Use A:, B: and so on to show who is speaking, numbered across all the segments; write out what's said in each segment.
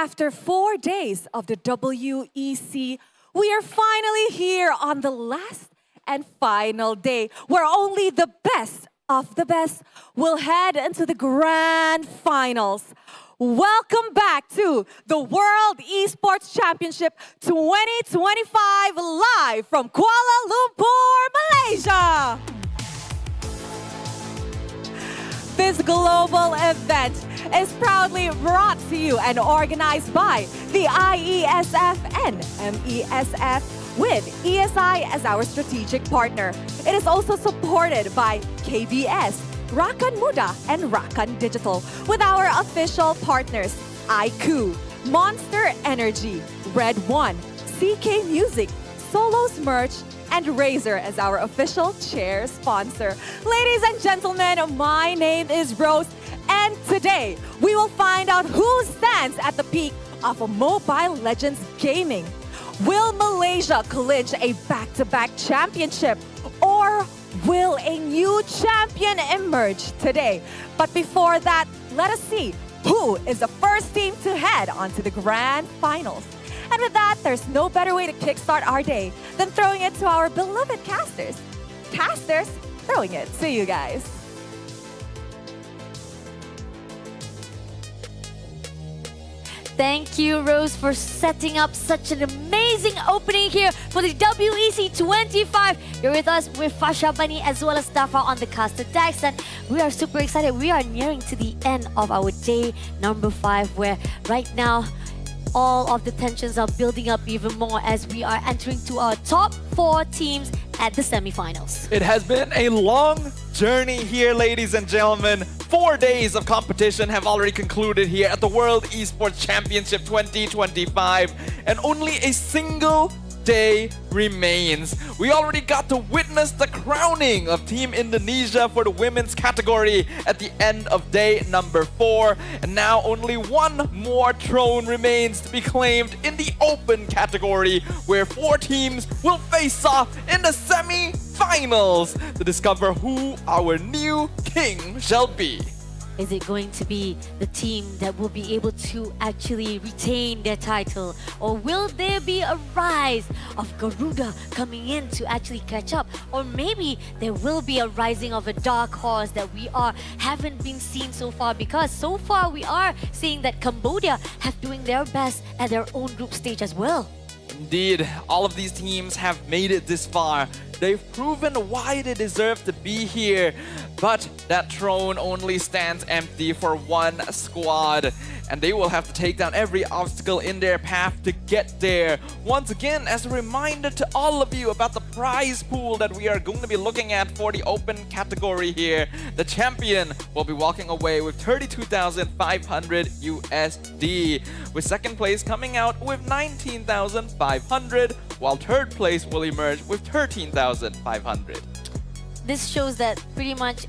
A: After 4 days of the WEC, we are finally here on the last and final day where only the best of the best will head into the grand finals. Welcome back to the World Esports Championship 2025 live from Kuala Lumpur, Malaysia. This global event is proudly brought to you and organized by the IESF and MESF with ESI as our strategic partner. It is also supported by KBS, Rakan Muda, and Rakan Digital with our official partners IQ, Monster Energy, Red One, CK Music, Solos Merch, and Razer as our official chair sponsor. Ladies and gentlemen, my name is Rose, and today we will find out who stands at the peak of Mobile Legends gaming. Will Malaysia clinch a back-to-back championship, or will a new champion emerge today? But before that, let us see who is the first team to head onto the grand finals. And with that, there's no better way to kickstart our day than throwing it to our beloved casters. Casters, throwing it to you guys.
B: Thank you, Rose, for setting up such an amazing opening here for the WEC 25. You're with us with Fasha Bani as well as Dafa on the caster decks, and we are super excited. We are nearing to the end of our day number 5, where right now all of the tensions are building up even more as we are entering to our top 4 teams at the semifinals.
C: It has been a long journey here, ladies and gentlemen. 4 days of competition have already concluded here at the World Esports Championship 2025, and only a single day remains. We already got to witness the crowning of Team Indonesia for the women's category at the end of day number 4, and now only one more throne remains to be claimed in the open category, where 4 teams will face off in the semi-finals to discover who our new king shall be.
B: Is it going to be the team that will be able to actually retain their title? Or will there be a rise of Garuda coming in to actually catch up? Or maybe there will be a rising of a dark horse that we haven't been seen so far, because so far we are seeing that Cambodia have doing their best at their own group stage as well.
C: Indeed, all of these teams have made it this far. They've proven why they deserve to be here. But that throne only stands empty for one squad, and they will have to take down every obstacle in their path to get there. Once again, as a reminder to all of you about the prize pool that we are going to be looking at for the open category here, the champion will be walking away with 32,500 USD, with second place coming out with 19,500, while third place will emerge with 13,500.
B: This shows that pretty much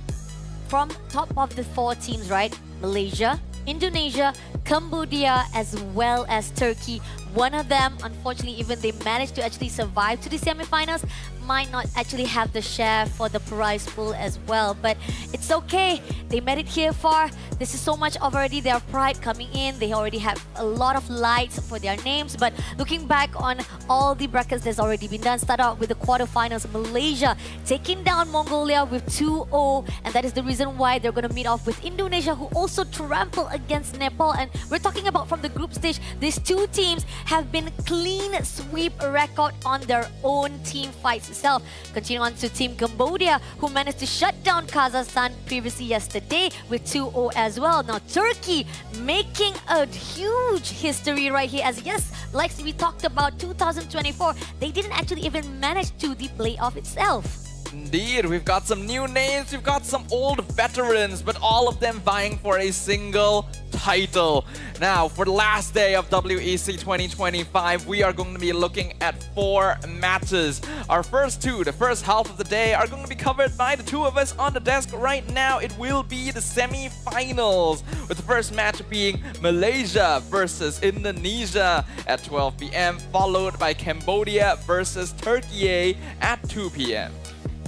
B: from top of the 4 teams, right? Malaysia, Indonesia, Cambodia, as well as Turkey. One of them, unfortunately, even they managed to actually survive to the semifinals, might not actually have the share for the prize pool as well. But it's okay. They made it here far. This is so much of already their pride coming in. They already have a lot of lights for their names. But looking back on all the brackets that's already been done, start out with the quarterfinals. Malaysia taking down Mongolia with 2-0. And that is the reason why they're going to meet off with Indonesia, who also trampled against Nepal. And we're talking about from the group stage, these 2 teams have been clean sweep record on their own team fights itself. Continuing on to Team Cambodia, who managed to shut down Kazakhstan previously yesterday with 2-0 as well. Now Turkey making a huge history right here, as yes, like we talked about 2024, they didn't actually even manage to the playoff itself.
C: Indeed, we've got some new names, we've got some old veterans, but all of them vying for a single title. Now, for the last day of WEC 2025, we are going to be looking at 4 matches. Our first 2, the first half of the day, are going to be covered by the 2 of us on the desk right now. It will be the semi-finals, with the first match being Malaysia versus Indonesia at 12 p.m, followed by Cambodia versus Turkiyye at 2 p.m.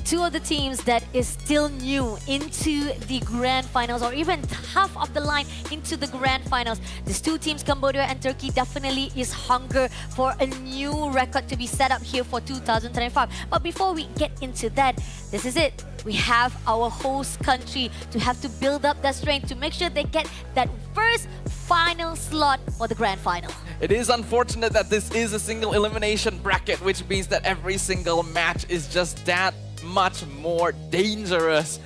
B: two of the teams that is still new into the grand finals or even half of the line into the grand finals. These two teams, Cambodia and Turkey, definitely is hunger for a new record to be set up here for 2025. But before we get into that, this is it. We have our host country to have to build up that strength to make sure they get that first final slot for the grand final.
C: It is unfortunate that this is a single elimination bracket, which means that every single match is just that much more dangerous.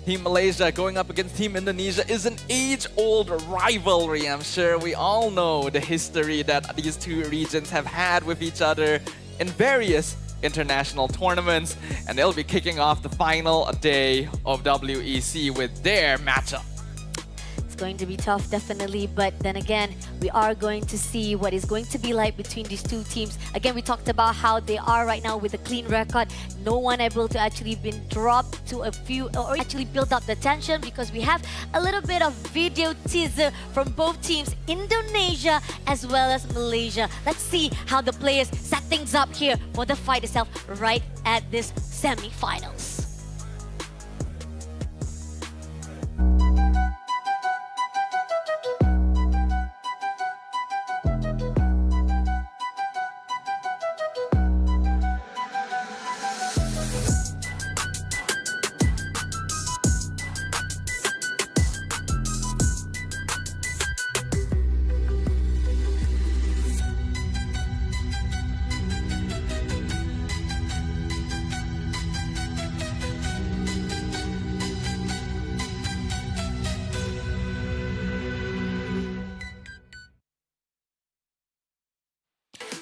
C: Team Malaysia going up against Team Indonesia is an age-old rivalry. I'm sure we all know the history that these two regions have had with each other in various international tournaments, and they'll be kicking off the final day of WEC with their matchup.
B: Going to be tough, definitely, but then again, we are going to see what is going to be like between these two teams. Again, we talked about how they are right now with a clean record. No one able to actually been dropped to a few or actually build up the tension, because we have a little bit of video teaser from both teams, Indonesia as well as Malaysia. Let's see how the players set things up here for the fight itself right at this semi-finals.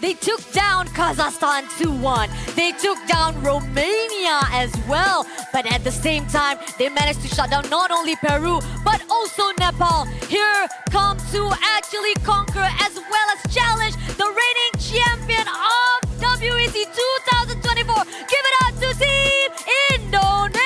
B: They took down Kazakhstan 2-1. They took down Romania as well. But at the same time, they managed to shut down not only Peru, but also Nepal. Here come to actually conquer as well as challenge the reigning champion of WEC 2024. Give it up to Team Indonesia!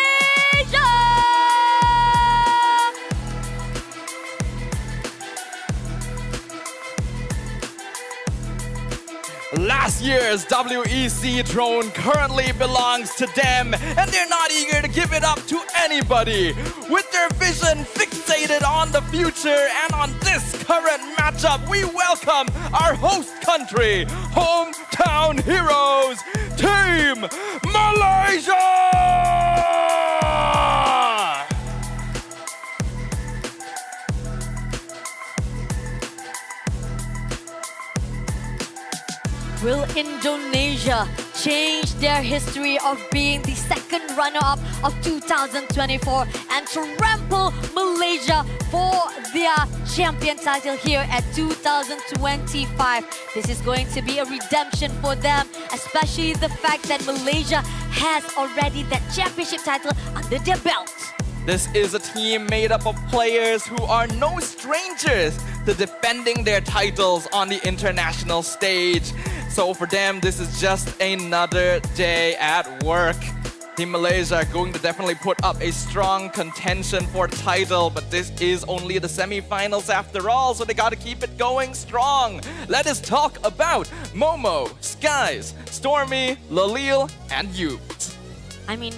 C: Last year's WEC throne currently belongs to them, and they're not eager to give it up to anybody. With their vision fixated on the future and on this current matchup, we welcome our host country, hometown heroes, Team Malaysia!
B: Will Indonesia change their history of being the second runner-up of 2024 and trample Malaysia for their champion title here at 2025? This is going to be a redemption for them, especially the fact that Malaysia has already that championship title under their belt.
C: This is a team made up of players who are no strangers to defending their titles on the international stage. So for them, this is just another day at work. Team Malaysia are going to definitely put up a strong contention for the title, but this is only the semi-finals after all, so they gotta keep it going strong. Let us talk about Momo, Skies, Stormy, Lalil, and Ute.
B: I mean,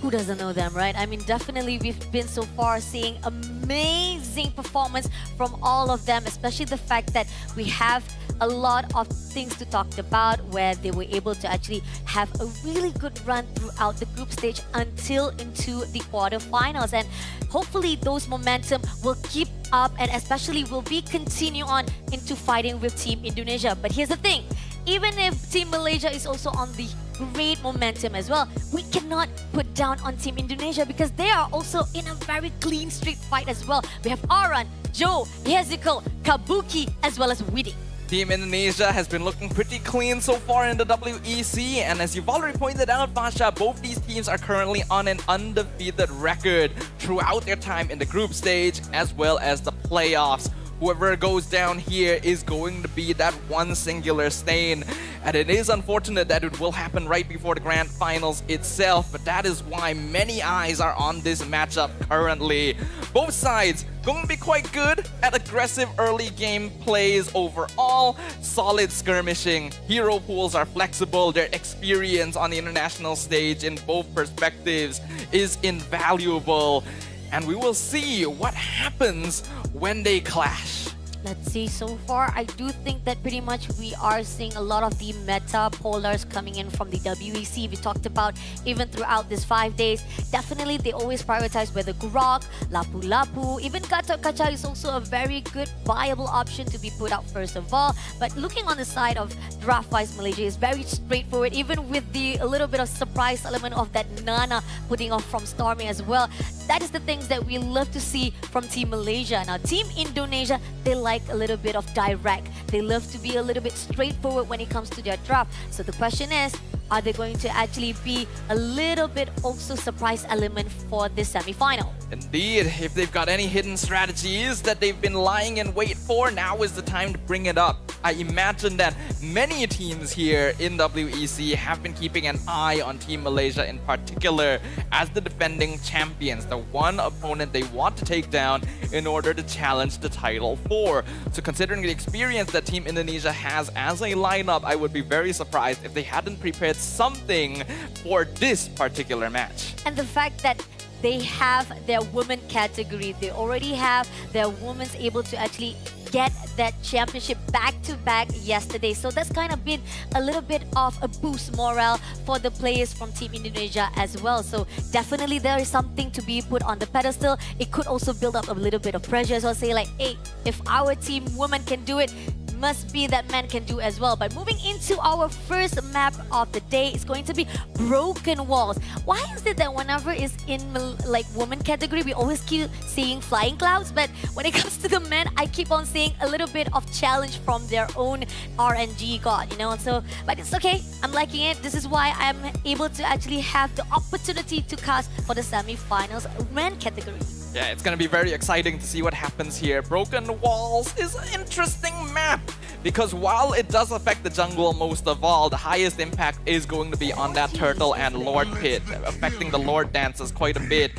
B: who doesn't know them, right? I mean, definitely we've been so far seeing amazing performance from all of them, especially the fact that we have a lot of things to talk about where they were able to actually have a really good run throughout the group stage until into the quarterfinals. And hopefully those momentum will keep up and especially will be continue on into fighting with Team Indonesia. But here's the thing, even if Team Malaysia is also on the great momentum as well, we cannot put down on Team Indonesia because they are also in a very clean streak fight as well. We have Aran, Joe, Yezikel, Kabuki, as well as Widi.
C: Team Indonesia has been looking pretty clean so far in the WEC, and as you've already pointed out, Pasha, both these teams are currently on an undefeated record throughout their time in the group stage as well as the playoffs. Whoever goes down here is going to be that one singular stain. And it is unfortunate that it will happen right before the grand finals itself, but that is why many eyes are on this matchup currently. Both sides going to be quite good at aggressive early game plays overall. Solid skirmishing. Hero pools are flexible. Their experience on the international stage in both perspectives is invaluable. And we will see what happens when they clash.
B: Let's see, so far, I do think that pretty much we are seeing a lot of the meta polars coming in from the WEC. We talked about even throughout this 5 days. Definitely, they always prioritize whether Grok, Lapu Lapu, even Gatot Kaca is also a very good, viable option to be put out first of all. But looking on the side of draft-wise, Malaysia is very straightforward, even with a little bit of surprise element of that Nana putting off from Stormy as well. That is the things that we love to see from Team Malaysia. Now, Team Indonesia, they like a little bit of direct. They love to be a little bit straightforward when it comes to their draft. So the question is, are they going to actually be a little bit also surprise element for this semi-final?
C: Indeed, if they've got any hidden strategies that they've been lying in wait for, now is the time to bring it up. I imagine that many teams here in WEC have been keeping an eye on Team Malaysia in particular as the defending champions, the one opponent they want to take down in order to challenge the title for. So considering the experience that Team Indonesia has as a lineup, I would be very surprised if they hadn't prepared something for this particular match.
B: And the fact that they have their women category, they already have their women's able to actually get that championship back-to-back yesterday. So that's kind of been a little bit of a boost morale for the players from Team Indonesia as well. So definitely there is something to be put on the pedestal. It could also build up a little bit of pressure. So I'll say like, hey, if our team women can do it, must be that men can do as well. But moving into our first map of the day, it's going to be Broken Walls. Why is it that whenever it's in like women category, we always keep seeing flying clouds, but when it comes to the men, I keep on seeing a little bit of challenge from their own RNG god, you know? So, but it's okay. I'm liking it. This is why I'm able to actually have the opportunity to cast for the semi-finals men category.
C: Yeah, it's going to be very exciting to see what happens here. Broken Walls is an interesting map because while it does affect the jungle most of all, the highest impact is going to be on that Turtle and Lord Pit, affecting the Lord Dancers quite a bit.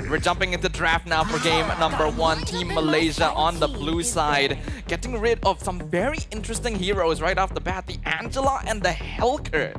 C: We're jumping into draft now for game number 1. Team Malaysia on the blue side, getting rid of some very interesting heroes right off the bat, the Angela and the Helker.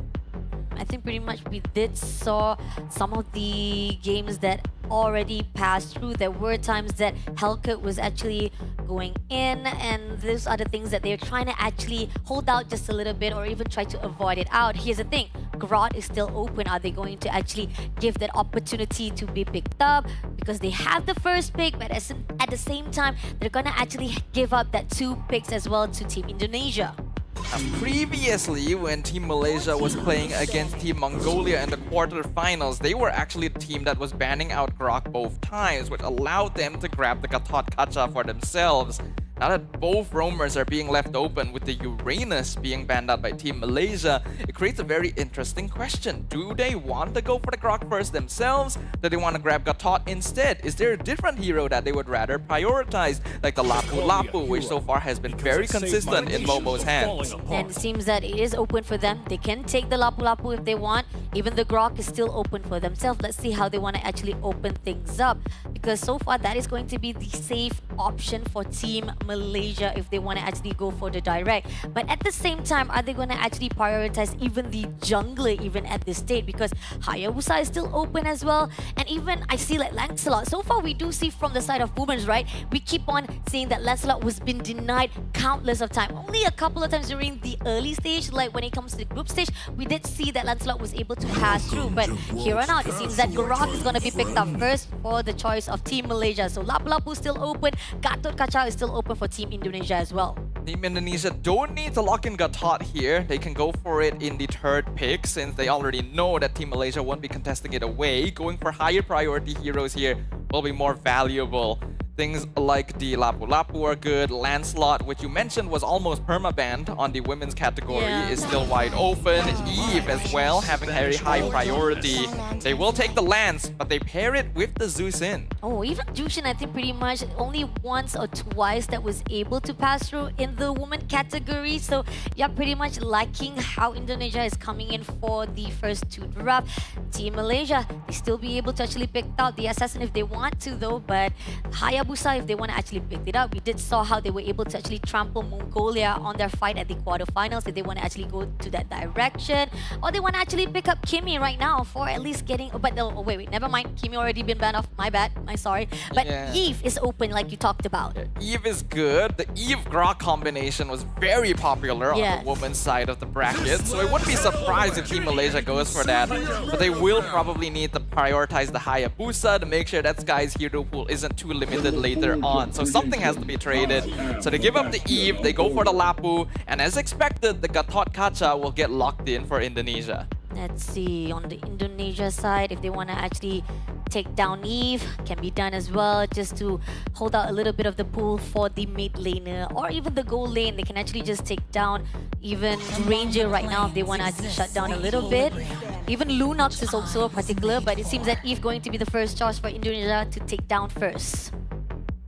B: I think pretty much we did saw some of the games that already passed through. There were times that Hellcat was actually going in, and those are the things that they're trying to actually hold out just a little bit or even try to avoid it out. Here's the thing, Grot is still open. Are they going to actually give that opportunity to be picked up? Because they have the first pick, but at the same time, they're going to actually give up that 2 picks as well to Team Indonesia.
C: Previously, when Team Malaysia was playing against Team Mongolia in the quarterfinals, they were actually the team that was banning out Grok both times, which allowed them to grab the Gatot Kaca for themselves. Now that both roamers are being left open with the Uranus being banned out by Team Malaysia, it creates a very interesting question. Do they want to go for the Grok first themselves? Do they want to grab Gatot instead? Is there a different hero that they would rather prioritize, like the Lapu Lapu, which so far has been very consistent in Momo's hands?
B: And it seems that it is open for them. They can take the Lapu Lapu if they want. Even the Grok is still open for themselves. Let's see how they want to actually open things up. Because so far, that is going to be the safe option for Team Malaysia if they want to actually go for the direct. But at the same time, are they going to actually prioritize even the jungler even at this state? Because Hayabusa is still open as well. And even I see like Lancelot. So far, we do see from the side of women's, right? We keep on seeing that Lancelot was been denied countless of time. Only a couple of times during the early stage, like when it comes to the group stage, we did see that Lancelot was able to pass through. But here on out, it seems that Grok is going to be picked up first for the choice of Team Malaysia. So Lapu Lapu is still open. Gatot Kaca is still open for Team Indonesia as well.
C: Team Indonesia don't need to lock in Gatot here. They can go for it in the 3rd pick since they already know that Team Malaysia won't be contesting it away. Going for higher priority heroes here will be more valuable. Things like the Lapu Lapu are good. Lancelot, which you mentioned was almost perma-banned on the women's category, is still wide open. Eve as well, having very high priority. They will take the Lance, but they pair it with the Zeus in.
B: Oh, even Jushin, I think pretty much only once or twice that was able to pass through in the woman category. So yeah, pretty much liking how Indonesia is coming in for the first two draft. Team Malaysia, they still be able to actually pick out the assassin if they want to though, but Hayabusa, if they want to actually pick it up, we did saw how they were able to actually trample Mongolia on their fight at the quarterfinals. If they want to actually go to that direction, or they want to actually pick up Kimi right now for at least getting. But oh, wait, never mind. Kimi already been banned off. My bad. I'm sorry. But
C: Yeah.
B: Eve is open like you talked about.
C: Eve is good. The Eve-Grok combination was very popular on
B: Yes.
C: the women's side of the bracket, so I wouldn't be surprised if Team Malaysia goes for that. But they will probably need to prioritize the Hayabusa to make sure that guy's hero pool isn't too limited later on. So something has to be traded. So they give up the Eve, they go for the Lapu, and as expected, the Gatot Kaca will get locked in for Indonesia.
B: Let's see, on the Indonesia side, if they want to actually take down Eve, can be done as well, just to hold out a little bit of the pool for the mid laner, or even the gold lane. They can actually just take down even Ranger right now if they want to actually shut down a little bit. Even Lunox is also a particular, but it seems that Eve going to be the first choice for Indonesia to take down first.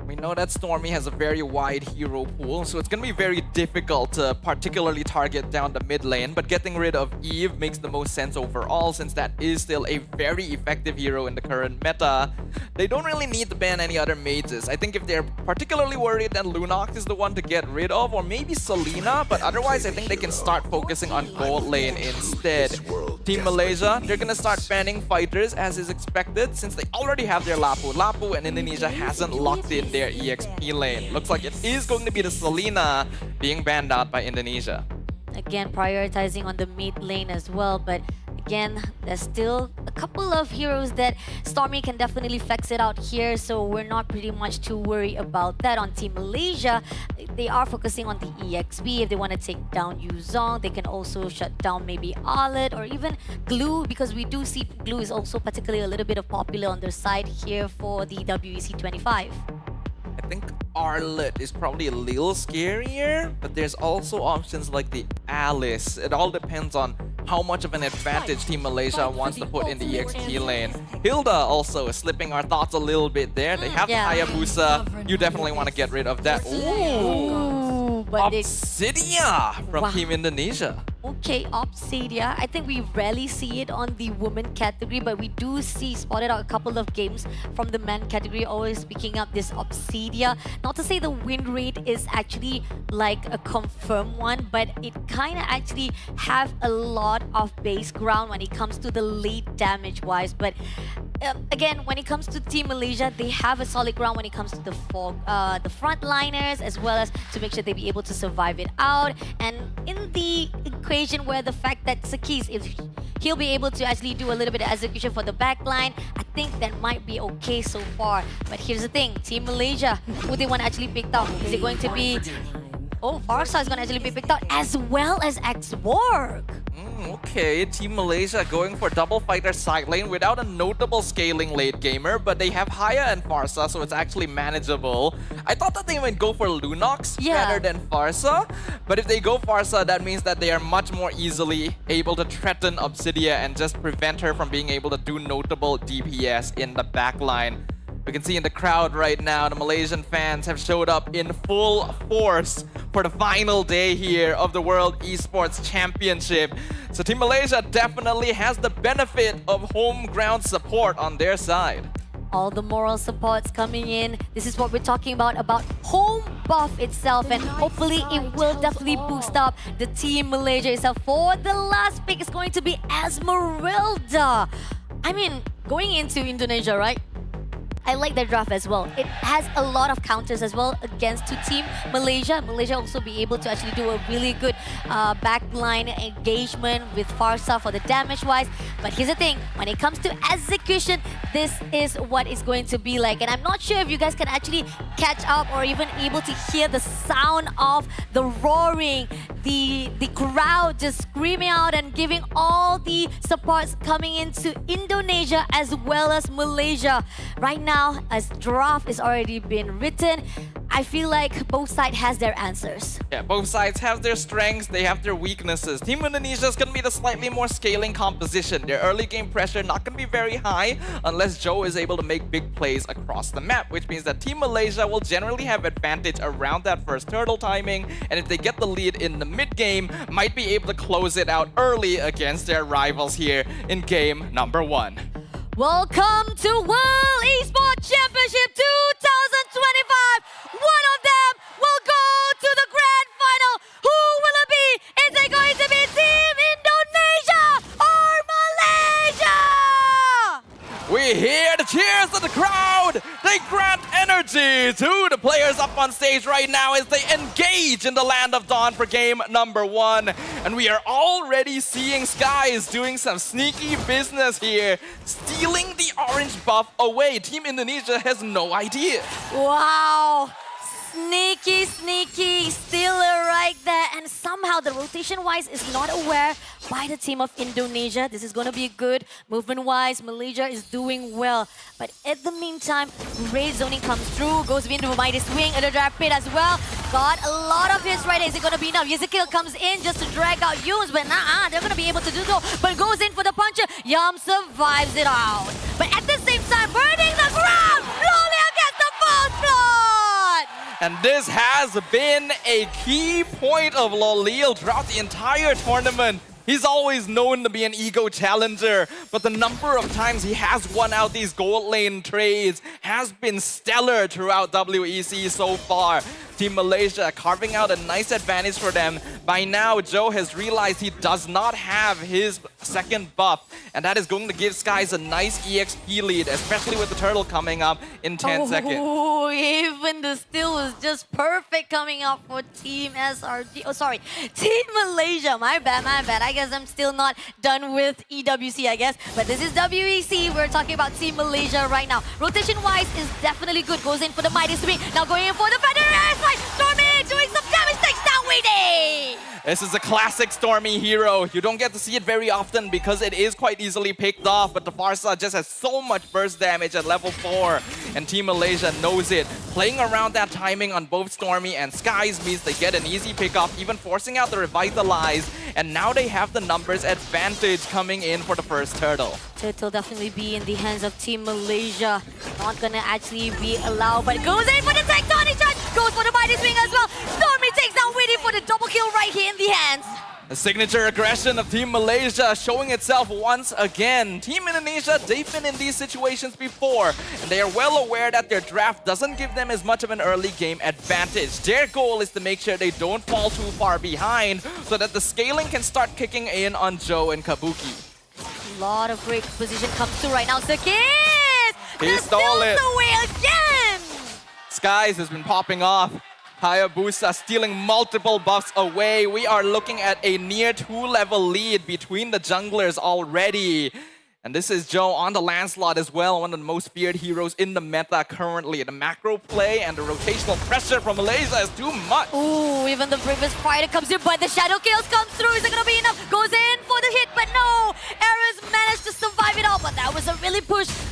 C: We know that Stormy has a very wide hero pool, so it's going to be very difficult to particularly target down the mid lane, but getting rid of Eve makes the most sense overall since that is still a very effective hero in the current meta. They don't really need to ban any other mages. I think if they're particularly worried, then Lunox is the one to get rid of, or maybe Selena, but otherwise I think they can start focusing on gold lane instead. Team Malaysia, they're going to start banning fighters as is expected since they already have their Lapu. Lapu and Indonesia hasn't locked in their EXP lane. Looks like it is going to be the Selena being banned out by Indonesia.
B: Again, prioritizing on the mid lane as well, but again, there's still a couple of heroes that Stormy can definitely flex it out here, so we're not pretty much too worried about that. On Team Malaysia, they are focusing on the EXP. If they want to take down Yuzong, they can also shut down maybe Alet or even Glue, because we do see Glue is also particularly a little bit of popular on their side here for the WEC25.
C: I think Arlet is probably a little scarier, but there's also options like the Alice. It all depends on how much of an advantage Team Malaysia wants to put in the EXP lane. Hilda also is slipping our thoughts a little bit there. They have
B: Yeah.
C: the Hayabusa. You definitely want to get rid of that. Ooh!
B: But they
C: Obsidia from
B: Wow.
C: Team Indonesia.
B: Okay, Obsidia. I think we rarely see it on the women category, but we do see spotted out a couple of games from the men category, always picking up this Obsidia. Not to say the win rate is actually like a confirmed one, but it kind of actually have a lot of base ground when it comes to the late damage wise. But again, when it comes to Team Malaysia, they have a solid ground when it comes to the frontliners, as well as to make sure they be able to survive it out. And in the equation where the fact that Sakis, if he'll be able to actually do a little bit of execution for the backline, I think that might be okay so far. But here's the thing, Team Malaysia, who they want to actually pick out? Is it going to be... Oh, Farsa is going to actually be picked out, as well as X-Borg.
C: Okay, Team Malaysia going for double fighter side lane without a notable scaling late gamer, but they have Haya and Farsa, so it's actually manageable. I thought that they might go for Lunox rather than Farsa, but if they go Farsa, that means that they are much more easily able to threaten Obsidia and just prevent her from being able to do notable DPS in the backline. We can see in the crowd right now, the Malaysian fans have showed up in full force for the final day here of the World Esports Championship. So Team Malaysia definitely has the benefit of home ground support on their side.
B: All the moral supports coming in. This is what we're talking about home buff itself, and hopefully it will definitely boost up the Team Malaysia itself. For the last pick is going to be Esmeralda. I mean, going into Indonesia, right? I like their draft as well. It has a lot of counters as well against Team Malaysia. Malaysia also be able to actually do a really good backline engagement with Farsa for the damage-wise. But here's the thing, when it comes to execution, this is what it's going to be like. And I'm not sure if you guys can actually catch up or even able to hear the sound of the roaring, the crowd just screaming out and giving all the supports coming into Indonesia as well as Malaysia. Right now, as draft is already been written, I feel like both sides has their answers.
C: Yeah, both sides have their strengths, they have their weaknesses. Team Indonesia is going to be the slightly more scaling composition. Their early game pressure not going to be very high unless Joe is able to make big plays across the map, which means that Team Malaysia will generally have advantage around that first turtle timing, and if they get the lead in the mid game, might be able to close it out early against their rivals here in game number 1.
B: Welcome to World Esports Championship 2025. One of them will go to the grand final. Who will it be? Is it going to be Team Indonesia or Malaysia?
C: We hear the cheers of the crowd. They grant energy to the players up on stage right now as they engage in the Land of Dawn for game number 1. And we are already seeing Skies doing some sneaky business here, stealing the orange buff away. Team Indonesia has no idea.
B: Wow. Sneaky, sneaky, stealer right there. And somehow the rotation-wise is not aware by the team of Indonesia. This is going to be good. Movement-wise, Malaysia is doing well. But at the meantime, red zoning comes through, goes into a mighty swing, and a rapid as well. Got a lot of hits right there. Is it going to be enough? Ezekiel comes in just to drag out Yums, but they're going to be able to do so. But goes in for the puncher. Yum survives it out. But at the same time, burning the ground! Lolia gets the full blood!
C: And this has been a key point of Lolil throughout the entire tournament. He's always known to be an ego challenger, but the number of times he has won out these gold lane trades has been stellar throughout WEC so far. Team Malaysia carving out a nice advantage for them. By now, Joe has realized he does not have his second buff, and that is going to give Skies a nice EXP lead, especially with the turtle coming up in 10 seconds.
B: Oh, even the steal was just perfect coming up for Team SRG. Oh, sorry, Team Malaysia. My bad. I guess I'm still not done with EWC, I guess. But this is WEC. We're talking about Team Malaysia right now. Rotation-wise is definitely good. Goes in for the mighty swing. Now going in for the feather. Stormy doing some damage. Takes down Weedy.
C: This is a classic Stormy hero. You don't get to see it very often because it is quite easily picked off, but the Farsa just has so much burst damage at level 4, and Team Malaysia knows it. Playing around that timing on both Stormy and Skies means they get an easy pick-off, even forcing out the Revitalize, and now they have the numbers advantage coming in for the first turtle.
B: Turtle definitely be in the hands of Team Malaysia. Not gonna actually be allowed, but goes in for the tectonic charge, goes for the mighty swing as well. Stormy takes down Weedy for the double kill right here in the hands.
C: The signature aggression of Team Malaysia showing itself once again. Team Indonesia, they've been in these situations before, and they are well aware that their draft doesn't give them as much of an early game advantage. Their goal is to make sure they don't fall too far behind so that the scaling can start kicking in on Joe and Kabuki.
B: A lot of great position comes through right now. Sakis!
C: He stole it.
B: Away again!
C: Skies has been popping off. Hayabusa stealing multiple buffs away. We are looking at a near 2-level lead between the junglers already. And this is Joe on the Lancelot as well, one of the most feared heroes in the meta currently. The macro play and the rotational pressure from Malaysia is too much.
B: Ooh, even the bravest fighter comes in, but the shadow kills come through. Is it gonna be enough? Goes in for the hit, but no! Ares managed to survive it all, but that was a really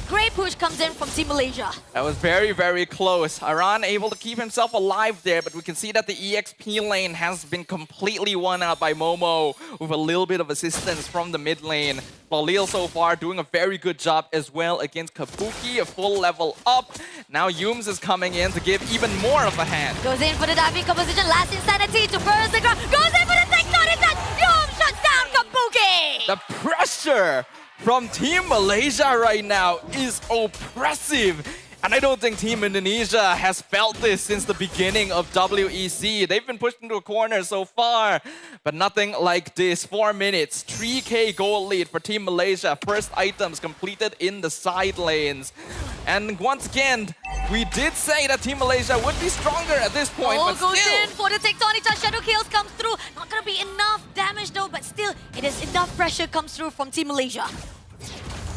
B: great push comes in from Team Malaysia.
C: That was very, very close. Aran able to keep himself alive there, but we can see that the EXP lane has been completely won out by Momo with a little bit of assistance from the mid lane. Lolil so far doing a very good job as well against Kabuki, a full level up. Now Yums is coming in to give even more of a hand.
B: Goes in for the diving composition, last insanity to burst the ground. Goes in for the tectonic touch. Yums shuts down Kabuki.
C: The pressure from Team Malaysia right now is oppressive. And I don't think Team Indonesia has felt this since the beginning of WEC. They've been pushed into a corner so far, but nothing like this. 4 minutes, 3K gold lead for Team Malaysia. First items completed in the side lanes. And once again, we did say that Team Malaysia would be stronger at this point, but
B: goes
C: still.
B: in for the tectonic touch. Shadow kills comes through. Not gonna be enough damage though, but still, it is enough pressure comes through from Team Malaysia.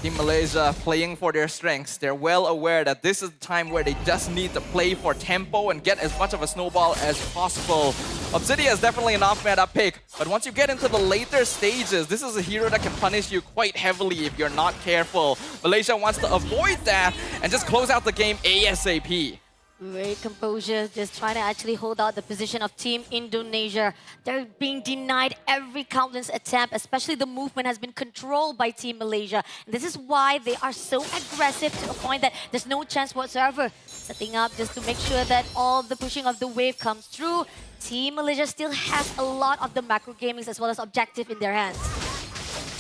C: Team Malaysia playing for their strengths. They're well aware that this is the time where they just need to play for tempo and get as much of a snowball as possible. Obsidian is definitely an off-meta pick, but once you get into the later stages, this is a hero that can punish you quite heavily if you're not careful. Malaysia wants to avoid that and just close out the game ASAP.
B: Great composure, just trying to actually hold out the position of Team Indonesia. They're being denied every countless attempt, especially the movement has been controlled by Team Malaysia. And this is why they are so aggressive to a point that there's no chance whatsoever. Setting up just to make sure that all the pushing of the wave comes through. Team Malaysia still has a lot of the macro gamings as well as objective in their hands.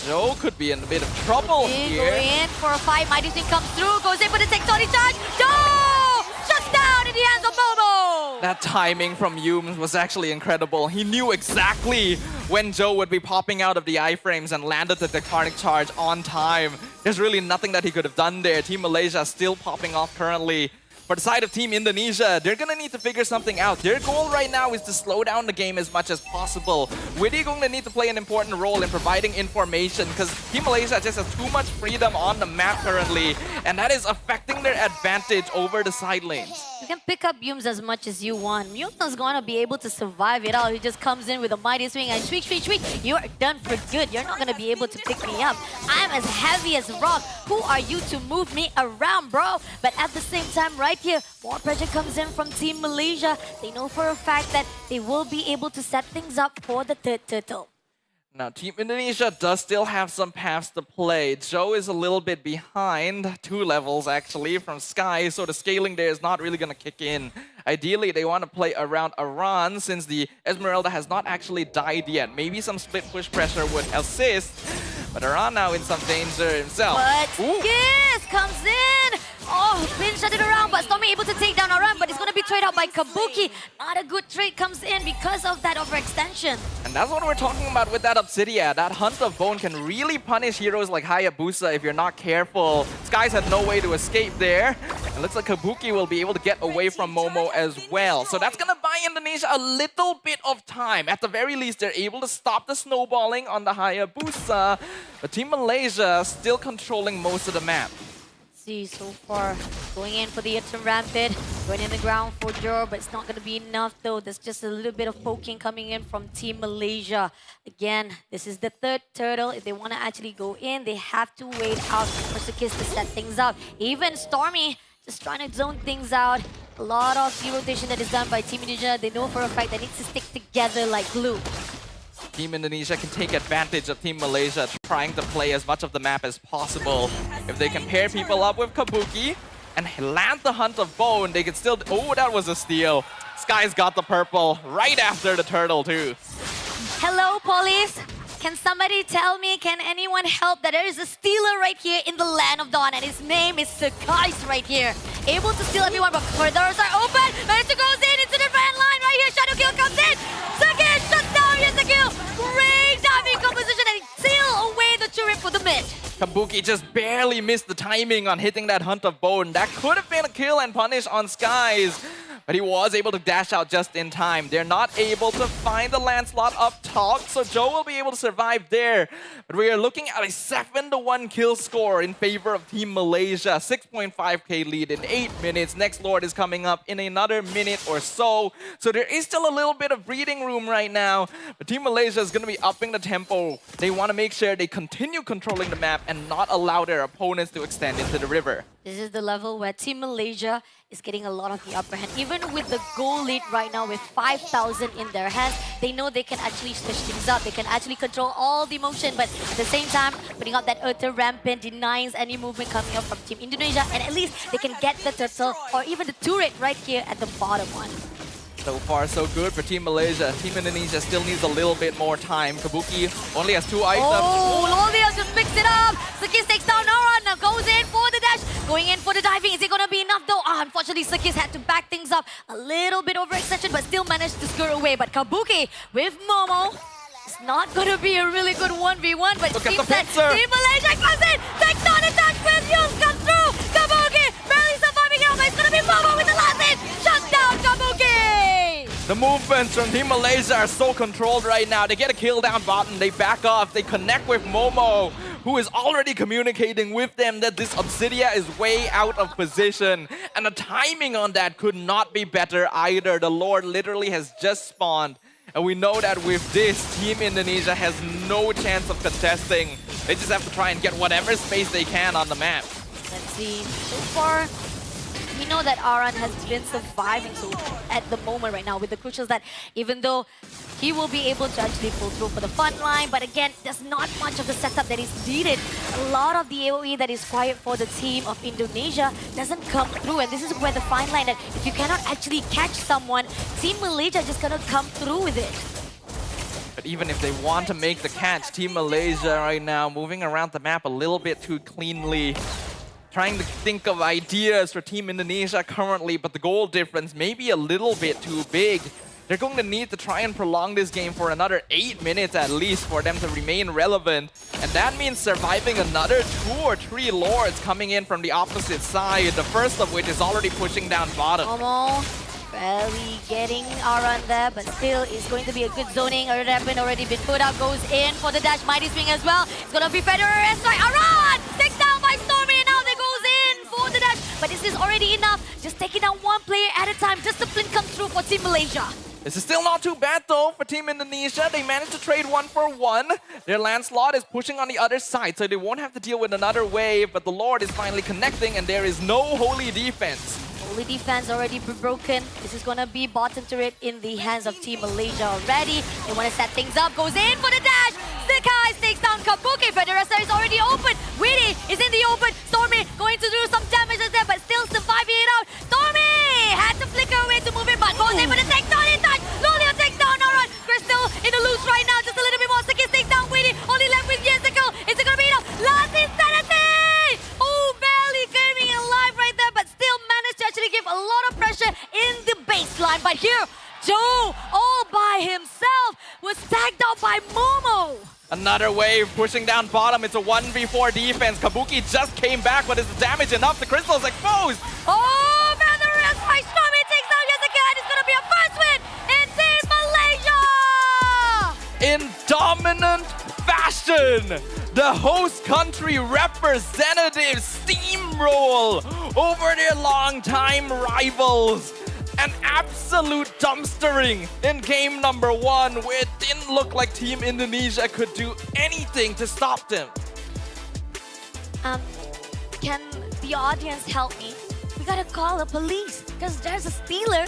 C: Joe could be in a bit of trouble here.
B: Going in for a fight, Mighty Swing comes through, goes in for the tectonic charge. Joe! Shuts down in the hands of Momo!
C: That timing from Humes was actually incredible. He knew exactly when Joe would be popping out of the iframes and landed the tectonic charge on time. There's really nothing that he could have done there. Team Malaysia still popping off currently. For the side of Team Indonesia, they're gonna need to figure something out. Their goal right now is to slow down the game as much as possible. Witty going to need to play an important role in providing information because Team Malaysia just has too much freedom on the map currently, and that is affecting their advantage over the side lanes.
B: You can pick up Yums as much as you want. Yums gonna be able to survive it all. He just comes in with a Mighty Swing and shriek, shriek, shriek. You're done for good. You're not gonna be able to pick me up. I'm as heavy as rock. Who are you to move me around, bro? But at the same time, right here, more pressure comes in from Team Malaysia. They know for a fact that they will be able to set things up for the third turtle.
C: Now, Team Indonesia does still have some paths to play. Joe is a little bit behind, 2 levels actually, from Sky, so the scaling there is not really going to kick in. Ideally, they want to play around Aran since the Esmeralda has not actually died yet. Maybe some split push pressure would assist, but Aran now in some danger himself.
B: But Yes comes in! Oh, Pin shut it around, but Stormy able to take down Aran, but it's going to be traded out by Kabuki. Not a good trade comes in because of that overextension.
C: And that's what we're talking about with that Obsidia. That Hunt of Bone can really punish heroes like Hayabusa if you're not careful. Skies had no way to escape there. It looks like Kabuki will be able to get away from Momo as well. So that's going to buy Indonesia a little bit of time. At the very least, they're able to stop the snowballing on the Hayabusa. But Team Malaysia still controlling most of the map.
B: So far, going in for the Eton Rampant, going in the ground for Jor, but it's not going to be enough though. There's just a little bit of poking coming in from Team Malaysia. Again, this is the third turtle. If they want to actually go in, they have to wait out for Sakis to set things up. Even Stormy just trying to zone things out. A lot of rotation that is done by Team Indonesia. They know for a fact they need to stick together like glue.
C: Team Indonesia can take advantage of Team Malaysia trying to play as much of the map as possible. If they can pair people up with Kabuki and land the Hunt of Bone, they can still... Oh, that was a steal. Sky's got the purple right after the turtle too.
B: Hello, police. Can somebody tell me, can anyone help that there is a stealer right here in the Land of Dawn and his name is Sakais right here. Able to steal everyone, but corridors are open. Managed to goes in into the front line right here. Shadow Kill comes in. Sakais shuts down. Here's the kill. Great diving composition and seal away the turret for the mid.
C: Kabuki just barely missed the timing on hitting that Hunt of Bone. That could have been a kill and punish on Skies. But he was able to dash out just in time. They're not able to find the land slot up top, so Joe will be able to survive there. But we are looking at a 7-1 kill score in favor of Team Malaysia. 6.5k lead in 8 minutes. Next Lord is coming up in another minute or so. So there is still a little bit of breathing room right now. But Team Malaysia is going to be upping the tempo. They want to make sure they continue controlling the map and not allow their opponents to extend into the river.
B: This is the level where Team Malaysia is getting a lot of the upper hand. Even with the goal lead right now with 5,000 in their hands, they know they can actually switch things up. They can actually control all the motion, but at the same time, putting up that Earther Rampant denies any movement coming up from Team Indonesia, and at least they can get the turtle or even the turret right here at the bottom one.
C: So far, so good for Team Malaysia. Team Indonesia still needs a little bit more time. Kabuki only has 2 items.
B: Oh, Loliel just picks it up. Sakis takes down Aran, now goes in for the dash. Going in for the diving. Is it going to be enough though? Unfortunately, Sakis had to back things up. A little bit overextension, but still managed to skirt away. But Kabuki with Momo. It's not going to be a really good 1v1, but it seems that Team Malaysia comes in. Takes on attack with Yums, comes through. Kabuki barely surviving out, but it's going to be Momo with the last hit. Shut down Kabuki.
C: The movements from Team Malaysia are so controlled right now. They get a kill down bottom, they back off, they connect with Momo, who is already communicating with them that this Obsidia is way out of position. And the timing on that could not be better either. The Lord literally has just spawned. And we know that with this, Team Indonesia has no chance of contesting. They just have to try and get whatever space they can on the map.
B: Let's see. So far, we know that Aran has been surviving so at the moment right now with the crucials that even though he will be able to actually pull through for the front line, but again, there's not much of the setup that is needed. A lot of the AoE that is required for the team of Indonesia doesn't come through, and this is where the fine line that if you cannot actually catch someone, Team Malaysia just gonna come through with it.
C: But even if they want to make the catch, Team Malaysia right now moving around the map a little bit too cleanly. Trying to think of ideas for Team Indonesia currently, but the goal difference may be a little bit too big. They're going to need to try and prolong this game for another 8 minutes at least for them to remain relevant. And that means surviving another 2 or 3 Lords coming in from the opposite side, the first of which is already pushing down bottom.
B: Almost barely getting Aran there, but still it's going to be a good zoning. Already been put out, goes in for the dash, mighty swing as well. It's going to be Federer and strike. Aran takes down by Stormy, and now they goes in for the dash. But this is already enough. Just taking down one player at a time. Discipline comes through for Team Malaysia.
C: This is still not too bad though for Team Indonesia. They managed to trade 1 for 1. Their Lancelot is pushing on the other side, so they won't have to deal with another wave. But the Lord is finally connecting, and there is no holy defense.
B: Holy defense already broken. This is gonna be bottom turret in the hands of Team Malaysia already. They want to set things up. Goes in for the dash. Sky takes down Kabuki. Federer is already open. Weedy is in the open. Stormy going to do some damage there, but still surviving it out. Stormy had to flicker away to move it, but goes in for the takedown in touch. Lolio takes down Aran. Crystal in the loose right now. Just a little bit more. Sakis takes down Weedy. Only left with Yesico. Is it gonna be enough? Last Insanity! Oh, barely coming alive right there, but still managed to actually give a lot of pressure in the baseline. But here, Joe, all by himself, was tagged out by Momo.
C: Another wave pushing down bottom. It's a 1v4 defense. Kabuki just came back, but is the damage enough? The Crystal's exposed.
B: Oh, man, the rest by Stormy takes down Jessica, and it's going to be a first win in Team Malaysia!
C: In dominant fashion, the host country representatives steamroll over their longtime rivals. An absolute dumpstering in game number 1, where it didn't look like Team Indonesia could do anything to stop them.
B: Can the audience help me? We gotta call the police, because there's a stealer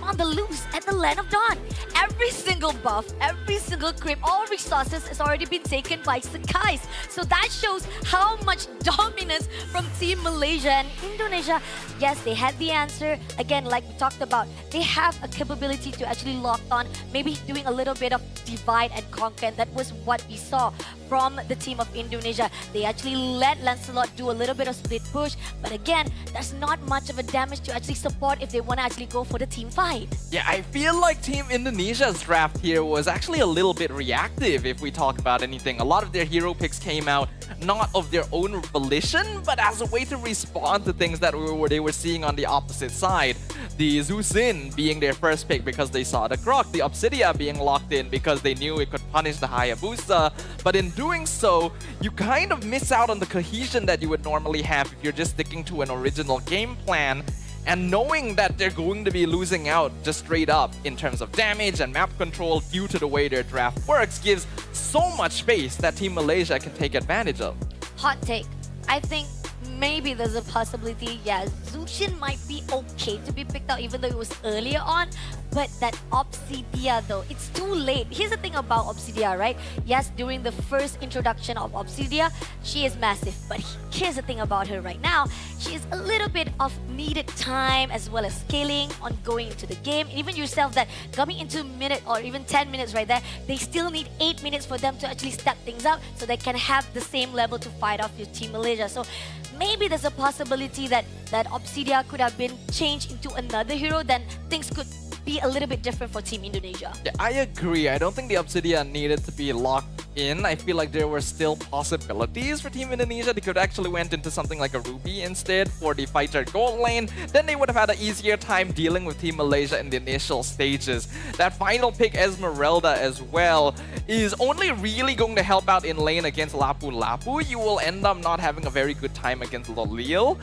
B: on the loose at the Land of Dawn. Every single buff, every single creep, all resources has already been taken by Sakais. So that shows how much dominance from Team Malaysia and Indonesia. Yes, they had the answer. Again, like we talked about, they have a capability to actually lock on, maybe doing a little bit of divide and conquer. And that was what we saw from the team of Indonesia. They actually let Lancelot do a little bit of split push. But again, there's not much of a damage to actually support if they want to actually go for the team fight.
C: Yeah, I feel like Team Indonesia's draft here was actually a little bit reactive if we talk about anything. A lot of their hero picks came out not of their own volition, but as a way to respond to things that they were seeing on the opposite side. The Zuzin being their first pick because they saw the Grok, the Obsidia being locked in because they knew it could punish the Hayabusa. But in doing so, you kind of miss out on the cohesion that you would normally have if you're just sticking to an original game plan. And knowing that they're going to be losing out just straight up in terms of damage and map control due to the way their draft works gives so much space that Team Malaysia can take advantage of.
B: Hot take. I think maybe there's a possibility, yeah, Zushin might be okay to be picked out even though it was earlier on. But that Obsidia though, it's too late. Here's the thing about Obsidia, right? Yes, during the first introduction of Obsidia, she is massive. But here's the thing about her right now. She is a little bit of needed time as well as scaling on going into the game. Even yourself that coming into a minute or even 10 minutes right there, they still need 8 minutes for them to actually step things up so they can have the same level to fight off your Team Malaysia. So maybe there's a possibility that Obsidia could have been changed into another hero, then things could be a little bit different for Team Indonesia.
C: Yeah, I agree. I don't think the Obsidian needed to be locked in. I feel like there were still possibilities for Team Indonesia. They could actually went into something like a Ruby instead for the fighter gold lane. Then they would have had an easier time dealing with Team Malaysia in the initial stages. That final pick, Esmeralda, as well, is only really going to help out in lane against Lapu Lapu. You will end up not having a very good time against Lolil.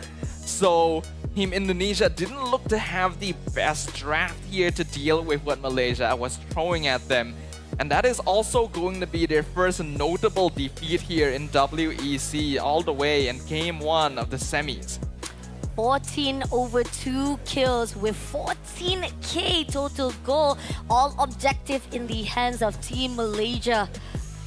C: So Team Indonesia didn't look to have the best draft here to deal with what Malaysia was throwing at them. And that is also going to be their first notable defeat here in WEC all the way in Game 1 of the semis.
B: 14 over 2 kills with 14k total goal. All objective in the hands of Team Malaysia.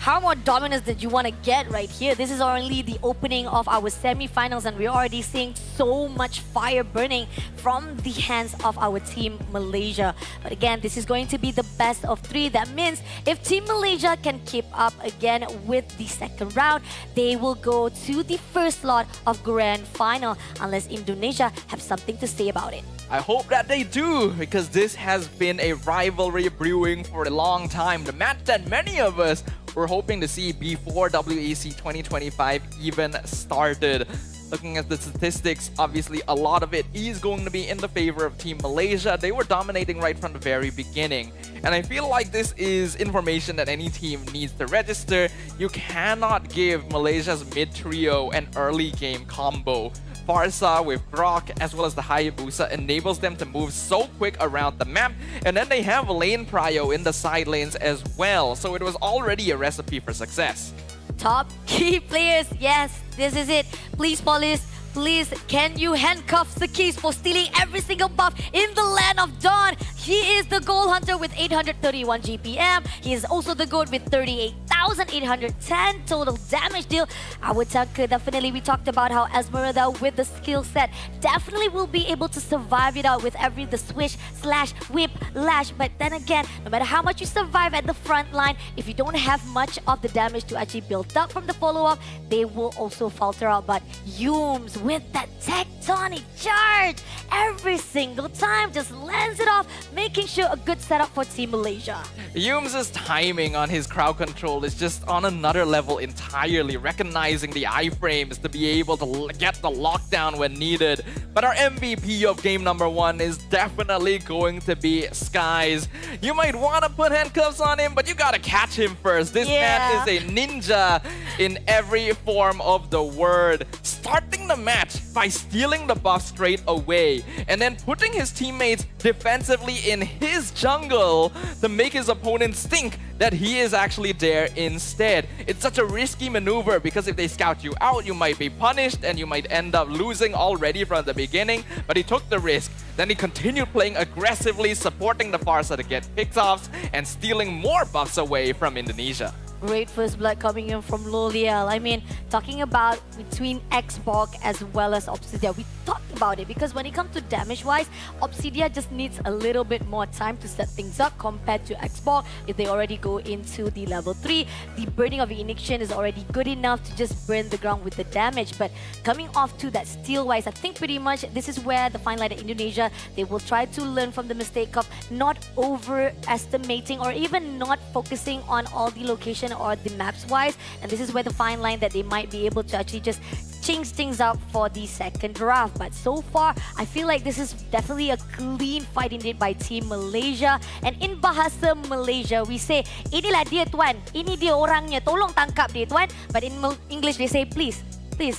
B: How more dominance did you want to get right here? This is only the opening of our semi-finals and we're already seeing so much fire burning from the hands of our Team Malaysia. But again, this is going to be the best of 3. That means if Team Malaysia can keep up again with the second round, they will go to the first slot of Grand Final unless Indonesia have something to say about it.
C: I hope that they do, because this has been a rivalry brewing for a long time. The match that many of us were hoping to see before WEC 2025 even started. Looking at the statistics, obviously a lot of it is going to be in the favor of Team Malaysia. They were dominating right from the very beginning. And I feel like this is information that any team needs to register. You cannot give Malaysia's mid-trio an early game combo. Farsa with Grok as well as the Hayabusa enables them to move so quick around the map, and then they have lane prio in the side lanes as well, so it was already a recipe for success.
B: Top key players, yes, this is it. Please, Police, please, can you handcuff the keys for stealing every single buff in the Land of Dawn? He is the goal hunter with 831 GPM. He is also the goat with 38,810 total damage deal. Our tanker, definitely, we talked about how Esmeralda with the skill set definitely will be able to survive it out with every the swish, slash, whip, lash. But then again, no matter how much you survive at the front line, if you don't have much of the damage to actually build up from the follow-up, they will also falter out. But Yums with that tectonic charge every single time just lands it off, making sure a good setup for Team Malaysia.
C: Yums' timing on his crowd control is just on another level entirely, recognizing the iframes to be able to get the lockdown when needed. But our MVP of game number 1 is definitely going to be Skies. You might want to put handcuffs on him, but you gotta catch him first. This man is a ninja in every form of the word. Starting the match by stealing the buff straight away, and then putting his teammates defensively in his jungle to make his opponents think that he is actually there instead. It's such a risky maneuver because if they scout you out, you might be punished and you might end up losing already from the beginning, but he took the risk. Then he continued playing aggressively, supporting the Farsa to get picks-offs and stealing more buffs away from Indonesia.
B: Great first blood coming in from Loliel. I mean, talking about between Xbox as well as Obsidia, we talked about it because when it comes to damage-wise, Obsidia just needs a little bit more time to set things up compared to Xbox. If they already go into the level 3, the burning of the Ignition is already good enough to just burn the ground with the damage. But coming off to that steal-wise, I think pretty much this is where the fine line of Indonesia, they will try to learn from the mistake of not overestimating or even not focusing on all the location or the maps wise, and this is where the fine line that they might be able to actually just change things up for the second draft. But so far, I feel like this is definitely a clean fight indeed by Team Malaysia. And in bahasa Malaysia, we say, inilah dia tuan, ini dia orangnya, tolong tangkap dia tuan. But in English, they say, please,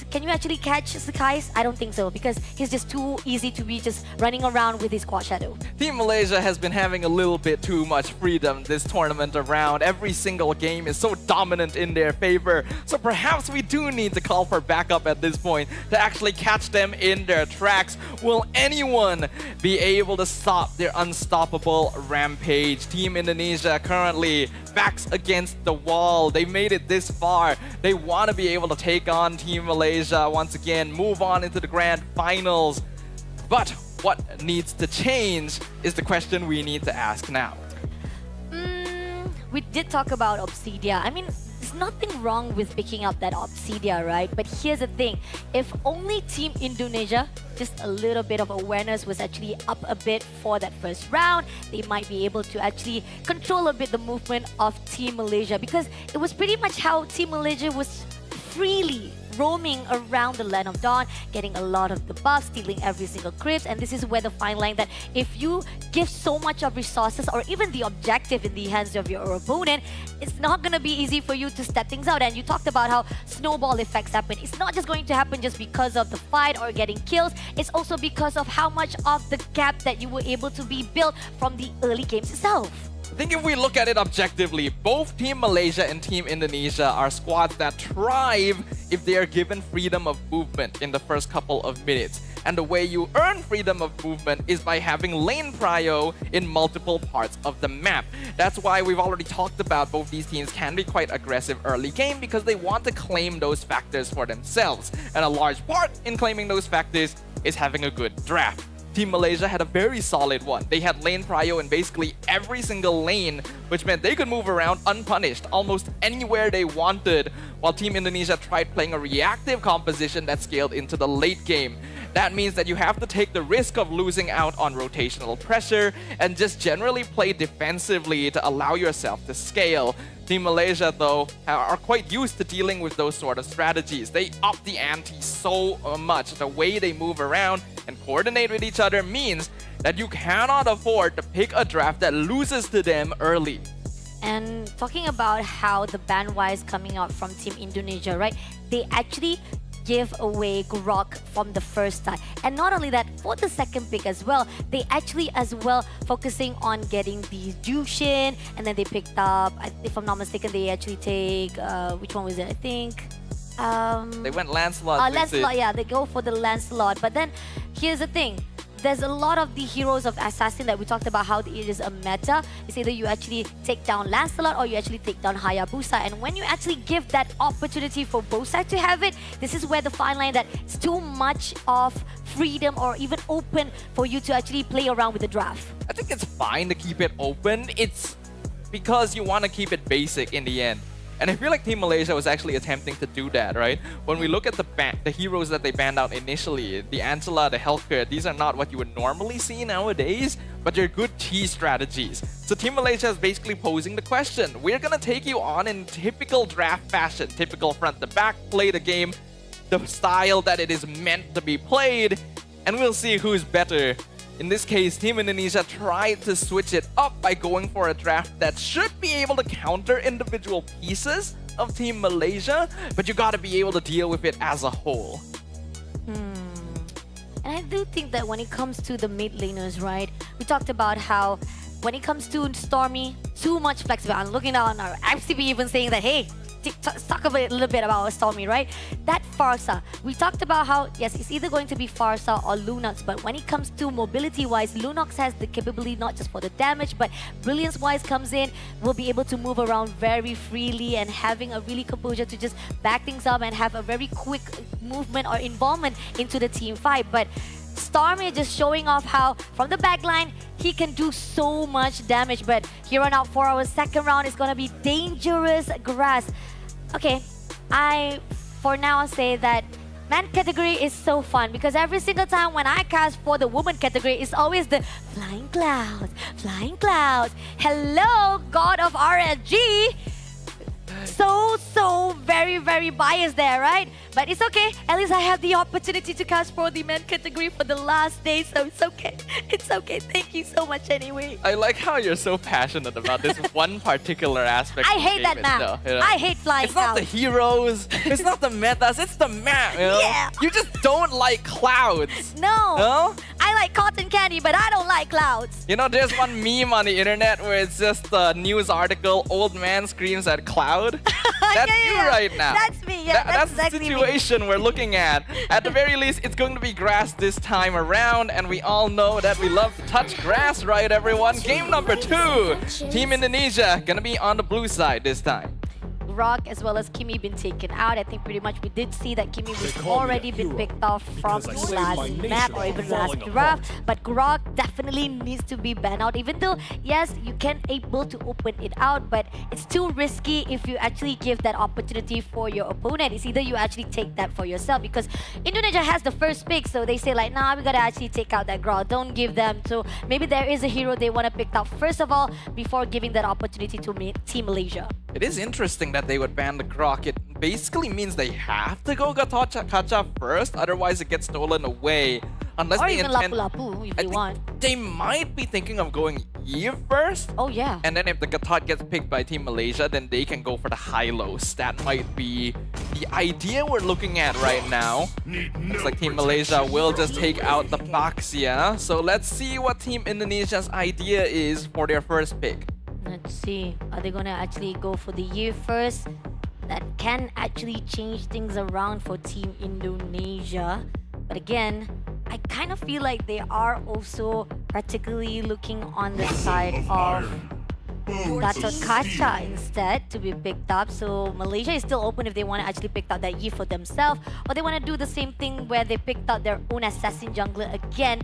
B: can you actually catch Skies? I don't think so, because he's just too easy to be just running around with his quad shadow.
C: Team Malaysia has been having a little bit too much freedom this tournament around. Every single game is so dominant in their favor. So perhaps we do need to call for backup at this point to actually catch them in their tracks. Will anyone be able to stop their unstoppable rampage? Team Indonesia currently backs against the wall. They made it this far. They want to be able to take on Team Malaysia once again, move on into the grand finals. But what needs to change is the question we need to ask now.
B: We did talk about Obsidia. I mean, there's nothing wrong with picking up that Obsidia, right? But here's the thing. If only Team Indonesia, just a little bit of awareness was actually up a bit for that first round, they might be able to actually control a bit the movement of Team Malaysia, because it was pretty much how Team Malaysia was freely roaming around the Land of Dawn, getting a lot of the buffs, stealing every single crypt. And this is where the fine line that if you give so much of resources or even the objective in the hands of your opponent, it's not going to be easy for you to step things out. And you talked about how snowball effects happen. It's not just going to happen just because of the fight or getting kills. It's also because of how much of the gap that you were able to be built from the early games itself.
C: I think if we look at it objectively, both Team Malaysia and Team Indonesia are squads that thrive if they are given freedom of movement in the first couple of minutes. And the way you earn freedom of movement is by having lane prio in multiple parts of the map. That's why we've already talked about both these teams can be quite aggressive early game because they want to claim those factors for themselves. And a large part in claiming those factors is having a good draft. Team Malaysia had a very solid one. They had lane prio in basically every single lane, which meant they could move around unpunished almost anywhere they wanted, while Team Indonesia tried playing a reactive composition that scaled into the late game. That means that you have to take the risk of losing out on rotational pressure and just generally play defensively to allow yourself to scale. Team Malaysia, though, are quite used to dealing with those sort of strategies. They up the ante so much. The way they move around and coordinate with each other means that you cannot afford to pick a draft that loses to them early.
B: And talking about how the ban-wise coming out from Team Indonesia, right? They actually give away Grok from the first time. And not only that, for the second pick as well, they actually as well focusing on getting the Jushin, and then they picked up, if I'm not mistaken, they actually take, which one was it? I think...
C: they went Lancelot.
B: Lancelot, yeah, they go for the Lancelot. But then, here's the thing. There's a lot of the heroes of Assassin that we talked about how it is a meta. It's either you actually take down Lancelot or you actually take down Hayabusa. And when you actually give that opportunity for both sides to have it, this is where the fine line that it's too much of freedom or even open for you to actually play around with the draft.
C: I think it's fine to keep it open. It's because you want to keep it basic in the end. And I feel like Team Malaysia was actually attempting to do that, right? When we look at the heroes that they banned out initially, the Angela, the Helker, these are not what you would normally see nowadays, but they're good cheese strategies. So Team Malaysia is basically posing the question. We're gonna take you on in typical draft fashion, typical front to back, play the game, the style that it is meant to be played, and we'll see who's better. In this case, Team Indonesia tried to switch it up by going for a draft that should be able to counter individual pieces of Team Malaysia, but you gotta be able to deal with it as a whole.
B: And I do think that when it comes to the mid laners, right, we talked about how when it comes to Stormy, too much flexibility. I'm looking on our FCB even saying that, hey, talk a little bit about Stormy, right? That Farsa, we talked about how, yes, it's either going to be Farsa or Lunox, but when it comes to mobility-wise, Lunox has the capability not just for the damage, but Brilliance-wise comes in, will be able to move around very freely and having a really composure to just back things up and have a very quick movement or involvement into the team fight. But Stormy just showing off how, from the backline, he can do so much damage. But here on out for our second round is going to be Dangerous Grass. Okay, for now I'll say that man category is so fun because every single time when I cast for the woman category, it's always the flying clouds, flying clouds. Hello, God of RNG. So very biased there, right? But it's okay. At least I have the opportunity to cast for the men category for the last day, so it's okay. It's okay. Thank you so much anyway.
C: I like how you're so passionate about this one particular aspect.
B: I hate that map.
C: Though, you know?
B: I hate flying
C: It's not the heroes. It's not the metas. It's the map. You know?
B: Yeah.
C: You just don't like clouds.
B: No.
C: No?
B: I like cotton candy, but I don't like clouds.
C: You know, there's one meme on the internet where it's just a news article, old man screams at cloud. That's you right now.
B: That's me, yeah.
C: That's
B: exactly
C: the situation we're looking at. At the very least, it's going to be grass this time around, and we all know that we love to touch grass, right, everyone? Game number 2. Team Indonesia gonna be on the blue side this time.
B: Rock as well as Kimi been taken out. I think pretty much we did see that Kimi was already been picked off from the last map or even last draft. But Grok definitely needs to be banned out, even though, yes, you can able to open it out, but it's too risky if you actually give that opportunity for your opponent. It's either you actually take that for yourself because Indonesia has the first pick, so they say like, nah, we gotta actually take out that Grok. Don't give them. So maybe there is a hero they want to pick out first of all before giving that opportunity to Team Malaysia.
C: It is interesting that they would ban the Grok. It basically means they have to go Kacha first, otherwise it gets stolen away. Unless
B: Or
C: they
B: even
C: intend...
B: Lapu-Lapu if
C: I
B: they want.
C: think they might be thinking of going Eve first.
B: Oh yeah.
C: And then if the Gatot gets picked by Team Malaysia, then they can go for the Hylos. That might be the idea we're looking at right now. Looks like Team Malaysia will just take out the Baxia. So let's see what Team Indonesia's idea is for their first pick.
B: Let's see. Are they gonna actually go for the year first? That can actually change things around for Team Indonesia. But again, I kind of feel like they are also particularly looking on the side of Gatot Kaca instead to be picked up. So Malaysia is still open if they want to actually pick out that Yi for themselves, or they want to do the same thing where they picked out their own assassin jungler again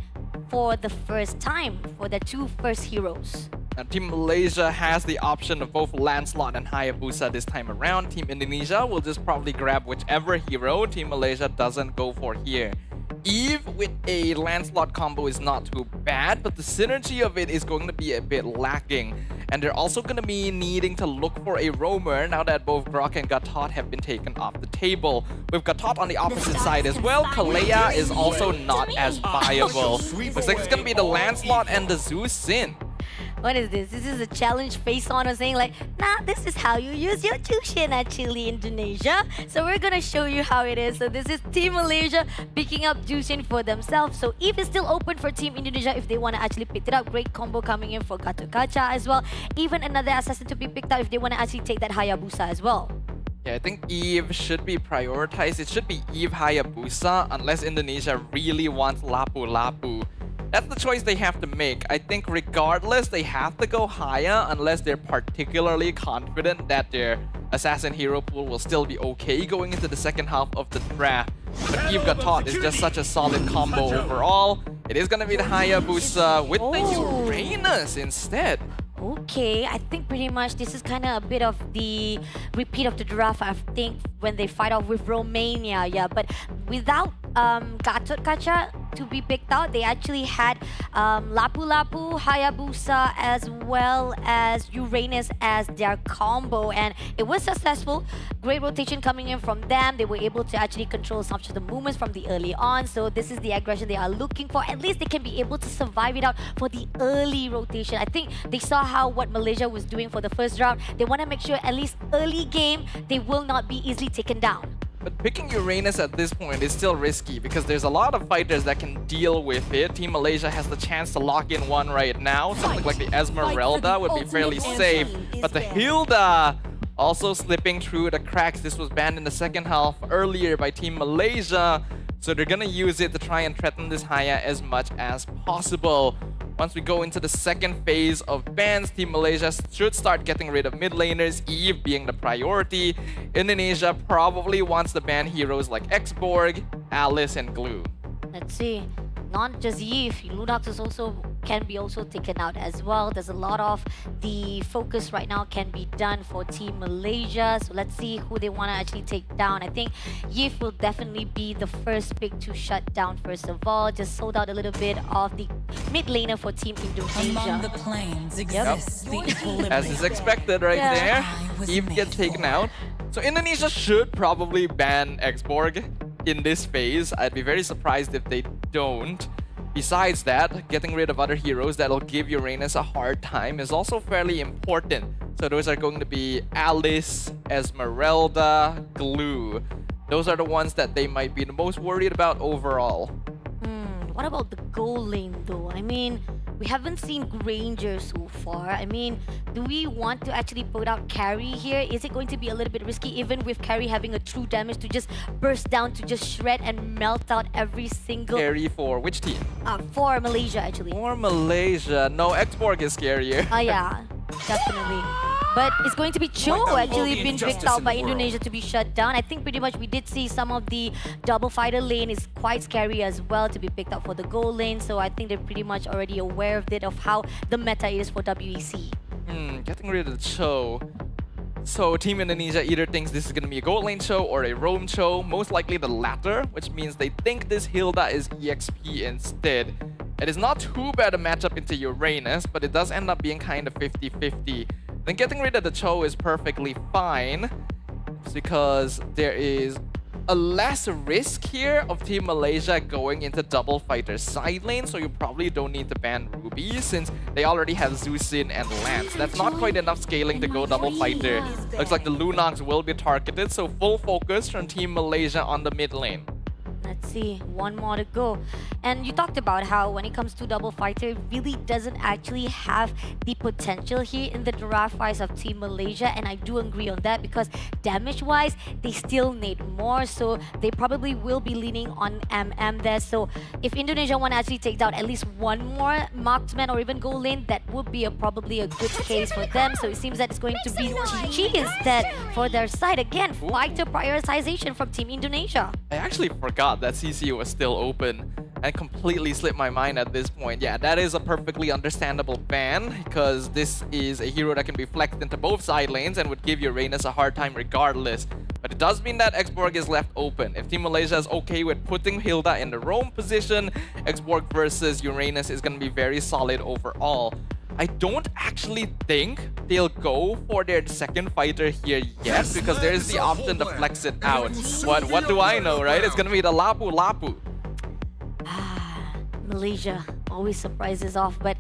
B: for the first time for their two first heroes.
C: Now, Team Malaysia has the option of both Lancelot and Hayabusa this time around. Team Indonesia will just probably grab whichever hero Team Malaysia doesn't go for here. Eve with a Lancelot combo is not too bad, but the synergy of it is going to be a bit lacking. And they're also going to be needing to look for a roamer now that both Grok and Gatot have been taken off the table. With Gatot on the opposite side as well, Kalea is also not as viable. Looks like it's going to be the Lancelot and the Zeus Sin.
B: What is this? This is a challenge face on or saying like, nah, this is how you use your Jushin actually, Indonesia. So we're gonna show you how it is. So this is Team Malaysia picking up Jushin for themselves. So Eve is still open for Team Indonesia if they want to actually pick it up. Great combo coming in for Gatot Kaca as well. Even another assassin to be picked up if they want to actually take that Hayabusa as well.
C: Yeah, I think Eve should be prioritized. It should be Eve Hayabusa unless Indonesia really wants Lapu Lapu. That's the choice they have to make. I think regardless, they have to go Haya unless they're particularly confident that their assassin hero pool will still be okay going into the second half of the draft. But Eve Gatot is just such a solid combo overall. It is going to be the Hayabusa with the Uranus instead.
B: Okay, I think pretty much this is kind of a bit of the repeat of the draft, I think, when they fight off with Romania, yeah. But without Gatot Kaca to be picked out, they actually had Lapu Lapu, Hayabusa, as well as Uranus as their combo. And it was successful. Great rotation coming in from them. They were able to actually control some of the movements from the early on. So this is the aggression they are looking for. At least they can be able to survive it out for the early rotation. I think they saw how what Malaysia was doing for the first round. They want to make sure at least early game, they will not be easily taken down.
C: But picking Uranus at this point is still risky because there's a lot of fighters that can deal with it. Team Malaysia has the chance to lock in one right now. Something like the Esmeralda would be fairly safe. But the Hilda also slipping through the cracks. This was banned in the second half earlier by Team Malaysia. So they're gonna use it to try and threaten this Haya as much as possible. Once we go into the second phase of bans, Team Malaysia should start getting rid of mid laners, Eve being the priority. Indonesia probably wants to ban heroes like Xborg, Alice, and Glue.
B: Let's see. Not just Eve, Lunox is also can be also taken out as well. There's a lot of the focus right now can be done for Team Malaysia. So let's see who they want to actually take down. I think Yif will definitely be the first pick to shut down first of all. Just sold out a little bit of the mid laner for Team Indonesia.
D: Among the planes exists the equilibrium.
C: As is expected right there, Eve gets taken out. So Indonesia should probably ban Xborg in this phase. I'd be very surprised if they don't. Besides that, getting rid of other heroes that'll give Uranus a hard time is also fairly important. So those are going to be Alice, Esmeralda, Glue. Those are the ones that they might be the most worried about overall.
B: What about the goal lane though? I mean, we haven't seen Granger so far. I mean, do we want to actually put out Carry here? Is it going to be a little bit risky even with Carry having a true damage to just burst down, to just shred and melt out every single...
C: Scary for which team?
B: For Malaysia actually.
C: For Malaysia. No, Xborg is scarier.
B: Yeah, definitely. But it's going to be Cho actually been picked out by Indonesia to be shut down. I think pretty much we did see some of the double fighter lane is quite scary as well to be picked up for the goal lane. So I think they're pretty much already aware of it, of how the meta is for WEC.
C: Getting rid of the Cho. So Team Indonesia either thinks this is going to be a gold lane Cho or a roam Cho. Most likely the latter, which means they think this Hilda is EXP instead. It is not too bad a matchup into Uranus, but it does end up being kind of 50-50. Then getting rid of the Cho is perfectly fine. It's because there is a less risk here of Team Malaysia going into double fighter side lane, so you probably don't need to ban Ruby since they already have Zusin and Lance. That's not quite enough scaling to go double fighter. Looks like the Lunox will be targeted, so full focus from Team Malaysia on the mid lane.
B: Let's see, one more to go. And you talked about how when it comes to double fighter, it really doesn't actually have the potential here in the draft-wise of Team Malaysia. And I do agree on that because damage-wise, they still need more. So they probably will be leaning on there. So if Indonesia want to actually take down at least one more marksman or even goal lane, that would be probably a good case for them. So it seems that it's going to be GG instead for their side. Again, fighter prioritization from Team Indonesia.
C: I actually forgot that CC was still open and completely slipped my mind at this point. Yeah, that is a perfectly understandable ban because this is a hero that can be flexed into both side lanes and would give Uranus a hard time regardless. But it does mean that Xborg is left open. If Team Malaysia is okay with putting Hilda in the roam position, Xborg versus Uranus is going to be very solid overall. I don't actually think they'll go for their second fighter here yet because there is the option to flex it out. What do I know, right? It's going to be the Lapu Lapu.
B: Malaysia always surprises off, but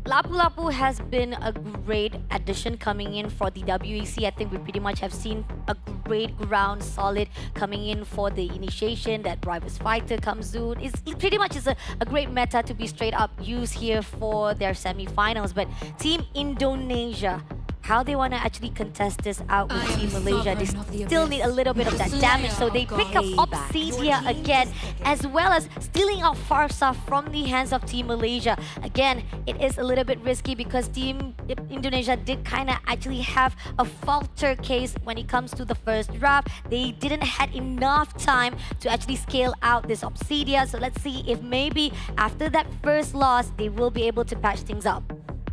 B: Lapu Lapu has been a great addition coming in for the WEC. I think we pretty much have seen a great ground solid coming in for the initiation. That Rivals Fighter comes soon. It pretty much is a great meta to be straight up used here for their semi-finals. But Team Indonesia, how they want to actually contest this out with Team Malaysia. They still need a little bit of that damage, so they pick up Obsidia again, as well as stealing out Farsa from the hands of Team Malaysia. Again, it is a little bit risky because Team Indonesia did kind of actually have a falter case when it comes to the first draft. They didn't had enough time to actually scale out this Obsidia, so let's see if maybe after that first loss, they will be able to patch things up.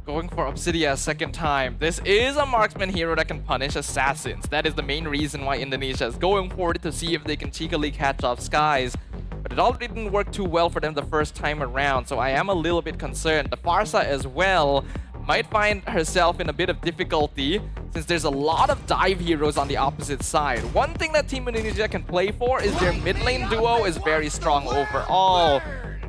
C: Going for Obsidia a second time. This is a marksman hero that can punish assassins. That is the main reason why Indonesia is going for it, to see if they can cheekily catch off Skies. But it already didn't work too well for them the first time around, so I am a little bit concerned. The Farsa as well might find herself in a bit of difficulty since there's a lot of dive heroes on the opposite side. One thing that Team Indonesia can play for is their mid lane duo is very strong overall.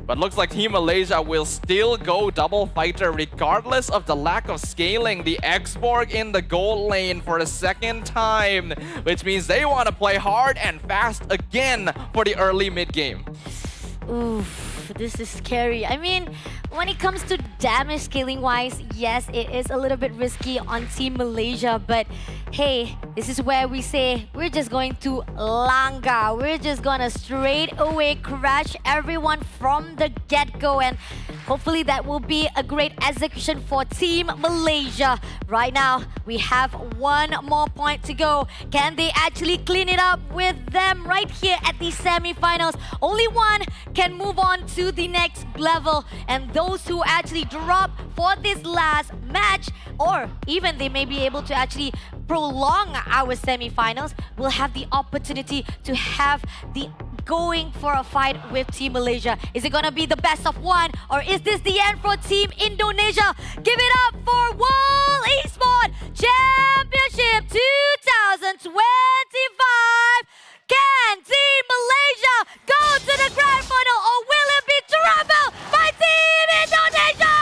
C: But looks like Team Malaysia will still go double fighter regardless of the lack of scaling. The Xborg in the gold lane for a second time, which means they want to play hard and fast again for the early mid game.
B: Oof, this is scary. I mean, when it comes to damage scaling wise, yes, it is a little bit risky on Team Malaysia, but hey, this is where we say we're just going to langgar. We're just gonna straight away crash everyone from the get-go, and hopefully that will be a great execution for Team Malaysia. Right now, we have one more point to go. Can they actually clean it up with them right here at the semi-finals? Only one can move on to the next level, and those who actually drop for this last match, or even they may be able to actually prolong our semi-finals, will have the opportunity to have the going for a fight with Team Malaysia. Is it gonna be the best of one, or is this the end for Team Indonesia? Give it up for World Esports Championship 2025! Can Team Malaysia go to the grand final, or will it be trampled by Team Indonesia?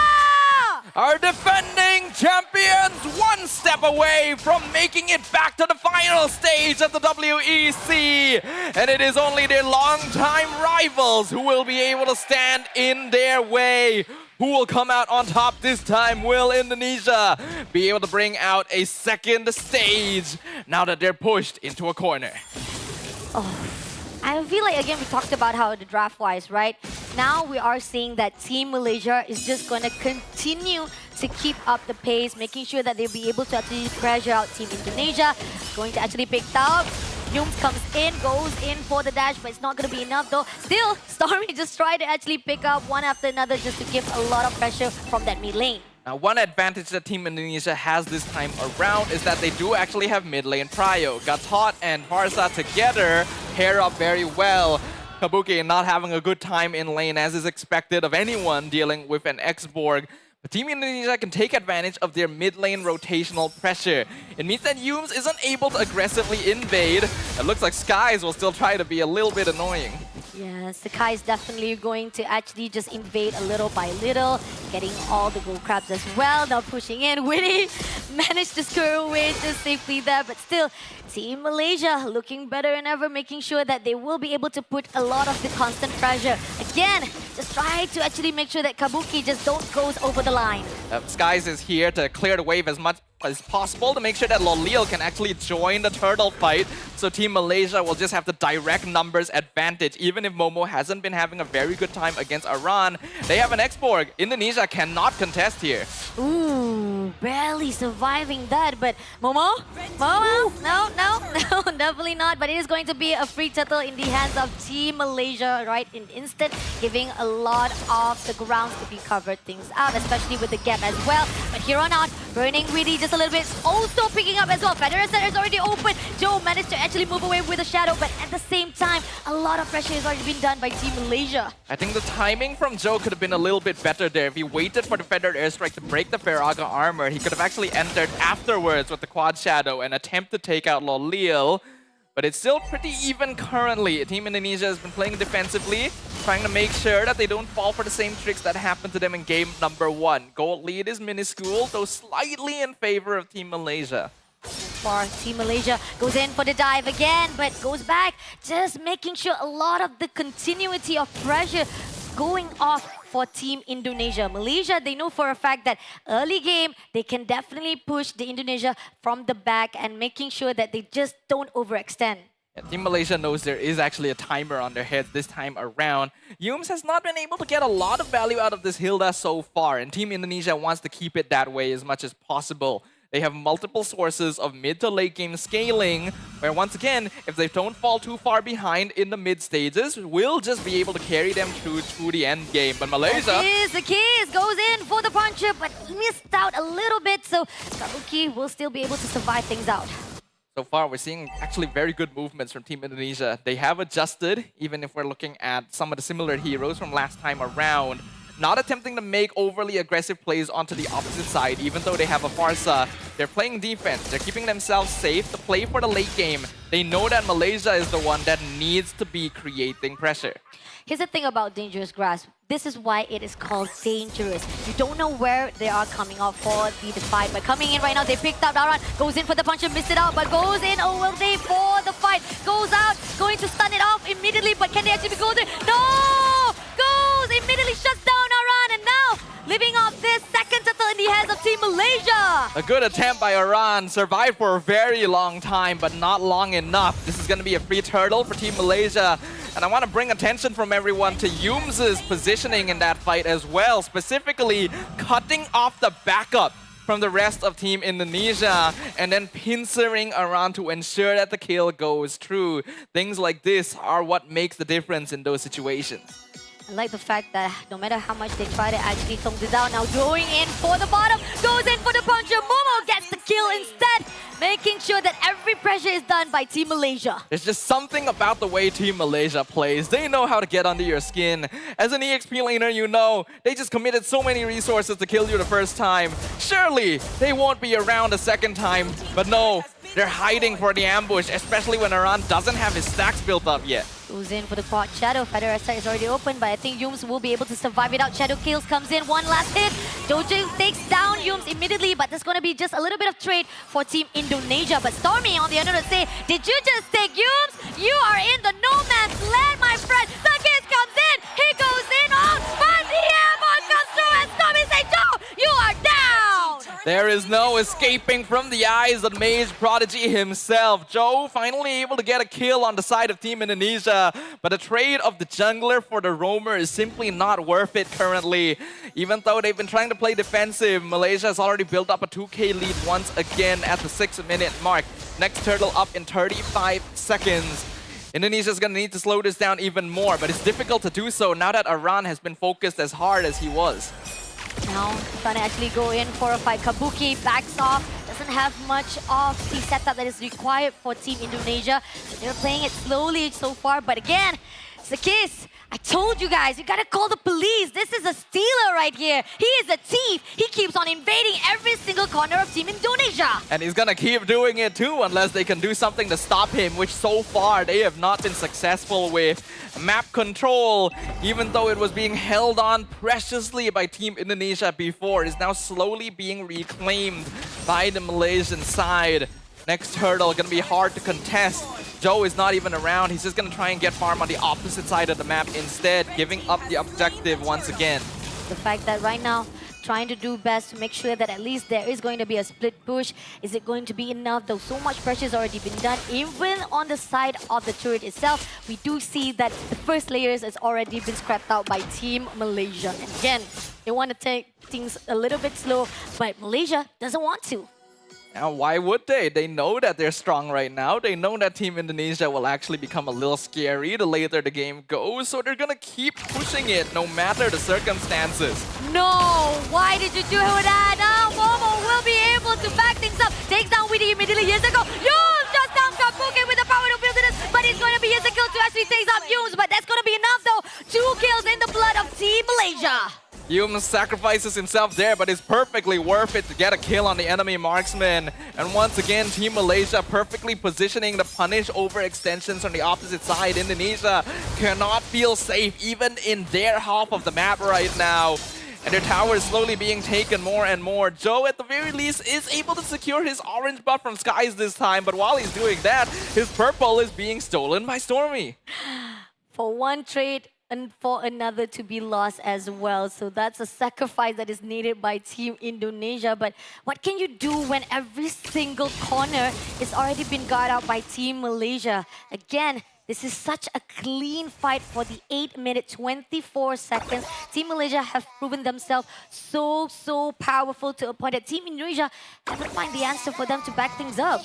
C: Our defending champions one step away from making it back to the final stage of the WEC. And it is only their longtime rivals who will be able to stand in their way. Who will come out on top this time? Will Indonesia be able to bring out a second stage now that they're pushed into a corner?
B: Oh, I feel like, again, we talked about how the draft-wise, right? Now we are seeing that Team Malaysia is just going to continue to keep up the pace, making sure that they'll be able to actually pressure out Team Indonesia. Going to actually pick up. Nooms comes in, goes in for the dash, but it's not going to be enough though. Still, Stormy just tried to actually pick up one after another just to give a lot of pressure from that mid lane.
C: Now, one advantage that Team Indonesia has this time around is that they do actually have mid lane prio. Gatot and Farsa together pair up very well. Kabuki not having a good time in lane, as is expected of anyone dealing with an Xborg. But Team Indonesia can take advantage of their mid lane rotational pressure. It means that Yums isn't able to aggressively invade. It looks like Skies will still try to be a little bit annoying.
B: Yeah, Sakai is definitely going to actually just invade a little by little, getting all the gold crabs as well. Now pushing in, Winnie managed to score away just safely there. But still, Team Malaysia looking better than ever, making sure that they will be able to put a lot of the constant pressure. Again, just try to actually make sure that Kabuki just don't goes over the line.
C: Skies is here to clear the wave as much as possible to make sure that Lolil can actually join the turtle fight. So Team Malaysia will just have the direct numbers advantage. Even if Momo hasn't been having a very good time against Iran, they have an X-Borg. Indonesia cannot contest here.
B: Ooh, barely surviving that, but Momo? Momo? No, definitely not. But it is going to be a free turtle in the hands of Team Malaysia, right? In instant, giving a lot of the grounds to be covered things out, especially with the gap as well. But here on out, burning greedy just a little bit, also picking up as well. Federer Center is already open. Joe managed to actually move away with a shadow, but at the same time, a lot of pressure has already been done by Team Malaysia.
C: I think the timing from Joe could have been a little bit better there. If he waited for the Feathered Airstrike to break the Faraga armor, he could have actually entered afterwards with the Quad Shadow and attempt to take out Lolil. But it's still pretty even currently. Team Indonesia has been playing defensively, trying to make sure that they don't fall for the same tricks that happened to them in game number 1. Gold lead is minuscule, though slightly in favor of Team Malaysia.
B: For Team Malaysia goes in for the dive again, but goes back, just making sure a lot of the continuity of pressure going off for Team Indonesia. Malaysia, they know for a fact that early game, they can definitely push the Indonesia from the back and making sure that they just don't overextend.
C: Team Malaysia knows there is actually a timer on their heads this time around. Yums has not been able to get a lot of value out of this Hilda so far, and Team Indonesia wants to keep it that way as much as possible. They have multiple sources of mid to late game scaling, where once again, if they don't fall too far behind in the mid stages, we'll just be able to carry them through to the end game. But Malaysia...
B: The Kiss goes in for the punch-up, but missed out a little bit, so Kabuki will still be able to survive things out.
C: So far, we're seeing actually very good movements from Team Indonesia. They have adjusted, even if we're looking at some of the similar heroes from last time around. Not attempting to make overly aggressive plays onto the opposite side, even though they have a Farsa. They're playing defense. They're keeping themselves safe to play for the late game. They know that Malaysia is the one that needs to be creating pressure.
B: Here's the thing about Dangerous Grass. This is why it is called Dangerous. You don't know where they are coming out for the fight. But coming in right now, they picked up Daran. Goes in for the punch and missed it out. But goes in, oh well, they for the fight. Goes out, going to stun it off immediately. But can they actually go there? No! Goes, immediately shuts down Aran. And now, living off this second turtle in the hands of Team Malaysia.
C: A good attempt by Iran. Survived for a very long time, but not long enough. This is going to be a free turtle for Team Malaysia. And I want to bring attention from everyone to Yums' positioning in that fight as well. Specifically, cutting off the backup from the rest of Team Indonesia and then pincering around to ensure that the kill goes through. Things like this are what makes the difference in those situations.
B: I like the fact that no matter how much they try to actually tone it down, now going in for the bottom, goes in for the puncher. Momo gets the kill instead, making sure that every pressure is done by Team Malaysia.
C: There's just something about the way Team Malaysia plays. They know how to get under your skin. As an EXP laner, you know, they just committed so many resources to kill you the first time. Surely, they won't be around a second time. But no, they're hiding for the ambush, especially when Aran doesn't have his stacks built up yet.
B: Goes in for the quad shadow. Feather is already open, but I think Yums will be able to survive it out. Shadow kills, comes in, one last hit. Dojo takes down Yums immediately, but there's going to be just a little bit of trade for Team Indonesia. But Stormy on the other hand say, did you just take Yums? You are in the no man's land, my friend. The kiss comes in, he goes in on, but the ambush comes through and Stormy says, Joe, you are down!
C: There is no escaping from the eyes of Mage Prodigy himself. Joe finally able to get a kill on the side of Team Indonesia, but the trade of the jungler for the roamer is simply not worth it currently. Even though they've been trying to play defensive, Malaysia has already built up a 2K lead once again at the 6-minute mark. Next turtle up in 35 seconds. Indonesia's gonna need to slow this down even more, but it's difficult to do so now that Aran has been focused as hard as he was.
B: Now, trying to actually go in for a fight. Kabuki backs off, doesn't have much of the setup that is required for Team Indonesia. So they're playing it slowly so far, but again, it's the kiss. I told you guys, you gotta call the police. This is a stealer right here. He is a thief. He keeps on invading every single corner of Team Indonesia.
C: And he's gonna keep doing it too unless they can do something to stop him, which so far they have not been successful with. Map control, even though it was being held on preciously by Team Indonesia before, is now slowly being reclaimed by the Malaysian side. Next hurdle gonna be hard to contest. Joe is not even around. He's just gonna try and get farm on the opposite side of the map instead, giving up the objective once again.
B: The fact that right now, trying to do best to make sure that at least there is going to be a split push. Is it going to be enough though? So much pressure has already been done. Even on the side of the turret itself, we do see that the first layers has already been scrapped out by Team Malaysia. And again, they want to take things a little bit slow, but Malaysia doesn't want to.
C: Now, why would they? They know that they're strong right now. They know that Team Indonesia will actually become a little scary the later the game goes, so they're gonna keep pushing it no matter the circumstances.
B: No! Why did you do that? Now Momo will be able to back things up. Takes down Witty immediately. Years ago, Yumes just down Kabuki with the power to build it, but it's going to be Years kill to actually takes out Yumes, but that's going to be enough though. 2 kills in the blood of Team Malaysia.
C: Yumes sacrifices himself there, but it's perfectly worth it to get a kill on the enemy marksman. And once again, Team Malaysia perfectly positioning the punish overextensions on the opposite side. Indonesia cannot feel safe even in their half of the map right now. And their tower is slowly being taken more and more. Joe, at the very least, is able to secure his orange buff from Skies this time. But while he's doing that, his purple is being stolen by Stormy.
B: For one trade, and for another to be lost as well. So that's a sacrifice that is needed by Team Indonesia. But what can you do when every single corner is already been guarded out by Team Malaysia? Again, this is such a clean fight for the 8 minute 24 seconds. Team Malaysia have proven themselves so powerful to a point that Team Indonesia haven't found the answer for them to back things up.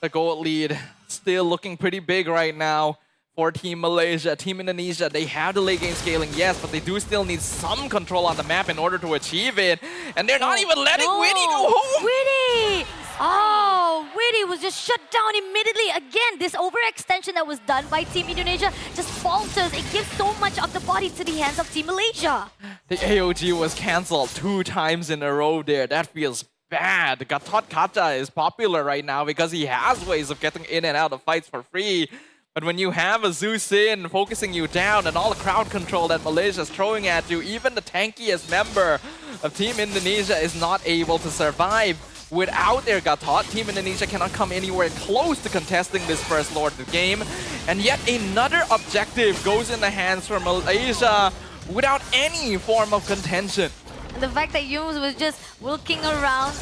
C: The gold lead still looking pretty big right now for Team Malaysia. Team Indonesia, they have the late game scaling, yes, but they do still need some control on the map in order to achieve it. And they're not even letting Witty go home!
B: Witty! Oh, Witty was just shut down immediately. Again, this overextension that was done by Team Indonesia just falters. It gives so much of the body to the hands of Team Malaysia.
C: The AOG was cancelled 2 times in a row there. That feels bad. Gatot Kaca is popular right now because he has ways of getting in and out of fights for free. But when you have a Zeus in focusing you down and all the crowd control that Malaysia is throwing at you, even the tankiest member of Team Indonesia is not able to survive. Without their Gatot, Team Indonesia cannot come anywhere close to contesting this first Lord of the game. And yet another objective goes in the hands for Malaysia without any form of contention.
B: And the fact that Yumes was just looking around,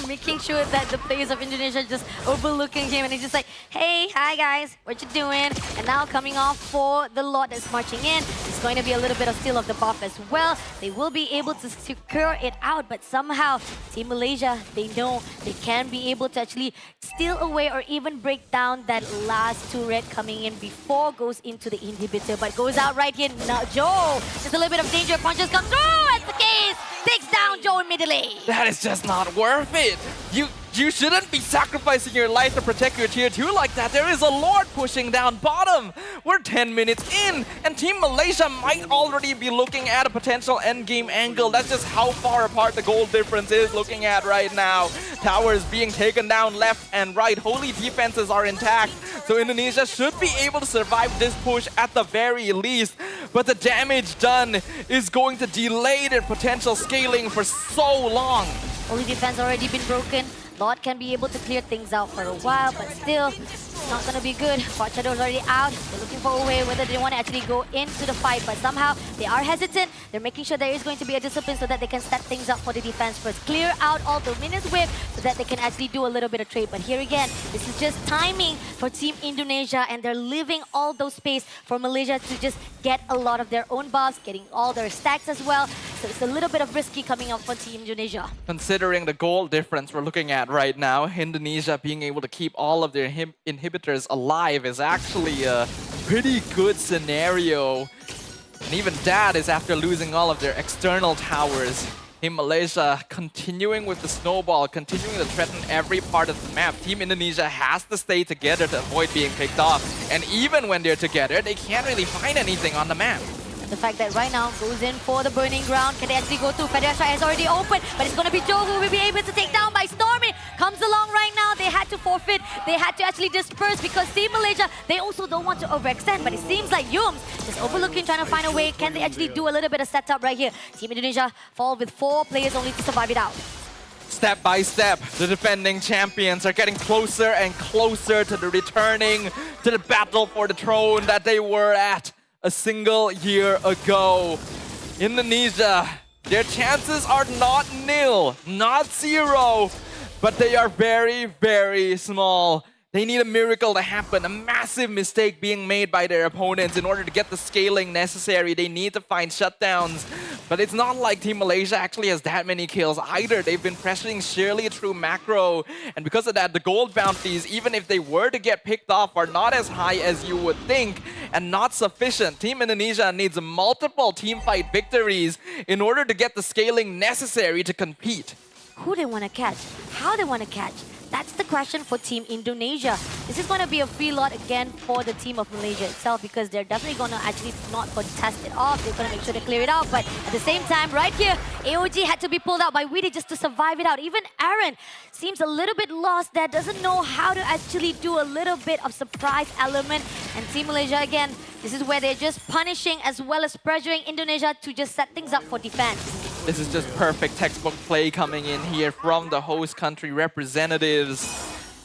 B: making sure that the players of Indonesia just overlooking him, and he's just like, hey, hi guys, what you doing? And now coming off for the Lord that's marching in, it's going to be a little bit of steal of the buff as well. They will be able to secure it out, but somehow Team Malaysia, they know they can be able to actually steal away or even break down that last turret coming in before goes into the inhibitor, but goes out right here. Now, Joe, there's a little bit of danger. Punches come through. That's the case. Takes down Joe immediately.
C: That is just not worth it. You shouldn't be sacrificing your life to protect your tier 2 like that. There is a Lord pushing down bottom. We're 10 minutes in, and Team Malaysia might already be looking at a potential endgame angle. That's just how far apart the goal difference is looking at right now. Towers being taken down left and right. Holy defenses are intact, so Indonesia should be able to survive this push at the very least. But the damage done is going to delay their potential scaling for so long.
B: Holy defense already been broken. Lord can be able to clear things out for a while, but still, it's not going to be good. Fort Shadow's already out. They're looking for a way whether they want to actually go into the fight, but somehow they are hesitant. They're making sure there is going to be a discipline so that they can set things up for the defense first. Clear out all the minions with so that they can actually do a little bit of trade. But here again, this is just timing for Team Indonesia, and they're leaving all those space for Malaysia to just get a lot of their own buffs, getting all their stacks as well. So it's a little bit of risky coming up for Team Indonesia.
C: Considering the goal difference we're looking at right now, Indonesia being able to keep all of their inhibitors alive is actually a pretty good scenario. And even that is after losing all of their external towers. Team Malaysia continuing with the snowball, continuing to threaten every part of the map. Team Indonesia has to stay together to avoid being picked off. And even when they're together, they can't really find anything on the map.
B: The fact that right now goes in for the burning ground. Can they actually go through? Federer Strike has already opened, but it's going to be Joe who will be able to take down by Stormy. Comes along right now. They had to forfeit. They had to actually disperse because Team Malaysia, they also don't want to overextend, but it seems like Yums is overlooking, trying to find a way. Can they actually do a little bit of setup right here? Team Indonesia fall with 4 players only to survive it out.
C: Step by step, the defending champions are getting closer and closer to the returning to the battle for the throne that they were at a single year ago. Indonesia, their chances are not nil, not 0, but they are very, very small. They need a miracle to happen, a massive mistake being made by their opponents in order to get the scaling necessary. They need to find shutdowns. But it's not like Team Malaysia actually has that many kills either. They've been pressuring Shirley through macro. And because of that, the gold bounties, even if they were to get picked off, are not as high as you would think and not sufficient. Team Indonesia needs multiple teamfight victories in order to get the scaling necessary to compete.
B: Who they want to catch? How they want to catch? That's the question for Team Indonesia. This is going to be a free lot again for the team of Malaysia itself because they're definitely going to actually not contest it off. They're going to make sure they clear it out. But at the same time, right here, AOG had to be pulled out by Weedy just to survive it out. Even Aaron seems a little bit lost there, doesn't know how to actually do a little bit of surprise element. And Team Malaysia, again, this is where they're just punishing as well as pressuring Indonesia to just set things up for defense.
C: This is just perfect textbook play coming in here from the host country representatives.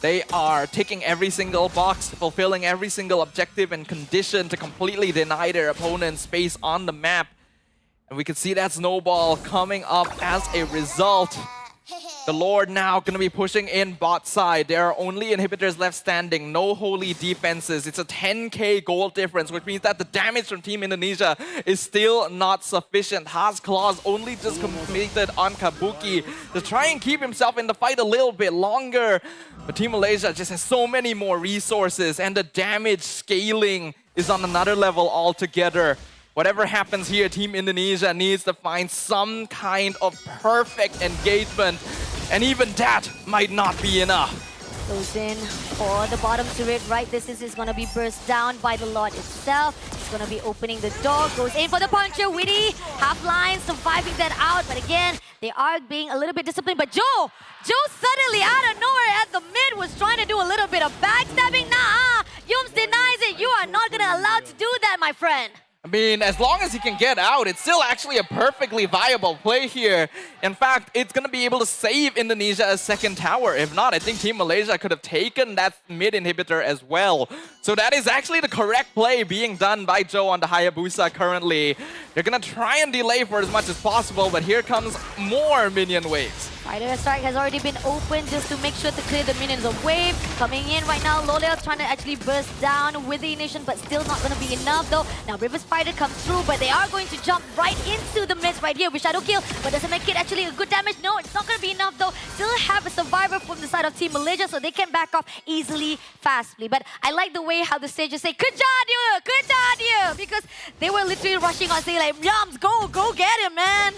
C: They are ticking every single box, fulfilling every single objective and condition to completely deny their opponent space on the map. And we can see that snowball coming up as a result. The Lord now going to be pushing in bot side. There are only inhibitors left standing, no holy defenses. It's a 10k gold difference, which means that the damage from Team Indonesia is still not sufficient. Haas Claws only just completed on Kabuki to try and keep himself in the fight a little bit longer. But Team Malaysia just has so many more resources and the damage scaling is on another level altogether. Whatever happens here, Team Indonesia needs to find some kind of perfect engagement. And even that might not be enough.
B: Goes in for the bottom turret, right? This is going to be burst down by the Lord itself. It's going to be opening the door. Goes in for the puncher. Witty, half line, surviving that out. But again, they are being a little bit disciplined. But Joe suddenly out of nowhere at the mid was trying to do a little bit of backstabbing. Nah, Yums denies it. You are not going to allow to do that, my friend.
C: I mean, as long as he can get out, it's still actually a perfectly viable play here. In fact, it's going to be able to save Indonesia a second tower. If not, I think Team Malaysia could have taken that mid inhibitor as well. So that is actually the correct play being done by Joe on the Hayabusa currently. They're going to try and delay for as much as possible, but here comes more minion waves.
B: Fighter Strike has already been opened just to make sure to clear the minions of wave. Coming in right now, Loleo trying to actually burst down with the ignition, but still not going to be enough though. Now River's Fighter comes through, but they are going to jump right into the midst right here with Shadow Kill, but doesn't make it actually a good damage. No, it's not going to be enough though. Still have a survivor from the side of Team Malaysia, so they can back off easily, fastly. But I like the way how the sages say, "Good job, you! Good job, you!" Because they were literally rushing on, saying like, "Yums, go get him, man!"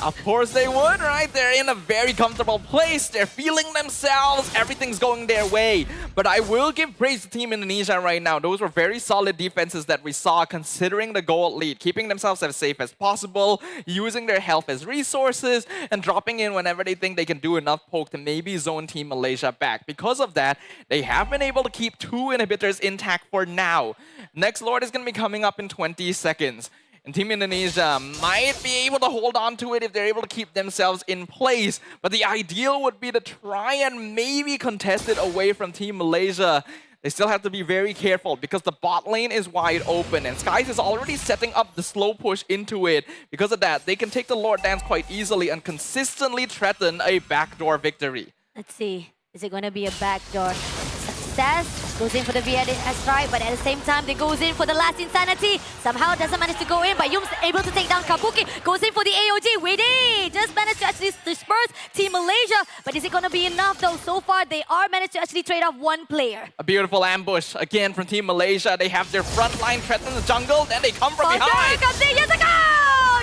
C: Of course they would, right? They're in a very comfortable place. They're feeling themselves. Everything's going their way. But I will give praise to Team Indonesia right now. Those were very solid defenses that we saw considering the gold lead, keeping themselves as safe as possible, using their health as resources, and dropping in whenever they think they can do enough poke to maybe zone Team Malaysia back. Because of that, they have been able to keep 2 inhibitors intact for now. Next Lord is going to be coming up in 20 seconds. And Team Indonesia might be able to hold on to it if they're able to keep themselves in place. But the ideal would be to try and maybe contest it away from Team Malaysia. They still have to be very careful because the bot lane is wide open and Skies is already setting up the slow push into it. Because of that, they can take the Lord Dance quite easily and consistently threaten a backdoor victory.
B: Let's see. Is it going to be a backdoor success? Goes in for the VS strike, but at the same time, they goes in for the last insanity. Somehow doesn't manage to go in, but Yums able to take down Kabuki. Goes in for the AOG. Witty just managed to actually disperse Team Malaysia. But is it going to be enough though? So far, they are managed to actually trade off 1 player.
C: A beautiful ambush again from Team Malaysia. They have their front line threat in the jungle, then they come from behind.
B: Comes in, yes,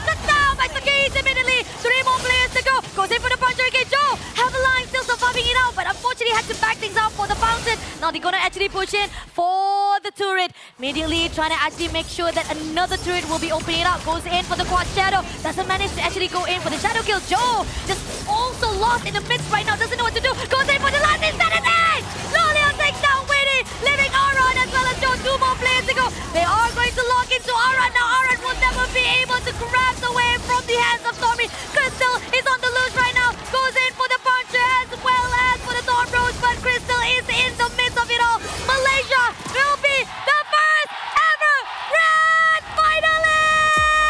B: touchdown by Sakis immediately. 3 more players to go. Goes in for the puncher again. Joe, Haveline still surviving it out, but unfortunately had to back things out for the fountain. Now they're going to actually push in for the turret. Immediately trying to actually make sure that another turret will be opening it up. Goes in for the quad shadow. Doesn't manage to actually go in for the shadow kill. Joe just also lost in the midst right now. Doesn't know what to do. Goes in for the last instant and then Lolio takes down Winnie, leaving Aron as well as Joe. 2 more players to go. They are going to lock into Aron. Now Aron will never be able to grab the wave from the hands of Stormy. Crystal is on the loose right now. Goes in for the puncher as well as for the Dawn Rose, but Crystal is in the midst of it all. Malaysia will be the first ever grand finalist!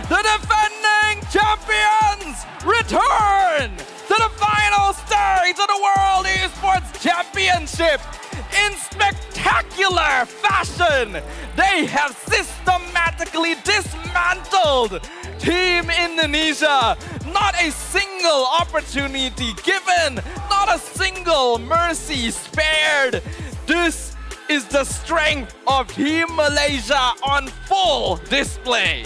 C: The defending champions return to the final stage of the World Esports Championship in spectacular fashion. They have systematically dismantled Team Indonesia. Not a single opportunity given, not a single mercy spared. This is the strength of Team Malaysia on full display.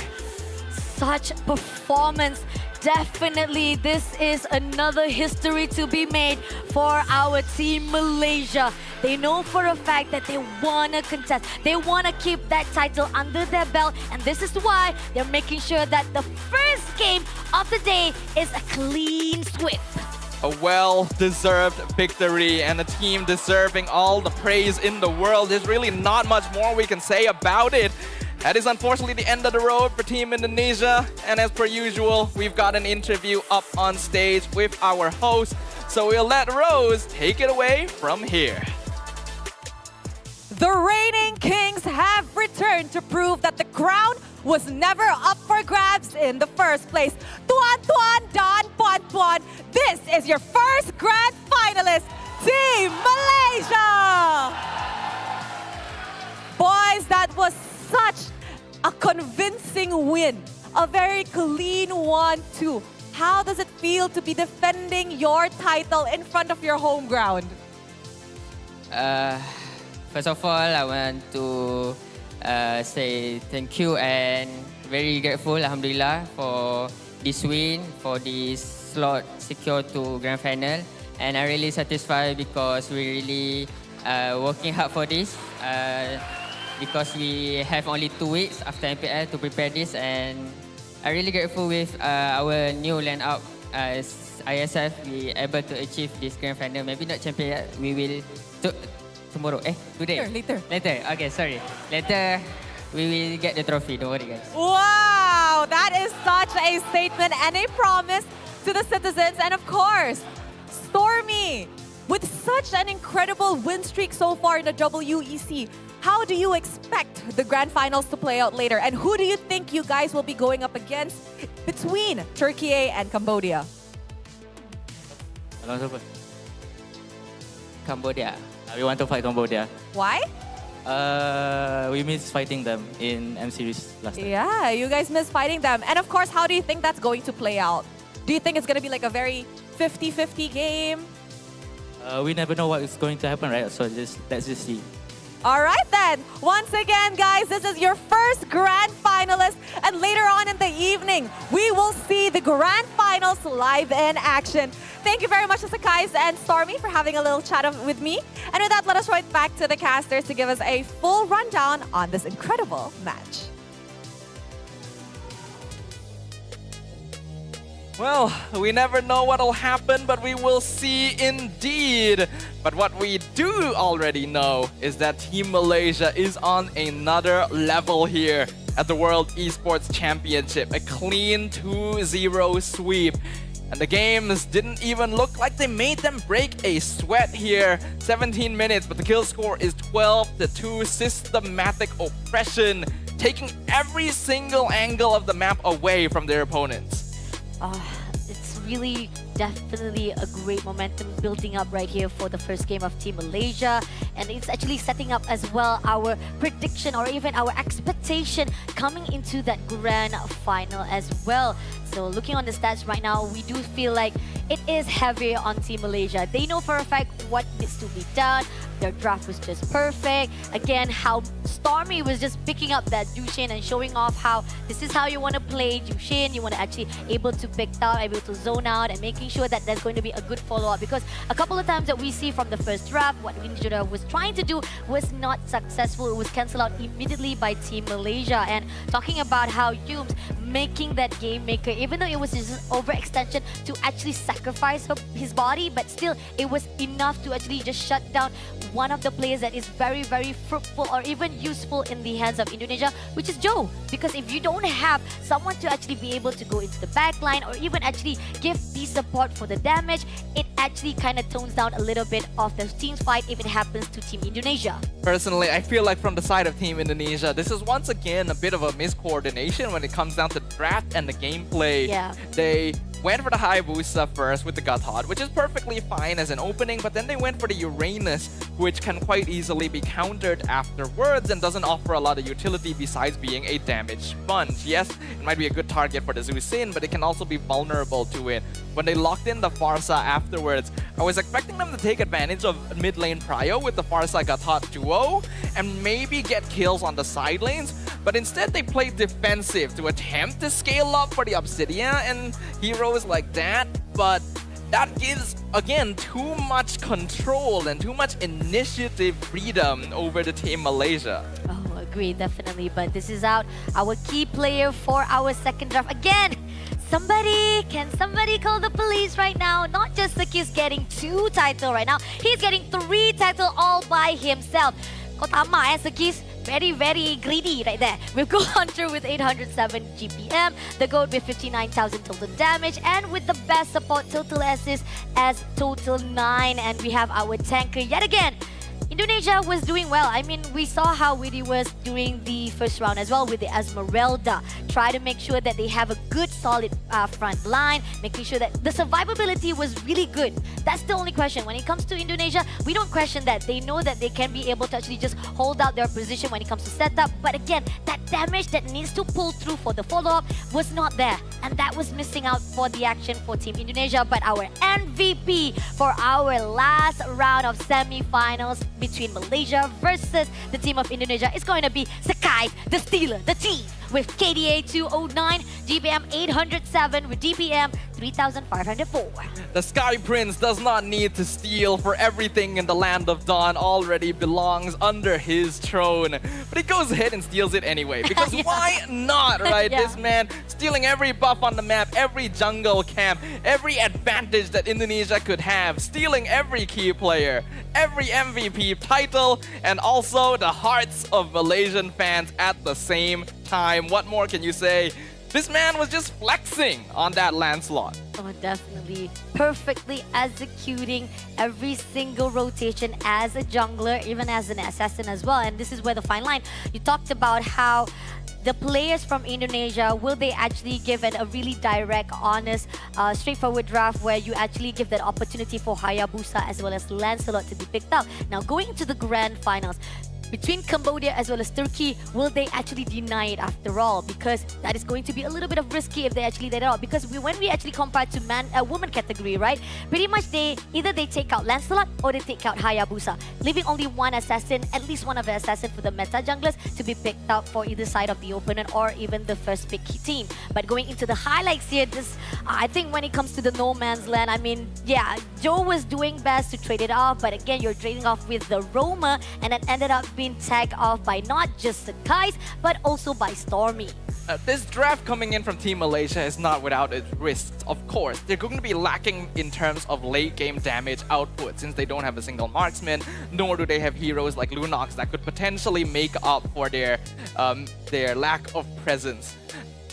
B: Such performance. Definitely, this is another history to be made for our Team Malaysia. They know for a fact that they want to contest. They want to keep that title under their belt. And this is why they're making sure that the first game of the day is a clean sweep.
C: A well-deserved victory and a team deserving all the praise in the world. There's really not much more we can say about it. That is unfortunately the end of the road for Team Indonesia. And as per usual, we've got an interview up on stage with our host. So we'll let Rose take it away from here.
A: The reigning kings have returned to prove that the crown was never up for grabs in the first place. Tuan Tuan Dan Puan Puan, this is your first grand finalist, Team Malaysia! Boys, that was such a convincing win. A very clean 1-2. How does it feel to be defending your title in front of your home ground?
E: First of all, I want to say thank you and very grateful, Alhamdulillah, for this win, for this slot secured to Grand Final. And I'm really satisfied because we really working hard for this. Because we have only 2 weeks after MPL to prepare this, and I'm really grateful with our new lineup as ISF. We able to achieve this grand final. Maybe not champion yet. We will tomorrow. Today.
A: Later.
E: Okay, sorry. Later, we will get the trophy. Don't worry, guys.
A: Wow, that is such a statement and a promise to the citizens. And of course, Stormy, with such an incredible win streak so far in the WEC, how do you expect the grand finals to play out later? And who do you think you guys will be going up against between Turkey and Cambodia?
F: Cambodia. We want to fight Cambodia.
A: Why?
F: We miss fighting them in M Series last time.
A: Yeah, you guys miss fighting them. And of course, how do you think that's going to play out? Do you think it's going to be like a very 50-50 game?
F: We never know what is going to happen, right? So let's just see.
A: All right then. Once again, guys, this is your first grand finalist. And later on in the evening, we will see the grand finals live in action. Thank you very much to Sakai's and Stormy for having a little chat with me. And with that, let us throw it back to the casters to give us a full rundown on this incredible match.
C: Well, we never know what'll happen, but we will see indeed. But what we do already know is that Team Malaysia is on another level here at the World Esports Championship. A clean 2-0 sweep. And the games didn't even look like they made them break a sweat here. 17 minutes, but the kill score is 12-2. Systematic oppression, taking every single angle of the map away from their opponents.
B: It's really definitely a great momentum building up right here for the first game of Team Malaysia, and it's actually setting up as well our prediction or even our expectation coming into that grand final as well. So looking on the stats right now, we do feel like it is heavier on Team Malaysia. They know for a fact what needs to be done. Their draft was just perfect. Again, how Stormy was just picking up that Jushin and showing off how this is how you want to play Jushin. You want to actually able to pick out, able to zone out, and making sure that there's going to be a good follow-up. Because a couple of times that we see from the first draft, what Ninja was trying to do was not successful. It was cancelled out immediately by Team Malaysia. And talking about how Humes making that game maker, even though it was just an overextension to actually sacrifice his body, but still it was enough to actually just shut down one of the players that is very, very fruitful or even useful in the hands of Indonesia, which is Joe. Because if you don't have someone to actually be able to go into the back line or even actually give the support for the damage, it actually kind of tones down a little bit of the team's fight if it happens to Team Indonesia.
C: Personally, I feel like from the side of Team Indonesia, this is once again a bit of a miscoordination when it comes down to draft and the gameplay.
B: Yeah.
C: They went for the Hayabusa first with the Gathod, which is perfectly fine as an opening, but then they went for the Uranus, which can quite easily be countered afterwards and doesn't offer a lot of utility besides being a damage sponge. Yes, it might be a good target for the Zusin, but it can also be vulnerable to it. When they locked in the Farsa afterwards, I was expecting them to take advantage of mid lane prio with the Farsa Gathod duo and maybe get kills on the side lanes, but instead they played defensive to attempt to scale up for the Obsidian and heroes like that, but that gives, again, too much control and too much initiative freedom over the Team Malaysia.
B: Oh, agree, definitely. But this is out our key player for our second draft. Again, can somebody call the police right now? Not just Seki's getting 2 titles right now, he's getting 3 titles all by himself. Kau tamak Sekis. Very, very greedy right there. We've got Hunter with 807 GPM, the GOAT with 59,000 total damage, and with the best support total assist as total 9. And we have our tanker yet again. Indonesia was doing well. I mean, we saw how Witty was during the first round as well with the Esmeralda. Try to make sure that they have a good, solid front line, making sure that the survivability was really good. That's the only question. When it comes to Indonesia, we don't question that. They know that they can be able to actually just hold out their position when it comes to setup. But again, that damage that needs to pull through for the follow-up was not there. And that was missing out for the action for Team Indonesia. But our MVP for our last round of semi-finals between Malaysia versus the team of Indonesia is going to be Sakai, the Stealer, the Thief, with KDA 209, GPM 807 with DPM 3,504.
C: The Sky Prince does not need to steal, for everything in the Land of Dawn already belongs under his throne. But he goes ahead and steals it anyway, because
B: Yeah.
C: why not, right?
B: Yeah.
C: This man stealing every buff on the map, every jungle camp, every advantage that Indonesia could have, stealing every key player, every MVP title, and also the hearts of Malaysian fans at the same time. What more can you say? This man was just flexing on that Lancelot.
B: Oh, definitely. Perfectly executing every single rotation as a jungler, even as an assassin as well. And this is where the fine line. You talked about how the players from Indonesia, will they actually give it a really direct, honest, straightforward draft where you actually give that opportunity for Hayabusa as well as Lancelot to be picked up? Now, going into the grand finals, between Cambodia as well as Turkey, will they actually deny it after all? Because that is going to be a little bit of risky if they actually let it out. Because when we actually compare to woman category, right? Pretty much either they take out Lancelot or they take out Hayabusa, leaving only one assassin, at least one of the assassin for the meta junglers to be picked up for either side of the opponent or even the first pick team. But going into the highlights here, I think when it comes to the no man's land, I mean, yeah, Joe was doing best to trade it off, but again, you're trading off with the Roma, and it ended up being tagged off by not just the guys, but also by Stormy.
C: This draft coming in from Team Malaysia is not without its risks, of course. They're going to be lacking in terms of late game damage output since they don't have a single marksman, nor do they have heroes like Lunox that could potentially make up for their lack of presence.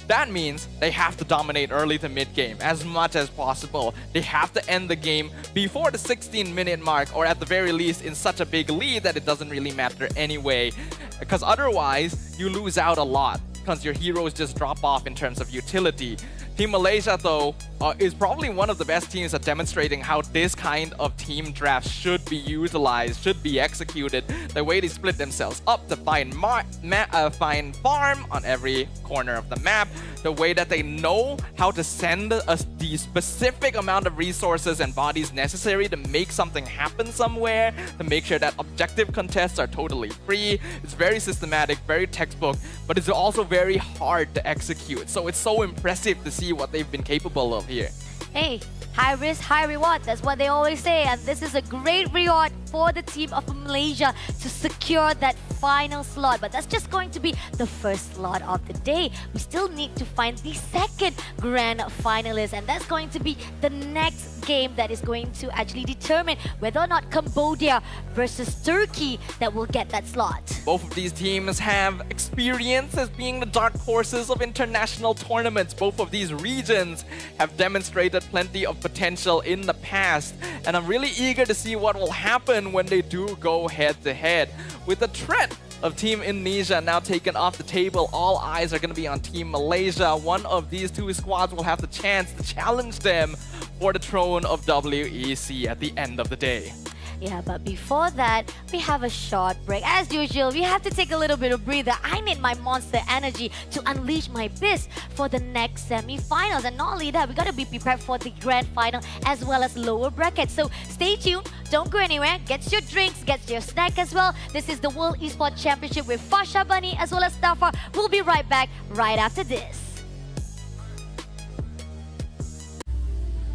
C: That means they have to dominate early to mid game as much as possible. They have to end the game before the 16-minute mark, or at the very least in such a big lead that it doesn't really matter anyway. Because otherwise, you lose out a lot because your heroes just drop off in terms of utility. Team Malaysia, though, is probably one of the best teams at demonstrating how this kind of team draft should be utilized, should be executed. The way they split themselves up to find farm on every corner of the map. The way that they know how to send us the specific amount of resources and bodies necessary to make something happen somewhere, to make sure that objective contests are totally free. It's very systematic, very textbook, but it's also very hard to execute. So it's so impressive to see what they've been capable of here.
B: Hey, high risk, high reward. That's what they always say. And this is a great reward for the team of Malaysia to secure that final slot. But that's just going to be the first slot of the day. We still need to find the second grand finalist. And that's going to be the next game that is going to actually determine whether or not Cambodia versus Turkey that will get that slot.
C: Both of these teams have experience as being the dark horses of international tournaments. Both of these regions have demonstrated plenty of potential in the past, and I'm really eager to see what will happen when they do go head-to-head. With the threat of Team Indonesia now taken off the table, all eyes are going to be on Team Malaysia. One of these two squads will have the chance to challenge them for the throne of WEC at the end of the day.
B: Yeah, but before that, we have a short break. As usual, we have to take a little bit of breather. I need my monster energy to unleash my beast for the next semi-finals. And not only that, we got to be prepared for the grand final as well as lower brackets. So stay tuned. Don't go anywhere. Get your drinks, get your snack as well. This is the World Esports Championship with Fasha Bunny as well as Staffar. We'll be right back right after this.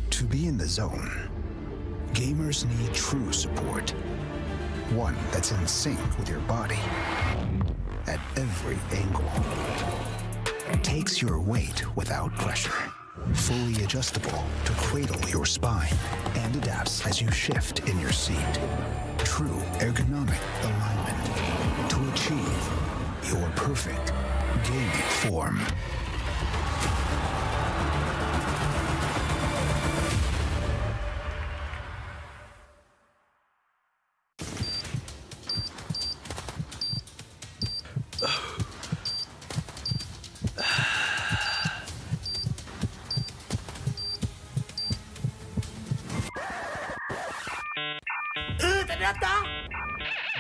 G: To be in the zone, gamers need true support. One that's in sync with your body at every angle. Takes your weight without pressure. Fully adjustable to cradle your spine and adapts as you shift in your seat. True ergonomic alignment to achieve your perfect gaming form.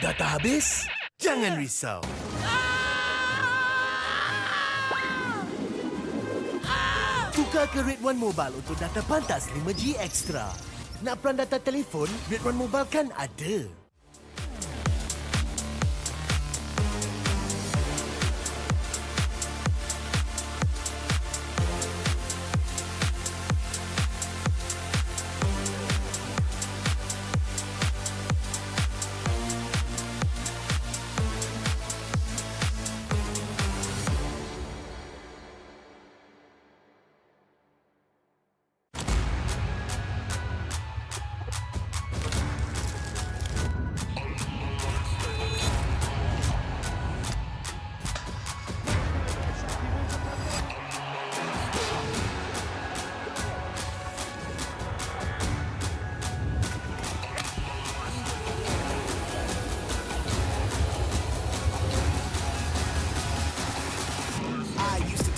H: Data habis? Jangan risau. Tukar ke Red One Mobile untuk data pantas 5G Extra. Nak peran data telefon? Red One Mobile kan ada.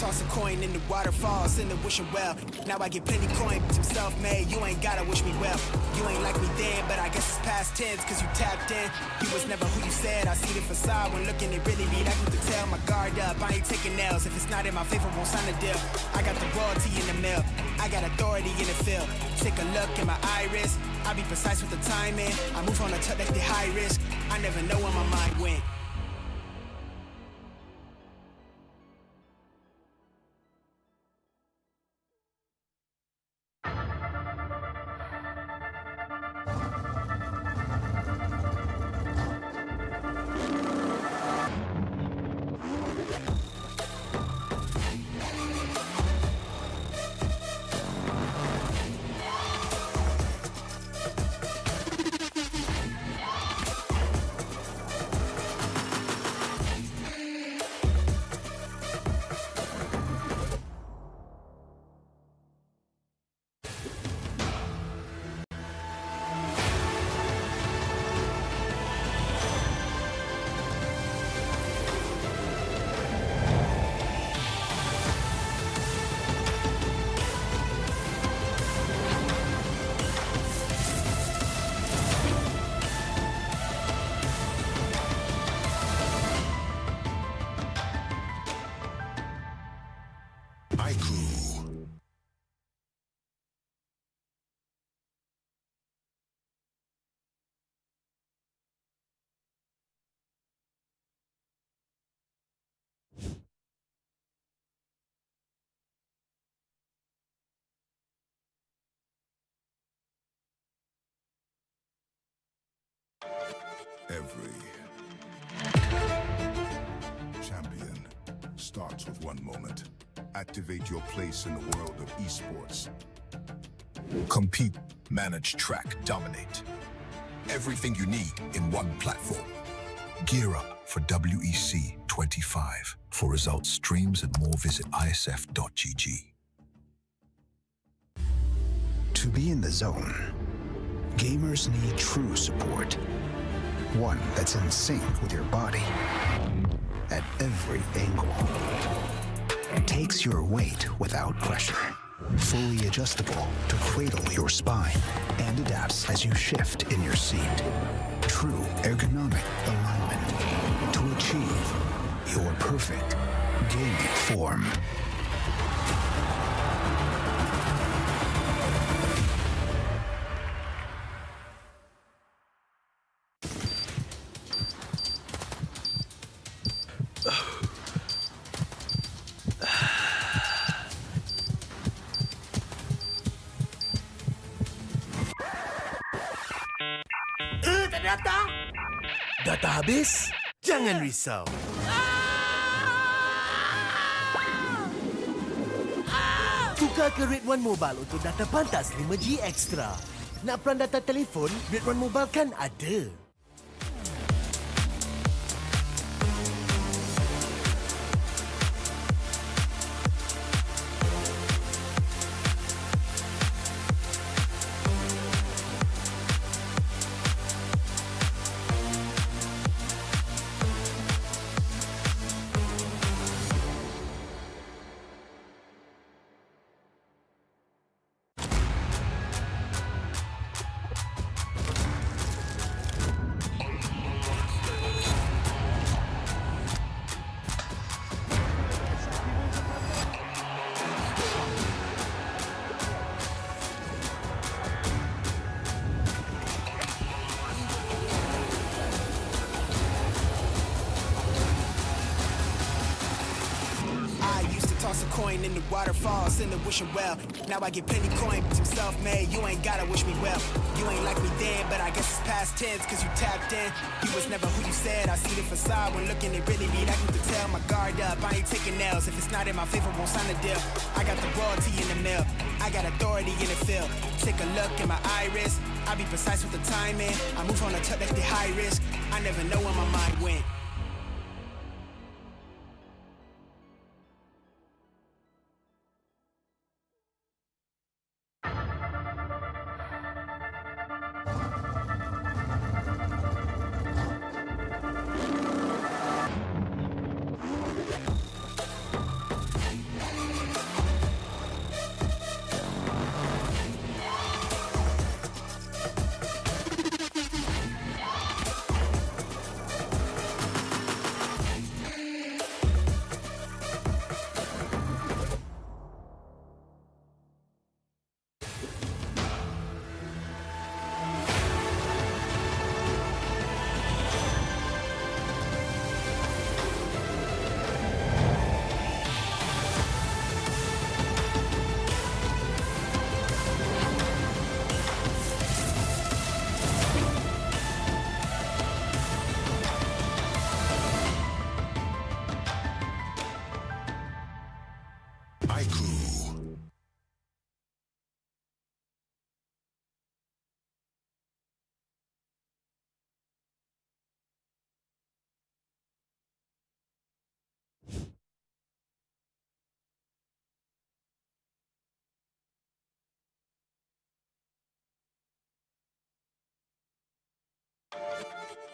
I: Toss a coin in the waterfalls in the wishing well. Now I get plenty coin, I'm self-made. You ain't gotta wish me well. You ain't like me then, but I guess it's past tense, cause you tapped in. You was never who you said. I see the facade when looking, it really be like you could tell. My guard up, I ain't taking nails. If it's not in my favor, won't sign a deal. I got the royalty in the mail. I got authority in the field. Take a look in my iris. I be precise with the timing. I move on a tuck that's the high risk. I never know where my mind went.
G: ICOO. Every champion starts with one moment. Activate your place in the world of esports. Compete, manage, track, dominate. Everything you need in one platform. Gear up for WEC25. For results, streams, and more, visit IESF.gg. To be in the zone, gamers need true support. One that's in sync with your body at every angle. Takes your weight without pressure. Fully adjustable to cradle your spine and adapts as you shift in your seat. True ergonomic alignment to achieve your perfect gaming form.
H: Data habis? Jangan risau. Tukar ke Red One Mobile untuk data pantas 5G Extra. Nak peran data telefon, Red One Mobile kan ada.
I: Toss a coin in the waterfalls in the wishing well. Now I get plenty coin, I'm self-made. You ain't gotta wish me well. You ain't like me then, but I guess it's past tense, cause you tapped in. You was never who you said. I see the facade when looking at really me. That can tell my guard up. I ain't taking L's. If it's not in my favor, won't sign a deal. I got the royalty in the mill. I got authority in the field. Take a look in my iris. I be precise with the timing. I move on a tuck that's the high risk. I never know where my mind went.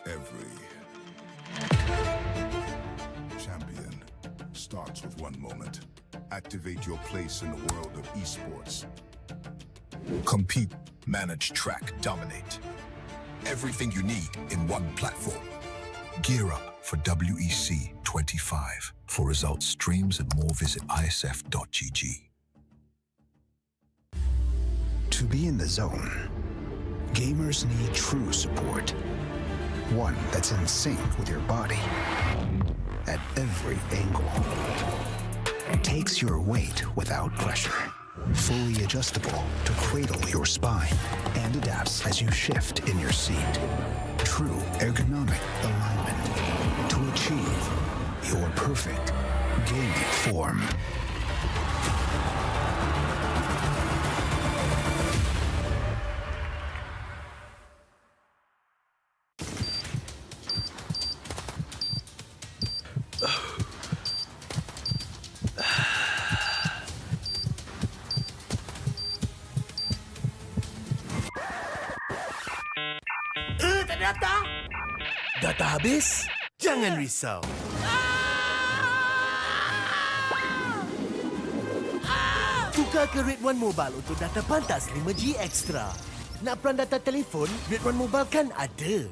G: Every champion starts with one moment. Activate your place in the world of esports. Compete, manage, track, dominate. Everything you need in one platform. Gear up for WEC25. For results, streams, and more, visit IESF.gg. To be in the zone, gamers need true support. One that's in sync with your body at every angle. Takes your weight without pressure. Fully adjustable to cradle your spine and adapts as you shift in your seat. True ergonomic alignment to achieve your perfect gaming form.
H: Tak ada data? Data habis? Jangan risau. Tukar ke Red One Mobile untuk data pantas 5G Extra. Nak peran data telefon, Red One Mobile kan ada.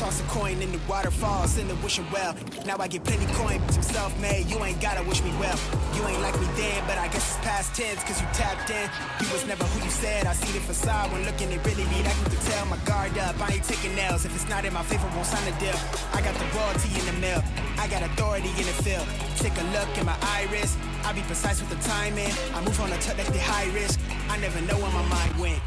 I: Toss a coin in the waterfalls in the wishing well. Now I get plenty coin, some self-made. You ain't gotta wish me well. You ain't like me then, but I guess it's past tense, cause you tapped in. You was never who you said. I see the facade when looking at really me. Like you could tell my guard up. I ain't taking L's. If it's not in my favor, won't sign a deal. I got the royalty in the mill. I got authority in the field. Take a look in my iris. I be precise with the timing. I move on a touch like the high risk. I never know where my mind went.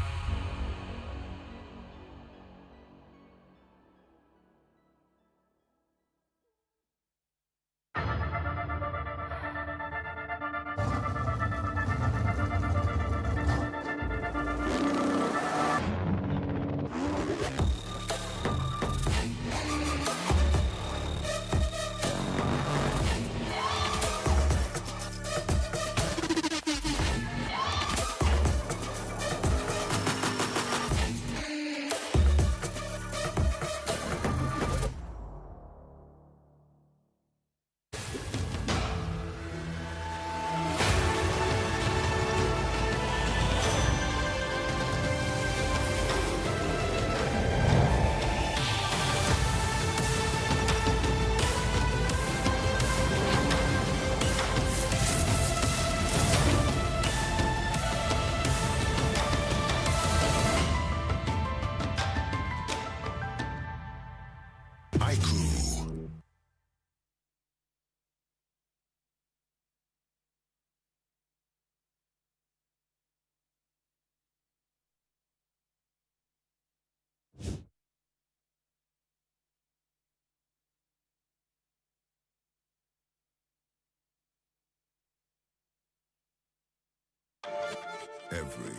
J: Every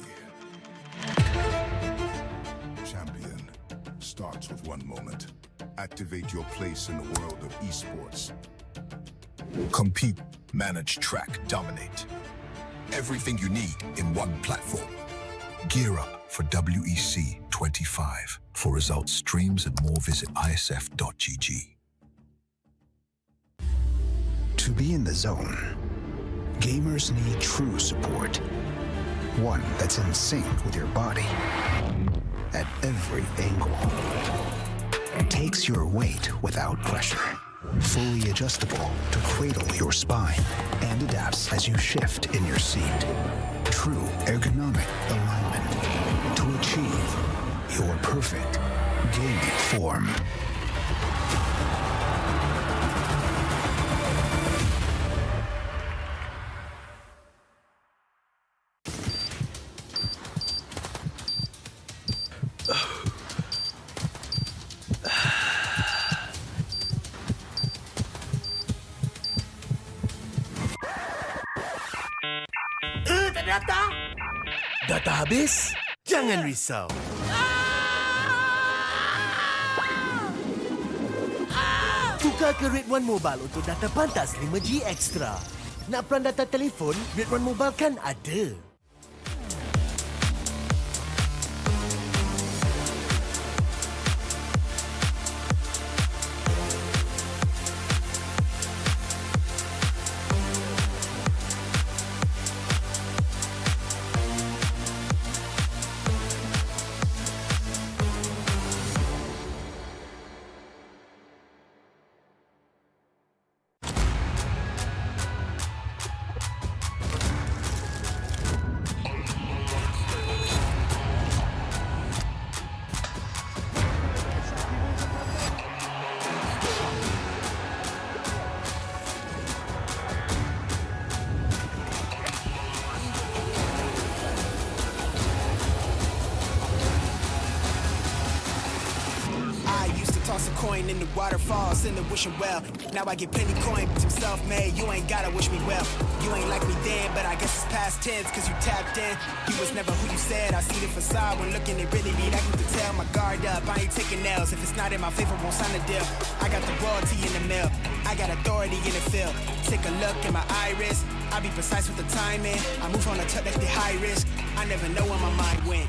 J: champion starts with one moment. Activate your place in the world of esports. Compete, manage, track, dominate. Everything you need in one platform. Gear up for WEC25. For results, streams, and more, visit IESF.gg.
G: To be in the zone, gamers need true support. One that's in sync with your body at every angle. Takes your weight without pressure. Fully adjustable to cradle your spine and adapts as you shift in your seat. True ergonomic alignment to achieve your perfect gaming form.
H: Data habis? Jangan risau. Tukar ke Red One Mobile untuk data pantas 5G Extra. Nak peran data telefon, Red One Mobile kan ada.
I: Toss a coin in the waterfalls, in the wishing well. Now I get plenty coin, I'm self-made. You ain't gotta wish me well. You ain't like me then, but I guess it's past tense, cause you tapped in. You was never who you said. I see the facade when looking at really me. That you can tell my guard up. I ain't taking L's. If it's not in my favor, won't sign a deal. I got the royalty in the mill. I got authority in the field. Take a look in my iris. I be precise with the timing. I move on a tuck like the high risk. I never know where my mind went.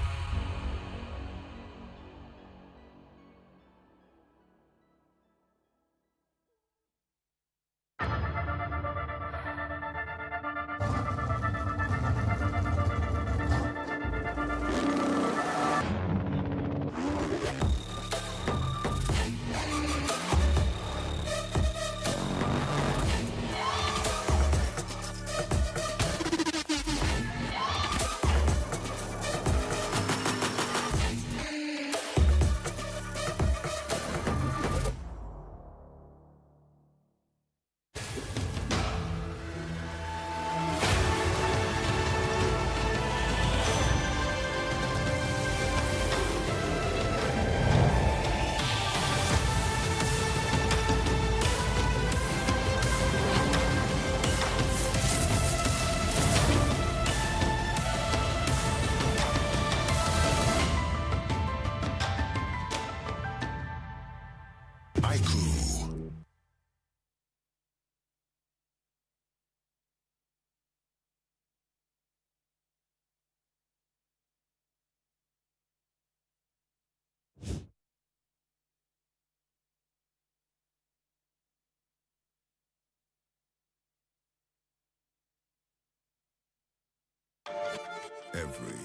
J: Every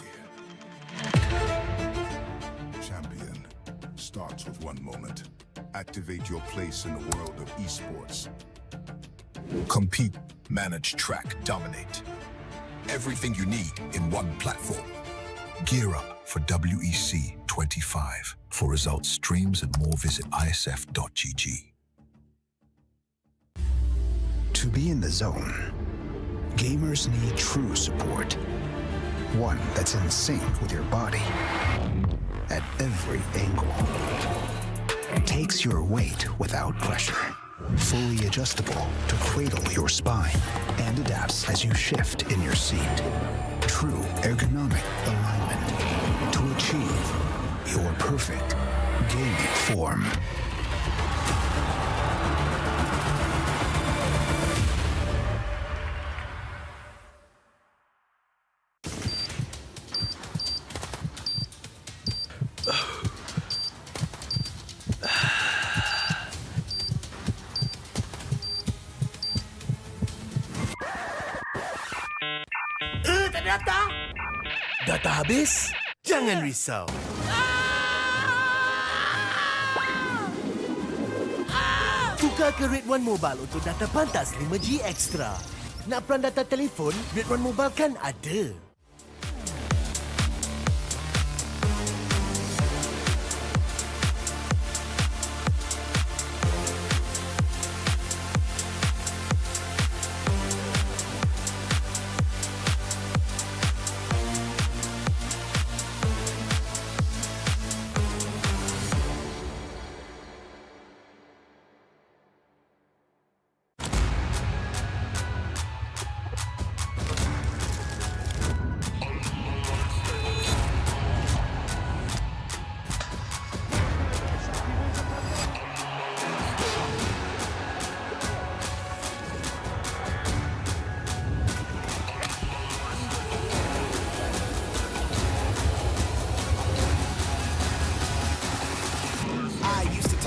J: champion starts with one moment. Activate your place in the world of esports. Compete, manage, track, dominate. Everything you need in one platform. Gear up for WEC25. For results, streams, and more, visit IESF.gg.
G: To be in the zone, gamers need true support. One that's in sync with your body at every angle. Takes your weight without pressure. Fully adjustable to cradle your spine and adapts as you shift in your seat. True ergonomic alignment to achieve your perfect gaming form.
H: Data habis? Jangan risau. Tukar ke Red One Mobile untuk data pantas 5G Extra. Nak peran data telefon, Red One Mobile kan ada.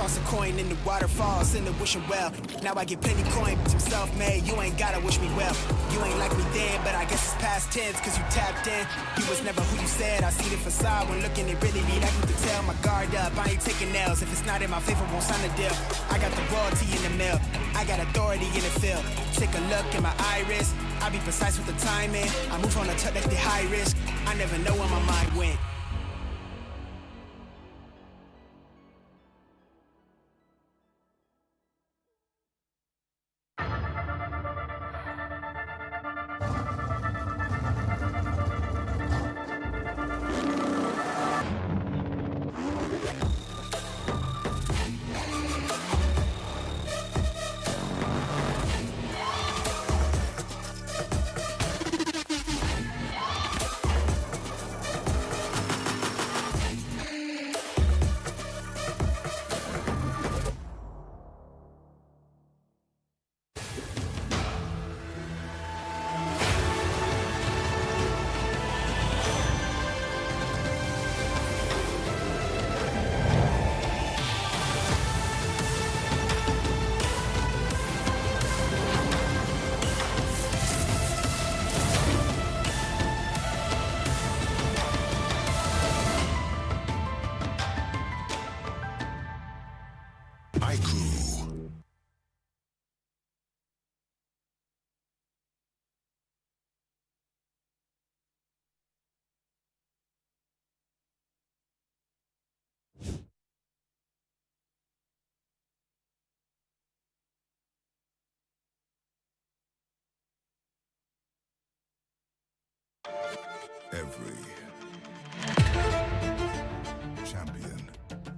I: toss a coin in the waterfalls, in the wishing well. Now I get plenty coin, I'm self-made, you ain't gotta wish me well. You ain't like me then, but I guess it's past tense, cause you tapped in. You was never who you said, I see the facade when looking, it really be like you can tell. My guard up, I ain't taking nails, if it's not in my favor, won't sign a deal. I got the royalty in the mill, I got authority in the field. Take a look in my iris, I be precise with the timing. I move on a touch like the high risk, I never know where my mind went.
J: Every champion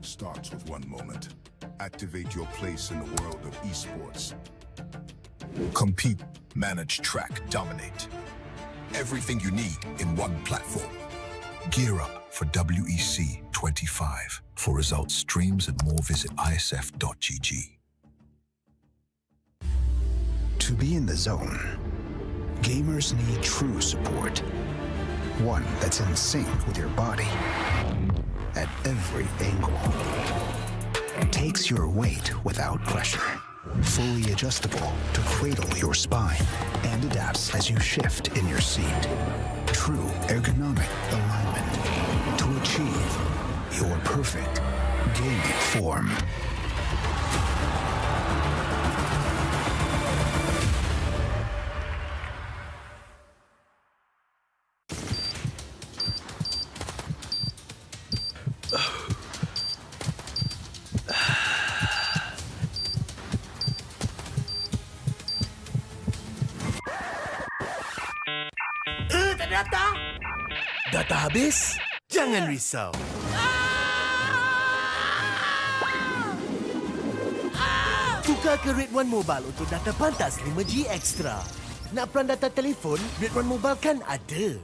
J: starts with one moment. Activate your place in the world of esports. Compete, manage, track, dominate. Everything you need in one platform. Gear up for WEC25. For results, streams, and more, visit IESF.gg.
G: To be in the zone, gamers need true support. One that's in sync with your body at every angle. Takes your weight without pressure. Fully adjustable to cradle your spine and adapts as you shift in your seat. True ergonomic alignment to achieve your perfect gaming form.
H: Data habis? Jangan risau. Tukar ke Red One Mobile untuk data pantas 5G Extra. Nak peran data telefon, Red One Mobile kan ada.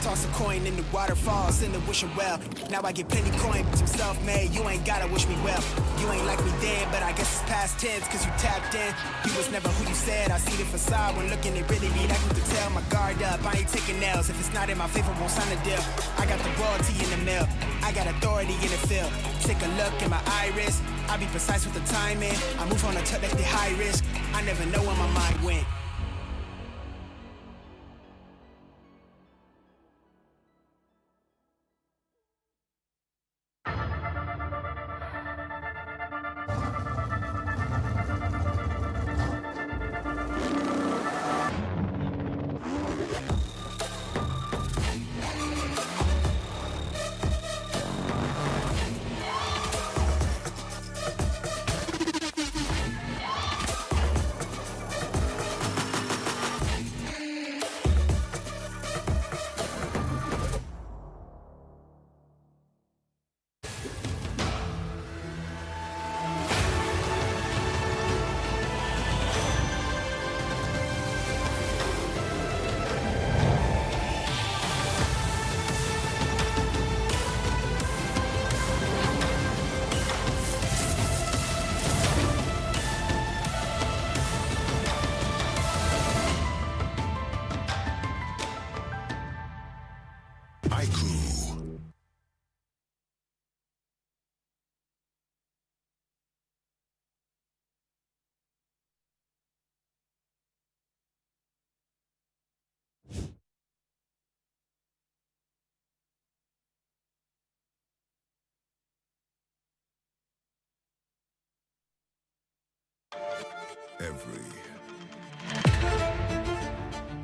I: Toss a coin in the waterfalls, in the wishing well. Now I get plenty coin, I'm self-made, you ain't gotta wish me well. You ain't like me then, but I guess it's past tense, cause you tapped in. You was never who you said, I see the facade when looking, it really be like you can tell. My guard up, I ain't taking nails, if it's not in my favor, won't sign a deal. I got the royalty in the mill, I got authority in the field. Take a look in my iris, I be precise with the timing. I move on a touch like the high risk, I never know where my mind went.
J: Every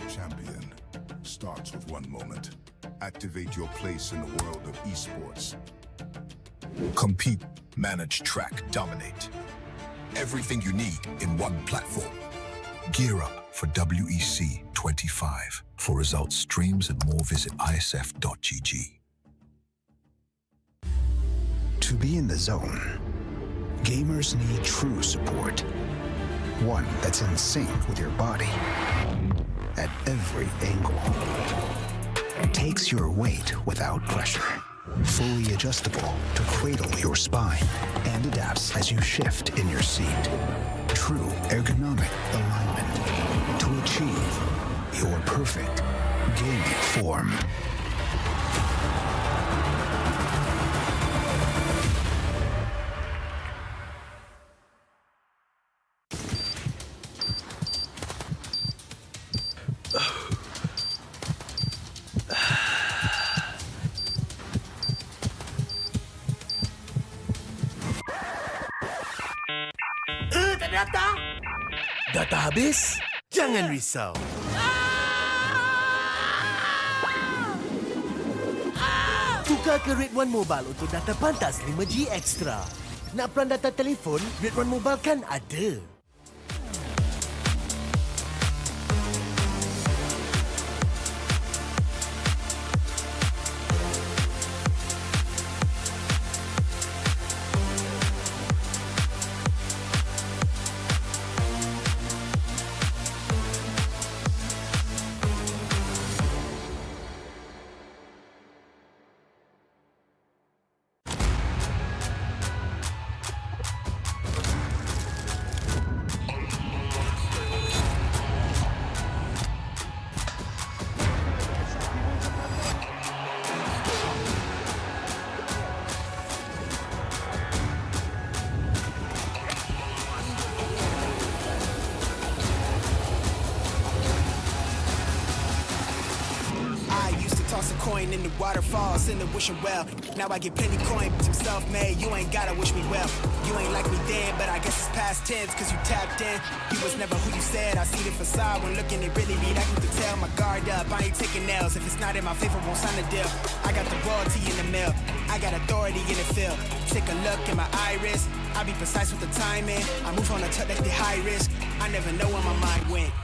J: champion starts with one moment. Activate your place in the world of esports. Compete, manage, track, dominate. Everything you need in one platform. Gear up for WEC25. For results, streams, and more, visit IESF.gg.
G: To be in the zone, gamers need true support. One that's in sync with your body at every angle. Takes your weight without pressure. Fully adjustable to cradle your spine and adapts as you shift in your seat. True ergonomic alignment to achieve your perfect gaming form.
H: Tak ada data? Data habis? Jangan risau. Tukar ke Red One Mobile untuk data pantas 5G Extra. Nak peran data telefon, Red One Mobile kan ada.
I: Toss a coin in the waterfalls in the wishing well. Now I get plenty coin, but I'm self-made. You ain't gotta wish me well. You ain't like me then, but I guess it's past tense, cause you tapped in. You was never who you said. I see the facade when looking at really me. That you can tell my guard up. I ain't taking L's. If it's not in my favor, won't sign a deal. I got the royalty in the mail. I got authority in the field. Take a look in my iris. I be precise with the timing. I move on a touch like the high risk. I never know where my mind went.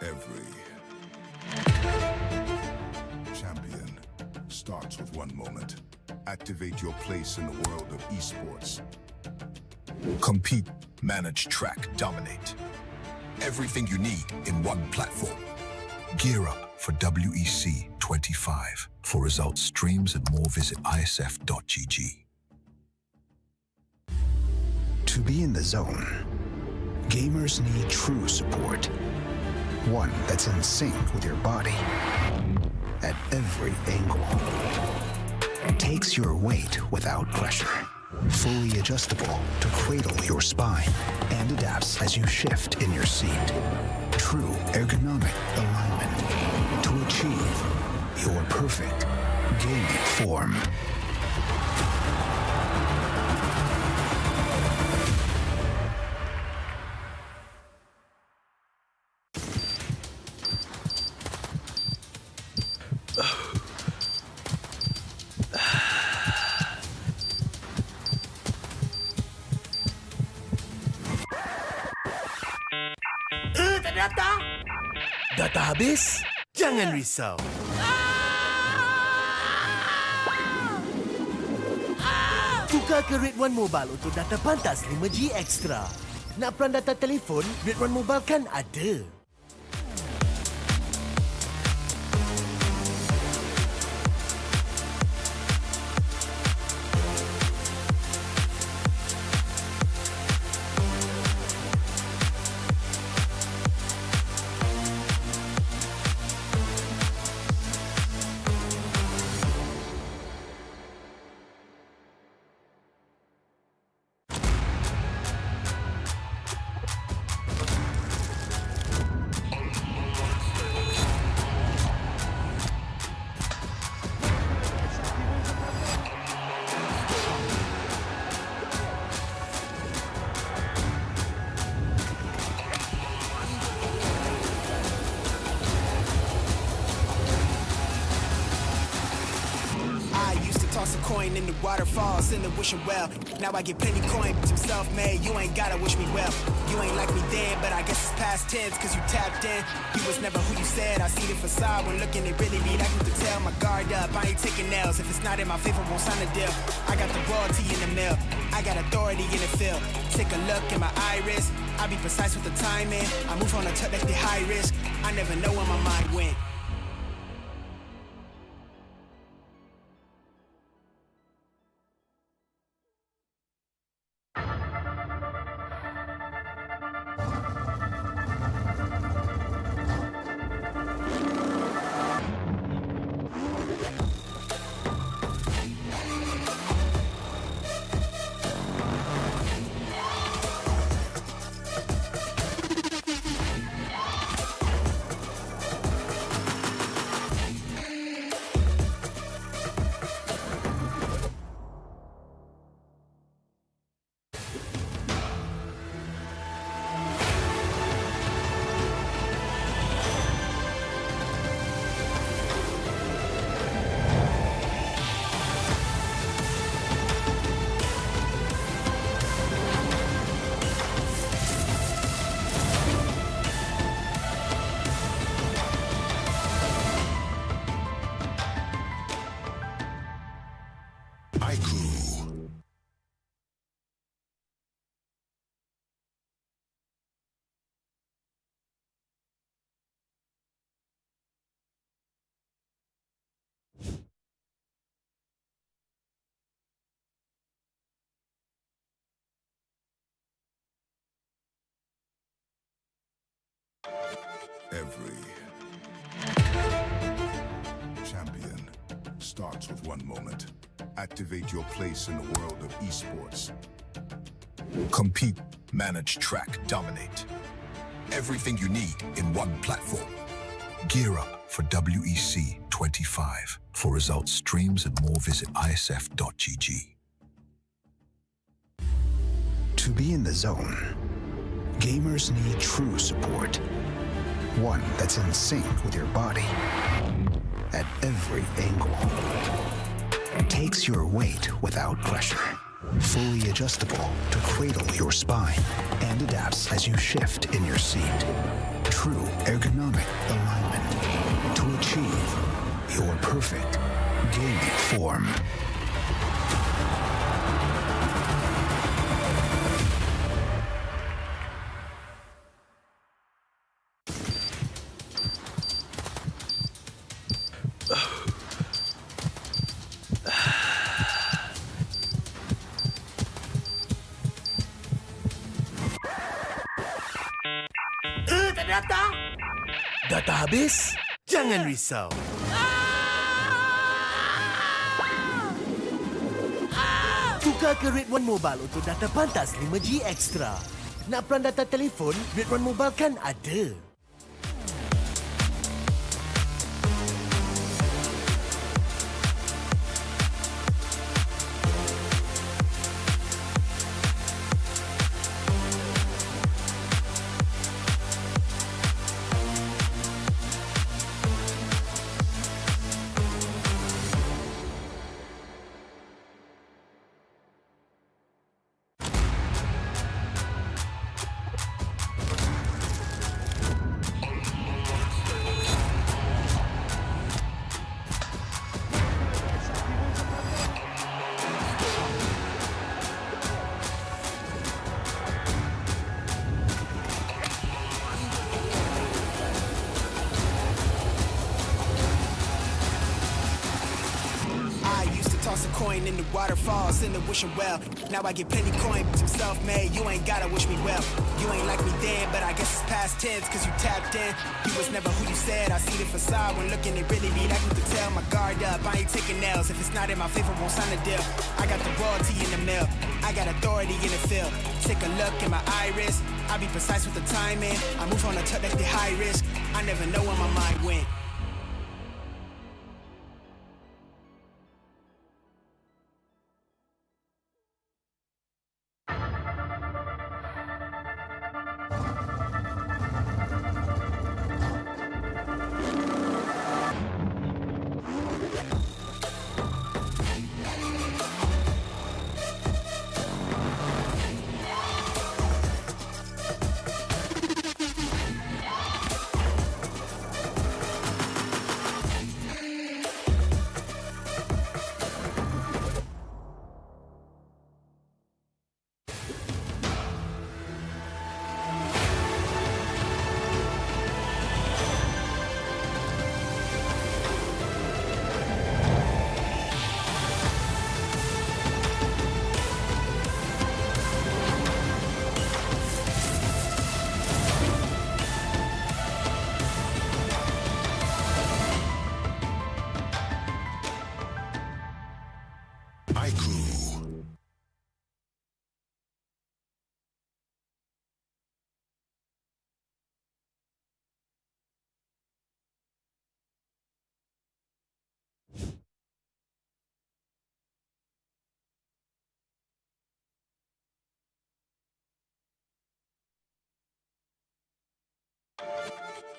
J: Every champion starts with one moment. Activate your place in the world of esports. Compete, manage, track, dominate. Everything you need in one platform. Gear up for WEC25. For results, streams, and more, visit IESF.gg.
G: To be in the zone, gamers need true support. One that's in sync with your body at every angle. Takes your weight without pressure. Fully adjustable to cradle your spine and adapts as you shift in your seat. true ergonomic alignment to achieve your perfect gaming form.
H: Data habis? Jangan risau. Tukar ke Red One Mobile untuk data pantas 5G Extra. Nak peran data telefon, Red One Mobile kan ada.
I: Toss a coin in the waterfalls in the wishing well. Now I get plenty coin, but I'm self-made. You ain't gotta wish me well. You ain't like me then, but I guess it's past tense, cause you tapped in. You was never who you said. I see the facade when looking, it really be like you could tell. My guard up, I ain't taking nails. If it's not in my favor, won't sign a deal. I got the royalty in the mail. I got authority in the field. Take a look in my iris. I be precise with the timing. I move on a touch like the high risk. I never know where my mind went.
J: Every champion starts with one moment. Activate your place in the world of esports. Compete, manage, track, dominate. Everything you need in one platform. Gear up for WEC25. For results, streams, and more, visit IESF.gg.
G: To be in the zone, gamers need true support. One that's in sync with your body at every angle. Takes your weight without pressure. Fully adjustable to cradle your spine and adapts as you shift in your seat. True ergonomic alignment to achieve your perfect gaming form.
H: Data habis? Jangan risau. Tukar ke Red One Mobile untuk data pantas 5G Extra. Nak peran data telefon, Red One Mobile kan ada.
I: toss a coin in the waterfalls in the wishing well. Now I get plenty coin, but I'm self-made. You ain't gotta wish me well. You ain't like me then, but I guess it's past tense, cause you tapped in. You was never who you said. I see the facade when looking, it really be like you could tell. My guard up, I ain't taking nails. If it's not in my favor, won't sign a deal. I got the royalty in the mail. I got authority in the field. Take a look in my iris. I be precise with the timing. I move on a touch that's the high risk. I never know where my mind went.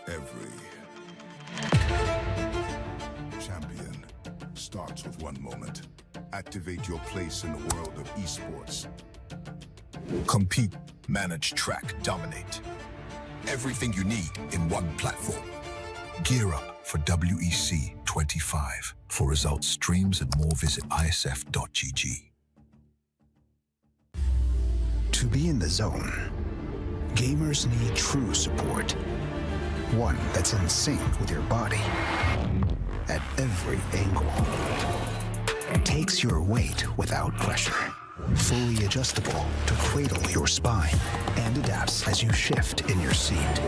J: Every champion starts with one moment. Activate your place in the world of esports. Compete, manage, track, dominate. Everything you need in one platform. Gear up for WEC25. For results, streams, and more, visit IESF.gg.
G: To be in the zone, gamers need true support. One that's in sync with your body at every angle. Takes your weight without pressure. Fully adjustable to cradle your spine and adapts as you shift in your seat.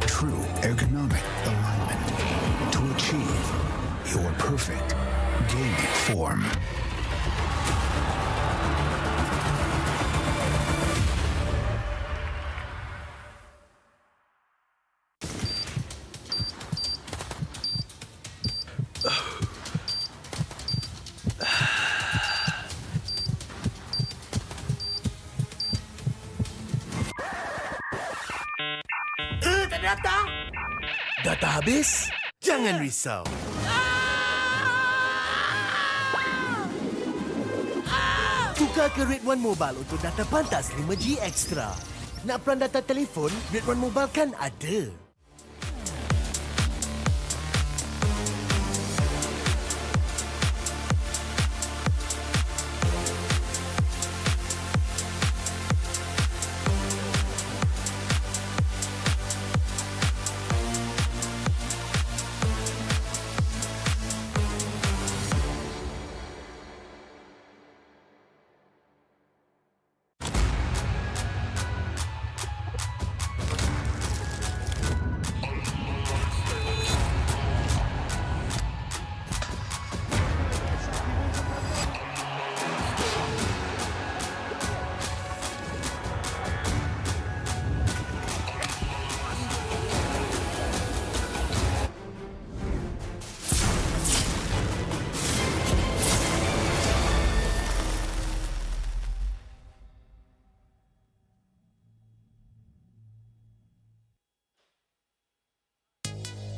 G: True ergonomic alignment to achieve your perfect gaming form.
H: Data habis? Jangan risau. Tukar ke Red One Mobile untuk data pantas 5G Extra. Nak peran data telefon? Red One Mobile kan ada.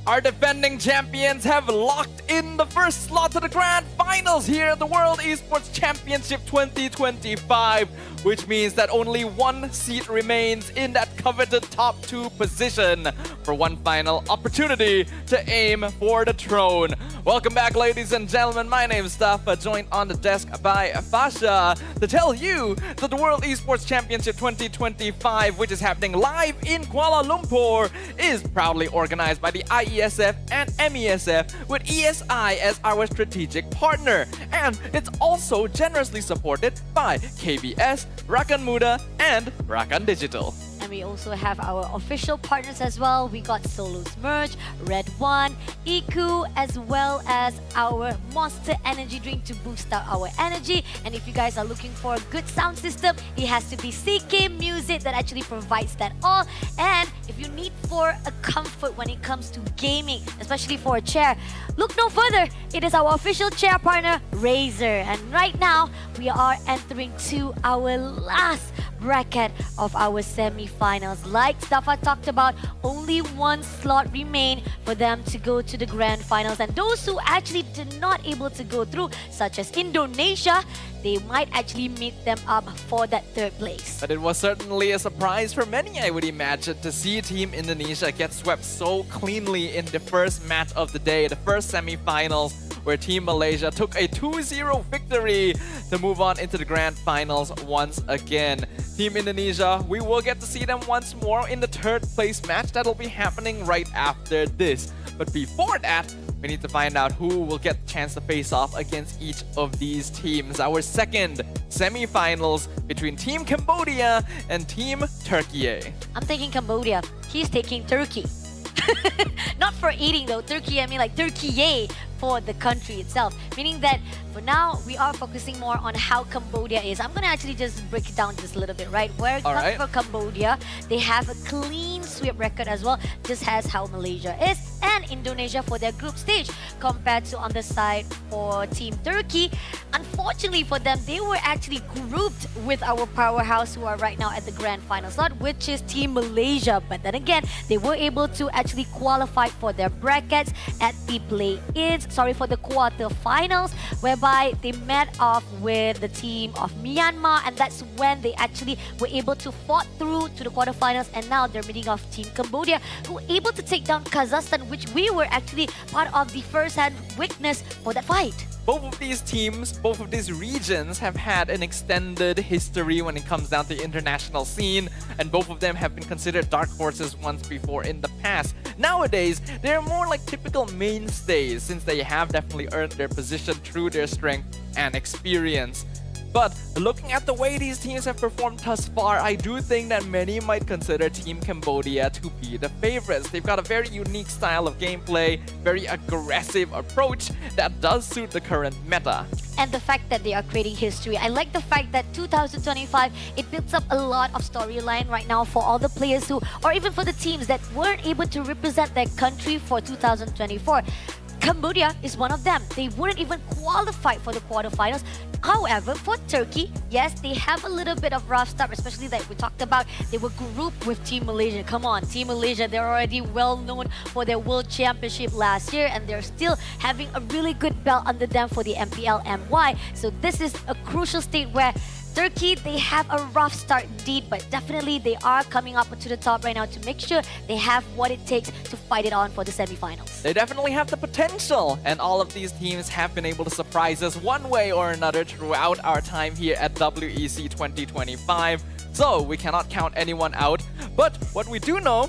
C: Our defending champions have locked in the first slot to the grand finals here at the World Esports Championship 2025, which means that only one seat remains in that coveted top 2 position for one final opportunity to aim for the throne. Welcome back, ladies and gentlemen. My name is Stafa, joined on the desk by Fasha to tell you that the World Esports Championship 2025, which is happening live in Kuala Lumpur, is proudly organized by the IESF and MESF with ESI as our strategic partner. And it's also generously supported by KBS, Rakan Muda, and Rakan Digital.
B: And we also have our official partners as well. We got Solo's merch, Red One, Iku, as well as our Monster Energy drink to boost up our energy. And if you guys are looking for a good sound system, it has to be CK Music that actually provides that all. And if you need for a comfort when it comes to gaming, especially for a chair, look no further. It is our official chair partner, Razer. And right now, we are entering to our last bracket of our semi-finals. Like Stafa talked about, only one slot remain for them to go to the grand finals. And those who actually did not able to go through, such as Indonesia, they might actually meet them up for that 3rd place.
C: But it was certainly a surprise for many, I would imagine, to see Team Indonesia get swept so cleanly in the first match of the day, the first semi-finals, where Team Malaysia took a 2-0 victory to move on into the grand finals once again. Team Indonesia, we will get to see them once more in the 3rd place match that'll be happening right after this. But before that, we need to find out who will get the chance to face off against each of these teams. Our second semi-finals between Team Cambodia and Team Turkiyye.
B: I'm taking Cambodia. He's taking Turkey. Not for eating though. Turkey, I mean like Turkiyye for the country itself. Meaning that for now, we are focusing more on how Cambodia is. I'm going to actually just break it down just a little bit, right? Where it comes for Cambodia, they have a clean sweep record as well, just as how Malaysia is, and Indonesia for their group stage. Compared to on the side for Team Turkey, unfortunately for them, they were actually grouped with our powerhouse who are right now at the grand final slot, which is Team Malaysia. But then again, they were able to actually qualify for their brackets at the play-ins, for the quarter-finals, whereby they met off with the team of Myanmar, and that's when they actually were able to fought through to the quarterfinals, and now they're meeting off Team Cambodia, who were able to take down Kazakhstan, which we were actually part of the first-hand witness for that fight.
C: Both of these teams, both of these regions have had an extended history when it comes down to the international scene, and both of them have been considered dark horses once before in the past. Nowadays, they're more like typical mainstays since they have definitely earned their position through their strength and experience. But looking at the way these teams have performed thus far, I do think that many might consider Team Cambodia to be the favorites. They've got a very unique style of gameplay, very aggressive approach that does suit the current meta.
B: And the fact that they are creating history. I like the fact that 2025, it builds up a lot of storyline right now for all the players who, or even for the teams that weren't able to represent their country for 2024. Cambodia is one of them. They wouldn't even qualify for the quarterfinals. However, for Turkey, yes, they have a little bit of rough start, especially that we talked about. They were grouped with Team Malaysia. Come on, Team Malaysia, they're already well known for their World Championship last year, and they're still having a really good belt under them for the MPL MY. So this is a crucial state where Turkey, they have a rough start indeed, but definitely they are coming up to the top right now to make sure they have what it takes to fight it on for the semifinals.
C: They definitely have the potential, and all of these teams have been able to surprise us one way or another throughout our time here at WEC 2025. So we cannot count anyone out, but what we do know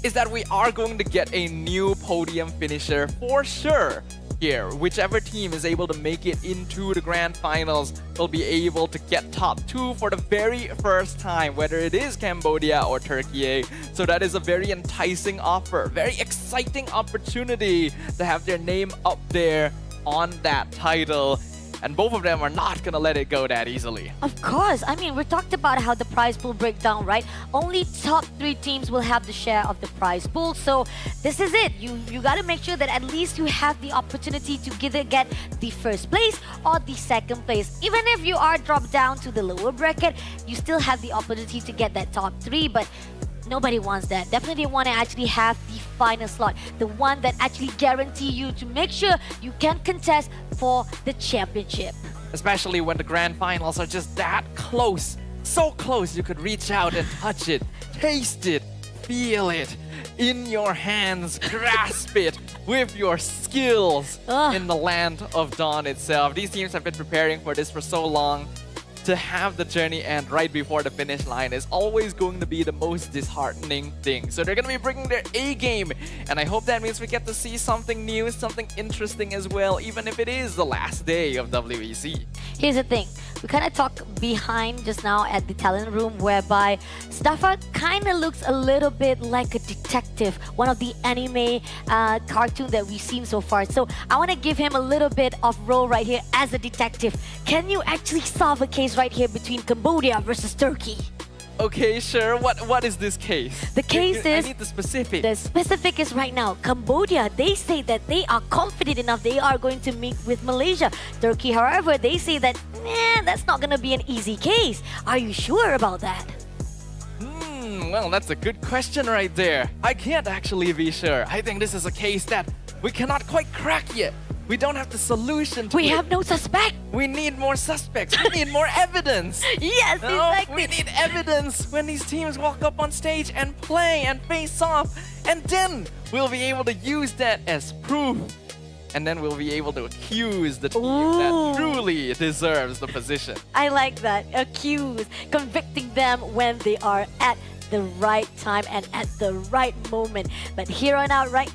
C: is that we are going to get a new podium finisher for sure. Here, whichever team is able to make it into the grand finals will be able to get top 2 for the very first time, whether it is Cambodia or Turkiyye. So that is a very enticing offer, very exciting opportunity to have their name up there on that title. And both of them are not going to let it go that easily.
B: Of course. I mean, we talked about how the prize pool breakdown, right? Only top 3 teams will have the share of the prize pool. So this is it. You got to make sure that at least you have the opportunity to either get the first place or the second place. Even if you are dropped down to the lower bracket, you still have the opportunity to get that top 3. But nobody wants that. Definitely want to actually have the final slot, the one that actually guarantee you to make sure you can contest for the championship.
C: Especially when the grand finals are just that close So close you could reach out and touch it, taste it, feel it in your hands, grasp it with your skills in the land of Dawn itself. These teams have been preparing for this for so long. To have the journey end right before the finish line is always going to be the most disheartening thing. So they're going to be bringing their A game, and I hope that means we get to see something new, something interesting as well, even if it is the last day of WEC.
B: Here's the thing. We kind of talked behind just now at the talent room, whereby Stafford kind of looks a little bit like a detective, one of the anime cartoon that we've seen so far. So I want to give him a little bit of role right here as a detective. Can you actually solve a case right here between Cambodia versus Turkey?
C: Okay, sure. What is this case?
B: The case is...
C: I need the specific.
B: The specific is right now, Cambodia, they say that they are confident enough they are going to meet with Malaysia. Turkey, however, they say that, that's not going to be an easy case. Are you sure about that?
C: Well, that's a good question right there. I can't actually be sure. I think this is a case that we cannot quite crack yet. We don't have the solution to it.
B: We have no suspect.
C: We need more suspects. We need more evidence.
B: Yes, exactly.
C: We need evidence when these teams walk up on stage and play and face off. And then we'll be able to use that as proof. And then we'll be able to accuse the team that truly deserves the position.
B: I like that. Accuse. Convicting them when they are at the right time and at the right moment. But here on out, right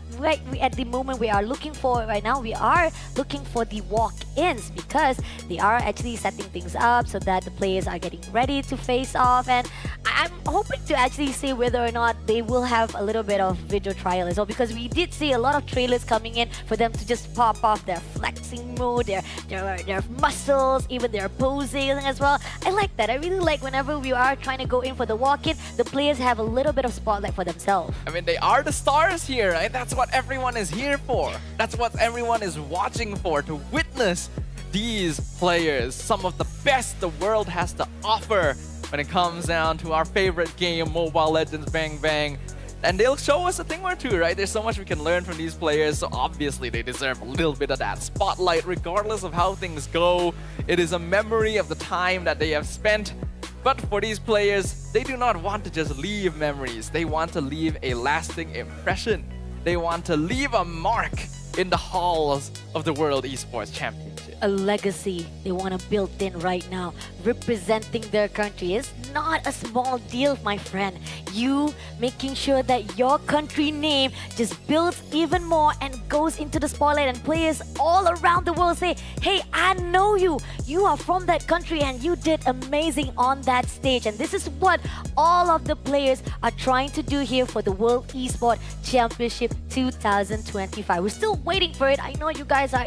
B: at the moment we are looking for right now, we are looking for the walk-ins, because they are actually setting things up so that the players are getting ready to face off. And I'm hoping to actually see whether or not they will have a little bit of video trial as well, because we did see a lot of trailers coming in for them to just pop off their flexing mode, their muscles, even their posing as well. I like that. I really like whenever we are trying to go in for the walk-in, the players have a little bit of spotlight for themselves.
C: I mean, they are the stars here, right? That's what everyone is here for. That's what everyone is watching for, to witness these players, some of the best the world has to offer when it comes down to our favorite game, Mobile Legends Bang Bang. And they'll show us a thing or two, right? There's so much we can learn from these players, so obviously they deserve a little bit of that spotlight regardless of how things go. It is a memory of the time that they have spent. But for these players, they do not want to just leave memories. They want to leave a lasting impression. They want to leave a mark in the halls of the World Esports Championship.
B: A legacy they want to build in right now, representing their country is not a small deal, my friend. You making sure that your country name just builds even more and goes into the spotlight, and players all around the world say, hey, I know you. You are from that country and you did amazing on that stage. And this is what all of the players are trying to do here for the World Esports Championship 2025. We're still waiting for it. I know you guys are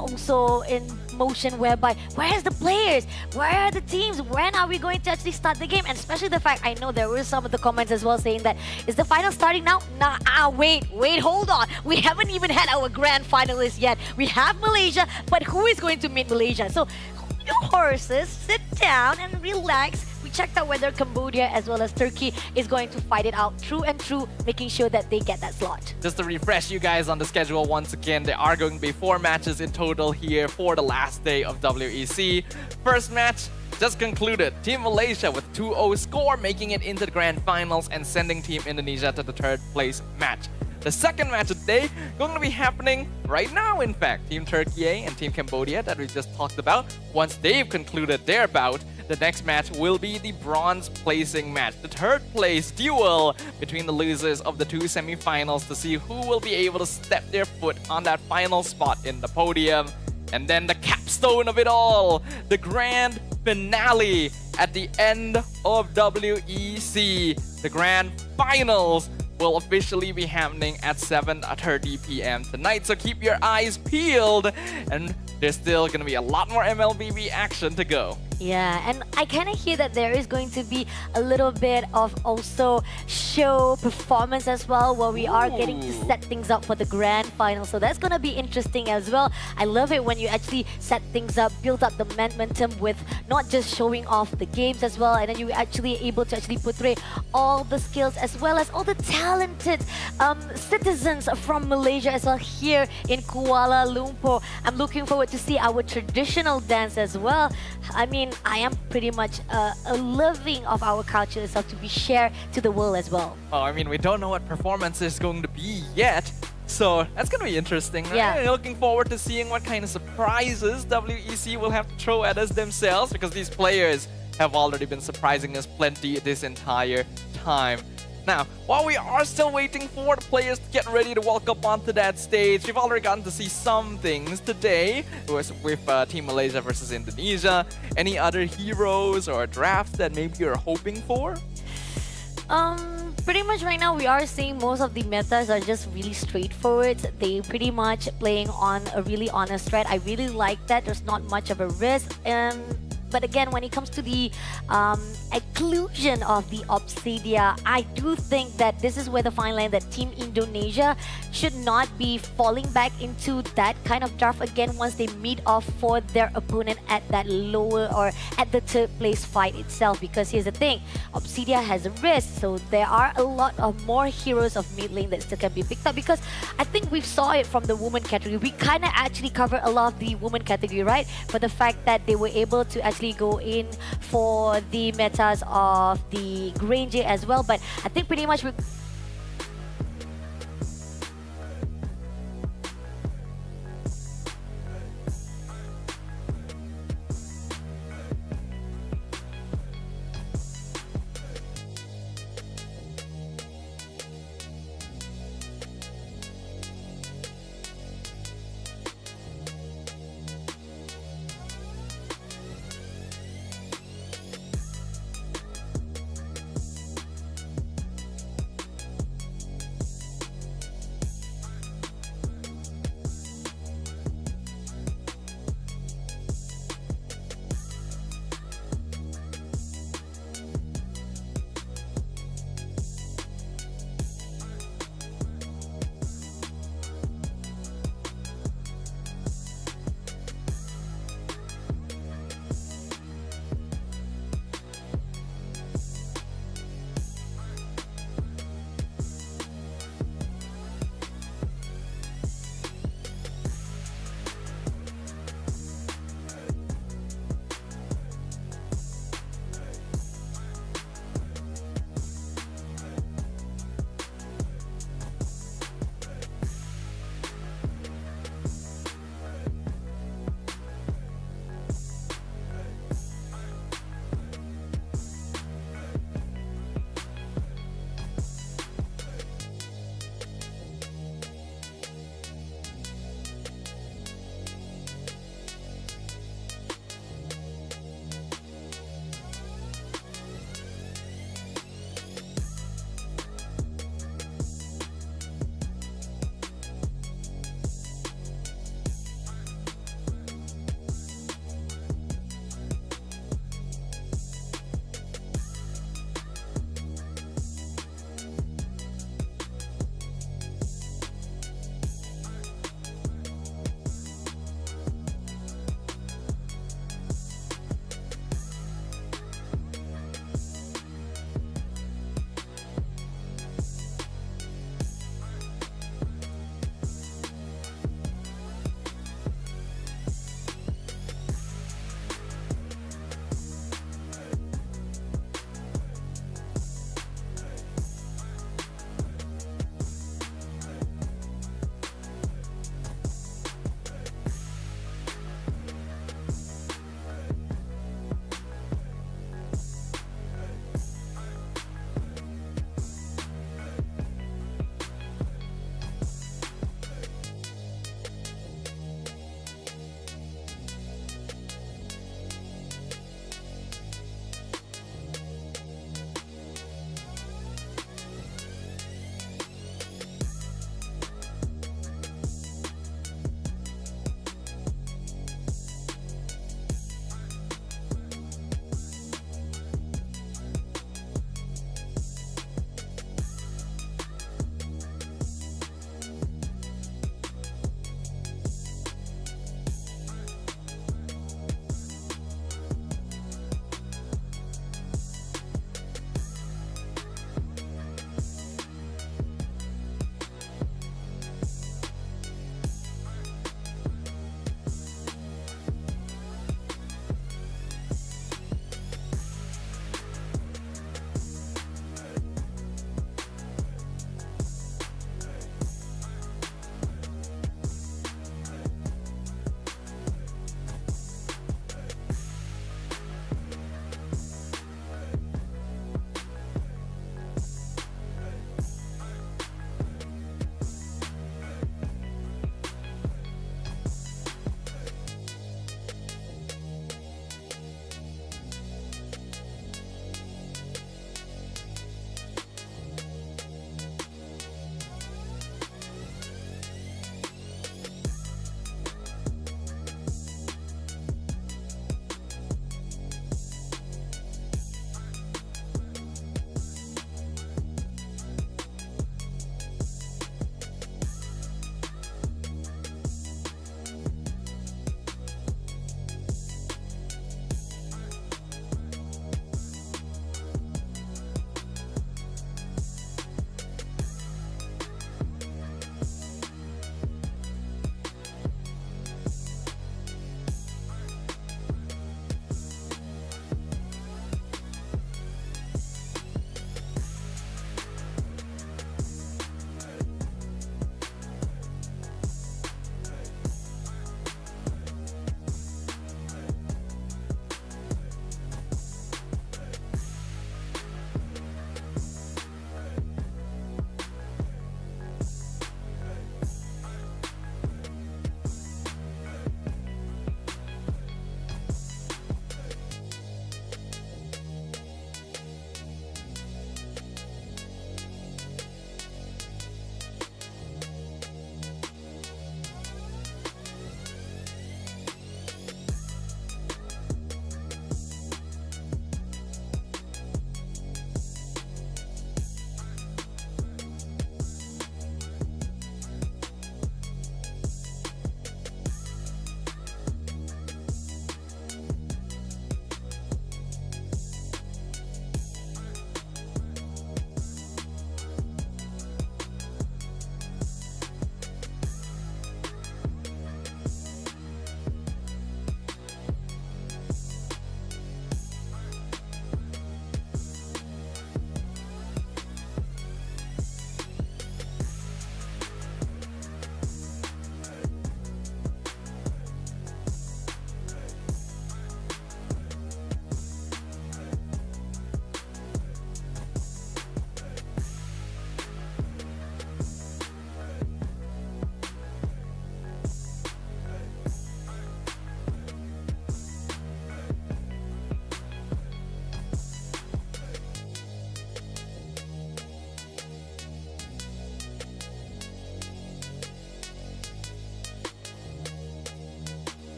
B: also in motion, whereby where's the players? Where are the teams? When are we going to actually start the game? And especially the fact, I know there were some of the comments as well saying that, is the final starting now? Wait, hold on. We haven't even had our grand finalists yet. We have Malaysia, but who is going to meet Malaysia? So hold your horses, sit down and relax. We checked out whether Cambodia as well as Turkey is going to fight it out true, making sure that they get that slot.
C: Just to refresh you guys on the schedule once again, there are going to be 4 matches in total here for the last day of WEC. First match just concluded. Team Malaysia with 2-0 score, making it into the grand finals and sending Team Indonesia to the 3rd place match. The second match of the day going to be happening right now, in fact. Team Turkiyye and Team Cambodia that we just talked about. Once they've concluded their bout, the next match will be the bronze placing match. The 3rd place duel between the losers of the 2 semifinals to see who will be able to step their foot on that final spot in the podium. And then the capstone of it all, the grand finale at the end of WEC. The grand finals will officially be happening at 7:30 p.m. tonight, so keep your eyes peeled, and there's still gonna be a lot more MLBB action to go.
B: Yeah, and I kind of hear that there is going to be a little bit of also show performance as well, where we are getting to set things up for the grand final. So that's going to be interesting as well. I love it when you actually set things up, build up the momentum with not just showing off the games as well, and then you're actually able to actually portray all the skills as well as all the talented citizens from Malaysia as well here in Kuala Lumpur. I'm looking forward to see our traditional dance as well. I mean, I am pretty much a loving of our culture itself to be shared to the world as well.
C: Oh, I mean, we don't know what performance is going to be yet. So that's going to be interesting, right?
B: Yeah.
C: Looking forward to seeing what kind of surprises WEC will have to throw at us themselves, because these players have already been surprising us plenty this entire time. Now, while we are still waiting for the players to get ready to walk up onto that stage, we've already gotten to see some things today with Team Malaysia versus Indonesia. Any other heroes or drafts that maybe you're hoping for?
B: Pretty much right now we are seeing most of the metas are just really straightforward. They pretty much playing on a really honest thread. I really like that. There's not much of a risk. But again, when it comes to the exclusion of the Obsidia, I do think that this is where the fine line that Team Indonesia should not be falling back into that kind of draft again once they meet off for their opponent at that lower or at the third place fight itself. Because here's the thing, Obsidia has a risk, so there are a lot of more heroes of mid lane that still can be picked up. Because I think we saw it from the woman category. We kind of actually covered a lot of the woman category, right? But the fact that they were able to actually go in for the metas of the Granger as well. But I think pretty much we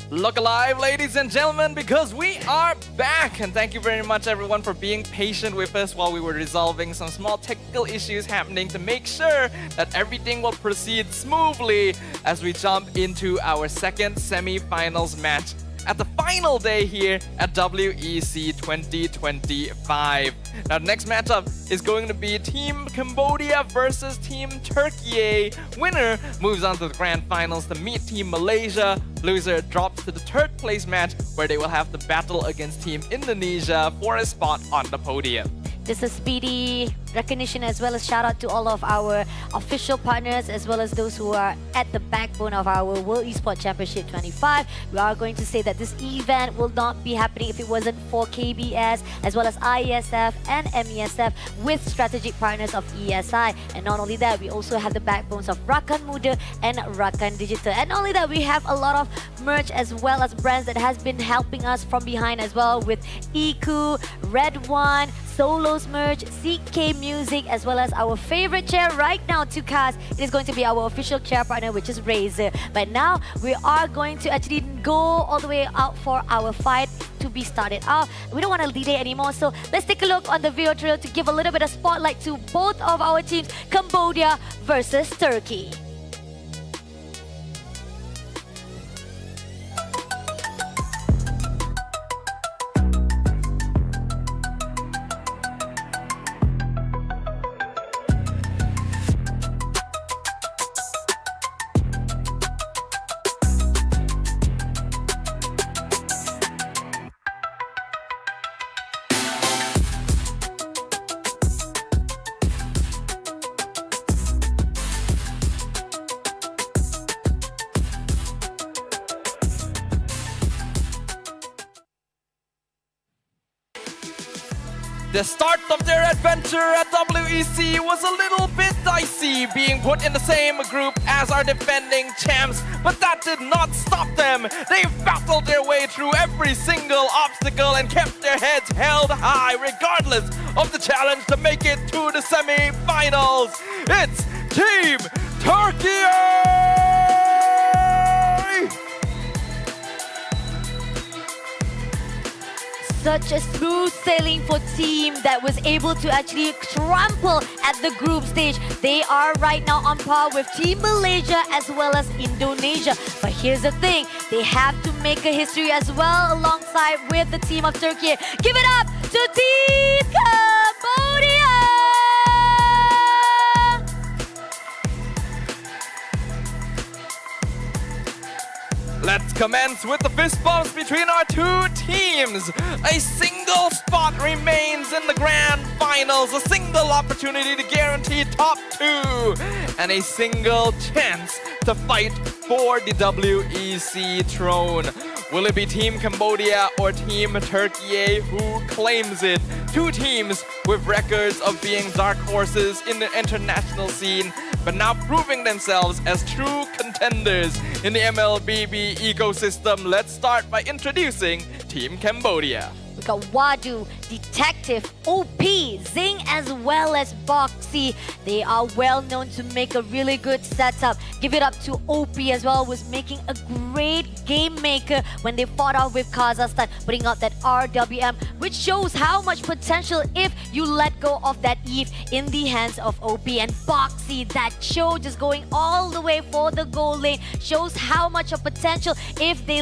C: Look alive, ladies and gentlemen, because we are back. And thank you very much, everyone, for being patient with us while we were resolving some small technical issues happening to make sure that everything will proceed smoothly as we jump into our second semi-finals match at the final day here at WEC 2025. Now, the next matchup is going to be Team Cambodia versus Team Turkiyye. Winner moves on to the grand finals to meet Team Malaysia. Loser drops to the third place match where they will have to battle against Team Indonesia for a spot on the podium.
B: Just a speedy recognition as well as shout out to all of our official partners as well as those who are at the backbone of our World Esports Championship 25. We are going to say that this event will not be happening if it wasn't for KBS as well as IESF and MESF with strategic partners of ESI. And not only that, we also have the backbones of Rakan Muda and Rakan Digital. And not only that, we have a lot of merch as well as brands that has been helping us from behind as well with Iku, Red One, Solos merch, CK Music, as well as our favorite chair right now, Tukas. It is going to be our official chair partner, which is Razer. But now we are going to actually go all the way out for our fight to be started out. We don't want to delay anymore, so let's take a look on the video trail to give a little bit of spotlight to both of our teams, Cambodia versus Turkey.
C: The start of their adventure at WEC was a little bit dicey, being put in the same group as our defending champs, but that did not stop them. They battled their way through every single obstacle and kept their heads held high regardless of the challenge to make it to the semi-finals. It's Team Turkiyye!
B: Such a smooth sailing for team that was able to actually trample at the group stage. They are right now on par with Team Malaysia as well as Indonesia. But here's the thing, they have to make a history as well alongside with the team of Turkey. Give it up to Team Cambodia!
C: Let's commence with the fist bumps between our two teams. A single spot remains in the grand finals, a single opportunity to guarantee top two, and a single chance to fight for the WEC throne. Will it be Team Cambodia or Team Turkiyye who claims it? Two teams with records of being dark horses in the international scene, but now proving themselves as true contenders in the MLBB ecosystem. Let's start by introducing Team Cambodia.
B: We got Wadu, Detective, OP, Zing, as well as Boxy. They are well known to make a really good setup. Give it up to OP as well, was making a great game maker when they fought off with Kazakhstan, putting out that RWM, which shows how much potential if you let go of that Eve in the hands of OP. And Boxy, that show just going all the way for the goal lane, shows how much of potential if they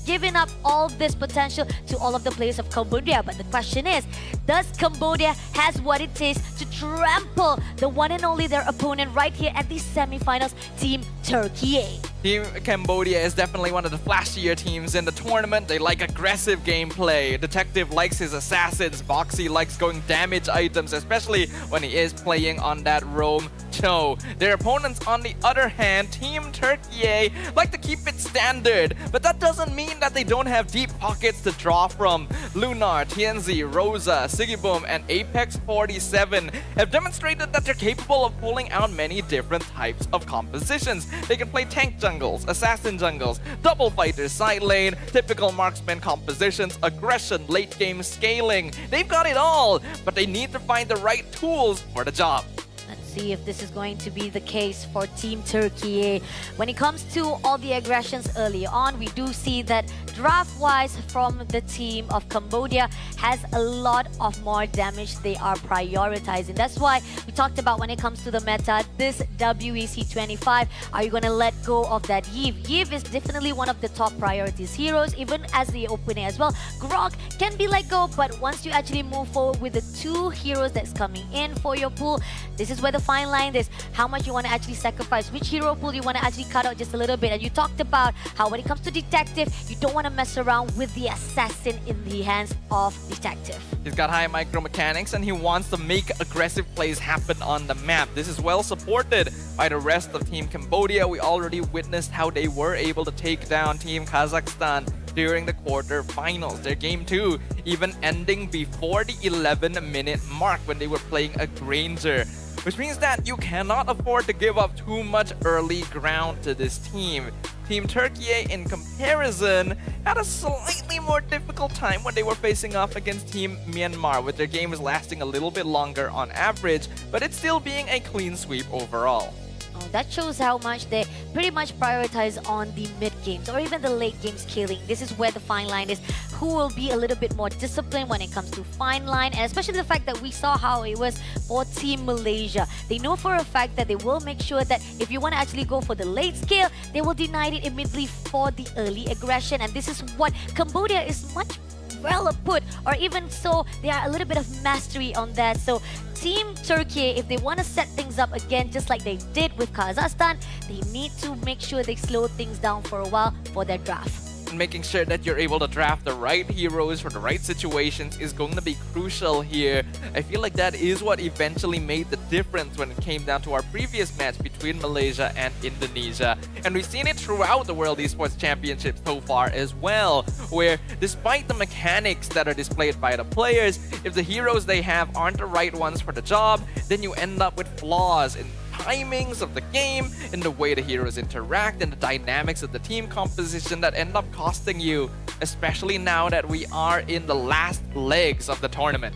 B: giving up all this potential to all of the players of Cambodia. But the question is, does Cambodia has what it takes to trample the one and only their opponent right here at the semi-finals, Team Turkiyye?
C: Team Cambodia is definitely one of the flashier teams in the tournament. They like aggressive gameplay. Detective likes his assassins. Boxy likes going damage items, especially when he is playing on that roam show. Their opponents, on the other hand, Team Turkiyye, like to keep it standard, but that doesn't mean that they don't have deep pockets to draw from. Lunar, TNZ, Rosa, Sigiboom, and Apex 47 have demonstrated that they're capable of pulling out many different types of compositions. They can play tank jungles, assassin jungles, double fighters, side lane, typical marksman compositions, aggression, late game scaling. They've got it all, but they need to find the right tools for the job.
B: Let's see if this is going to be the case for Team Turkey. When it comes to all the aggressions early on, we do see that draft-wise from the team of Cambodia has a lot of more damage they are prioritizing. That's why we talked about when it comes to the meta, this WEC25, are you going to let go of that Yves? Yves is definitely one of the top priorities heroes, even as the opening as well. Grog can be let go, but once you actually move forward with the two heroes that's coming in for your pool, this is where the fine line is. How much you want to actually sacrifice, which hero pool you want to actually cut out just a little bit. And you talked about how when it comes to Detective, you don't want to mess around with the assassin in the hands of Detective.
C: He's got high micro mechanics and he wants to make aggressive plays happen on the map. This is well supported by the rest of Team Cambodia. We already witnessed how they were able to take down Team Kazakhstan during the quarterfinals. Their game 2 even ending before the 11-minute mark when they were playing a Granger, which means that you cannot afford to give up too much early ground to this team. Team Turkiyye, in comparison, had a slightly more difficult time when they were facing off against Team Myanmar, with their games lasting a little bit longer on average, but it's still being a clean sweep overall.
B: That shows how much they pretty much prioritize on the mid games or even the late games killing. This is where the fine line is. Who will be a little bit more disciplined when it comes to fine line, and especially the fact that we saw how it was for Team Malaysia. They know for a fact that they will make sure that if you want to actually go for the late scale, they will deny it immediately for the early aggression. And this is what Cambodia is much well put, or even so, they are a little bit of mastery on that. So Team Turkey, if they want to set things up again, just like they did with Kazakhstan, they need to make sure they slow things down for a while for their draft.
C: And making sure that you're able to draft the right heroes for the right situations is going to be crucial here. I feel like that is what eventually made the difference when it came down to our previous match between Malaysia and Indonesia. And we've seen it throughout the World Esports Championship so far as well, where despite the mechanics that are displayed by the players, if the heroes they have aren't the right ones for the job, then you end up with flaws in timings of the game, in the way the heroes interact, and the dynamics of the team composition that end up costing you, especially now that we are in the last legs of the tournament.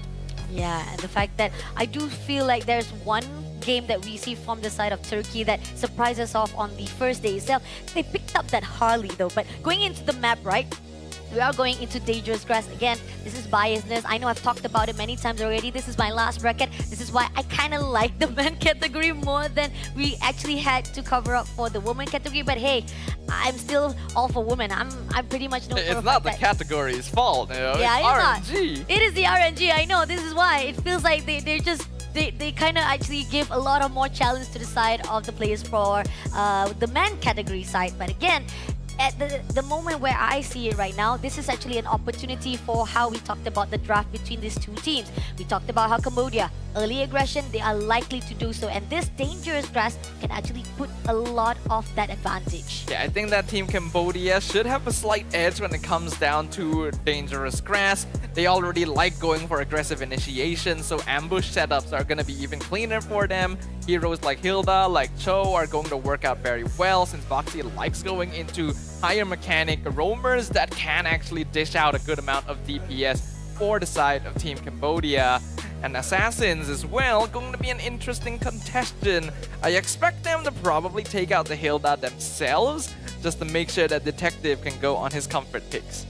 B: Yeah, and the fact that I do feel like there's one game that we see from the side of Turkey that surprised us off on the first day itself. They picked up that Harley though, but going into the map, right? We are going into dangerous grass again. This is biasness. I know I've talked about it many times already. This is my last bracket. This is why I kind of like the men category more than we actually had to cover up for the women category. But hey, I'm still all for women. I'm pretty much no.
C: It's not the category's fault, you know.
B: Yeah,
C: it's RNG.
B: It is the RNG. I know. This is why it feels like they kind of actually give a lot of more challenge to the side of the players for the men category side. But again, at the moment where I see it right now, this is actually an opportunity for how we talked about the draft between these two teams. We talked about how Cambodia, early aggression, they are likely to do so. And this dangerous grass can actually put a lot of that advantage.
C: Yeah, I think that Team Cambodia should have a slight edge when it comes down to dangerous grass. They already like going for aggressive initiation, so ambush setups are going to be even cleaner for them. Heroes like Hilda, like Cho are going to work out very well, since Boxy likes going into higher mechanic roamers that can actually dish out a good amount of DPS for the side of Team Cambodia. And Assassins as well, going to be an interesting contention. I expect them to probably take out the Hilda themselves, just to make sure that Detective can go on his comfort picks.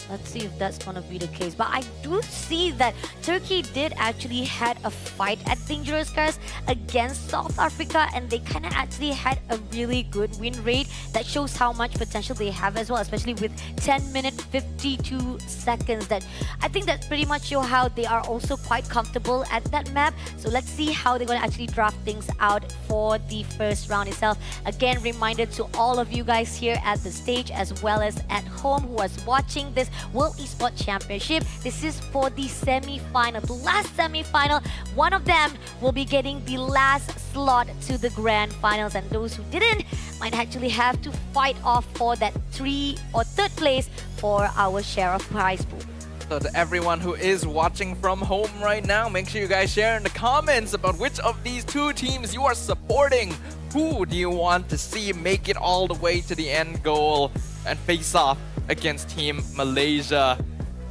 B: Let's see if that's gonna be the case. But I do see that Turkey did actually had a fight at Dangerous Cars against South Africa, and they kind of actually had a really good win rate that shows how much potential they have as well, especially with 10 minutes 52 seconds. That I think that pretty much show how they are also quite comfortable at that map. So let's see how they're gonna actually draft things out for the first round itself. Again, reminder to all of you guys here at the stage as well as at home who was watching this World Esports Championship. This is for the semi-final, the last semi-final. One of them will be getting the last slot to the grand finals, and those who didn't might actually have to fight off for that 3rd or 3rd place for our share of prize pool.
C: So to everyone who is watching from home right now, make sure you guys share in the comments about which of these two teams you are supporting. Who do you want to see make it all the way to the end goal and face off against Team Malaysia?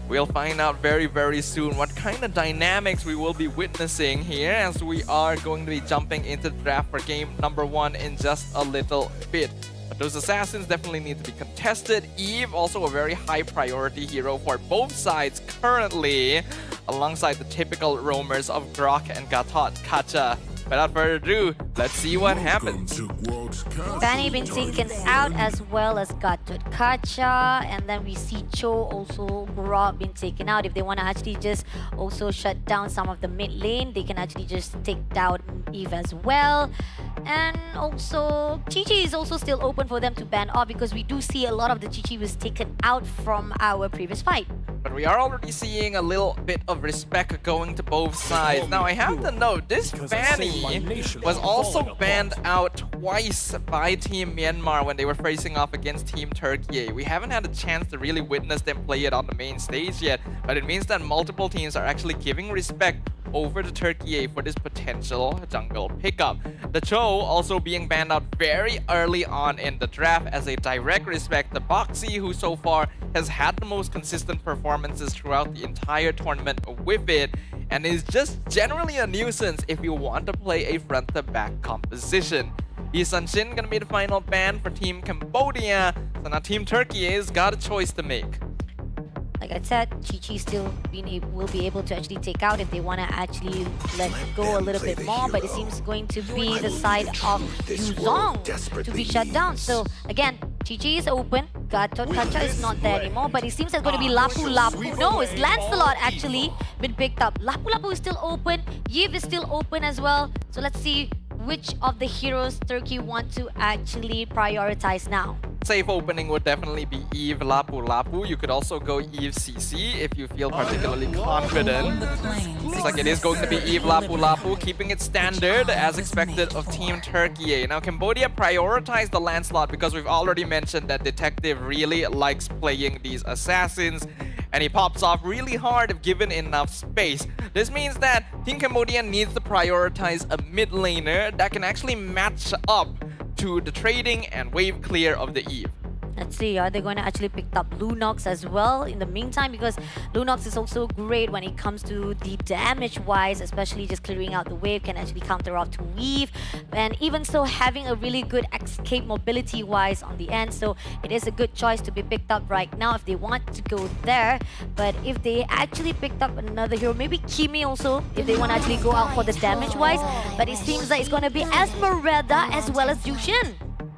C: We'll find out very, very soon what kind kind of dynamics we will be witnessing here as we are going to be jumping into the draft for game number 1 in just a little bit. But those assassins definitely need to be contested. Eve, also a very high priority hero for both sides currently, alongside the typical roamers of Grok and Gatot Kacha. Without further ado, let's see what happens.
B: Fanny been taken out as well as Gatot Kacha, and then we see Cho also Grok been taken out. If they want to actually just also shut down some of the mid lane, they can actually just take down Eve as well. And also Chi-Chi is also still open for them to ban off because we do see a lot of the Chi-Chi was taken out from our previous fight.
C: But we are already seeing a little bit of respect going to both sides. Now I have to note, this Fanny was also banned out twice by Team Myanmar when they were facing off against Team Turkiyye. We haven't had a chance to really witness them play it on the main stage yet, but it means that multiple teams are actually giving respect over to Turkiyye for this potential jungle pickup. The Cho also being banned out very early on in the draft as a direct respect to Boxy, who so far has had the most consistent performances throughout the entire tournament with it, and is just generally a nuisance if you want to play a front-to-back composition. Yi Sun-shin gonna be the final ban for Team Cambodia, so now Team Turkiyye's got a choice to make.
B: Like I said, Chi-Chi still will be able to actually take out if they want to actually let go a little bit more, but it seems going to be the side of Yuzong to be shut down. So again, Chi-Chi is open, Gatot Kacha is not there anymore, but it seems it's going to be Lapu Lapu. No, it's Lancelot actually been picked up. Lapu Lapu is still open, Yiv is still open as well. So let's see which of the heroes Turkey want to actually prioritize now.
C: Safe opening would definitely be Eve Lapu Lapu. You could also go Eve CC if you feel particularly confident. Looks like it is going to be Eve Lapu Lapu, keeping it standard as expected of Team Turkiyye. Now Cambodia prioritized the Lancelot because we've already mentioned that Detective really likes playing these assassins, and he pops off really hard if given enough space. This means that Team Cambodia needs to prioritize a mid laner that can actually match up to the trading and wave clear of the Eve.
B: Let's see, are they going to actually pick up Lunox as well in the meantime? Because Lunox is also great when it comes to the damage-wise, especially just clearing out the wave, can actually counter off to Weave. And even so, having a really good escape mobility-wise on the end. So it is a good choice to be picked up right now if they want to go there. But if they actually picked up another hero, maybe Kimi also, if they want to actually go out for the damage-wise. But it seems like it's going to be Esmeralda as well as Jushin.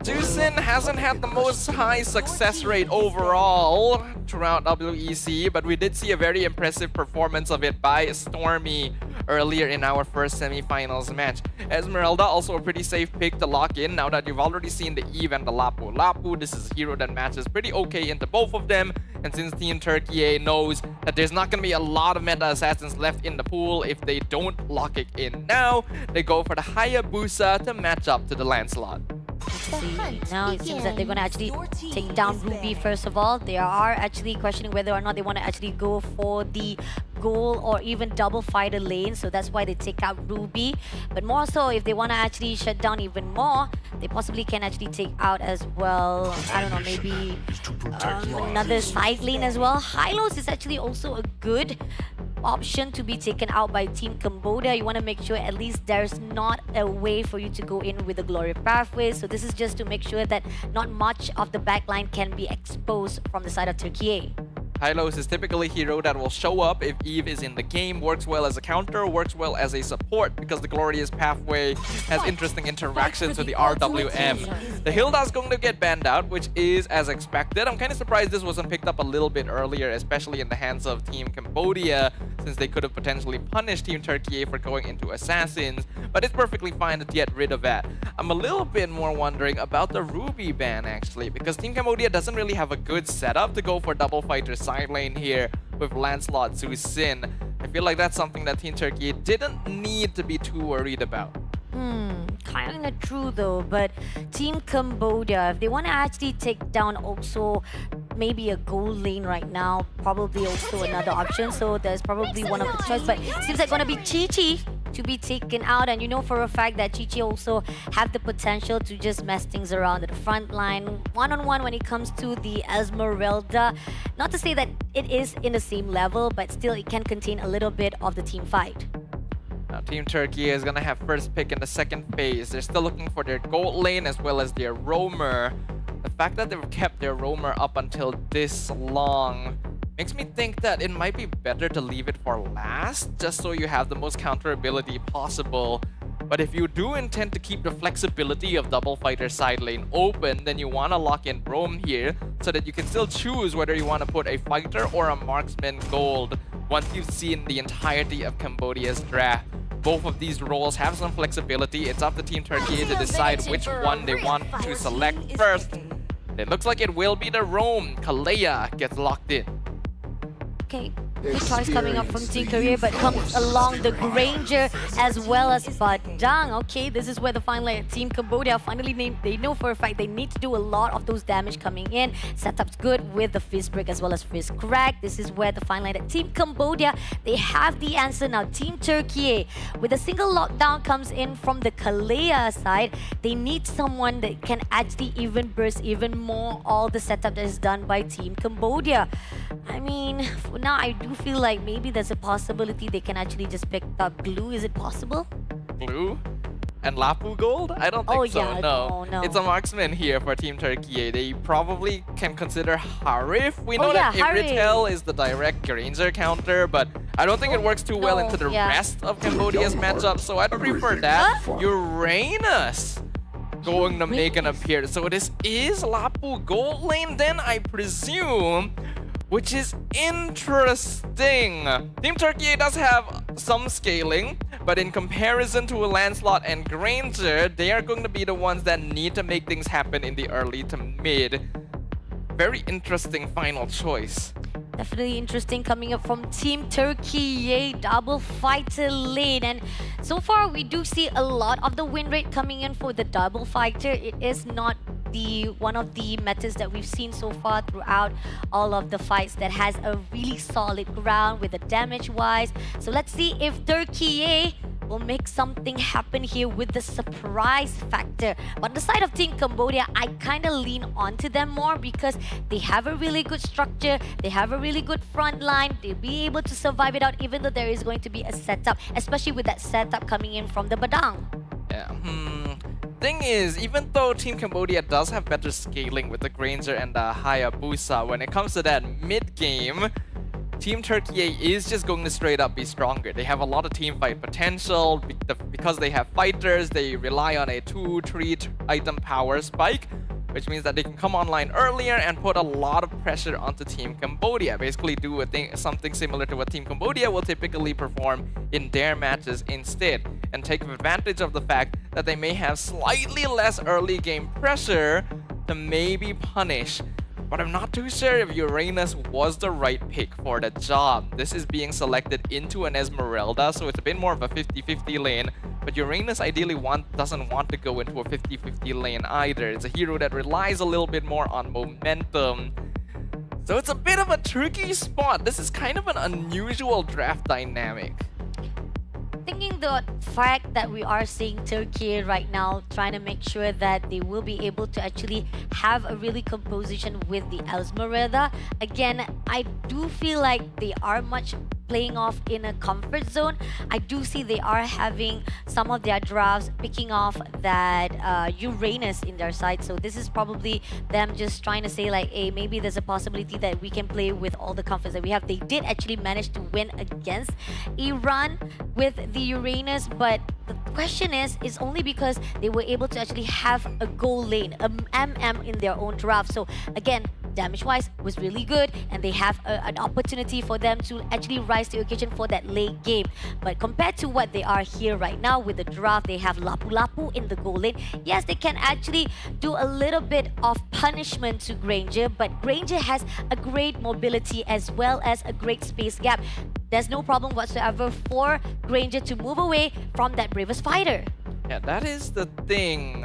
C: Jushin hasn't had the most high success rate overall throughout WEC, but we did see a very impressive performance of it by Stormy earlier in our first semifinals match. Esmeralda also a pretty safe pick to lock in now that you've already seen the Eve and the Lapu Lapu. This is a hero that matches pretty okay into both of them, and since Team Turkiyye knows that there's not going to be a lot of meta assassins left in the pool if they don't lock it in now, they go for the Hayabusa to match up to the Lancelot.
B: See, now it seems that they're going to actually take down Ruby first of all. They are actually questioning whether or not they want to actually go for the goal or even double fighter lane, so that's why they take out Ruby. But more so, if they want to actually shut down even more, they possibly can actually take out as well, I don't know, maybe another side lane as well. Hylos is actually also a good option to be taken out by Team Cambodia. You want to make sure at least there's not a way for you to go in with the glory pathway. So this is just to make sure that not much of the backline can be exposed from the side of Turkiyye.
C: Hylos is typically a hero that will show up if Eve is in the game, works well as a counter, works well as a support because the Glorious Pathway has interesting interactions with the RWM. The Hilda is going to get banned out, which is as expected. I'm kind of surprised this wasn't picked up a little bit earlier, especially in the hands of Team Cambodia, since they could have potentially punished Team Turkiyye for going into Assassins, but it's perfectly fine to get rid of that. I'm a little bit more wondering about the Ruby ban actually, because Team Cambodia doesn't really have a good setup to go for double fighter side lane here with Lancelot Jushin. I feel like that's something that Team Turkiyye didn't need to be too worried about.
B: Kind of true though, but Team Cambodia, if they want to actually take down also maybe a gold lane right now, probably also another option. So there's probably one of the choice, but it seems like going to be Chi-Chi to be taken out. And you know for a fact that Chichi also have the potential to just mess things around at the front line, one-on-one when it comes to the Esmeralda. Not to say that it is in the same level, but still it can contain a little bit of the team fight.
C: Now, Team Turkey is gonna have first pick in the second phase. They're still looking for their gold lane as well as their roamer. The fact that they've kept their roamer up until this long makes me think that it might be better to leave it for last, just so you have the most counterability possible. But if you do intend to keep the flexibility of double fighter side lane open, then you want to lock in roam here so that you can still choose whether you want to put a fighter or a marksman gold once you've seen the entirety of Cambodia's draft. Both of these roles have some flexibility. It's up to Team Turkey to decide which one they want to select first. It looks like it will be the roam. Kalea gets locked in.
B: Okay, good choice coming up from Team Korea, but comes along the Granger as well as Badang. Okay, this is where the final Team Cambodia finally named. They know for a fact they need to do a lot of those damage coming in. Setup's good with the fist break as well as fist crack. This is where the final Team Cambodia, they have the answer now. Team Turkey, with a single lockdown comes in from the Kalea side. They need someone that can actually even burst even more all the setup that is done by Team Cambodia. I mean, for now I do feel like maybe there's a possibility they can actually just pick up Glue. Is it possible?
C: Glue? And Lapu gold? I don't think so,
B: yeah,
C: no.
B: no.
C: It's a marksman here for Team Turkey. They probably can consider Harif. We know that Iritel is the direct Granger counter, but I don't think it works too well into the rest of Cambodia's matchup, so I'd prefer that. Uranus going to make an appearance. So this is Lapu gold lane then, I presume, which is interesting. Team Turkey does have some scaling, but in comparison to Lancelot and Granger, they are going to be the ones that need to make things happen in the early to mid. Very interesting final choice.
B: Definitely interesting coming up from Team Turkey, double fighter lane. And so far, we do see a lot of the win rate coming in for the double fighter. It is not one of the methods that we've seen so far throughout all of the fights that has a really solid ground with the damage wise. So let's see if Turkey will make something happen here with the surprise factor. But on the side of Team Cambodia, I kind of lean onto them more because they have a really good structure, they have a really good front line, they'll be able to survive it out even though there is going to be a setup, especially with that setup coming in from the Badang.
C: Yeah, Thing is, even though Team Cambodia does have better scaling with the Granger and the Hayabusa, when it comes to that mid-game, Team Turkey is just going to straight up be stronger. They have a lot of team fight potential. Because they have fighters, they rely on a 2-3 item power spike, which means that they can come online earlier and put a lot of pressure onto Team Cambodia. Basically do something similar to what Team Cambodia will typically perform in their matches instead, and take advantage of the fact that they may have slightly less early game pressure to maybe punish. But I'm not too sure if Uranus was the right pick for the job. This is being selected into an Esmeralda, so it's a bit more of a 50-50 lane. But Uranus ideally doesn't want to go into a 50-50 lane either. It's a hero that relies a little bit more on momentum. So it's a bit of a tricky spot. This is kind of an unusual draft dynamic.
B: Thinking the fact that we are seeing Turkey right now trying to make sure that they will be able to actually have a really composition with the Esmeralda. Again, I do feel like they are much playing off in a comfort zone. I do see they are having some of their drafts picking off that Uranus in their side. So this is probably them just trying to say like, hey, maybe there's a possibility that we can play with all the confidence that we have. They did actually manage to win against Iran with the Uranus, but the question is only because they were able to actually have a goal lane, a MM in their own draft. So again, damage-wise was really good, and they have an opportunity for them to actually rise to the occasion for that late game. But compared to what they are here right now with the draft, they have Lapu Lapu in the goal lane. Yes, they can actually do a little bit of punishment to Granger, but Granger has a great mobility as well as a great space gap. There's no problem whatsoever for Granger to move away from that bravest fighter.
C: Yeah, that is the thing.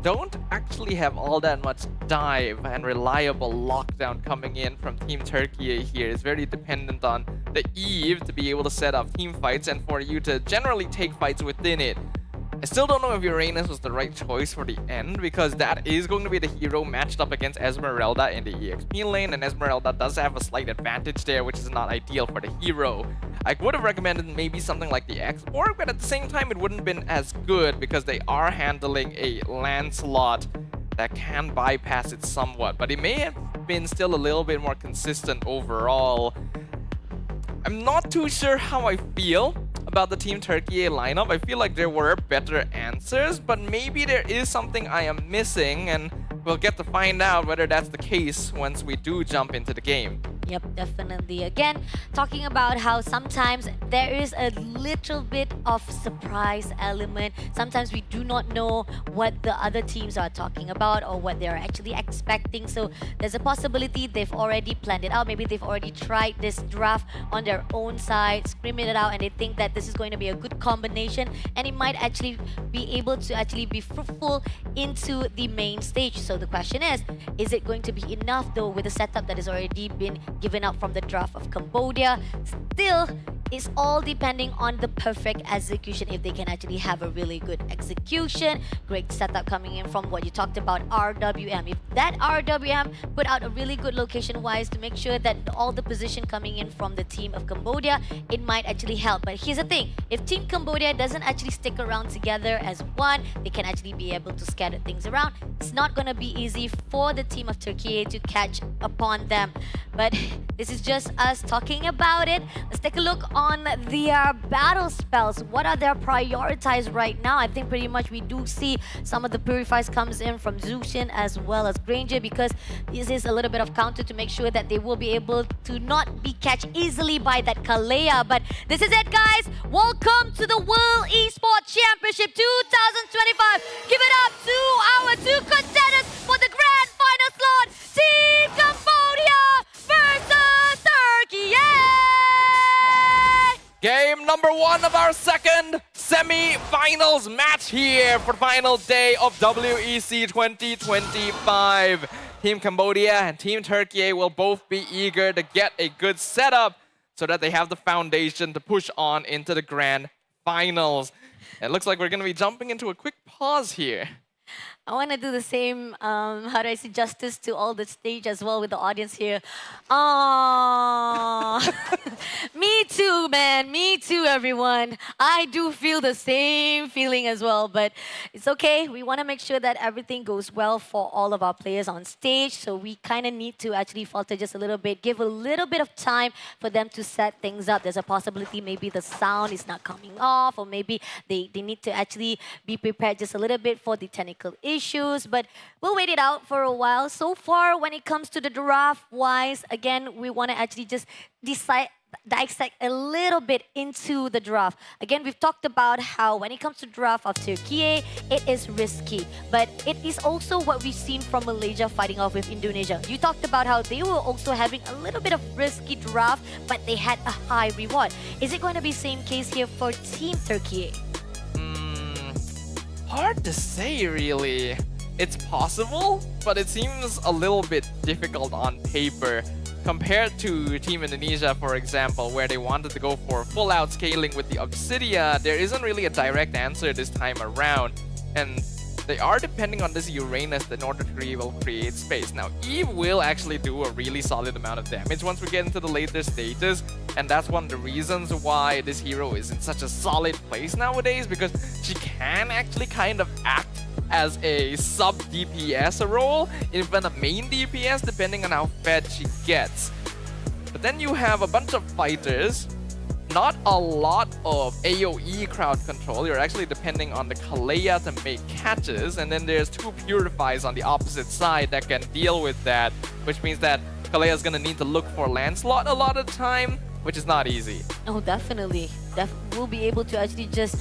C: don't actually have all that much dive and reliable lockdown coming in from Team Turkey here. It's very dependent on the Eve to be able to set up team fights and for you to generally take fights within it. I still don't know if Uranus was the right choice for the end, because that is going to be the hero matched up against Esmeralda in the EXP lane, and Esmeralda does have a slight advantage there, which is not ideal for the hero. I would have recommended maybe something like the X-Borg, but at the same time it wouldn't have been as good because they are handling a Lancelot that can bypass it somewhat, but it may have been still a little bit more consistent overall. I'm not too sure how I feel about the Team Turkey lineup. I feel like there were better answers, but maybe there is something I am missing, and we'll get to find out whether that's the case once we do jump into the game.
B: Yep, definitely. Again, talking about how sometimes there is a little bit of surprise element. Sometimes we do not know what the other teams are talking about or what they're actually expecting. So there's a possibility they've already planned it out. Maybe they've already tried this draft on their own side, screaming it out, and they think that this is going to be a good combination and it might actually be able to actually be fruitful into the main stage. So the question is it going to be enough though with the setup that has already been given up from the draft of Cambodia? Still, it's all depending on the perfect execution. If they can actually have a really good execution, great setup coming in from what you talked about, RWM. If that RWM put out a really good location-wise to make sure that all the position coming in from the team of Cambodia, it might actually help. But here's the thing, if Team Cambodia doesn't actually stick around together as one, they can actually be able to scatter things around. It's not going to be easy for the team of Turkey to catch upon them. But this is just us talking about it. Let's take a look on their battle spells. What are their prioritized right now? I think pretty much we do see some of the purifies comes in from Zushin as well as Granger, because this is a little bit of counter to make sure that they will be able to not be catched easily by that Kalea. But this is it, guys. Welcome to the World Esports Championship 2025. Give it up to our two contenders for the grand final slot. Team Cambodia versus Turkey.
C: Game number 1 of our second semi-finals match here for the final day of WEC 2025. Team Cambodia and Team Turkey will both be eager to get a good setup so that they have the foundation to push on into the grand finals. It looks like we're going to be jumping into a quick pause here.
B: I want to do the same, how do I say, justice to all the stage as well with the audience here. Me too, man. Me too, everyone. I do feel the same feeling as well, but it's okay. We want to make sure that everything goes well for all of our players on stage, so we kind of need to actually falter just a little bit, give a little bit of time for them to set things up. There's a possibility maybe the sound is not coming off, or maybe they need to actually be prepared just a little bit for the technical issues, but we'll wait it out for a while. So far, when it comes to the draft-wise, again, we want to actually just dissect a little bit into the draft. Again, we've talked about how when it comes to draft of Turkey, it is risky, but it is also what we've seen from Malaysia fighting off with Indonesia. You talked about how they were also having a little bit of risky draft, but they had a high reward. Is it going to be the same case here for Team Turkey?
C: Hard to say, really. It's possible, but it seems a little bit difficult on paper compared to Team Indonesia, for example, where they wanted to go for full-out scaling with the Obsidia. There isn't really a direct answer this time around, and they are depending on this Uranus in order to create space. Now, Eve will actually do a really solid amount of damage once we get into the later stages, and that's one of the reasons why this hero is in such a solid place nowadays, because she can actually kind of act as a sub-DPS role, even a main DPS, depending on how fed she gets. But then you have a bunch of fighters, not a lot of AoE crowd control. You're actually depending on the Kalea to make catches, and then there's two Purifies on the opposite side that can deal with that, which means that Kalea is going to need to look for Lancelot a lot of the time, which is not easy.
B: Oh, definitely. We'll be able to actually just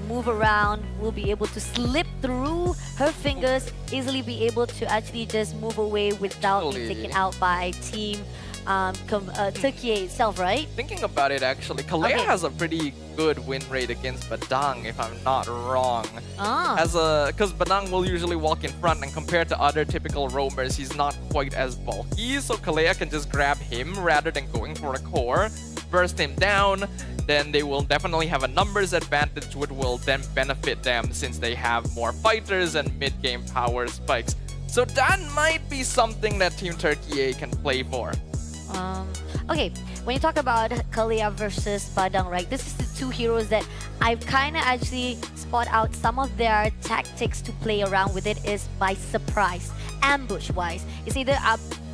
B: move around, we'll be able to slip through her fingers, easily be able to actually just move away without being taken out by Team Turkey itself, right?
C: Thinking about it, actually, Kalea
B: Okay.
C: has a pretty good win rate against Badang, if I'm not wrong.
B: Ah.
C: Because Badang will usually walk in front, and compared to other typical roamers, he's not quite as bulky, so Kalea can just grab him rather than going for a core, burst him down, then they will definitely have a numbers advantage, which will then benefit them since they have more fighters and mid-game power spikes. So that might be something that Team Turkey can play for.
B: Okay, when you talk about Kalea versus Badang, right? This is the two heroes that I've kind of actually spot out some of their tactics to play around with it is by surprise, ambush-wise. It's either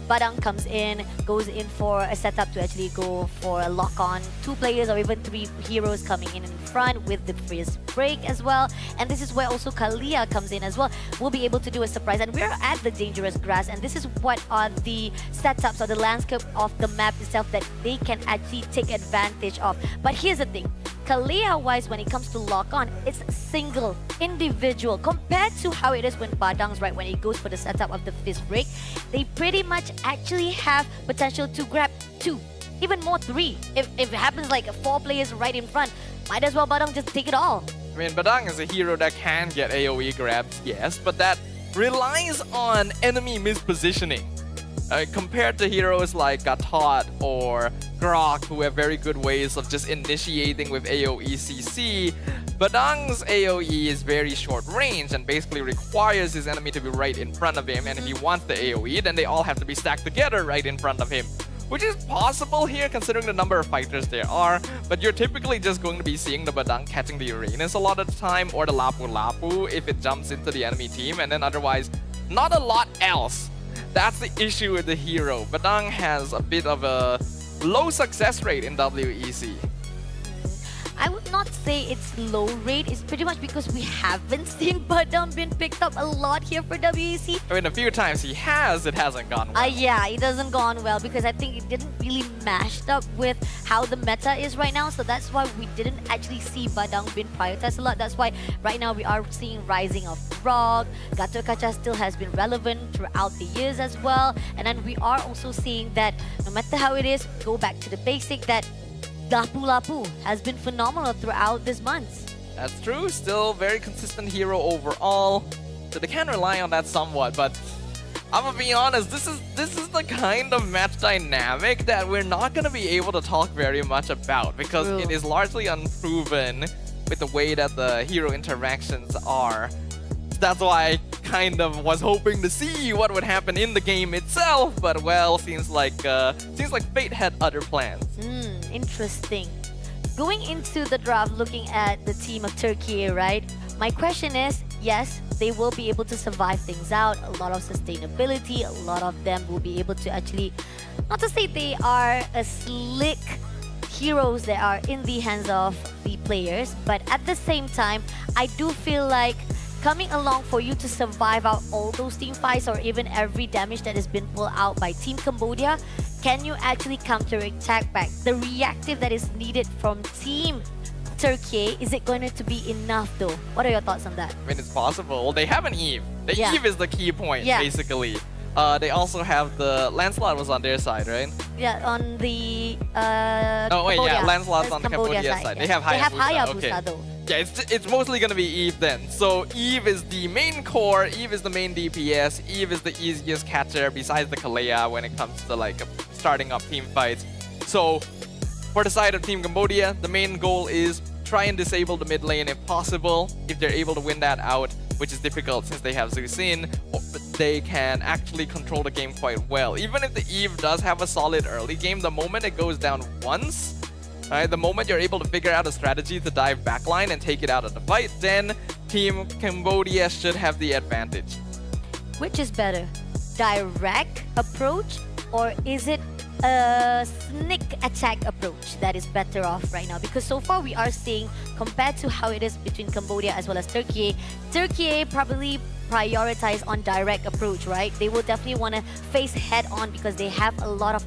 B: Badang comes in, goes in for a setup to actually go for a lock-on, 2 players or even 3 heroes coming in front with the freeze break as well. And this is where also Kalea comes in as well. We'll be able to do a surprise. And we're at the dangerous grass, and this is what are the setups or the landscape of the map itself that they can actually take advantage of. But here's the thing. Kalea-wise, when it comes to lock-on, it's single, individual. Compared to how it is when Badang's, right, when it goes for the setup of the fist break, they pretty much actually have potential to grab 2, even more 3. If it happens like 4 players right in front, might as well Badang just take it all.
C: I mean, Badang is a hero that can get AoE grabs, yes, but that relies on enemy mispositioning. Compared to heroes like Gatot or Grok, who have very good ways of just initiating with AoE CC, Badang's AoE is very short range and basically requires his enemy to be right in front of him, and if he wants the AoE, then they all have to be stacked together right in front of him. Which is possible here considering the number of fighters there are, but you're typically just going to be seeing the Badang catching the Uranus a lot of the time, or the Lapu Lapu if it jumps into the enemy team, and then otherwise, not a lot else. That's the issue with the hero. Badang has a bit of a low success rate in WEC.
B: I would not say it's low rate. It's pretty much because we haven't seen Badang been picked up a lot here for WEC.
C: I mean, a few times he has, it hasn't gone well.
B: Yeah, it doesn't go on well because I think it didn't really mash up with how the meta is right now. So that's why we didn't actually see Badang being prioritized a lot. That's why right now we are seeing rising of Rock. Gatot Kaca still has been relevant throughout the years as well. And then we are also seeing that no matter how it is, go back to the basic that Lapu Lapu has been phenomenal throughout this month.
C: That's true, still very consistent hero overall. So they can rely on that somewhat, but I'm gonna be honest, this is the kind of match dynamic that we're not gonna be able to talk very much about because
B: True.
C: it is largely unproven with the way that the hero interactions are. That's why I kind of was hoping to see what would happen in the game itself, but well, seems like fate had other plans.
B: Interesting. Going into the draft, looking at the team of Turkey, right? My question is, yes, they will be able to survive things out, a lot of sustainability, a lot of them will be able to actually, not to say they are a slick heroes that are in the hands of the players, but at the same time, I do feel like coming along for you to survive out all those team fights or even every damage that has been pulled out by Team Cambodia, can you actually counter-attack back? The reactive that is needed from Team Turkey, is it going to be enough though? What are your thoughts on that?
C: I mean, it's possible. They have an Eve. The
B: Yeah.
C: Eve is the key point,
B: Yeah.
C: basically. They also have the Lancelot was on their side, right?
B: Yeah, on the
C: Oh wait, yeah,
B: Cambodia.
C: Lancelot's on the Cambodia side.
B: yeah.
C: They have Hayabusa. Okay.
B: Hayabusa though.
C: Yeah, it's mostly gonna be Eve then. So Eve is the main core, Eve is the main DPS, Eve is the easiest catcher besides the Kalea when it comes to like starting up team fights. So for the side of Team Cambodia, the main goal is try and disable the mid lane if possible. If they're able to win that out, which is difficult since they have Zeus in, they can actually control the game quite well. Even if the Eve does have a solid early game, the moment it goes down once, right, the moment you're able to figure out a strategy to dive backline and take it out of the fight, then Team Cambodia should have the advantage.
B: Which is better? Direct approach or is it a sneak attack approach that is better off right now? Because so far we are seeing, compared to how it is between Cambodia as well as Turkey probably prioritize on direct approach, right? They will definitely want to face head on because they have a lot of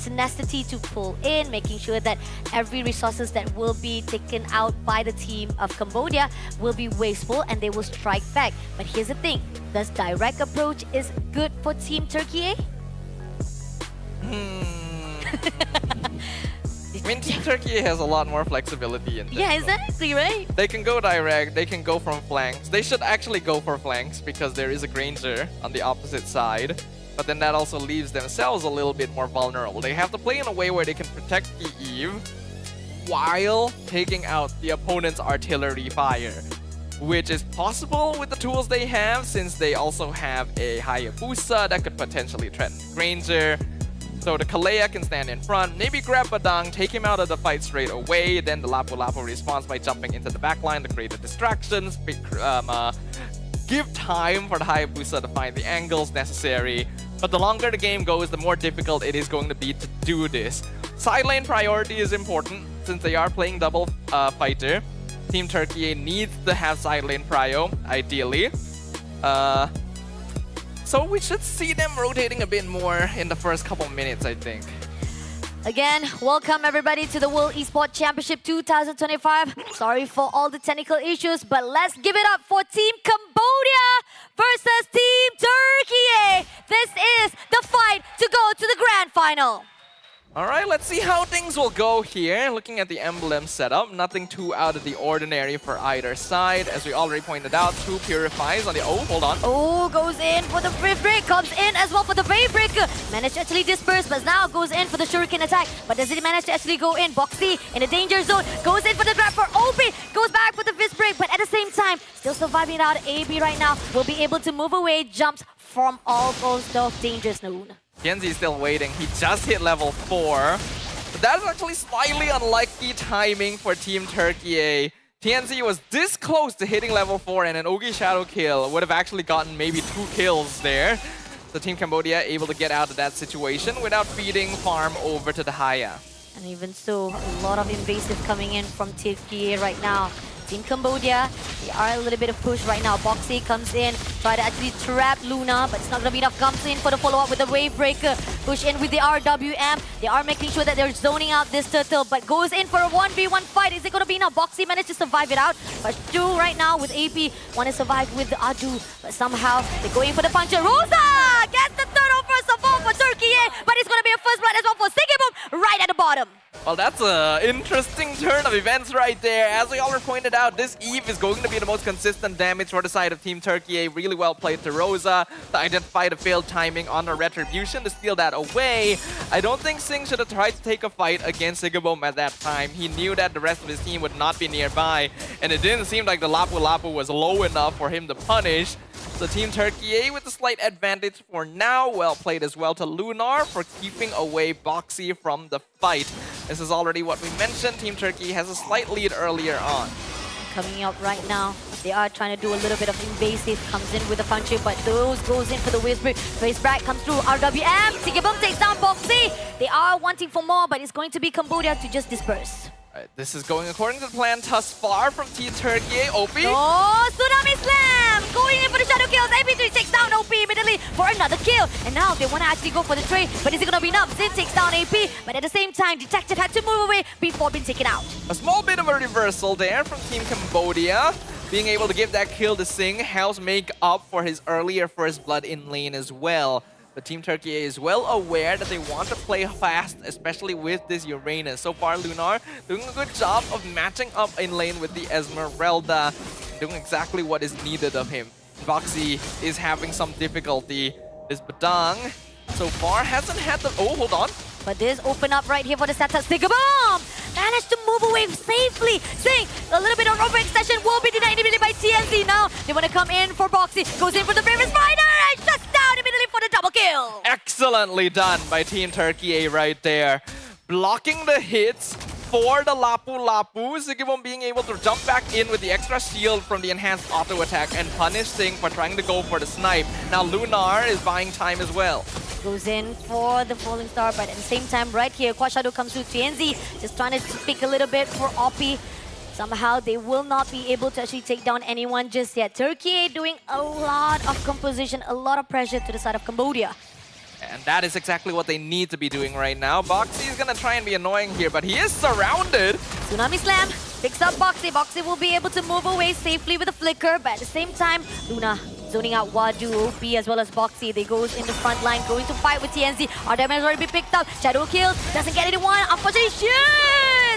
B: tenacity to pull in, making sure that every resources that will be taken out by the team of Cambodia will be wasteful and they will strike back. But here's the thing, does direct approach is good for Team Turkey?
C: I mean, Team Turkey has a lot more flexibility in this.
B: Yeah, exactly, right?
C: They can go direct, they can go from flanks. They should actually go for flanks because there is a Granger on the opposite side. But then that also leaves themselves a little bit more vulnerable. They have to play in a way where they can protect the Eve while taking out the opponent's artillery fire, which is possible with the tools they have, since they also have a Hayabusa that could potentially threaten Granger. So the Kalea can stand in front, maybe grab Badang, take him out of the fight straight away. Then the Lapu Lapu responds by jumping into the backline to create the distractions, give time for the Hayabusa to find the angles necessary. But the longer the game goes, the more difficult it is going to be to do this. Side lane priority is important since they are playing double fighter. Team Turkey needs to have side lane prio, ideally. So we should see them rotating a bit more in the first couple minutes, I think.
B: Again, welcome everybody to the World Esports Championship 2025. Sorry for all the technical issues, but let's give it up for Team Cambodia versus Team Turkey. This is the fight to go to the grand final.
C: All right, let's see how things will go here. Looking at the emblem setup, nothing too out of the ordinary for either side. As we already pointed out, 2 Purifies on the... Oh, hold on.
B: Oh, goes in for the Rift Break, comes in as well for the Wave Breaker. Managed to actually disperse, but now goes in for the Shuriken attack. But does it manage to actually go in? Boxy in a danger zone, goes in for the grab for OP, goes back for the Fist Break, but at the same time, still surviving out. AB right now will be able to move away, jumps from all those dangers known.
C: Genzi is still waiting. He just hit level 4. But that is actually slightly unlucky timing for Team Turkey. TNZ was this close to hitting level 4, and an Ogi Shadow kill would have actually gotten maybe 2 kills there. So Team Cambodia able to get out of that situation without feeding farm over to the Haya.
B: And even so, a lot of invasive coming in from Turkey right now. Team Cambodia, they are a little bit of push right now. Boxy comes in, try to actually trap Luna, but it's not gonna be enough. Comes in for the follow-up with the Wave Breaker. Push in with the RWM. They are making sure that they're zoning out this turtle, but goes in for a 1v1 fight. Is it gonna be enough? Boxy managed to survive it out, but two right now with AP want to survive with the Adu, but somehow they're going for the puncher. Rosa gets the turtle first of all for Turkey, but it's gonna be a first blood as well for Sigibum right at the bottom.
C: Well, that's an interesting turn of events right there. As we already pointed out, this Eve is going to be the most consistent damage for the side of Team Turkey. Really well played to Rosa to identify the failed timing on the Retribution to steal that away. I don't think Singh should have tried to take a fight against Sigibom at that time. He knew that the rest of his team would not be nearby, and it didn't seem like the Lapu Lapu was low enough for him to punish. So Team Turkey with a slight advantage for now. Well played as well to Lunar for keeping away Boxy from the fight. This is already what we mentioned. Team Turkey has a slight lead earlier on.
B: Coming up right now, they are trying to do a little bit of invasive. Comes in with a puncher, but those goes in for the Whisper. Face back comes through. RWM. Sigibum takes down Boxy. They are wanting for more, but it's going to be Cambodia to just disperse.
C: Right, this is going according to the plan thus far from Team Turkey. OP.
B: Oh, Tsunami Slam! Going in for the shadow kills. AP3 takes down OP immediately for another kill. And now they want to actually go for the trade, but is it going to be enough? Zin takes down AP, but at the same time, Detected had to move away before being taken out.
C: A small bit of a reversal there from Team Cambodia. Being able to give that kill to Singh helps make up for his earlier first blood in lane as well. But Team Turkey is well aware that they want to play fast, especially with this Uranus. So far, Lunar doing a good job of matching up in lane with the Esmeralda, doing exactly what is needed of him. Boxy is having some difficulty. This Badang, so far, hasn't had the... Oh, hold on.
B: But this open up right here for the setup. Sigibum managed to move away safely. Sing, a little bit of rope extension will be denied immediately by TNZ. Now they want to come in for Boxy. Goes in for the Famous Spider and shuts down immediately for the double kill.
C: Excellently done by Team Turkey right there. Blocking the hits for the Lapu Lapu. Sigibum being able to jump back in with the extra shield from the enhanced auto attack and punish Singh for trying to go for the snipe. Now Lunar is buying time as well.
B: Goes in for the Falling Star, but at the same time, right here, Quad Shadow comes through. TNZ just trying to pick a little bit for Oppie. Somehow they will not be able to actually take down anyone just yet. Turkey doing a lot of composition, a lot of pressure to the side of Cambodia.
C: And that is exactly what they need to be doing right now. Boxy is going to try and be annoying here, but he is surrounded.
B: Tsunami Slam picks up Boxy. Boxy will be able to move away safely with a flicker, but at the same time, Luna zoning out Wadu, OP as well as Boxy. They goes in the front line, going to fight with TNZ. Our damage has already been picked up. Shadow kill, doesn't get anyone. Unfortunately, shit!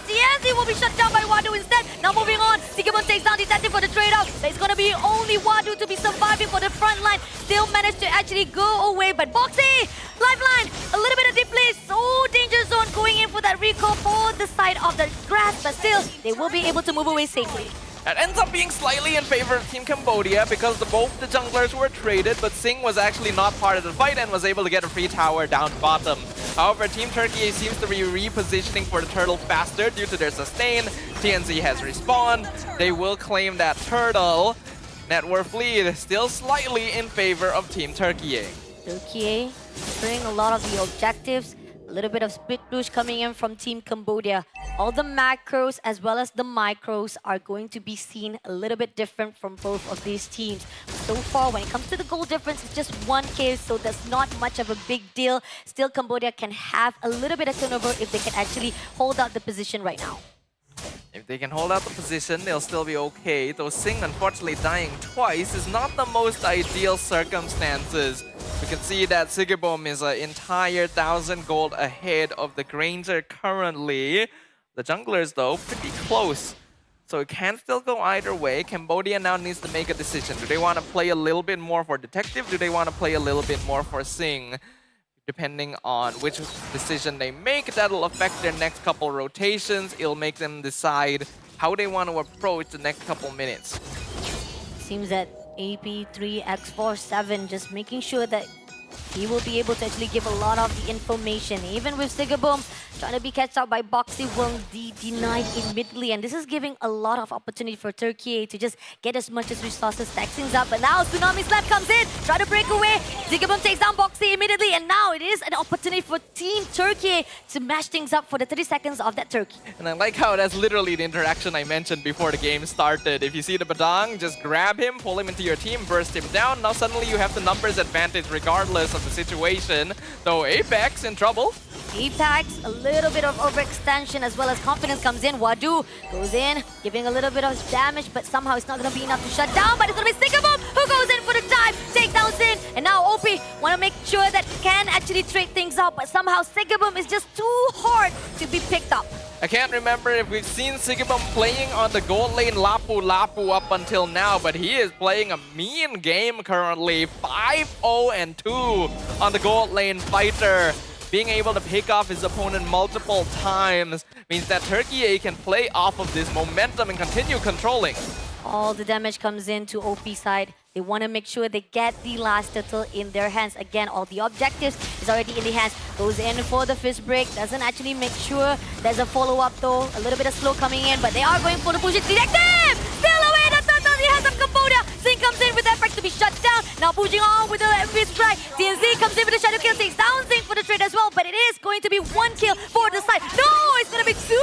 B: TNZ will be shut down by Wadu instead. Now moving on, Sigmund takes down Detective for the trade-off. So it's gonna be only Wadu to be surviving for the front line. Still managed to actually go away, but Boxy, lifeline, a little bit of deep play. So danger zone going in for that recall for the side of the grass, but still, they will be able to move away safely.
C: It ends up being slightly in favor of Team Cambodia because both the junglers were traded, but Singh was actually not part of the fight and was able to get a free tower down bottom. However, Team Turkey seems to be repositioning for the turtle faster due to their sustain. TNZ has respawned. They will claim that turtle. Net worth lead still slightly in favor of Team Turkey.
B: Turkey bring a lot of the objectives. A little bit of split push coming in from Team Cambodia. All the macros as well as the micros are going to be seen a little bit different from both of these teams. So far, when it comes to the goal difference, it's just 1k, so that's not much of a big deal. Still, Cambodia can have a little bit of turnover if they can actually hold out the position right now.
C: If they can hold out the position, they'll still be okay. Though Singh, unfortunately, dying twice is not the most ideal circumstances. We can see that Sigibom is an entire 1,000 gold ahead of the Granger currently. The junglers, though, pretty close. So it can still go either way. Cambodia now needs to make a decision. Do they want to play a little bit more for Detective? Do they want to play a little bit more for Singh? Depending on which decision they make, that'll affect their next couple rotations. It'll make them decide how they want to approach the next couple minutes.
B: Seems that AP3X47 just making sure that he will be able to actually give a lot of the information. Even with Sigaboom trying to be catched out by Boxy, will be denied immediately. And this is giving a lot of opportunity for Turkey to just get as much as resources, stack things up. But now Tsunami Slap comes in, try to break away. Sigaboom takes down Boxy immediately. And now it is an opportunity for Team Turkey to mash things up for the 30 seconds of that Turkey.
C: And I like how that's literally the interaction I mentioned before the game started. If you see the Badang, just grab him, pull him into your team, burst him down. Now suddenly you have the numbers advantage regardless of the situation. Though Apex in trouble.
B: Apex, a little bit of overextension as well as confidence comes in. Wadu goes in, giving a little bit of damage, but somehow it's not going to be enough to shut down. But it's going to be Sigaboom who goes in for the dive, takedowns in. And now OP want to make sure that can actually trade things out, but somehow Sigaboom is just too hard to be picked up.
C: I can't remember if we've seen Sigibum playing on the gold lane Lapu Lapu up until now, but he is playing a mean game currently. 5-0-2 on the gold lane fighter. Being able to pick off his opponent multiple times means that Turkey can play off of this momentum and continue controlling.
B: All the damage comes in to OP side. They want to make sure they get the last turtle in their hands. Again, all the objectives is already in the hands. Goes in for the fist break. Doesn't actually make sure there's a follow-up though. A little bit of slow coming in, but they are going for the push. It's Detective! Still away the turtle in the hands of Cambodia. Singh comes in with that effect to be shut down. Now pushing on with the fist strike. TNZ comes in with the shadow kill. Takes down Singh for the trade as well, but it is going to be 1 kill for the side. No, it's going to be 2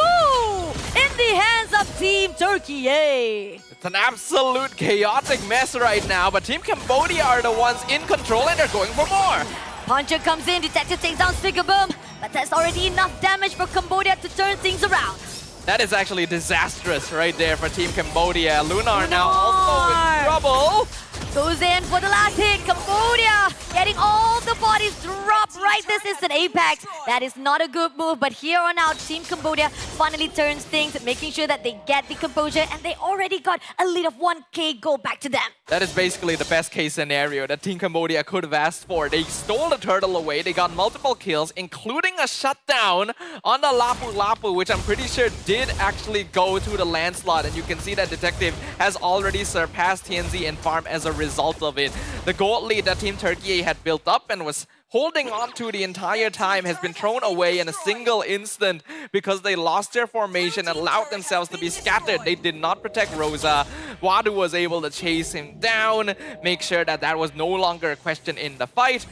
B: in the hands of Team Turkey.
C: It's an absolute chaotic mess right now, but Team Cambodia are the ones in control and they're going for more.
B: Puncher comes in, Detective takes down Sigaboom, but that's already enough damage for Cambodia to turn things around.
C: That is actually disastrous right there for Team Cambodia. Lunar now also in trouble.
B: Goes in for the last hit. Cambodia getting all the bodies dropped right this instant. Apex, that is not a good move, but here on out, Team Cambodia finally turns things, making sure that they get the composure, and they already got a lead of 1k gold back to them.
C: That is basically the best case scenario that Team Cambodia could have asked for. They stole the turtle away, they got multiple kills, including a shutdown on the Lapu Lapu, which I'm pretty sure did actually go to the landslide, and you can see that Detective has already surpassed TNZ in farm as a result of it. The gold lead that Team Turkey had built up and was holding on to the entire time has been thrown away in a single instant because they lost their formation and allowed themselves to be scattered. They did not protect Rosa. Wadu was able to chase him down, make sure that that was no longer a question in the fight.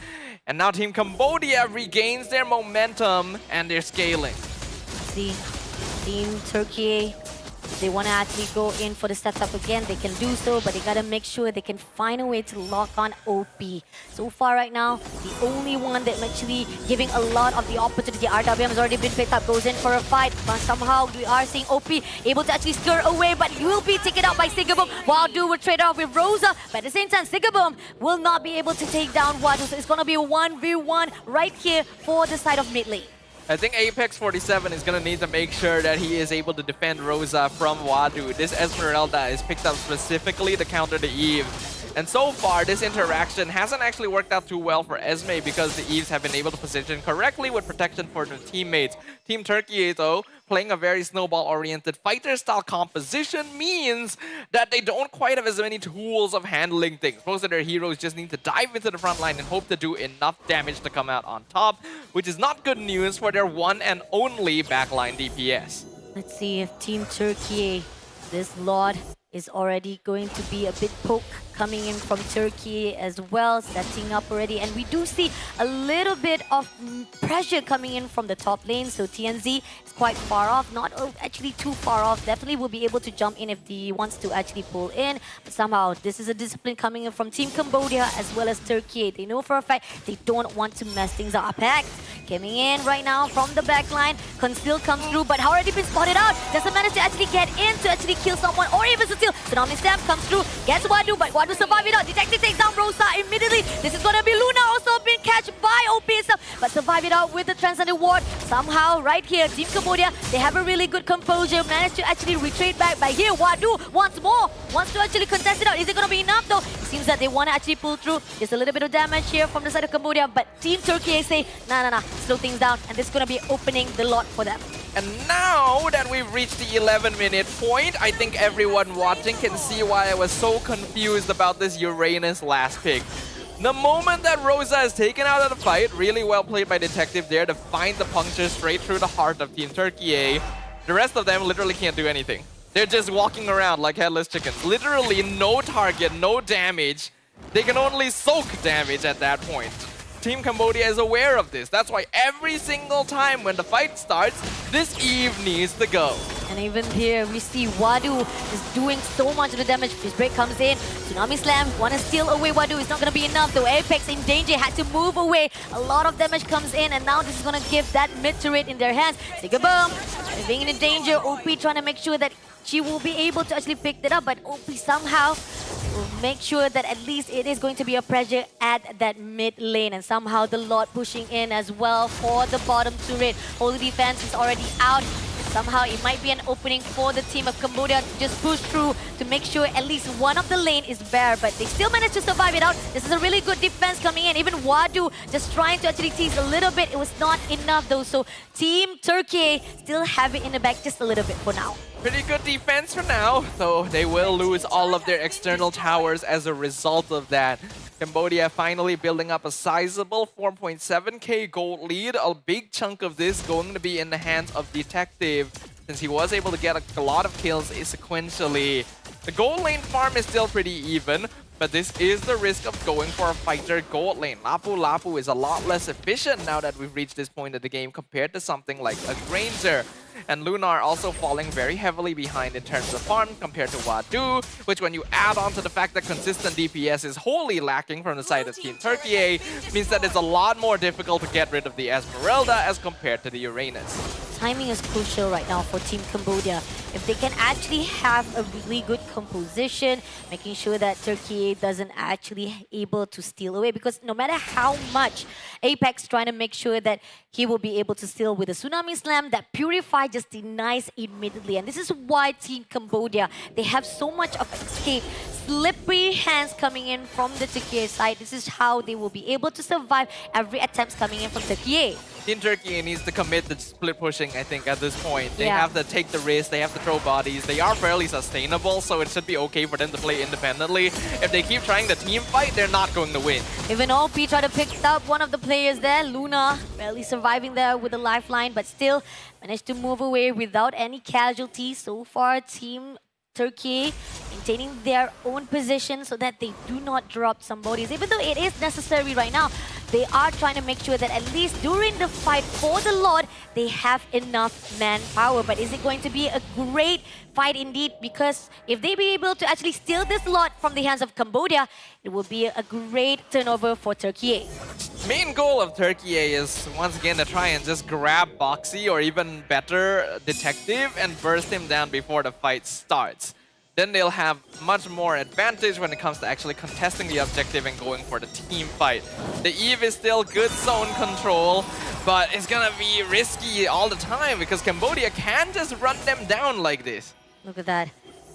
C: And now Team Cambodia regains their momentum and they're scaling.
B: See, Team Turkey If they want to actually go in for the setup again, they can do so, but they got to make sure they can find a way to lock on OP. So far right now, the only one that's actually giving a lot of the opportunity, RWM has already been picked up, goes in for a fight, but somehow we are seeing OP able to actually scare away, but he will be taken out by Sigaboom. Wadu will trade off with Rosa, but at the same time, Sigaboom will not be able to take down Wadu, so it's going to be a 1v1 right here for the side of mid lane.
C: I think Apex 47 is going to need to make sure that he is able to defend Rosa from Wadu. This Esmeralda is picked up specifically to counter the Eve. And so far, this interaction hasn't actually worked out too well for Esme because the Eves have been able to position correctly with protection for their teammates. Team Turkey, though, playing a very snowball-oriented fighter-style composition means that they don't quite have as many tools of handling things. Most of their heroes just need to dive into the front line and hope to do enough damage to come out on top, which is not good news for their one and only backline DPS.
B: Let's see if Team Turkey, this Lord, is already going to be a bit poke coming in from Turkey as well, setting up already. And we do see a little bit of pressure coming in from the top lane. So TNZ is quite far off, not actually too far off. Definitely will be able to jump in if he wants to actually pull in. But somehow, this is a discipline coming in from Team Cambodia as well as Turkey. They know for a fact they don't want to mess things up. Pact coming in right now from the back line. Conceal comes through, but already been spotted out. Doesn't manage to actually get in to actually kill someone or even to steal. Tsunami Slam comes through, gets Wadu, but Wadu survive it out. Detective takes down Rosa immediately. This is going to be Luna, also been catched by OP itself, but survive it out with the Transcendent Ward. Somehow, right here, Team Cambodia, they have a really good composure, managed to actually retreat back. But here, Wadu wants more, wants to actually contest it out. Is it going to be enough though? It seems that they want to actually pull through. There's a little bit of damage here from the side of Cambodia, but Team Turkey say, nah, slow things down, and this is going to be opening the lot for them.
C: And now that we've reached the 11-minute point, I think everyone watching can see why I was so confused about this Uranus last pick. The moment that Rosa is taken out of the fight, really well played by Detective there to find the puncture straight through the heart of Team Turkey. The rest of them literally can't do anything. They're just walking around like headless chickens. Literally no target, no damage. They can only soak damage at that point. Team Cambodia is aware of this. That's why every single time when the fight starts, this Eve needs to go.
B: And even here, we see Wadu is doing so much of the damage. This break comes in. Tsunami Slam, want to steal away Wadu. It's not going to be enough though. Apex in danger, had to move away. A lot of damage comes in, and now this is going to give that mid turret in their hands. Sigaboom, being in danger. OP trying to make sure that she will be able to actually pick that up, but OP somehow will make sure that at least it is going to be a pressure at that mid lane, and somehow the Lord pushing in as well for the bottom turret. Holy Defense is already out. Somehow it might be an opening for the team of Cambodia to just push through to make sure at least one of the lane is bare, but they still managed to survive it out. This is a really good defense coming in. Even Wadu just trying to actually tease a little bit. It was not enough though, so Team Turkey still have it in the back just a little bit for now.
C: Pretty good defense for now, though they will lose all of their external towers as a result of that. Cambodia finally building up a sizable 4.7k gold lead. A big chunk of this going to be in the hands of Detective, since he was able to get a lot of kills sequentially. The gold lane farm is still pretty even, but this is the risk of going for a fighter gold lane. Lapu Lapu is a lot less efficient now that we've reached this point of the game compared to something like a Granger. And Lunar also falling very heavily behind in terms of farm compared to Wadu, which when you add on to the fact that consistent DPS is wholly lacking from the side of Team Turkey, means that it's a lot more difficult to get rid of the Esmeralda as compared to the Uranus.
B: Timing is crucial right now for Team Cambodia. If they can actually have a really good composition, making sure that Turkey doesn't actually able to steal away, because no matter how much Apex trying to make sure that he will be able to steal with a Tsunami Slam, that Purify just denies immediately. And this is why Team Cambodia, they have so much of escape. Slippery hands coming in from the Turkey side. This is how they will be able to survive every attempt coming in from Turkey.
C: Team Turkey needs to commit to split pushing, I think, at this point. They have to take the risk, they have to throw bodies. They are fairly sustainable, so it should be okay for them to play independently. If they keep trying the team fight, they're not going to win.
B: Even OP tried to pick up one of the players there. Luna barely surviving there with a lifeline, but still managed to move away without any casualties. So far, Team Turkey maintaining their own position so that they do not drop some bodies. Even though it is necessary right now, they are trying to make sure that at least during the fight for the Lord, they have enough manpower. But is it going to be a great fight indeed? Because if they be able to actually steal this lot from the hands of Cambodia, it will be a great turnover for Turkey.
C: Main goal of Turkey is once again to try and just grab Boxy or even better Detective and burst him down before the fight starts. Then they'll have much more advantage when it comes to actually contesting the objective and going for the team fight. The Eve is still good zone control, but it's gonna be risky all the time because Cambodia can just run them down like this.
B: Look at that.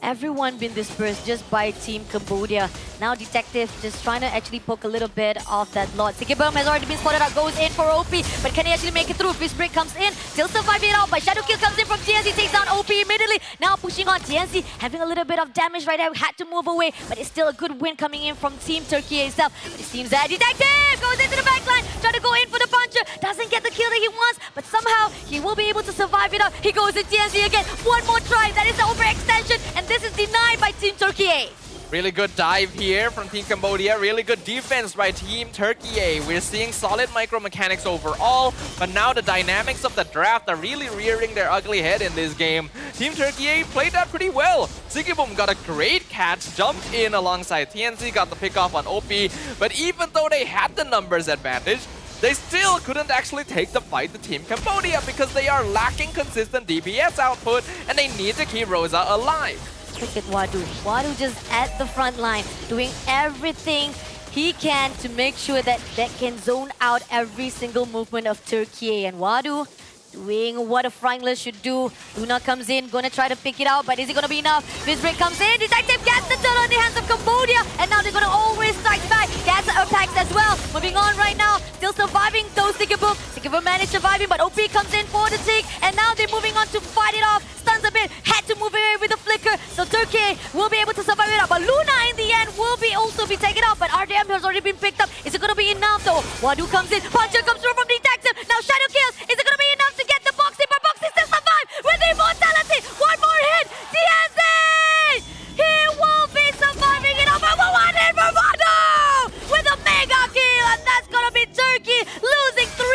B: Everyone been dispersed just by Team Cambodia. Now Detective just trying to actually poke a little bit of that lot. Sikibum has already been spotted out, goes in for OP, but can he actually make it through? Fist Break comes in, still surviving it out, but Shadow Kill comes in from TNC, takes down OP immediately. Now pushing on TNC, having a little bit of damage right there, had to move away, but it's still a good win coming in from Team Turkey itself. But it seems that Detective goes into the backline, trying to go in for the puncher, doesn't get the kill that he wants, but somehow he will be able to survive it out. He goes in TNC again, one more try, that is the overextension, and this is denied by Team Turkey.
C: Really good dive here from Team Cambodia. Really good defense by Team Turkey. We're seeing solid micro mechanics overall, but now the dynamics of the draft are really rearing their ugly head in this game. Team Turkey played that pretty well. Sigibum got a great catch, jumped in alongside TNC, got the pick off on OP, but even though they had the numbers advantage, they still couldn't actually take the fight to Team Cambodia because they are lacking consistent DPS output and they need to keep Rosa alive.
B: Look at Wadu. Wadu just at the front line, doing everything he can to make sure that that can zone out every single movement of Turkey. And Wadu doing what a Franklin should do. Luna comes in, gonna try to pick it out, but is it gonna be enough? Fist Break comes in, Detective gets the turn on the hands of Cambodia, and now they're gonna always strike back. Gets attacks as well. Moving on right now, still surviving though Sikibum. Sikibum managed surviving, but OP comes in for the take, and now they're moving on to fight it off. Stuns a bit, had to move away with the flicker, so Turkey will be able to survive it out, but Luna in the end will be also be taken out, but RDM has already been picked up. Is it gonna be enough though? Wadu comes in, Puncher comes through from Detective, now Shadow kills. Is it gonna be enough to get the Boxy? But Boxy still survive with immortality. One more hit, TNC! He will be surviving it over one hit for Wadu with a mega kill, and that's gonna be Turkey losing 3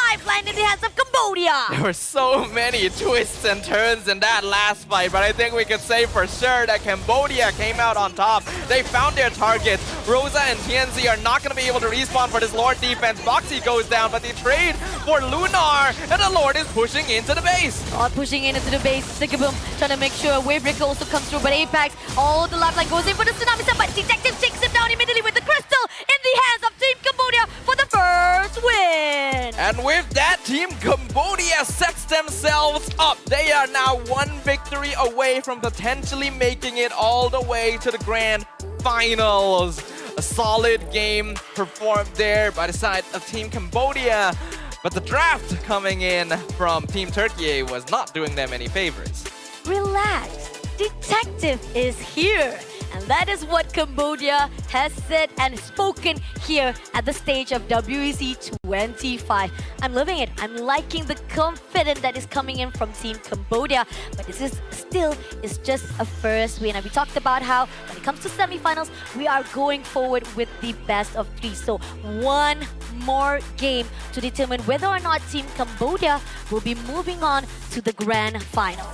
B: lifeline in the hands of Cambodia.
C: There were so many twists and turns in that last fight, but I think we can say for sure that Cambodia came out on top. They found their targets. Rosa and TNC are not going to be able to respawn for this Lord defense. Boxy goes down, but they trade for Lunar, and the Lord is pushing into the base.
B: Pushing into the base, Sikibum trying to make sure Wavebreaker also comes through, but Apex, all the lifeline goes in for the Tsunami Sun, but Detective takes him down immediately with the Crystal in the hands of Team Cambodia for the first win.
C: And with that, Team Cambodia sets themselves up. They are now 1 victory away from potentially making it all the way to the grand finals. A solid game performed there by the side of Team Cambodia, but the draft coming in from Team Turkey was not doing them any favors.
B: Relax, Detective is here. And that is what Cambodia has said and spoken here at the stage of WEC25. I'm loving it. I'm liking the confidence that is coming in from Team Cambodia. But this is still is just a first win. And we talked about how when it comes to semifinals, we are going forward with the best of 3. So one more game to determine whether or not Team Cambodia will be moving on to the grand final.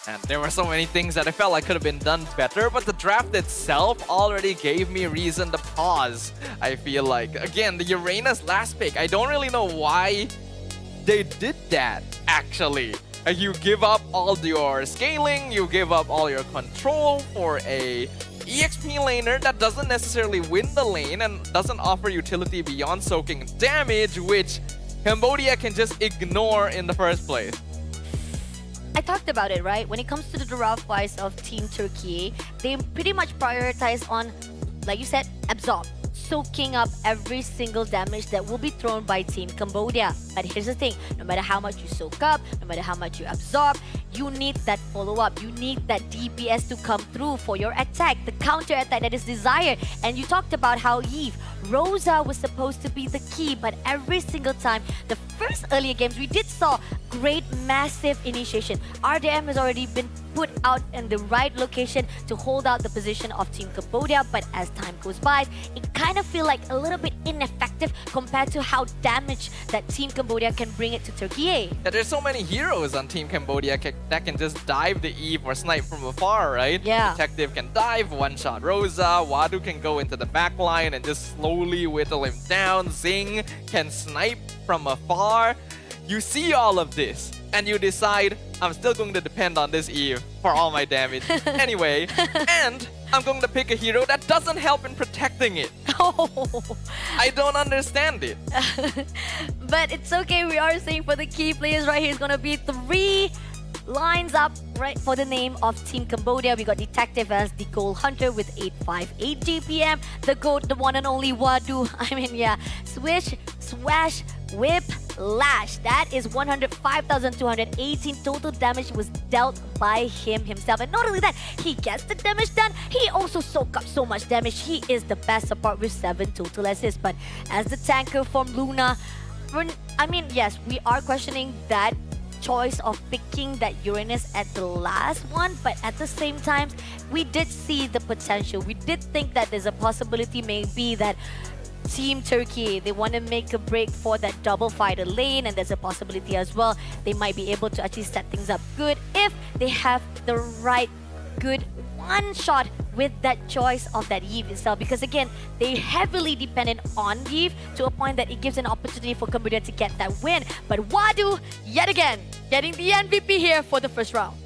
C: And there were so many things that I felt like could have been done better, but the draft itself already gave me reason to pause, I feel like. Again, the Uranus last pick, I don't really know why they did that, actually. You give up all your scaling, you give up all your control for a EXP laner that doesn't necessarily win the lane and doesn't offer utility beyond soaking damage, which Cambodia can just ignore in the first place.
B: I talked about it, right? When it comes to the draft-wise of Team Turkey, they pretty much prioritize on, like you said, absorb. Soaking up every single damage that will be thrown by Team Cambodia. But here's the thing, no matter how much you soak up, no matter how much you absorb, you need that follow-up. You need that DPS to come through for your attack, the counter-attack that is desired. And you talked about how Eve, Rosa was supposed to be the key, but every single time, the first earlier games, we did saw great, massive initiation. RDM has already been put out in the right location to hold out the position of Team Cambodia, but as time goes by, it kind of feel like a little bit ineffective compared to how damaged that Team Cambodia can bring it to Turkey.
C: Yeah, there's so many heroes on Team Cambodia that can just dive the Eve or snipe from afar, right?
B: Yeah.
C: Detective can dive, one-shot Rosa, Wadu can go into the back line and just slowly whittle him down, Zing can snipe from afar. You see all of this, and you decide, I'm still going to depend on this Eve for all my damage anyway, and I'm going to pick a hero that doesn't help in protecting it. I don't understand it.
B: But it's okay, we are saying for the key players right here, it's gonna be 3 lines up right for the name of Team Cambodia. We got Detective as the goal hunter with 858 GPM. The GOAT, the one and only Wadu. I mean, yeah. Swish, swash, whip, lash. That is 105,218 total damage was dealt by him himself. And not only that, he gets the damage done, he also soaks up so much damage. He is the best support with 7 total assists. But as the tanker from Luna, I mean, yes, we are questioning that choice of picking that Uranus at the last one, but at the same time, we did see the potential. We did think that there's a possibility maybe that Team Turkey, they want to make a break for that double fighter lane, and there's a possibility as well they might be able to actually set things up good if they have the right good one shot with that choice of that Eve itself, because again, they heavily dependent on Eve to a point that it gives an opportunity for Cambodia to get that win. But Wadu, yet again, getting the MVP here for the first round.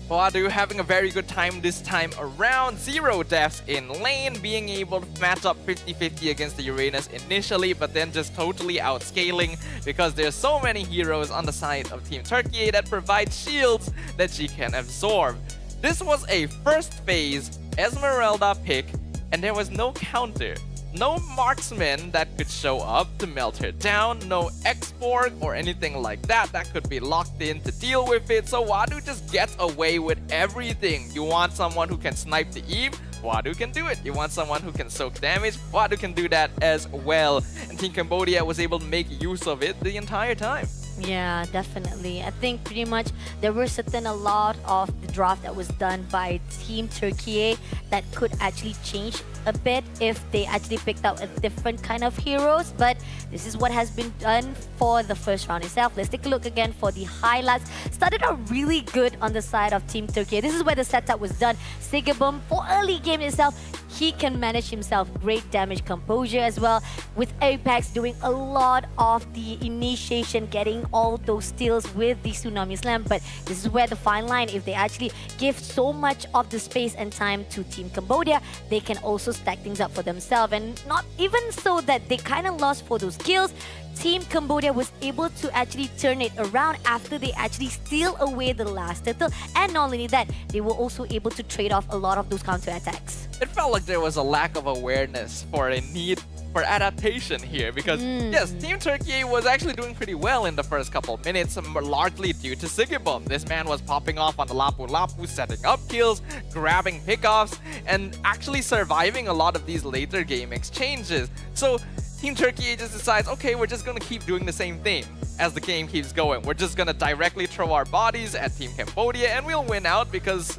C: Wadu having a very good time this time around. 0 deaths in lane, being able to match up 50-50 against the Uranus initially, but then just totally outscaling because there's so many heroes on the side of Team Turkey that provide shields that she can absorb. This was a first phase Esmeralda pick, and there was no counter. No marksman that could show up to melt her down, no export or anything like that that could be locked in to deal with it, so Wadu just gets away with everything. You want someone who can snipe the Eve? Wadu can do it. You want someone who can soak damage? Wadu can do that as well. And Team Cambodia was able to make use of it the entire time.
B: Yeah, definitely. I think pretty much there were a lot of the draft that was done by Team Turkey that could actually change a bit if they actually picked out a different kind of heroes. But this is what has been done for the first round itself. Let's take a look again for the highlights. Started out really good on the side of Team Turkey. This is where the setup was done. Sigabum, for early game itself, he can manage himself. Great damage composure as well, with Apex doing a lot of the initiation, getting all those steals with the Tsunami Slam. But this is where the fine line, if they actually give so much of the space and time to Team Cambodia, they can also stack things up for themselves. And not even so that they kind of lost for those kills, Team Cambodia was able to actually turn it around after they actually steal away the last turtle. And not only that, they were also able to trade off a lot of those counterattacks.
C: It felt like there was a lack of awareness for a need for adaptation here because yes, Team Turkey was actually doing pretty well in the first couple minutes, largely due to Sigibum. This man was popping off on the Lapu Lapu, setting up kills, grabbing pickoffs, and actually surviving a lot of these later game exchanges. So Team Turkey just decides, okay, we're just gonna keep doing the same thing as the game keeps going. We're just gonna directly throw our bodies at Team Cambodia and we'll win out because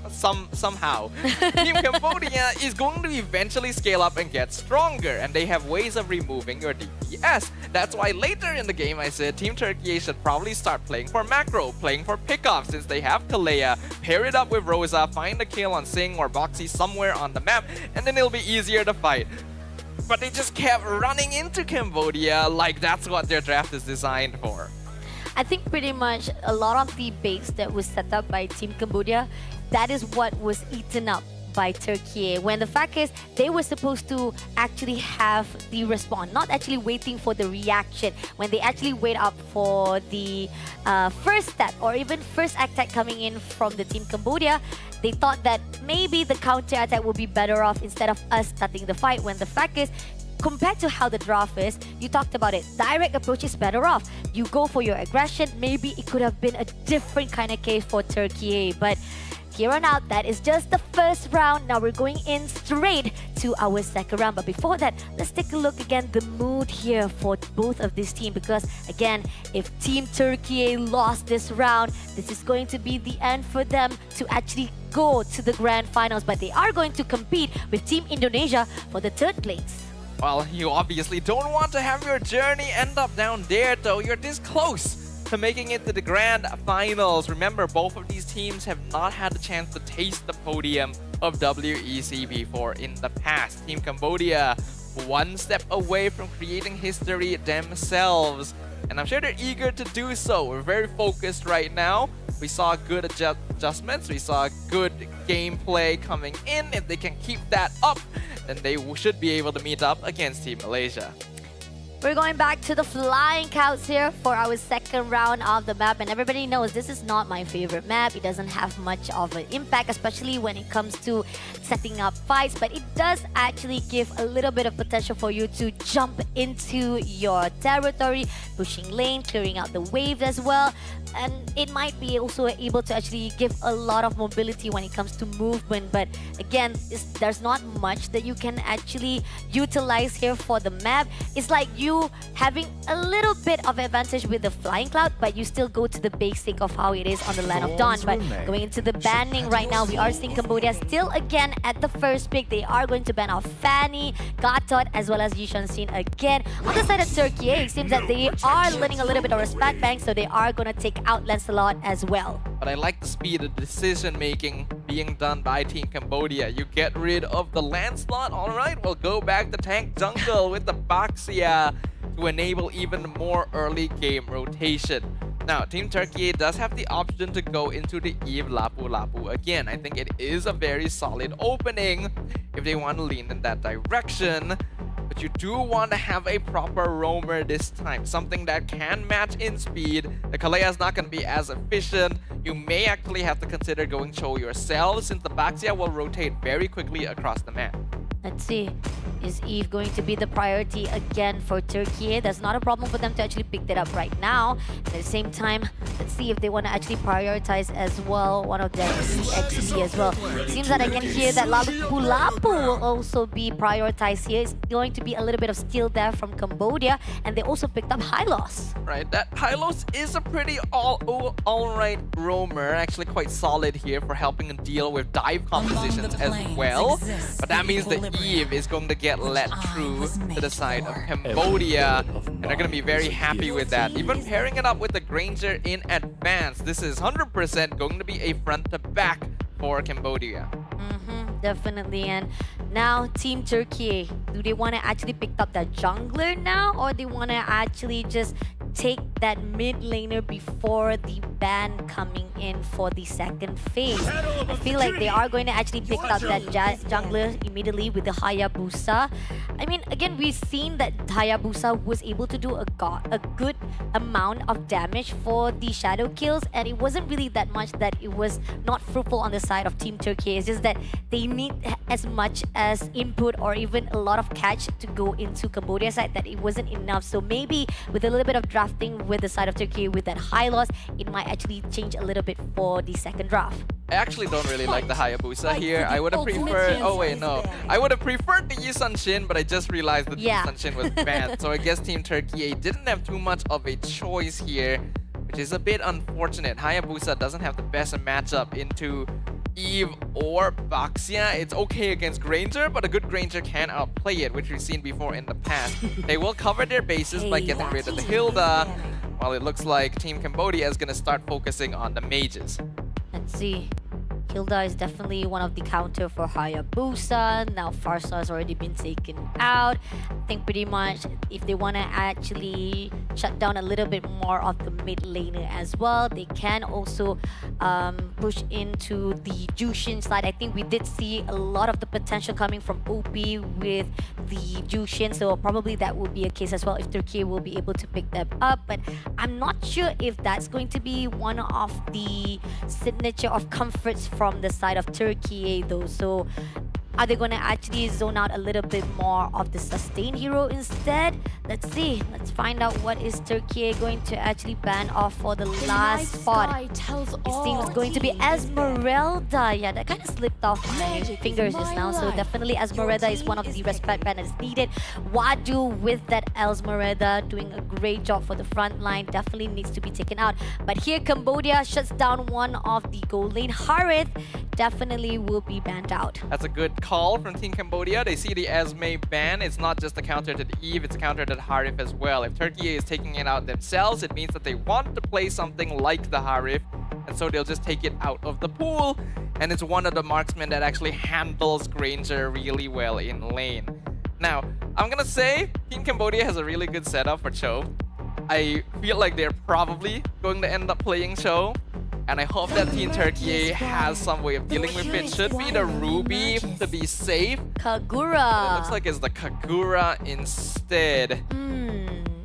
C: somehow Team Cambodia is going to eventually scale up and get stronger, and they have ways of removing your DPS. That's why later in the game I said Team Turkey should probably start playing for macro, playing for pickoff, since they have Kalea, pair it up with Rosa, find a kill on Sing or Boxy somewhere on the map, and then it'll be easier to fight. But they just kept running into Cambodia like that's what their draft is designed for.
B: I think pretty much a lot of the base that was set up by Team Cambodia, that is what was eaten up by Turkey, when the fact is they were supposed to actually have the respawn, not actually waiting for the reaction. When they actually wait up for the first step or even first attack coming in from the Team Cambodia, they thought that maybe the counter attack would be better off instead of us starting the fight, when the fact is, compared to how the draft is, you talked about it, direct approach is better off. You go for your aggression, maybe it could have been a different kind of case for Turkey, but here on out, that is just the first round. Now we're going in straight to our second round. But before that, let's take a look again the mood here for both of these teams. Because again, if Team Turkey lost this round, this is going to be the end for them to actually go to the grand finals. But they are going to compete with Team Indonesia for the third place.
C: Well, you obviously don't want to have your journey end up down there, though. You're this close to making it to the grand finals. Remember, both of these teams have not had the chance to taste the podium of WEC before in the past. Team Cambodia, one step away from creating history themselves. And I'm sure they're eager to do so. We're very focused right now. We saw good adjustments. We saw good gameplay coming in. If they can keep that up, then they should be able to meet up against Team Malaysia.
B: We're going back to the flying cows here for our second round of the map. And everybody knows this is not my favorite map. It doesn't have much of an impact, especially when it comes to setting up fights. But it does actually give a little bit of potential for you to jump into your territory, pushing lane, clearing out the waves as well. And it might be also able to actually give a lot of mobility when it comes to movement. But again, there's not much that you can actually utilize here for the map. It's like you having a little bit of advantage with the flying cloud, but you still go to the basic of how it is on the land of dawn. But going into the banning right now, we are seeing Cambodia still again at the first pick. They are going to ban off Fanny, Gatot, as well as Yishan Sin again. On the side of Turkey, it seems that they are learning a little bit of respect bank, so they are going to take out Lancelot as well.
C: But I like the speed of decision-making being done by Team Cambodia. You get rid of the Lancelot, alright, we'll go back to tank jungle with the Baxia to enable even more early game rotation. Now, Team Turkey does have the option to go into the Eve Lapu Lapu again. I think it is a very solid opening if they want to lean in that direction. But you do want to have a proper roamer this time, something that can match in speed. The Kalea is not going to be as efficient. You may actually have to consider going Cho yourself, since the Baxia will rotate very quickly across the map.
B: Let's see. Is Eve going to be the priority again for Turkey? That's not a problem for them to actually pick that up right now. At the same time, let's see if they want to actually prioritize as well one of them, CXP as well. It seems that I can hear that Lapu Lapu will also be prioritized here. It's going to be a little bit of steal there from Cambodia, and they also picked up Hylos.
C: Right, that Hylos is a pretty all-right roamer, actually quite solid here for helping deal with dive compositions as well. But that means the Eve is going to get let through to the side of Cambodia, and they're going to be very happy with that. Even pairing it up with the Granger in advance, this is 100% going to be a front-to-back for Cambodia.
B: Definitely. And now Team Turkey, do they want to actually pick up that jungler now, or they want to actually just take that mid laner before the ban coming in for the second phase? I feel like they are going to actually pick up that jungler immediately with the Hayabusa. I mean, again, we've seen that Hayabusa was able to do a good amount of damage for the shadow kills, and it wasn't really that much that it was not fruitful on the side of Team Turkey. It's just that they need as much as input or even a lot of catch to go into Cambodia's side that it wasn't enough. So maybe with a little bit of drafting with the side of Turkey with that high loss, it might actually change a little bit for the second draft.
C: I actually don't really like the Hayabusa here. I would have preferred... Oh wait, no. I would have preferred the Yisan Shin, but I just realized that the Yisan Shin was banned. So I guess Team Turkey didn't have too much of a choice here, which is a bit unfortunate. Hayabusa doesn't have the best matchup into Eve or Baxia. It's okay against Granger, but a good Granger can outplay it, which we've seen before in the past. They will cover their bases by getting rid of the Hilda, while it looks like Team Cambodia is going to start focusing on the mages.
B: Let's see. Hilda is definitely one of the counter for Hayabusa. Now Farsa has already been taken out. I think pretty much if they want to actually shut down a little bit more of the mid laner as well, they can also push into the Jushin side. I think we did see a lot of the potential coming from OP with the Jushin, so probably that will be a case as well if Turkey will be able to pick them up. But I'm not sure if that's going to be one of the signature of comforts from the side of Turkey though. So Are they going to actually zone out a little bit more of the sustain hero instead? Let's see. Let's find out what is Turkey going to actually ban off for the last spot. It seems going to be Esmeralda. Yeah, that kind of slipped off my fingers just now. So definitely Esmeralda is one of the respect ban that is needed. Wadu with that Esmeralda doing a great job for the front line. Definitely needs to be taken out. But here Cambodia shuts down one of the goal lane. Harith definitely will be banned out.
C: That's a good call from Team Cambodia. They see the Esme ban. It's not just a counter to the Eve, it's a counter to the Harith as well. If Turkey is taking it out themselves, it means that they want to play something like the Harith, and so they'll just take it out of the pool. And it's one of the marksmen that actually handles Granger really well in lane. Now, I'm gonna say Team Cambodia has a really good setup for Cho. I feel like they're probably going to end up playing Cho. And I hope that Team Turkey has some way of dealing with it. Should be the Ruby to be safe.
B: Kagura.
C: It looks like it's the Kagura instead.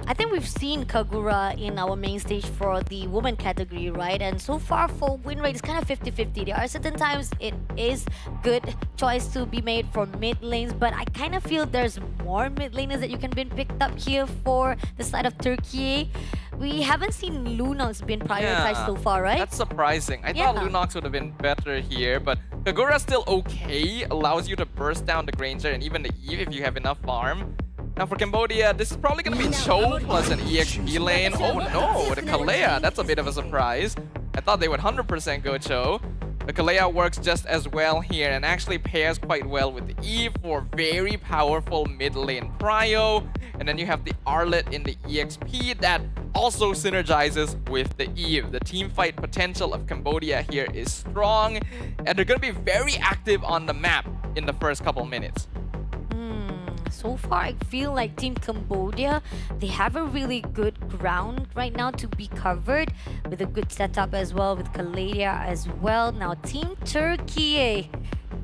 B: I think we've seen Kagura in our main stage for the woman category, right? And so far for win rate, it's kind of 50-50. There are certain times it is good choice to be made for mid lanes, but I kind of feel there's more mid laners that you can be picked up here for the side of Turkey. We haven't seen Lunox being prioritized so far, right?
C: That's surprising. I thought Lunox would have been better here, but Kagura's still okay. Allows you to burst down the Granger and even the Eve if you have enough farm. Now for Cambodia, this is probably going to be Cho plus an EXP lane. Oh no, the Kalea. That's a bit of a surprise. I thought they would 100% go Cho. The Kalea works just as well here and actually pairs quite well with the Eve for very powerful mid lane prio. And then you have the Arlet in the EXP that also synergizes with the Eve. The team fight potential of Cambodia here is strong, and they're going to be very active on the map in the first couple minutes.
B: So far, I feel like Team Cambodia, they have a really good ground right now to be covered with a good setup as well with Kaladia as well. Now, Team Turkey,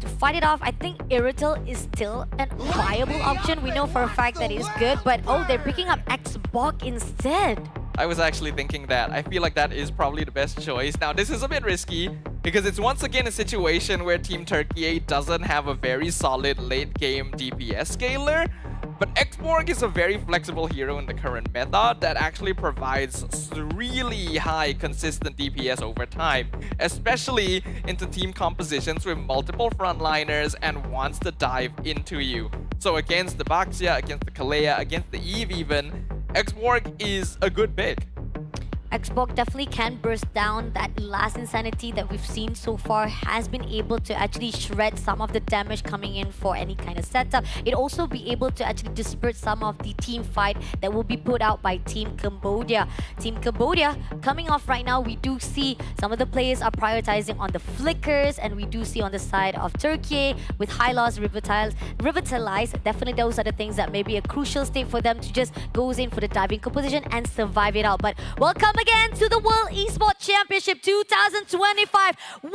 B: to fight it off, I think Irital is still a viable option. We know for a fact that it is good, but oh, they're picking up Xbox instead.
C: I was actually thinking that. I feel like that is probably the best choice. Now, this is a bit risky because it's once again a situation where Team Turkey doesn't have a very solid late game DPS scaler. But Xborg is a very flexible hero in the current meta that actually provides really high consistent DPS over time, especially into team compositions with multiple frontliners and wants to dive into you. So against the Baxia, against the Kalea, against the Eve even, Xborg is a good pick.
B: Xbox definitely can burst down. That last insanity that we've seen so far has been able to actually shred some of the damage coming in for any kind of setup. It also be able to actually disperse some of the team fight that will be put out by Team Cambodia. Team Cambodia coming off right now, we do see some of the players are prioritizing on the flickers, and we do see on the side of Turkey with high loss revitalize. Definitely those are the things that may be a crucial state for them to just goes in for the diving composition and survive it out. But welcome again to the World Esports Championship 2025. One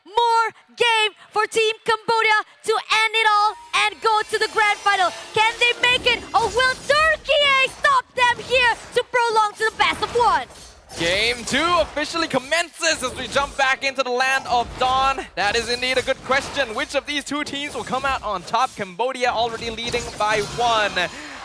B: more game for Team Cambodia to end it all and go to the grand final. Can they make it, or will Turkey stop them here to prolong to the best of one?
C: Game 2 officially commences as we jump back into the land of Dawn. That is indeed a good question. Which of these two teams will come out on top? Cambodia already leading by 1.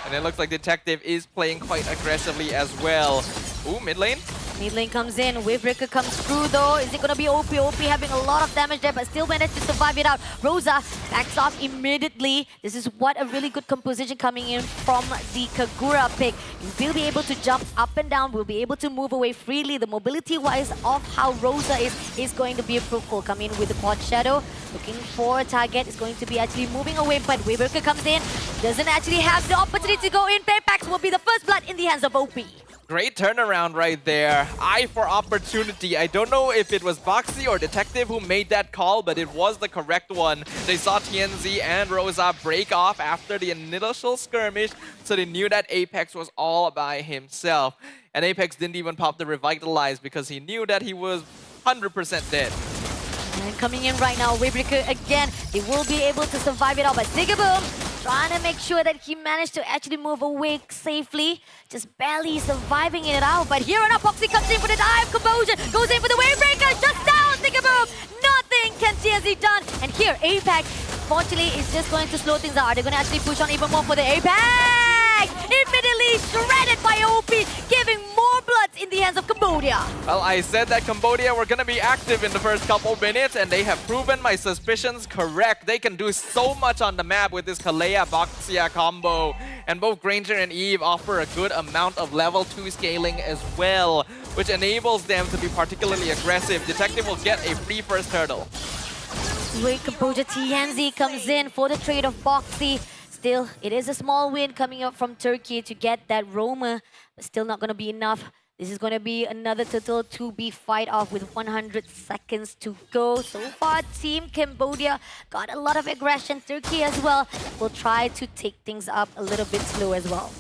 C: And it looks like Detective is playing quite aggressively as well. Ooh, mid lane.
B: Mid lane comes in, Wavebreaker comes through though. Is it gonna be OP? OP having a lot of damage there, but still managed to survive it out. Rosa backs off immediately. This is what a really good composition coming in from the Kagura pick. You will be able to jump up and down, will be able to move away freely. The mobility-wise of how Rosa is going to be fruitful. Come in with the Quad Shadow, looking for a target. Is going to be actually moving away, but Wavebreaker comes in. Doesn't actually have the opportunity to go in. Paypacks will be the first blood in the hands of OP.
C: Great turnaround right there. Eye for opportunity. I don't know if it was Boxy or Detective who made that call, but it was the correct one. They saw TNZ and Rosa break off after the initial skirmish, so they knew that Apex was all by himself. And Apex didn't even pop the Revitalize because he knew that he was 100% dead.
B: And coming in right now, Wavebreaker again. They will be able to survive it all, but Zigaboom trying to make sure that he managed to actually move away safely. Just barely surviving it out. But here on up, Foxy comes in for the dive. Composure goes in for the Wavebreaker. Just down, Zigaboom. Nothing can TNZ done. And here, Apex unfortunately, it's just going to slow things out. Are they going to actually push on even more for the Apex? Immediately shredded by OP, giving more bloods in the hands of Cambodia.
C: Well, I said that Cambodia were going to be active in the first couple minutes, and they have proven my suspicions correct. They can do so much on the map with this Kalea-Boxia combo. And both Granger and Eve offer a good amount of level 2 scaling as well, which enables them to be particularly aggressive. Detective will get a free first hurdle.
B: Great composure. TNZ comes in for the trade of Boxy. Still, it is a small win coming up from Turkey to get that Roma, but still not going to be enough. This is going to be another turtle to be fight off with 100 seconds to go. So far, Team Cambodia got a lot of aggression. Turkey as well will try to take things up a little bit slow as well.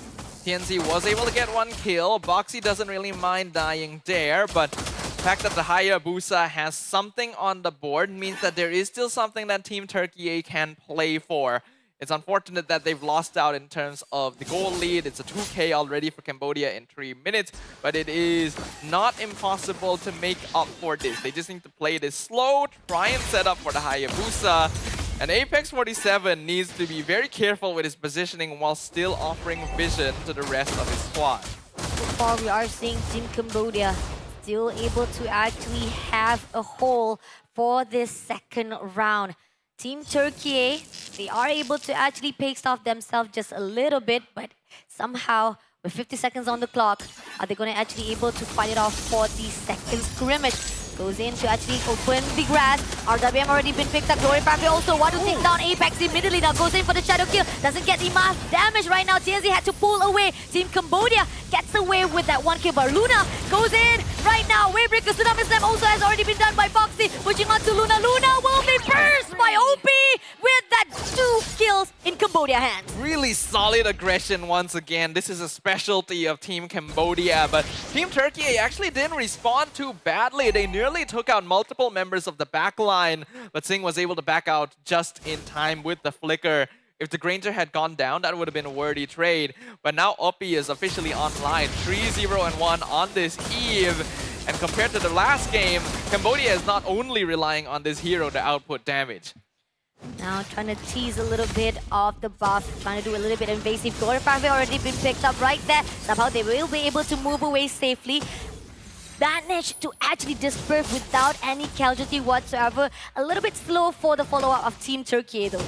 C: TNZ was able to get one kill. Boxy doesn't really mind dying there, but the fact that the Hayabusa has something on the board means that there is still something that Team Turkey can play for. It's unfortunate that they've lost out in terms of the goal lead. It's a 2K already for Cambodia in 3 minutes, but it is not impossible to make up for this. They just need to play this slow, try and set up for the Hayabusa. And Apex 47 needs to be very careful with his positioning while still offering vision to the rest of his squad.
B: So far, we are seeing Team Cambodia still able to actually have a hole for this second round. Team Turkey, they are able to actually pace off themselves just a little bit, but somehow, with 50 seconds on the clock, are they going to actually able to fight it off for the second scrimmage? Goes in to actually open the grass. RWM already been picked up. Glory Pathway also want to take down Apex immediately. Now goes in for the shadow kill. Doesn't get enough damage right now. TNZ had to pull away. Team Cambodia gets away with that one kill. But Luna goes in right now. Wavebreaker Tsunami Slam also has already been done by Boxy. Pushing on to Luna. Luna will be burst by OP with that 2 kills in Cambodia hands.
C: Really solid aggression once again. This is a specialty of Team Cambodia, but Team Turkey actually didn't respond too badly. They nearly took out multiple members of the backline, but Singh was able to back out just in time with the flicker. If the Granger had gone down, that would have been a worthy trade. But now Oppi is officially online. 3-0-1 on this Eve. And compared to the last game, Cambodia is not only relying on this hero to output damage.
B: Now trying to tease a little bit of the buff, trying to do a little bit invasive. Glory Pathway already been picked up right there. Somehow they will be able to move away safely. Managed to actually disperse without any casualty whatsoever. A little bit slow for the follow-up of Team Turkey though.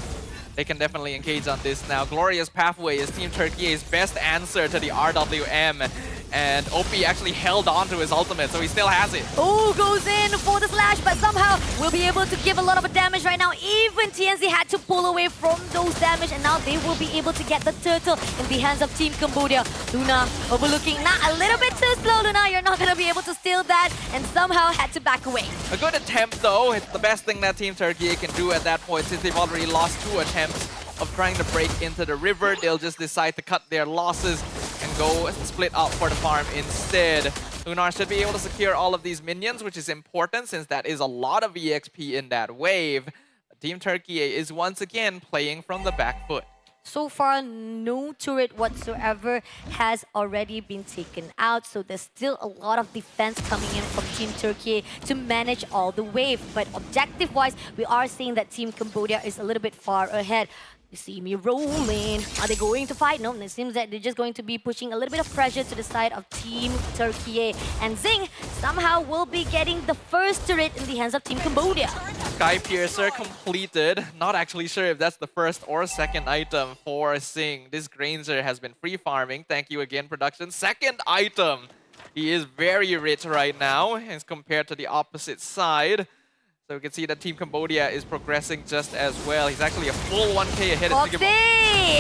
C: They can definitely engage on this now. Glorious Pathway is Team Turkey's best answer to the RWM. And OP actually held on to his ultimate, so he still has it.
B: Oh, goes in for the slash, but somehow will be able to give a lot of damage right now. Even TNZ had to pull away from those damage, and now they will be able to get the turtle in the hands of Team Cambodia. Luna overlooking, not a little bit too slow, Luna. You're not going to be able to steal that, and somehow had to back away.
C: A good attempt, though. It's the best thing that Team Turkey can do at that point, since they've already lost 2 attempts of trying to break into the river. They'll just decide to cut their losses and go split up for the farm instead. Lunar should be able to secure all of these minions, which is important since that is a lot of EXP in that wave. Team Turkey is once again playing from the back foot.
B: So far, no turret whatsoever has already been taken out. So there's still a lot of defense coming in from Team Turkey to manage all the wave. But objective-wise, we are seeing that Team Cambodia is a little bit far ahead. You see me rolling. Are they going to fight? No, it seems that they're just going to be pushing a little bit of pressure to the side of Team Turkey. And Zing somehow will be getting the first turret in the hands of Team Cambodia.
C: Sky Piercer completed. Not actually sure if that's the first or second item for Singh. This Granger has been free farming. Thank you again, production. Second item. He is very rich right now as compared to the opposite side. So we can see that Team Cambodia is progressing just as well. He's actually a full 1K ahead of
B: Foxy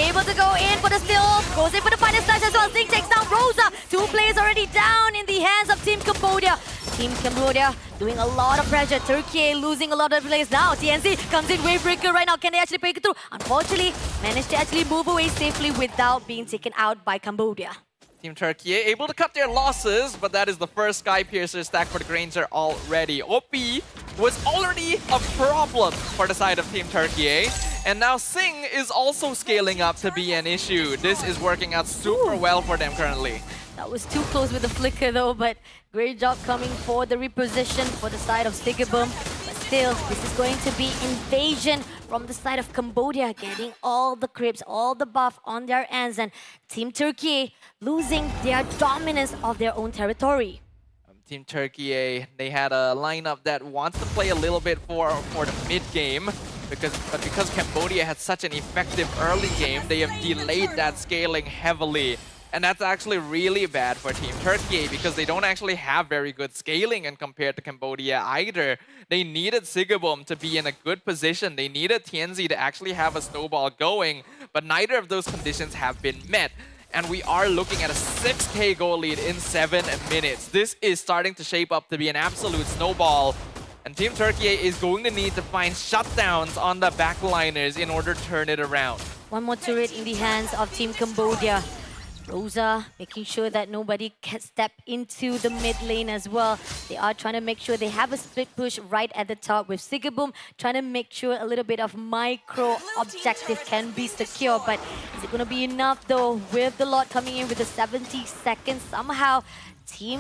B: able to go in for the steal. Goes in for the final slash as well. Zing takes down Rosa. 2 players already down in the hands of Team Cambodia. Team Cambodia doing a lot of pressure. Turkey losing a lot of players now. TNZ comes in, Wavebreaker right now. Can they actually break it through? Unfortunately, managed to actually move away safely without being taken out by Cambodia.
C: Team Turkey able to cut their losses, but that is the first Sky Piercer stack for the Granger already. OP was already a problem for the side of Team Turkey, and now Singh is also scaling up to be an issue. This is working out super well for them currently.
B: That was too close with the flicker though, but great job coming for the reposition for the side of Stigaboom. But still, this is going to be invasion from the side of Cambodia, getting all the creeps, all the buff on their ends, and Team Turkey losing their dominance of their own territory.
C: Team Turkey, they had a lineup that wants to play a little bit for the mid game, because Cambodia had such an effective early game, they have delayed that scaling heavily. And that's actually really bad for Team Turkey because they don't actually have very good scaling and compared to Cambodia either. They needed Sigabum to be in a good position. They needed TNZ to actually have a snowball going, but neither of those conditions have been met. And we are looking at a 6K goal lead in 7 minutes. This is starting to shape up to be an absolute snowball. And Team Turkey is going to need to find shutdowns on the backliners in order to turn it around.
B: One more turret in the hands of Team Cambodia. Rosa making sure that nobody can step into the mid lane as well. They are trying to make sure they have a split push right at the top with Sigaboom, trying to make sure a little bit of micro objective can be secure. But is it going to be enough though with the lot coming in with the 70 seconds? Somehow Team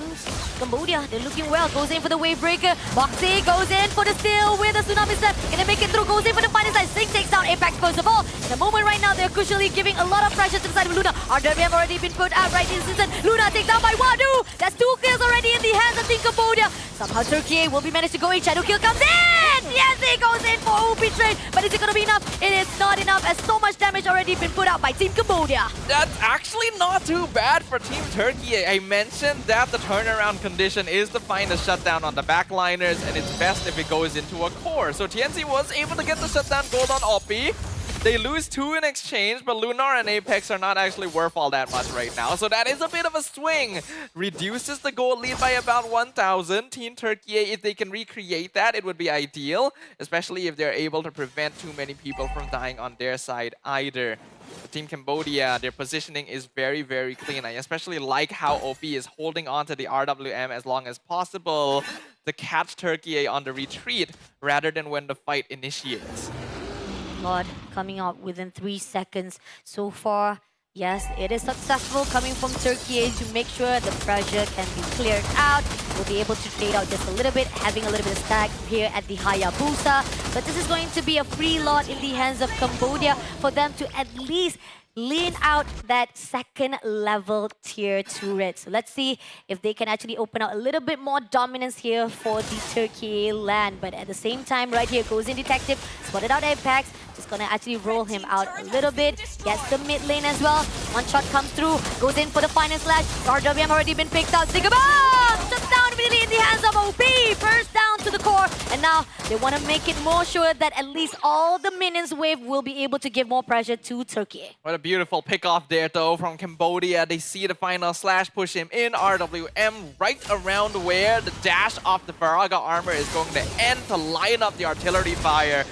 B: Cambodia, they're looking well. Goes in for the wave breaker. Boxy goes in for the steal with a tsunami step. Gonna make it through. Goes in for the final side. Sing takes down Apex first of all. In the moment right now, they're crucially giving a lot of pressure to the side of Luna. RWM already been put out right in this season. Luna takes down by Wadu. That's 2 kills already in the hands of Team Cambodia. Somehow Turkey will be managed to go in. Shadow kill comes in. Yes, he goes in for OP trade. But is it gonna be enough? It is not enough as so much damage already been put out by Team Cambodia.
C: That's actually not too bad for Team Turkey. I mentioned that the turnaround condition is to find a shutdown on the backliners, and it's best if it goes into a core. So TNC was able to get the shutdown gold on Oppi. They lose 2 in exchange, but Lunar and Apex are not actually worth all that much right now. So that is a bit of a swing. Reduces the gold lead by about 1,000. Team Turkey, if they can recreate that, it would be ideal, especially if they're able to prevent too many people from dying on their side either. For Team Cambodia, their positioning is very, very clean. I especially like how OP is holding on to the RWM as long as possible to catch Turkey on the retreat rather than when the fight initiates.
B: God, coming out within 3 seconds so far. Yes, it is successful coming from Turkey to make sure the pressure can be cleared out. We'll be able to trade out just a little bit, having a little bit of stack here at the Hayabusa. But this is going to be a free lot in the hands of Cambodia for them to at least lean out that second level tier turret. So let's see if they can actually open out a little bit more dominance here for the Turkey land. But at the same time, right here goes in Detective, spotted out Apex, just gonna actually roll him out a little bit, gets the mid lane as well. One shot comes through, goes in for the final slash. RWM already been picked out. Sigabomb! Just down immediately in the hands of OP. First down to the core, and now they want to make it more sure that at least all the minions wave will be able to give more pressure to Turkey.
C: What a beautiful pick off there though from Cambodia. They see the final slash push him in. RWM right around where the dash off the Faraga armor is going to end to line up the artillery fire.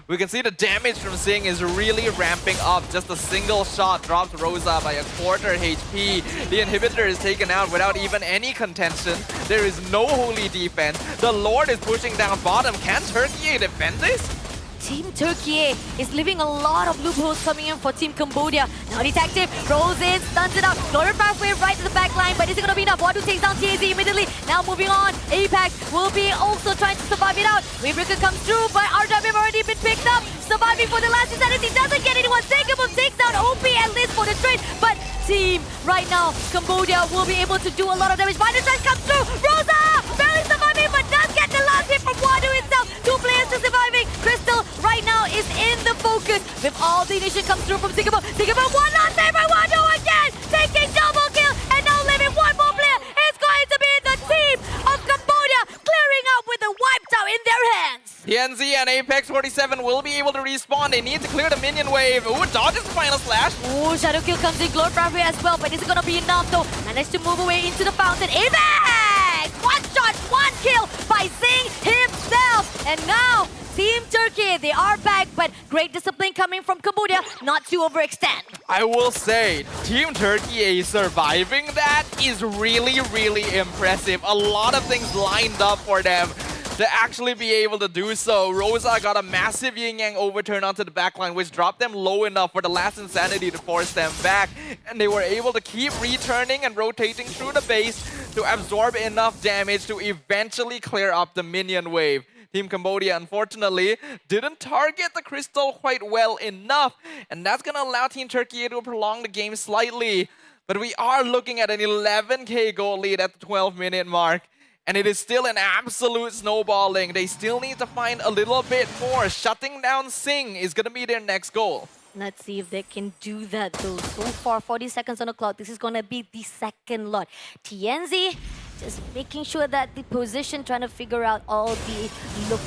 C: We can see the damage from Sing is really ramping up. Just a single shot drops Rosa by a quarter HP. The inhibitor is taken out without even any contention. There is no holy defense. The Lord is pushing down bottom. Can Turkey defend this?
B: Team Turkey is leaving a lot of loopholes coming in for Team Cambodia. Now Detective rolls in, stuns it up. Glorious pathway right to the back line, but is it going to be enough? Wadu takes down TAZ immediately. Now moving on, Apex will be also trying to survive it out. Wavebreaker comes through, but RWM already been picked up. Surviving for the last insanity, doesn't get anyone. Sigabum takes down OP at least for the trade, but team right now, Cambodia will be able to do a lot of damage. Final strike comes through. Rosa barely surviving, but does get the last hit from Wadu itself. 2 players still surviving. Crystal right now is in the focus with all the initiation comes through from Sigabum. Sigabum, one last hit by Wadu again, taking double kill, and now leaving one more player. It's going to be the team of Cambodia clearing out with the wiped out in their hands.
C: TNZ and Apex 47 will be able to respawn. They need to clear the minion wave. Ooh, dodges the final slash.
B: Ooh, Shadow kill comes in, Glor Pathway as well, but is it gonna be enough though? Managed to move away into the fountain. Apex! 1 shot, 1 kill by Sing himself. And now, Team Turkey, they are back, but great discipline coming from Cambodia, not to overextend.
C: I will say, Team Turkey surviving that is really, really impressive. A lot of things lined up for them to actually be able to do so. Rosa got a massive yin-yang overturn onto the backline, which dropped them low enough for the last insanity to force them back. And they were able to keep returning and rotating through the base to absorb enough damage to eventually clear up the minion wave. Team Cambodia, unfortunately, didn't target the crystal quite well enough. And that's going to allow Team Turkey to prolong the game slightly. But we are looking at an 11K goal lead at the 12-minute mark. And it is still an absolute snowballing. They still need to find a little bit more. Shutting down Sing is going to be their next goal.
B: Let's see if they can do that though. So far, 40 seconds on the clock. This is going to be the second lot. TNZ just making sure that the position, trying to figure out all the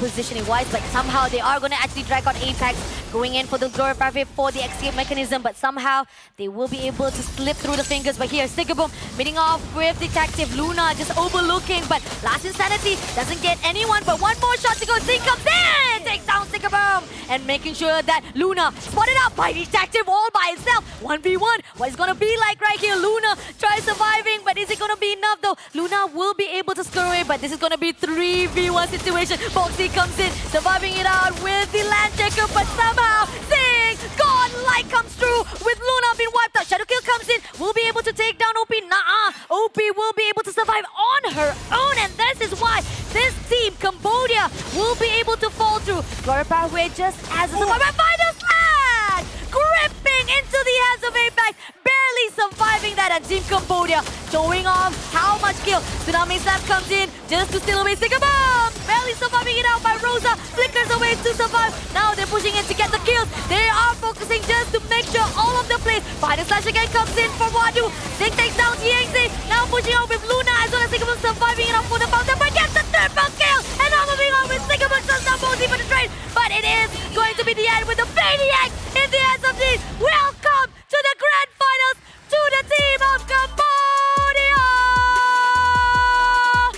B: positioning wise, but somehow they are going to actually drag out Apex, going in for the Glory Pathway for the escape mechanism, but somehow they will be able to slip through the fingers. But here, Stigaboom meeting off with Detective Luna, just overlooking, but Last Insanity doesn't get anyone, but one more shot to go. Zing comes in, takes down Stigaboom, and making sure that Luna spotted up by Detective all by itself. 1v1, what is going to be like right here? Luna tries surviving, but is it going to be enough though? Luna will be able to score away, but this is going to be 3v1 situation. Boxy comes in, surviving it out with the land checker, but somehow Sing, godlike comes through with Luna being wiped out. Shadowkill comes in, will be able to take down OP. OP will be able to survive on her own, and this is why this team, Cambodia, will be able to fall through. Glory Pathway just as a survivor. Final slash! Gripping into the hands of Apex, barely surviving that, and Team Cambodia showing off how much kill. Tsunami Slap comes in just to steal away Stigaboom, barely surviving it out by Rosa, flickers away to survive. Now they're pushing in to get the kills. They are focusing just to make sure all of the plays. Final Slash again comes in for Wadu. Sing takes down TNZ, now pushing out with Luna as well as Stigaboom surviving it up for the fountain, but gets the third bug kill, and now moving on with Stigaboom just not both for the trade. But it is going to be the end with the Maniac in the hands of these. Welcome to the grand finals to the team of Cambodia!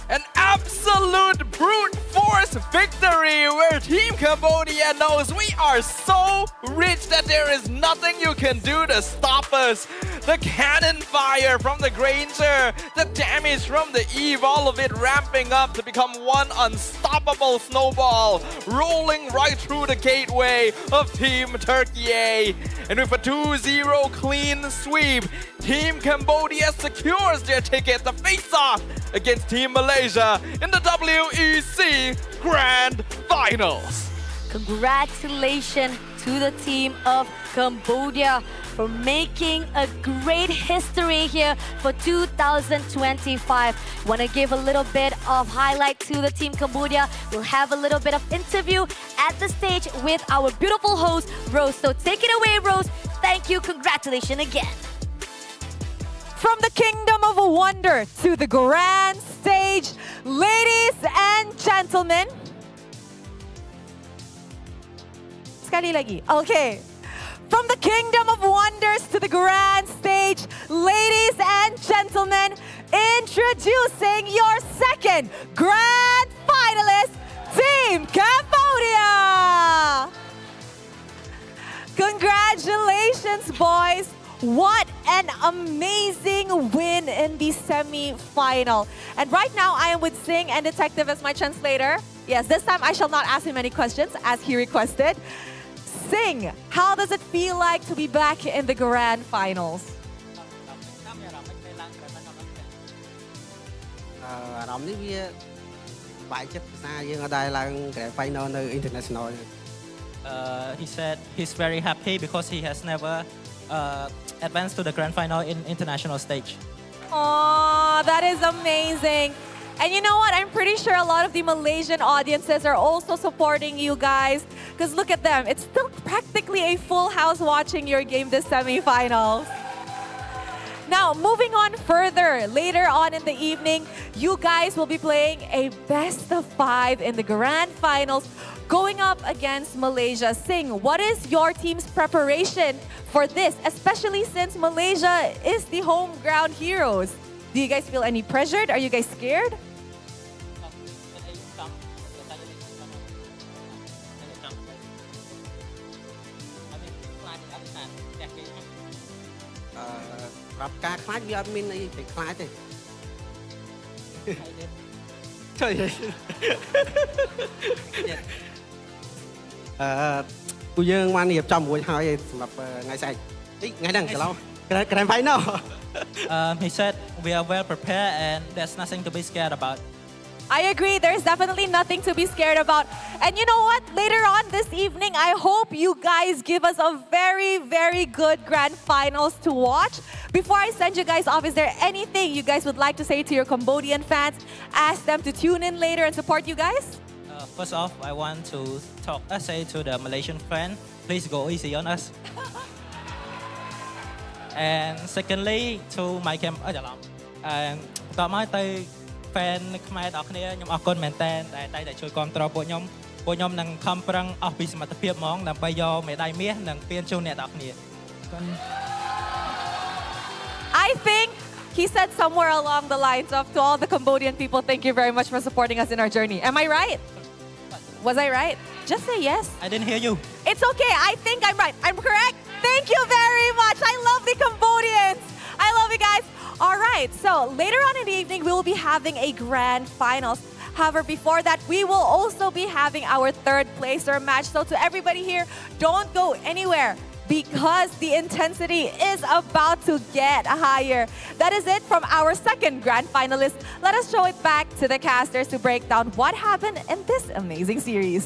C: An absolute brute force victory where Team Cambodia knows we are so rich that there is nothing you can do to stop us. The cannon fire from the Granger, the damage from the Eve, all of it ramping up to become one unstoppable snowball, rolling right through the gateway of Team Turkiyye. And with a 2-0 clean sweep, Team Cambodia secures their ticket to face off against Team Malaysia in the WEC Grand Finals.
B: Congratulations to the team of Cambodia for making a great history here for 2025. Want to give a little bit of highlight to the team Cambodia. We'll have a little bit of interview at the stage with our beautiful host, Rose. So take it away, Rose. Thank you. Congratulations again.
A: From the Kingdom of Wonder to the grand stage, ladies and gentlemen. Sekali lagi. Okay. From the Kingdom of Wonders to the grand stage, ladies and gentlemen, introducing your second grand finalist, Team Cambodia! Congratulations, boys! What an amazing win in the semi-final. And right now, I am with Sing and Detective as my translator. Yes, this time I shall not ask him any questions as he requested. Sing, how does it feel like to be back in the grand finals?
K: អារម្មណ៍នេះវាបែកចិត្តភាសាយើងអត់ដែរឡើង grand final នៅ international.
F: He said he's very happy because he has never advanced to the grand final in international stage.
A: Oh, that is amazing. And you know what? I'm pretty sure a lot of the Malaysian audiences are also supporting you guys. Because look at them. It's still practically a full house watching your game this semi-finals. Now, moving on further, later on in the evening, you guys will be playing a best of 5 in the grand finals, going up against Malaysia. Sing, what is your team's preparation for this, especially since Malaysia is the home ground heroes? Do you guys feel any pressured? Are you guys scared?
K: Grand final.
F: He said we are well prepared and there's nothing to be scared about.
A: I agree. There's definitely nothing to be scared about. And you know what? Later on this evening, I hope you guys give us a very, very good grand finals to watch. Before I send you guys off, is there anything you guys would like to say to your Cambodian fans? Ask them to tune in later and support you guys?
F: First off, I want to say to the Malaysian fan, please go easy on us. And secondly, to my fan ខ្មែរទាំងអស់គ្នាខ្ញុំអរគុណមែនតើតែតែជួយគ្រប់គ្រងពួកខ្ញុំនឹងខំប្រឹងអស់ពីសមត្ថភាពហ្មងដើម្បីយកមេដាយមាសនិងពានជូនអ្នកទាំងអស់គ្នា
A: I think he said somewhere along the lines of, to all the Cambodian people, thank you very much for supporting us in our journey. Am I right? Was I right? Just say yes.
F: I didn't hear you.
A: It's okay. I think I'm right. I'm correct. Thank you very much. I love the Cambodians. I love you guys. All right. So later on in the evening, we will be having a grand finals. However, before that, we will also be having our third placer match. So to everybody here, don't go anywhere, because the intensity is about to get higher. That is it from our second grand finalist. Let us show it back to the casters to break down what happened in this amazing series.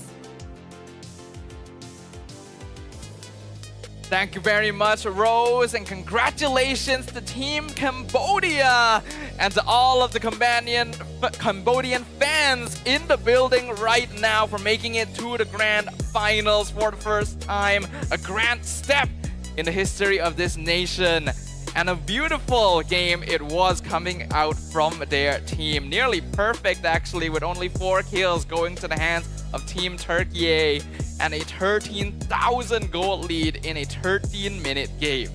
C: Thank you very much, Rose, and congratulations to Team Cambodia and to all of the Cambodian fans in the building right now for making it to the grand finals for the first time. A grand step in the history of this nation. And a beautiful game it was coming out from their team. Nearly perfect, actually, with only 4 kills going to the hands of Team Turkiyye and a 13,000 goal lead in a 13-minute game.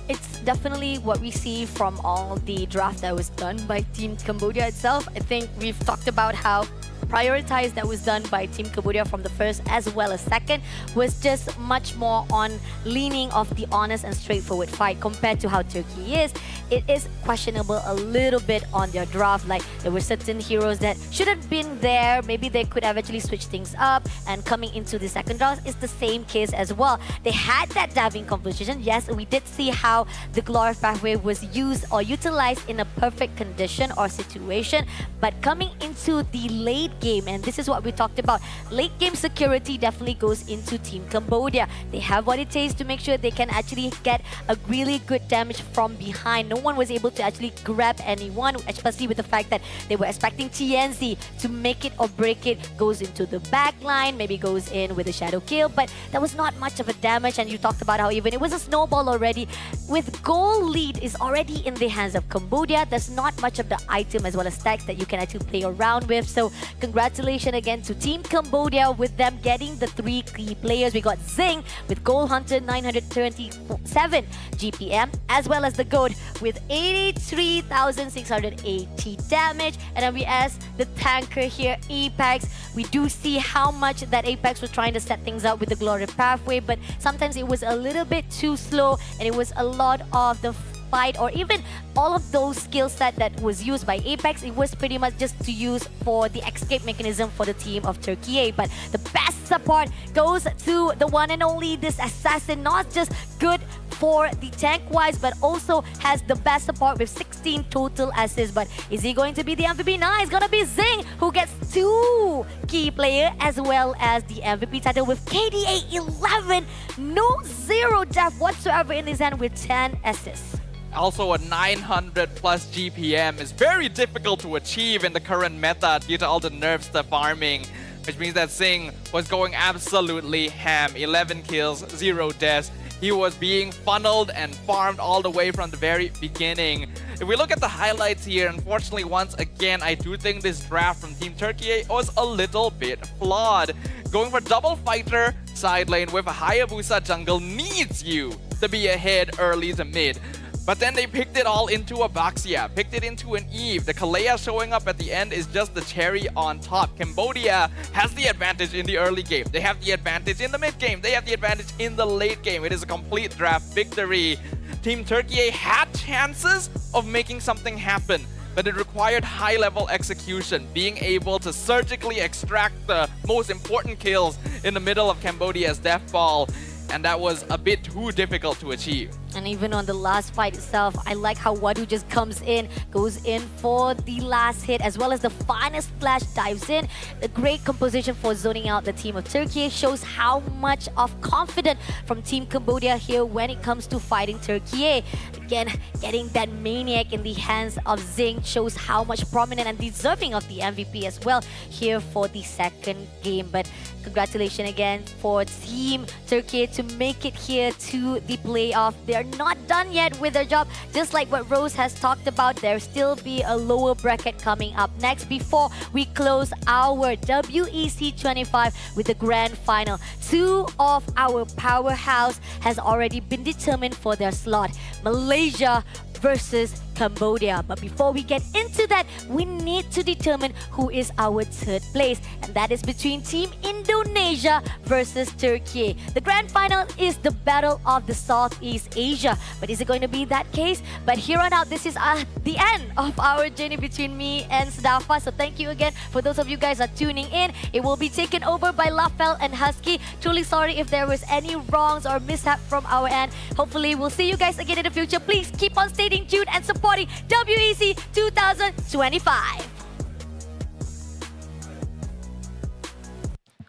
B: It's definitely what we see from all the draft that was done by Team Cambodia itself. I think we've talked about how prioritized that was done by Team Cambodia from the first as well as second was just much more on leaning off the honest and straightforward fight compared to how Turkey is. It is questionable a little bit on their draft. Like, there were certain heroes that should have been there. Maybe they could have actually switched things up, and coming into the second draft is the same case as well. They had that diving competition. Yes, we did see how the Glory Pathway was used or utilized in a perfect condition or situation, but coming into the late game, and this is what we talked about, late game security definitely goes into Team Cambodia. They have what it takes to make sure they can actually get a really good damage from behind. No one was able to actually grab anyone, especially with the fact that they were expecting TNZ to make it or break it, goes into the back line, maybe goes in with a shadow kill, but that was not much of a damage. And you talked about how even it was a snowball already. With goal lead is already in the hands of Cambodia, there's not much of the item as well as stacks that you can actually play around with. So congratulations again to Team Cambodia with them getting the 3 key players. We got Zing with Goal Hunter 927 GPM, as well as the Goat with 83,680 damage. And then we ask the tanker here, Apex. We do see how much that Apex was trying to set things up with the Glory Pathway, but sometimes it was a little bit too slow, and it was a lot of the fight, or even all of those skill set that was used by Apex, it was pretty much just to use for the escape mechanism for the team of Turkiyye. But the best support goes to the one and only this assassin, not just good for the tank wise, but also has the best support with 16 total assists. But is he going to be the MVP? No, it's gonna be Zing, who gets 2 key player as well as the MVP title with KDA 11, no 0 death whatsoever in his hand with 10 assists.
C: Also, a 900 plus GPM is very difficult to achieve in the current meta due to all the nerfs to farming, which means that Singh was going absolutely ham. 11 kills, 0 deaths. He was being funneled and farmed all the way from the very beginning. If we look at the highlights here, unfortunately, once again, I do think this draft from Team Turkiyye was a little bit flawed. Going for double fighter side lane with a Hayabusa jungle needs you to be ahead early to mid. But then they picked it all into a Baxia, picked it into an Eve. The Kalea showing up at the end is just the cherry on top. Cambodia has the advantage in the early game. They have the advantage in the mid game. They have the advantage in the late game. It is a complete draft victory. Team Turkiyye had chances of making something happen, but it required high-level execution, being able to surgically extract the most important kills in the middle of Cambodia's death ball. And that was a bit too difficult to achieve.
B: And even on the last fight itself, I like how Wadu just comes in, goes in for the last hit, as well as the final splash dives in. A great composition for zoning out the team of Turkey shows how much of confidence from Team Cambodia here when it comes to fighting Turkey. Again, getting that maniac in the hands of Zing shows how much prominent and deserving of the MVP as well here for the second game. But congratulations again for Team Turkey to make it here to the playoff. They're not done yet with their job. Just like what Rose has talked about, there'll still be a lower bracket coming up next before we close our WEC25 with the grand final. Two of our powerhouse has already been determined for their slot. Malaysia versus Cambodia. But before we get into that, we need to determine who is our third place. And that is between Team Indonesia versus Turkey. The grand final is the battle of the Southeast Asia. But is it going to be that case? But here on out, this is the end of our journey between me and Sadafa. So thank you again for those of you guys are tuning in. It will be taken over by Lafel and Husky. Truly sorry if there was any wrongs or mishap from our end. Hopefully we'll see you guys again in the future. Please keep on staying tuned and supporting WEC 2025.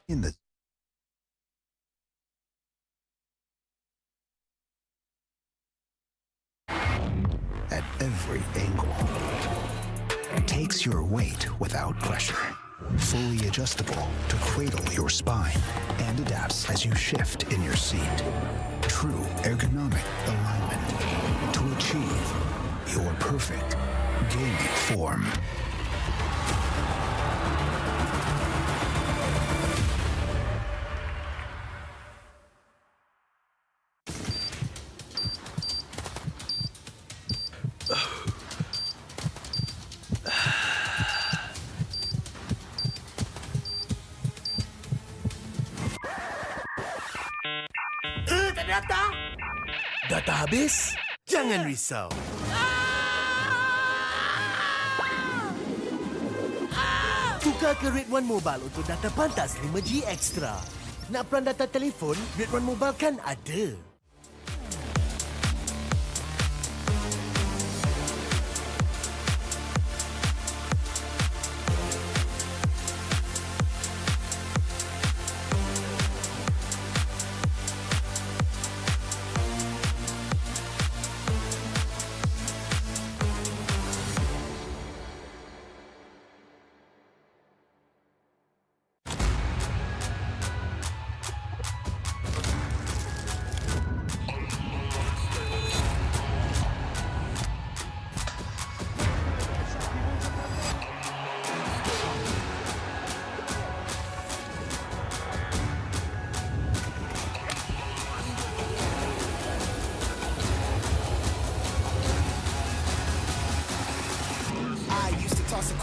G: In the at every angle. Takes your weight without pressure. Fully adjustable to cradle your spine and adapts as you shift in your seat. True ergonomic alignment to achieve your perfect gaming form.
H: Data habis? Jangan risau. Tukar ke Red One Mobile untuk data pantas 5G Extra. Nak peran data telefon, Red One Mobile kan ada.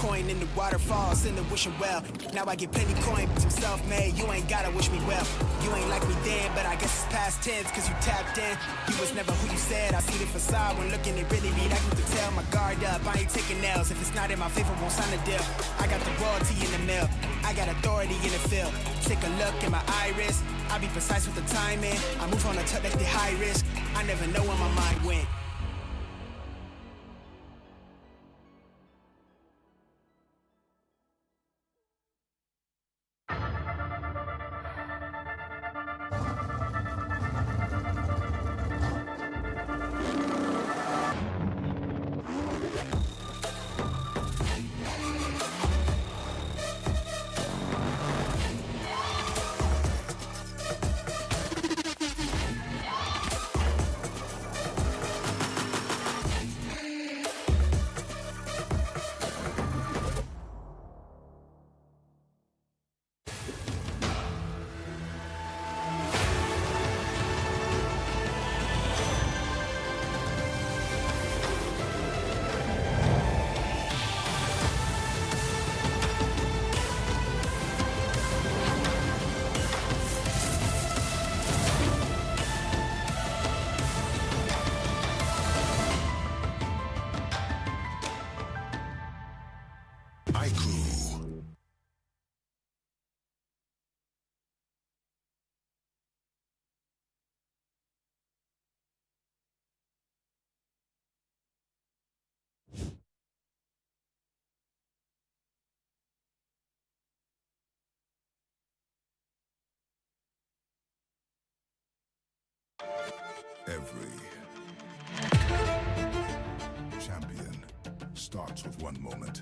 I: Coin in the waterfalls in the wishing well. Now I get plenty coin, but I'm self-made. You ain't gotta wish me well. You ain't like me then, but I guess it's past tense, cause you tapped in. You was never who you said. I see the facade when looking, it really be like you could tell. My guard up, I ain't taking L's. If it's not in my favor, won't sign a deal. I got the royalty in the mail. I got authority in the field. Take a look in my iris. I be precise with the timing. I move on a tuck like the high risk. I never know where my mind went.
J: Every champion starts with one moment.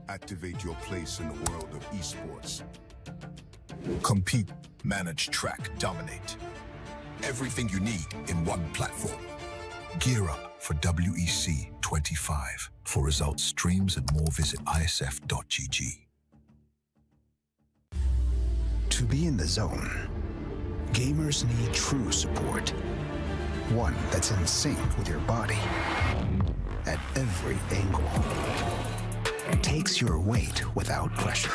J: Activate your place in the world of esports. Compete, manage, track, dominate. Everything you need in one platform. Gear up for WEC25. For results, streams, and more, visit IESF.gg.
G: To be in the zone, gamers need true support. One that's in sync with your body at every angle. It takes your weight without pressure.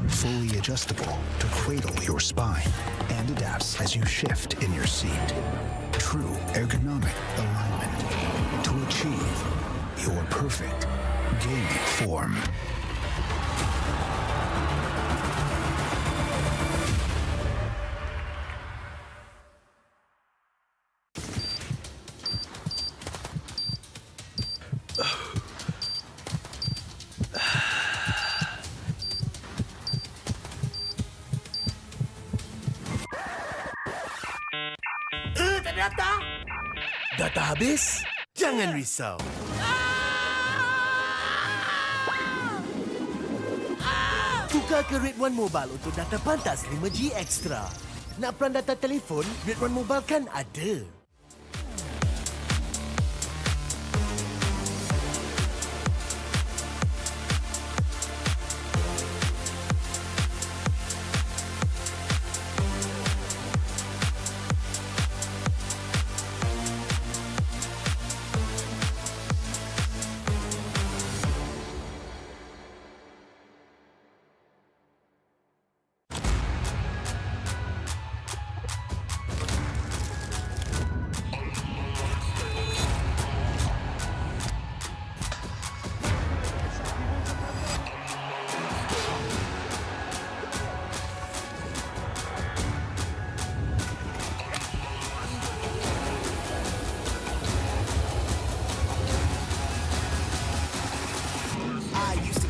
G: Fully adjustable to cradle your spine and adapts as you shift in your seat. True ergonomic alignment to achieve your perfect gaming form.
H: Data habis? Jangan risau. Tukar ke Red One Mobile untuk data pantas 5G Extra. Nak peran data telefon, Red One Mobile kan ada.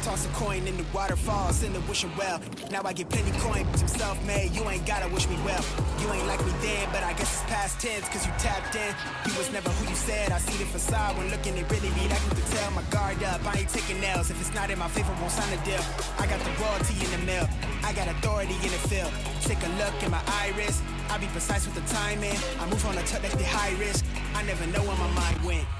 I: Toss a coin in the waterfalls in the wishing well. Now I get plenty coin, I'm self-made. You ain't gotta wish me well. You ain't like me then, but I guess it's past tense, cause you tapped in. You was never who you said. I see the facade when looking at really me. That you could tell my guard up. I ain't taking L's. If it's not in my favor, won't sign a deal. I got the royalty in the mail. I got authority in the field. Take a look in my iris. I be precise with the timing. I move on a touch like the high risk. I never know where my mind went.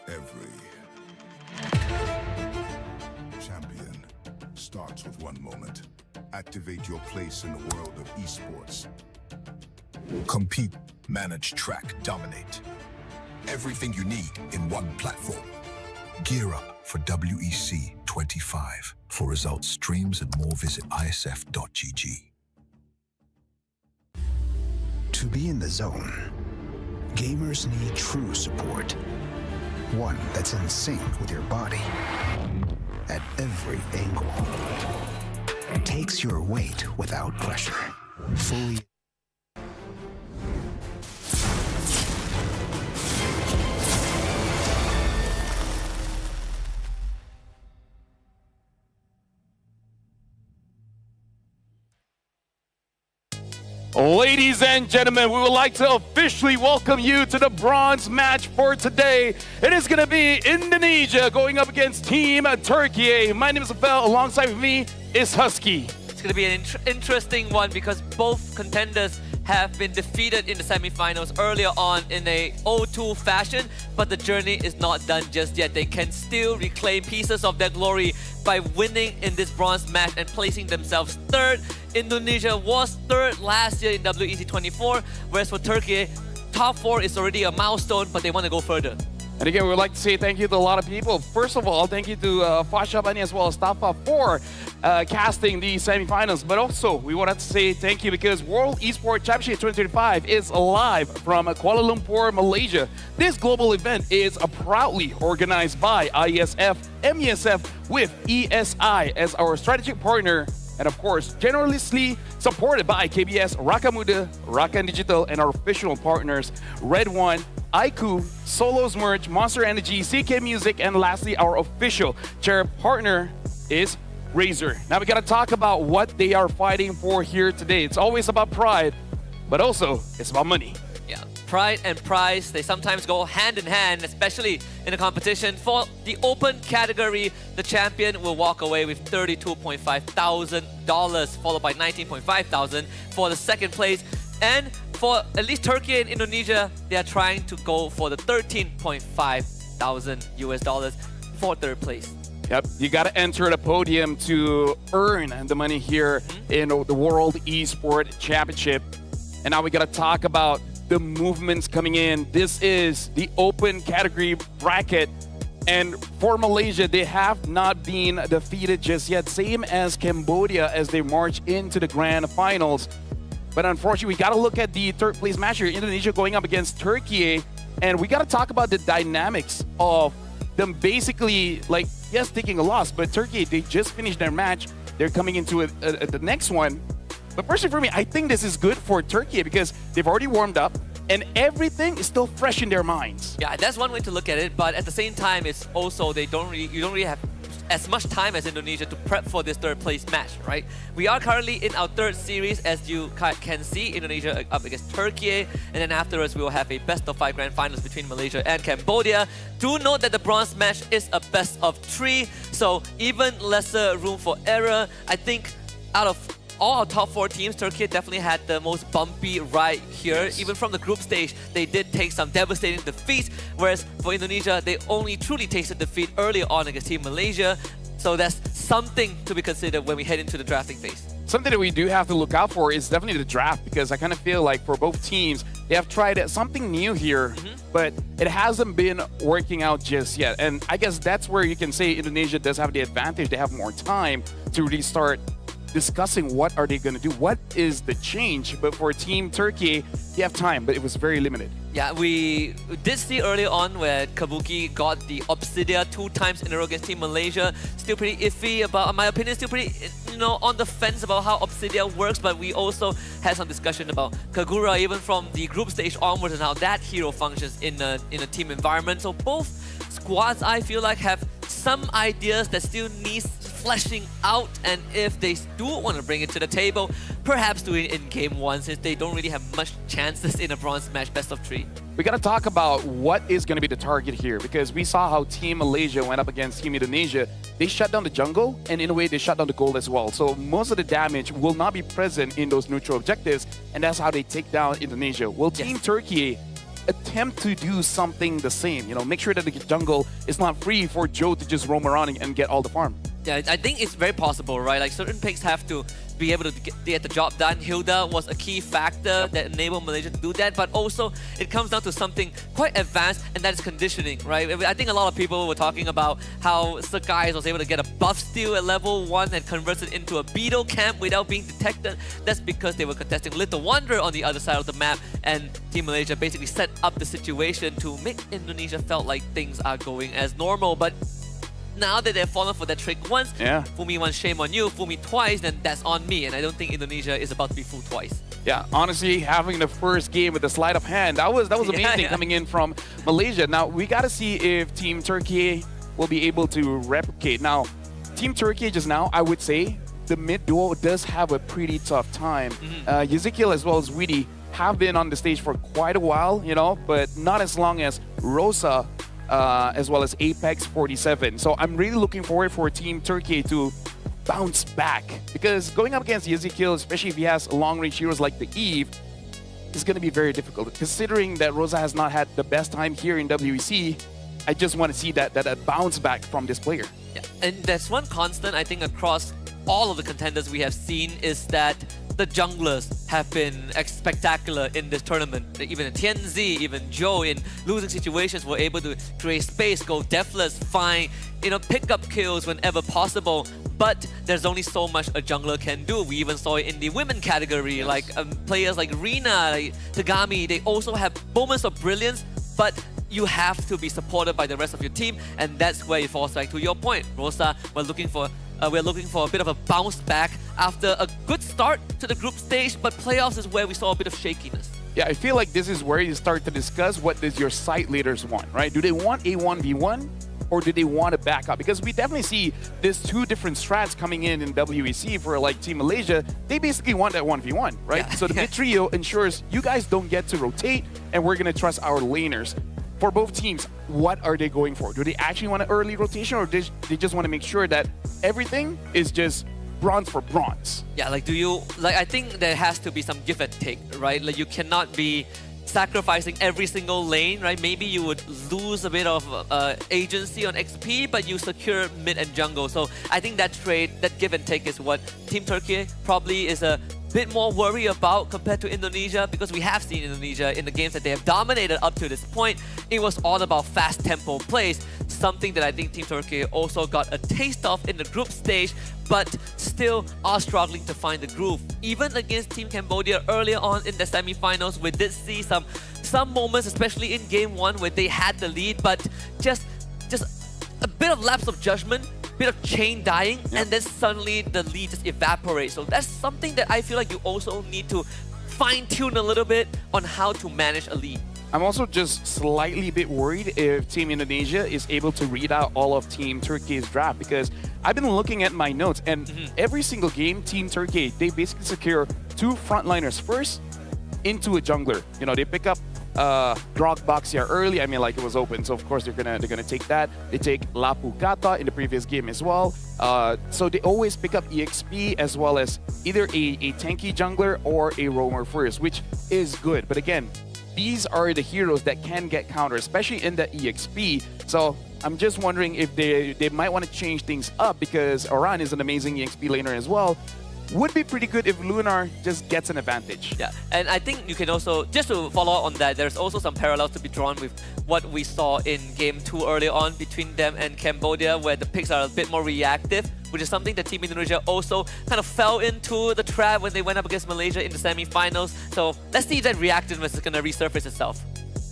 J: Every champion starts with one moment. Activate your place in the world of esports. Compete, manage, track, dominate. Everything you need in one platform. Gear up for WEC25. For results, streams, and more, visit IESF.gg.
G: To be in the zone, gamers need true support. One that's in sync with your body at every angle. It takes your weight without pressure. Fully
L: Ladies and gentlemen, we would like to officially welcome you to the bronze match for today. It is going to be Indonesia going up against Team Turkey. My name is Abel. Alongside me is Husky.
M: It's going to be an interesting one because both contenders have been defeated in the semifinals earlier on in a 0-2 fashion, but the journey is not done just yet. They can still reclaim pieces of their glory by winning in this bronze match and placing themselves third. Indonesia was third last year in WEC24, whereas for Turkey, top 4 is already a milestone, but they want to go further.
L: And again, we would like to say thank you to a lot of people. First of all, thank you to Fasha Bani as well as Tafa for casting the semifinals. But also, we wanted to say thank you because World Esports Championship 2025 is live from Kuala Lumpur, Malaysia. This global event is proudly organized by IESF, MESF with ESI as our strategic partner. And of course, generously supported by KBS, Raka Muda, Raka Digital, and our official partners, Red One, IQ, Solos Merch, Monster Energy, CK Music, and lastly, our official chair partner is Razer. Now we gotta talk about what they are fighting for here today. It's always about pride, but also it's about money.
M: Yeah, pride and prize, they sometimes go hand in hand, especially in a competition. For the open category, the champion will walk away with $32.5 thousand, followed by $19.5 thousand for the second place. And for at least Turkey and Indonesia, they are trying to go for the $13.5 thousand for third place.
L: Yep, you got to enter the podium to earn the money here in the World Esports Championship. And now we got to talk about the movements coming in. This is the open category bracket. And for Malaysia, they have not been defeated just yet, same as Cambodia as they march into the grand finals. But unfortunately, we got to look at the third place match here, Indonesia going up against Turkey. And we got to talk about the dynamics of them basically, like, yes, taking a loss, but Turkey, they just finished their match. They're coming into the next one. But personally for me, I think this is good for Turkey because they've already warmed up and everything is still fresh in their minds.
M: Yeah, that's one way to look at it, but at the same time, it's also you don't really have as much time as Indonesia to prep for this third place match, right? We are currently in our third series, as you can see, Indonesia up against Turkey, and then afterwards we will have a best of 5 grand finals between Malaysia and Cambodia. Do note that the bronze match is a best of 3, so even lesser room for error. I think out of all our top 4 teams, Turkey definitely had the most bumpy ride here. Yes. Even from the group stage, they did take some devastating defeats, whereas for Indonesia, they only truly tasted defeat early on against Team Malaysia. So that's something to be considered when we head into the drafting phase.
L: Something that we do have to look out for is definitely the draft, because I kind of feel like for both teams, they have tried something new here, but it hasn't been working out just yet. And I guess that's where you can say Indonesia does have the advantage. They have more time to really start discussing what are they going to do, what is the change. But for Team Turkey, they have time, but it was very limited.
M: Yeah, we did see early on where Kabuki got the Obsidia 2 times in a row against Team Malaysia. Still pretty iffy about, in my opinion, still pretty, on the fence about how Obsidia works, but we also had some discussion about Kagura even from the group stage onwards and how that hero functions in a team environment. So both squads, I feel like, have some ideas that still needs fleshing out, and if they do want to bring it to the table, perhaps do it in game 1 since they don't really have much chances in a bronze match best of 3.
L: We got to talk about what is going to be the target here, because we saw how Team Malaysia went up against Team Indonesia. They shut down the jungle, and in a way they shut down the gold as well. So most of the damage will not be present in those neutral objectives, and that's how they take down Indonesia. Will Team Turkey attempt to do something the same? Make sure that the jungle is not free for Joe to just roam around and get all the farm.
M: Yeah, I think it's very possible, right? Like, certain picks have to be able to get the job done. Hilda was a key factor that enabled Malaysia to do that, but also it comes down to something quite advanced, and that is conditioning, right? I think a lot of people were talking about how Sakai was able to get a buff steal at level 1 and converted into a beetle camp without being detected. That's because they were contesting Little Wonder on the other side of the map, and Team Malaysia basically set up the situation to make Indonesia felt like things are going as normal. But now that they've fallen for that trick once, fool me once, shame on you. Fool me twice, then that's on me. And I don't think Indonesia is about to be fooled twice.
L: Yeah, honestly, having the first game with the sleight of hand, that was amazing coming in from Malaysia. Now, we got to see if Team Turkey will be able to replicate. Now, Team Turkey just now, I would say, the mid duo does have a pretty tough time. Ezekiel as well as Weedy have been on the stage for quite a while, you know, but not as long as Rosa as well as Apex 47. So I'm really looking forward for Team Turkey to bounce back, because going up against Ezekiel, especially if he has long-range heroes like the Eve, is going to be very difficult. Considering that Rosa has not had the best time here in WEC, I just want to see that bounce back from this player.
M: Yeah. And there's one constant, I think, across all of the contenders we have seen is that the junglers have been spectacular in this tournament. Even TNZ, even Joe, in losing situations, were able to create space, go deathless, find, pick up kills whenever possible. But there's only so much a jungler can do. We even saw it in the women category, like players like Rina, like Tagami, they also have moments of brilliance, but you have to be supported by the rest of your team, and that's where it falls back to your point. Rosa, we're looking for a bit of a bounce back after a good start to the group stage, but playoffs is where we saw a bit of shakiness.
L: Yeah, I feel like this is where you start to discuss what does your site leaders want, right? Do they want a 1v1? Or do they want to back up? Because we definitely see there's two different strats coming in WEC for like Team Malaysia. They basically want that 1v1, right? Yeah. So the mid trio ensures you guys don't get to rotate, and we're going to trust our laners. For both teams, what are they going for? Do they actually want an early rotation, or do they just want to make sure that everything is just bronze for bronze?
M: Yeah, I think there has to be some give and take, right? Like, you cannot be sacrificing every single lane, right? Maybe you would lose a bit of agency on XP, but you secure mid and jungle. So I think that trade, that give and take, is what Team Turkey probably is a bit more worried about compared to Indonesia, because we have seen Indonesia in the games that they have dominated up to this point. It was all about fast tempo plays, something that I think Team Turkey also got a taste of in the group stage, but still are struggling to find the groove. Even against Team Cambodia earlier on in the semi-finals, we did see some moments, especially in game 1, where they had the lead, but just a bit of lapse of judgment, bit of chain dying, and then suddenly the lead just evaporates. So that's something that I feel like you also need to fine-tune a little bit on how to manage a lead.
L: I'm also just slightly a bit worried if Team Indonesia is able to read out all of Team Turkey's draft, because I've been looking at my notes, and every single game, Team Turkey, they basically secure 2 frontliners first into a jungler. You know, they pick up Grog Box here early. I mean, like, it was open, so of course they're gonna take that. They take Lapu Kata in the previous game as well. So they always pick up EXP as well as either a tanky jungler or a roamer first, which is good. But again, these are the heroes that can get countered, especially in the EXP. So I'm just wondering if they might want to change things up, because Oran is an amazing EXP laner as well. Would be pretty good if Lunar just gets an advantage.
M: Yeah, and I think you can also, just to follow on that, there's also some parallels to be drawn with what we saw in Game 2 early on between them and Cambodia, where the picks are a bit more reactive, which is something that Team Indonesia also kind of fell into the trap when they went up against Malaysia in the semi-finals. So let's see if that reactiveness is going to resurface itself.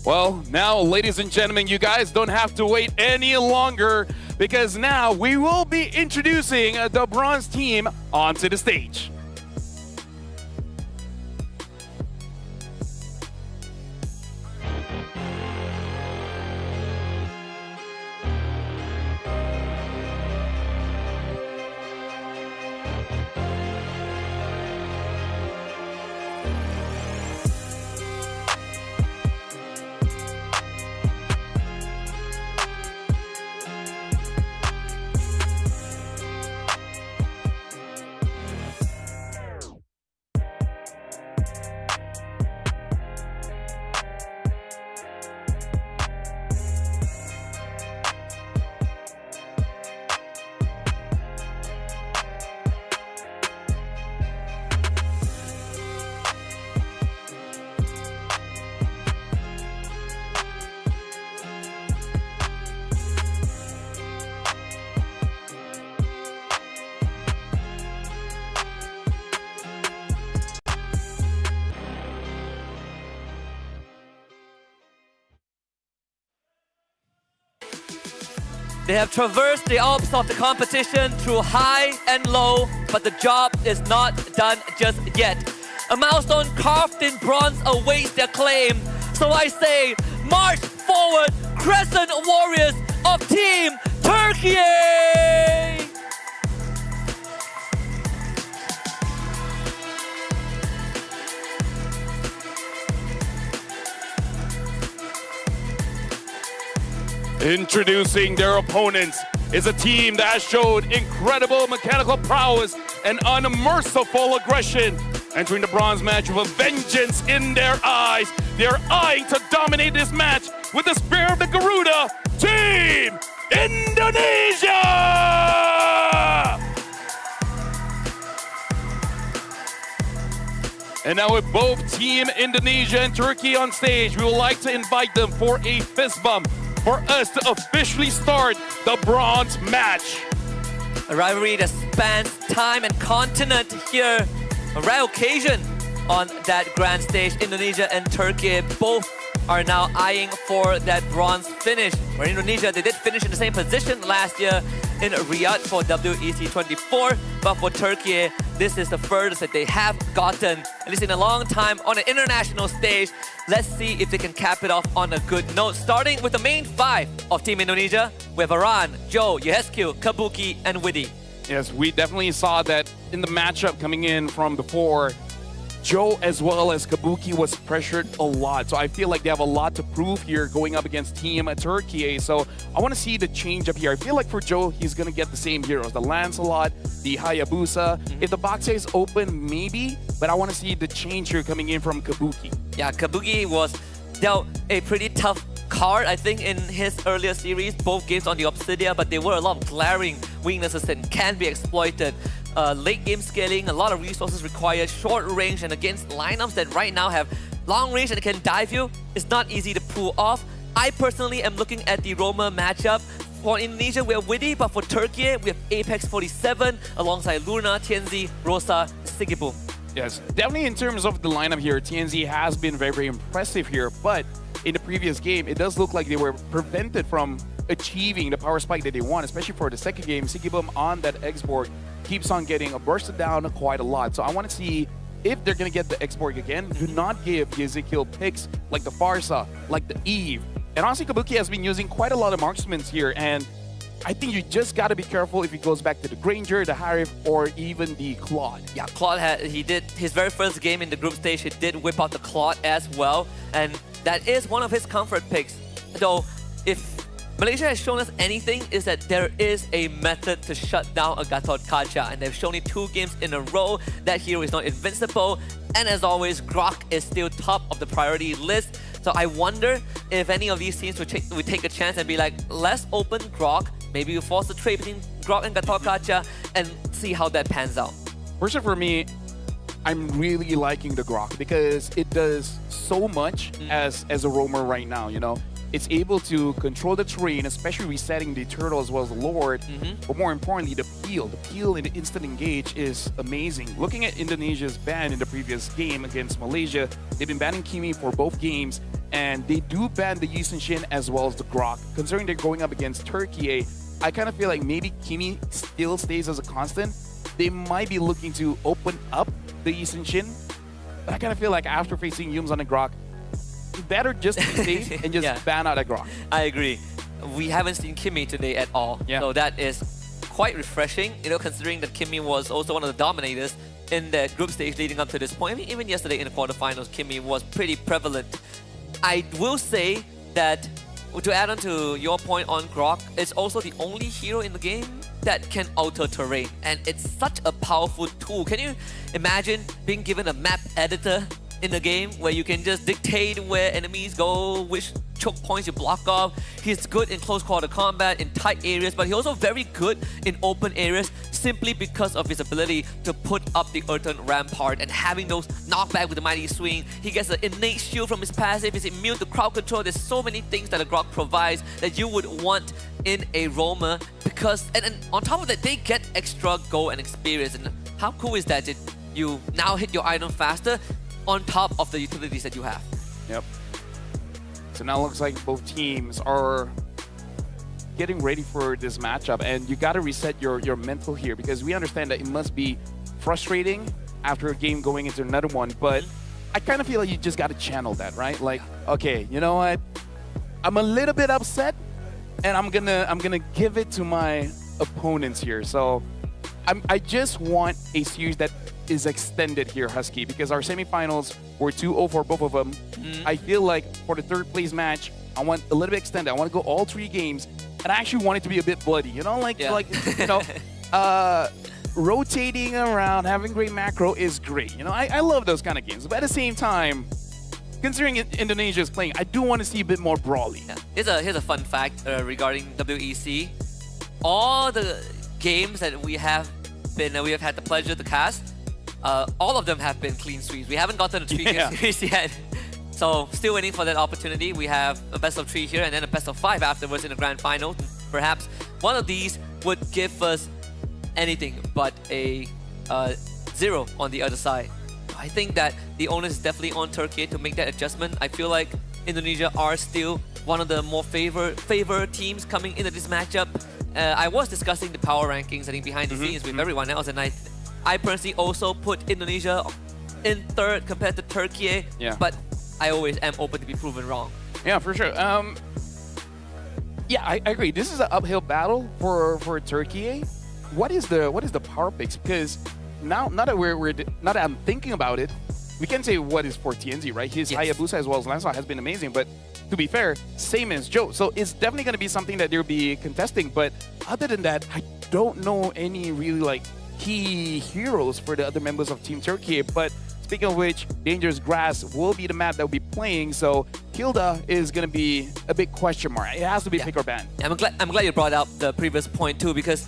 L: Well, now, ladies and gentlemen, you guys don't have to wait any longer, because now we will be introducing the bronze team onto the stage.
M: They have traversed the Alps of the competition through high and low, but the job is not done just yet. A milestone carved in bronze awaits their claim. So I say, march forward, Crescent Warriors of Team Turkey!
L: Introducing their opponents is a team that has showed incredible mechanical prowess and unmerciful aggression. Entering the bronze match with a vengeance in their eyes, they're eyeing to dominate this match with the spear of the Garuda, Team Indonesia! And now with both Team Indonesia and Turkey on stage, we would like to invite them for a fist bump for us to officially start the bronze match.
M: A rivalry that spans time and continent here. A rare occasion on that grand stage. Indonesia and Turkey both are now eyeing for that bronze finish. Where Indonesia, they did finish in the same position last year in Riyadh for WEC24. But for Turkey, this is the furthest that they have gotten, at least in a long time, on an international stage. Let's see if they can cap it off on a good note. Starting with the main five of Team Indonesia, with Aran, Joe, Yehescu, Kabuki, and Widi.
L: Yes, we definitely saw that in the matchup coming in from before. Joe as well as Kabuki was pressured a lot. So I feel like they have a lot to prove here going up against Team Turkey. So I want to see the change up here. I feel like for Joe, he's going to get the same heroes. The Lancelot, the Hayabusa. If the box is open, maybe. But I want to see the change here coming in from Kabuki.
M: Yeah, Kabuki was dealt a pretty tough card, I think, in his earlier series. Both games on the Obsidia, but there were a lot of glaring weaknesses that can be exploited. Late game scaling, a lot of resources required, short range, and against lineups that right now have long range and can dive you, it's not easy to pull off. I personally am looking at the Roma matchup. For Indonesia, we have Widi, but for Turkey, we have Apex 47 alongside Luna, Tianzi, Rosa, Sigibu.
L: Yes, definitely in terms of the lineup here, Tianzi has been very, very impressive here, but in the previous game, it does look like they were prevented from achieving the power spike that they want, especially for the second game. Sigibum on that X-Borg keeps on getting bursted down quite a lot. So I want to see if they're going to get the X-Borg again. Do not give the Ezekiel picks like the Farsa, like the Eve. And honestly, Kabuki has been using quite a lot of marksmen here, and I think you just got to be careful if he goes back to the Granger, the Harif, or even the Claude.
M: Yeah, Claude, he did his very first game in the group stage, he did whip out the Claude as well. And that is one of his comfort picks. Though, if Malaysia has shown us anything, is that there is a method to shut down a Gatot Kaca. And they've shown it 2 games in a row. That hero is not invincible. And as always, Grok is still top of the priority list. So I wonder if any of these teams would take a chance and be like, let's open Grok. Maybe you force the trade between Grok and Gatot Kaca and see how that pans out.
L: Personally, for me, I'm really liking the Grok because it does so much as a roamer right now, you know. It's able to control the terrain, especially resetting the turtle as well as the Lord. But more importantly, the peel in the instant engage is amazing. Looking at Indonesia's ban in the previous game against Malaysia, they've been banning Kimi for both games, and they do ban the Yusen Shin as well as the Grok. Considering they're going up against Turkey, I kind of feel like maybe Kimi still stays as a constant. They might be looking to open up the Yusen Shin, but I kind of feel like after facing Yums on the Grok, better just be safe and just ban out a Grok.
M: I agree. We haven't seen Kimi today at all. So that is quite refreshing, you know, considering that Kimi was also one of the dominators in the group stage leading up to this point. I mean, even yesterday in the quarterfinals, Kimi was pretty prevalent. I will say that, to add on to your point on Grok, it's also the only hero in the game that can alter terrain. And it's such a powerful tool. Can you imagine being given a map editor in the game where you can just dictate where enemies go, which choke points you block off? He's good in close quarter combat, in tight areas, but he's also very good in open areas simply because of his ability to put up the Earthen Rampart and having those knockback with the Mighty Swing. He gets an innate shield from his passive, he's immune to crowd control. There's so many things that a Grok provides that you would want in a roamer because, and on top of that, they get extra gold and experience. And how cool is that? You now hit your item faster on top of the utilities that you have.
L: Yep. So now it looks like both teams are getting ready for this matchup, and you got to reset your mental here because we understand that it must be frustrating after a game going into another one, but I kind of feel like you just got to channel that, right? Like, okay, you know what? I'm a little bit upset, and I'm gonna give it to my opponents here. So I just want a series that is extended here, Husky, because our semifinals were 2-0 for both of them. I feel like for the third place match, I want a little bit extended. I want to go all 3 games, and I actually want it to be a bit bloody. You know, rotating around, having great macro is great. You know, I love those kind of games. But at the same time, considering Indonesia is playing, I do want to see a bit more brawly.
M: Yeah. Here's a fun fact regarding WEC. All the games that we have had the pleasure to cast, all of them have been clean sweeps. We haven't gotten a 3-game series yet. So still waiting for that opportunity. We have a best of 3 here and then a best of 5 afterwards in the grand final. Perhaps one of these would give us anything but a 0 on the other side. I think that the onus is definitely on Turkey to make that adjustment. I feel like Indonesia are still one of the more favored teams coming into this matchup. I was discussing the power rankings, I think, behind the scenes with everyone else, and I personally also put Indonesia in 3rd compared to Turkey. But I always am open to be proven wrong.
L: Yeah, for sure. Yeah, I agree. This is an uphill battle for Turkey. What is the power picks? Because now that I'm thinking about it, we can say what is for TNZ, right? His Hayabusa as well as Lancelot has been amazing, but to be fair, same as Joe. So it's definitely going to be something that they'll be contesting. But other than that, I don't know any really key heroes for the other members of Team Turkey. But speaking of which, Dangerous Grass will be the map that we'll be playing. So Hilda is going to be a big question mark. It has to be pick or ban.
M: I'm glad you brought up the previous point too, because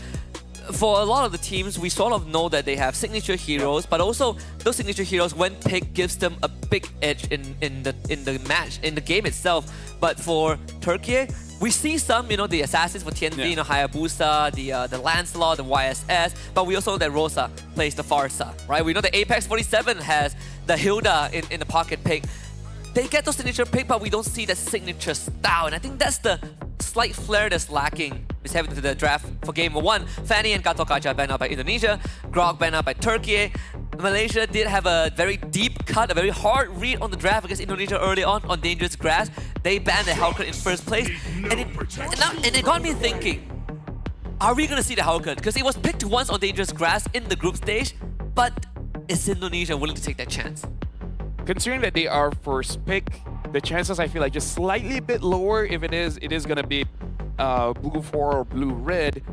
M: for a lot of the teams, we sort of know that they have signature heroes, but also those signature heroes, when picked, gives them a big edge in the match, in the game itself. But for Turkey, we see some, the assassins for TNZ, Hayabusa, the Lancelot, the YSS, but we also know that Rosa plays the Farsa, right? We know that Apex 47 has the Hilda in the pocket pick. They get those signature pick, but we don't see that signature style, and I think that's the slight flair that's lacking is heading to the draft for game 1. Fanny and Gatot Kaca banned out by Indonesia, Grog banned out by Turkey. Malaysia did have a very deep cut, a very hard read on the draft against Indonesia early on Dangerous Grass. They banned the Hellcat in first place, and it got me thinking, are we going to see the Hellcat? Because it was picked once on Dangerous Grass in the group stage, but is Indonesia willing to take that chance?
L: Considering that they are first pick, the chances I feel like just slightly a bit lower. If it is going to be blue 4 or blue red.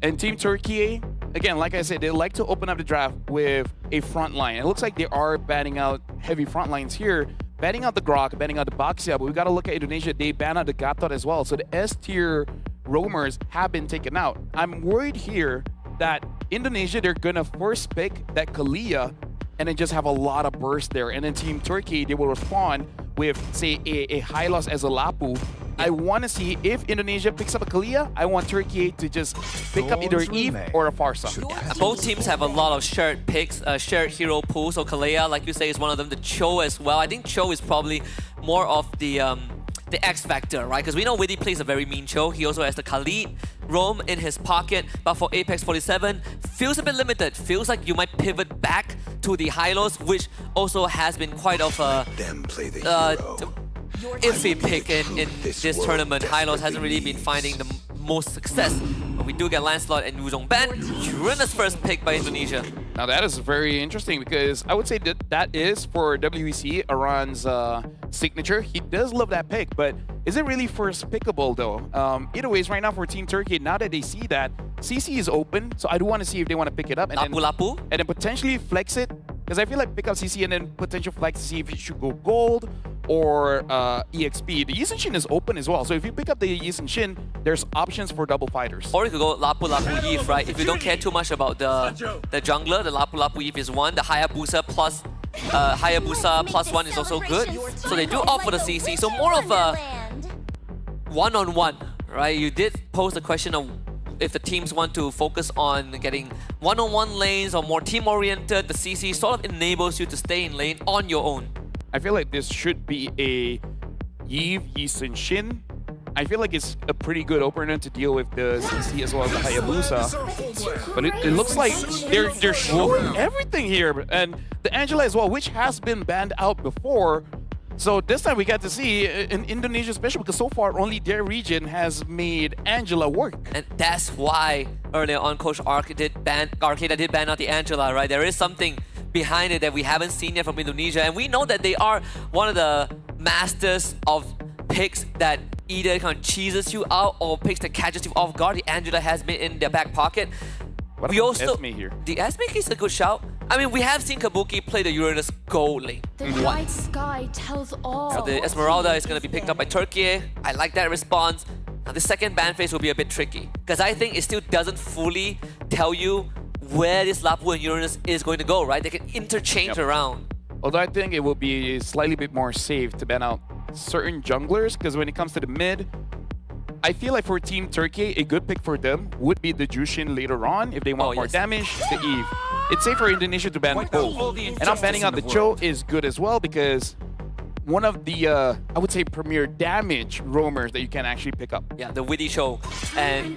L: And Team Turkey, again, like I said, they like to open up the draft with a front line. It looks like they are banning out heavy front lines here, banning out the Grok, banning out the Baxia, but we got to look at Indonesia. They ban out the Gatot as well. So the S-tier roamers have been taken out. I'm worried here that Indonesia, they're going to first pick that Kalia and then just have a lot of burst there. And then Team Turkey, they will respond with, say, a Hylos as a Lapu. I want to see if Indonesia picks up a Kalia, I want Turkey to just pick up either Eve or a Farsa.
M: Both teams have a lot of shared picks, shared hero pools. So Kalea, like you say, is one of them. The Cho as well. I think Cho is probably more of the X factor, right? Because we know Widdy plays a very mean Cho. He also has the Khalid roam in his pocket. But for Apex 47, feels a bit limited. Feels like you might pivot back to the Hylos, which also has been quite of a iffy pick in this tournament. Hylos hasn't really been finding the most success. But we do get Lancelot and Wuzhong ban. Tremendous first pick by Indonesia.
L: Now that is very interesting because I would say that is for WEC Aran's signature. He does love that pick, but is it really first pickable though? Either ways, right now for Team Turkey, now that they see that CC is open, so I do want to see if they want to pick it up and then potentially flex it. Because I feel like pick up CC and then potential flex to see if it should go gold or EXP. The Yisun Shin is open as well. So if you pick up the Yisun Shin, there's options for double fighters.
M: Or you could go Lapu Lapu Eve, right? If you don't care too much about the jungler, the Lapu Lapu Eve is one. The Hayabusa plus +1 is also good. So they do opt for the CC. So more of a one-on-one, right? You did pose the question of if the teams want to focus on getting one-on-one lanes or more team-oriented, the CC sort of enables you to stay in lane on your own.
L: I feel like this should be a Yisun Shin. I feel like it's a pretty good opener to deal with the CC as well as the Hayabusa. But it looks like they're showing everything here. And the Angela as well, which has been banned out before. So this time we got to see in Indonesia special because so far only their region has made Angela work.
M: And that's why earlier on Coach Arcade did ban out the Angela, right? There is something behind it that we haven't seen yet from Indonesia. And we know that they are one of the masters of picks that either kind of cheeses you out or picks that catches you off guard. The Angela has been in their back pocket.
L: What
M: We
L: about
M: also
L: Esme here?
M: The Esme is a good shout. I mean, we have seen Kabuki play the Uranus gold lane.
N: The night sky tells all.
M: So the Esmeralda is going to be picked up by Turkey. I like that response. Now the second ban phase will be a bit tricky because I think it still doesn't fully tell you where this Lapu and Uranus is going to go, right? They can interchange around.
L: Although I think it will be slightly bit more safe to ban out certain junglers because when it comes to the mid, I feel like for Team Turkey, a good pick for them would be the Jushin later on if they want more damage, the Eve. It's safe for Indonesia to ban both. And I'm banning out the Cho is good as well because one of the, I would say, premier damage roamers that you can actually pick up.
M: Yeah, the Witty Show. And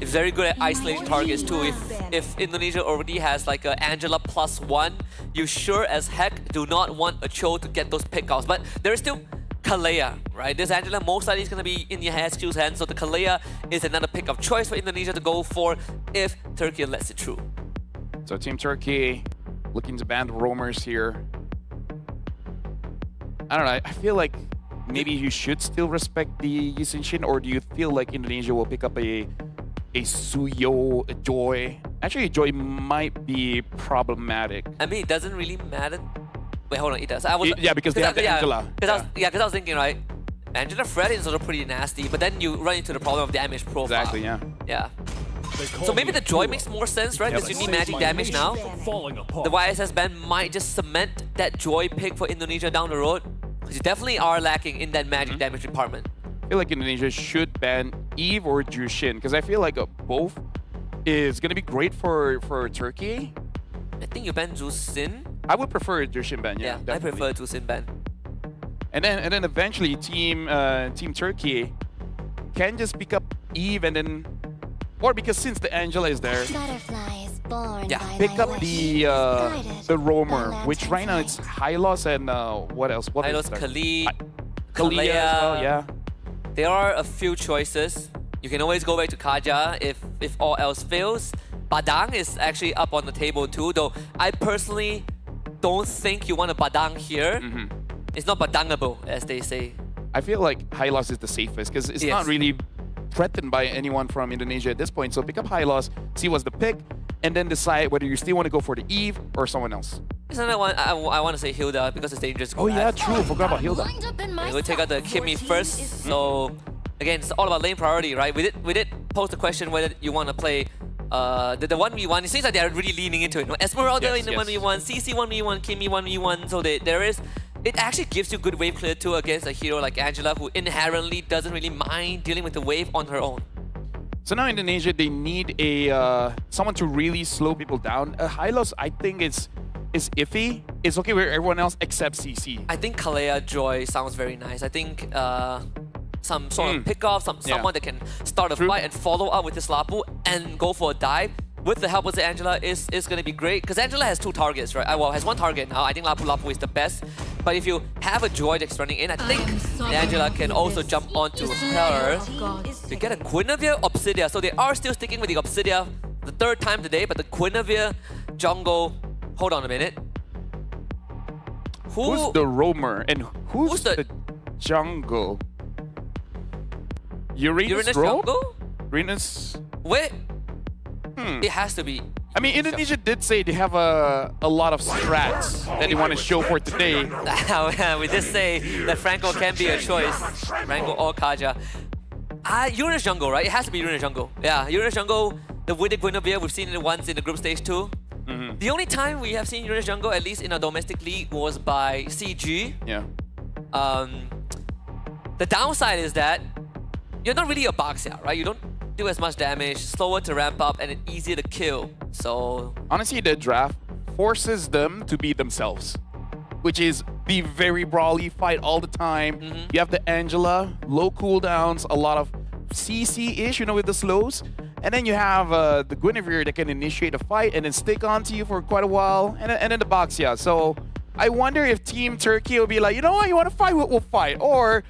M: it's very good at isolating targets too. If Indonesia already has like a Angela +1, you sure as heck do not want a Cho to get those pickouts. But there is still Kalea, right? This Angela most likely is going to be in your HQ's hands, so the Kalea is another pick of choice for Indonesia to go for if Turkey lets it through.
L: So Team Turkey looking to ban the roamers here. I don't know, I feel like maybe you should still respect the Yushin, or do you feel like Indonesia will pick up a Suyo, a Joy? Actually, Joy might be problematic.
M: I mean, it doesn't really matter. Wait, hold on, it does.
L: Yeah, because they have the Angela.
M: Because I was thinking, right, Angela Fred is also pretty nasty, but then you run into the problem of damage profile.
L: Exactly, yeah.
M: Yeah. So maybe the Joy makes more sense, right? Because you need magic damage now. The YSS ban might just cement that Joy pick for Indonesia down the road. Because you definitely are lacking in that magic damage department.
L: I feel like Indonesia should ban Eve or Jushin because I feel like both is going to be great for Turkey.
M: I think you ban Jushin.
L: I would prefer Jushin ban, yeah.
M: I prefer Jushin ban.
L: And then eventually Team Turkey can just pick up Eve and then, or because since the Angela is there, pick up the roamer, which right now it's Hylos and what else?
M: Hylos, Kalea
L: as well, yeah.
M: There are a few choices. You can always go back to Kaja if all else fails. Badang is actually up on the table too, though I personally don't think you want a Badang here. It's not Badangable, as they say.
L: I feel like Hylos is the safest because it's not really threatened by anyone from Indonesia at this point. So pick up Hylos, see what's the pick, and then decide whether you still want to go for the Eve or someone else.
M: Isn't that one? I want to say Hilda because it's dangerous to go
L: yeah, true. Forgot about Hilda.
M: We'll take out the Kimmy first. So again, it's all about lane priority, right? We did pose the question whether you want to play the 1v1. It seems like they're really leaning into it. No, Esmeralda in the 1v1, CC 1v1, Kimmy 1v1. So there is. It actually gives you good wave clear too against a hero like Angela, who inherently doesn't really mind dealing with the wave on her own.
L: So now Indonesia, they need a someone to really slow people down. Hylos, I think is iffy. It's okay with everyone else except CC.
M: I think Kalea Joy sounds very nice. I think some sort of pick off, someone that can start a fight and follow up with this Lapu and go for a dive with the help of the Angela is going to be great. Because Angela has 2 targets, right? Well, has 1 target now. I think Lapu is the best. But if you have a Joy that's running in, I think the Angela can also jump onto her to get a Guinevere Obsidia. So they are still sticking with the Obsidia the 3rd time today, but the Guinevere jungle... Hold on a minute.
L: Who's the roamer and who's the jungle? Uranus
M: jungle?
L: Uranus...
M: Wait. It has to be.
L: I mean, Indonesia did say they have a lot of strats that they want to show for today.
M: We did say that Franco can be a choice. Franco or Kaja. Uranus jungle, right? It has to be Uranus jungle. Yeah, Uranus jungle, the Witty Guinevere, we've seen it once in the group stage too. The only time we have seen Uranus jungle, at least in our domestic league, was by CG.
L: Yeah.
M: The downside is that you're not really a Baxia, right? You don't do as much damage, slower to ramp up, and it's easier to kill. So
L: honestly, the draft forces them to be themselves, which is be very brawly, fight all the time. You have the Angela, low cooldowns, a lot of CC-ish, you know, with the slows. And then you have the Guinevere that can initiate a fight and then stick onto you for quite a while. And then the Baxia. So I wonder if Team Turkey will be like, you know what, you want to fight, we'll fight. Or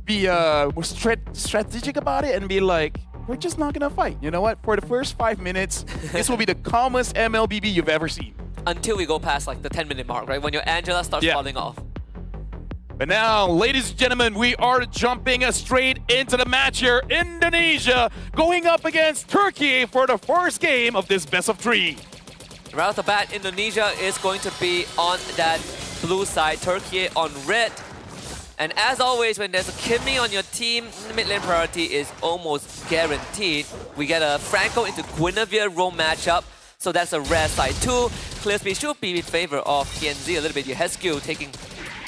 L: be more strategic about it and be like, we're just not going to fight. You know what? For the first 5 minutes, this will be the calmest MLBB you've ever seen.
M: until we go past like the 10-minute mark, right? When your Angela starts falling off.
L: But now, ladies and gentlemen, we are jumping straight into the match here. Indonesia going up against Turkey for the first game of this best of 3.
M: Right off the bat, Indonesia is going to be on that blue side, Turkey on red. And as always, when there's a Kimmy on your team, the mid lane priority is almost guaranteed. We get a Franco into Guinevere roam matchup, so that's a rare side too. Clear speed should be in favor of TNZ a little bit. Yehescu taking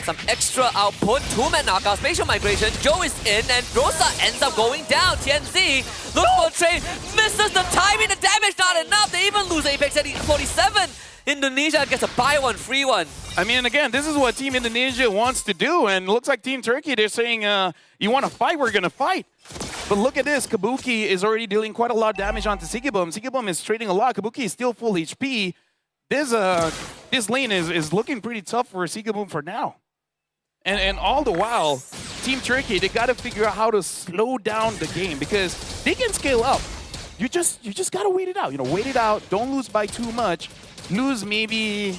M: some extra output. 2-man knockout, spatial migration. Joe is in, and Rosa ends up going down. TNZ looks for a trade, misses the timing, the damage not enough. They even lose Apex at 47. Indonesia gets a buy one, free one.
L: I mean, again, this is what Team Indonesia wants to do, and it looks like Team Turkey, they're saying, you want to fight, we're going to fight. But look at this, Kabuki is already dealing quite a lot of damage onto Sigibum. Sigibum is trading a lot, Kabuki is still full HP. This lane is looking pretty tough for Sigibum for now. And all the while, Team Turkey, they got to figure out how to slow down the game because they can scale up. You just got to wait it out. You know, wait it out, don't lose by too much. Lose maybe,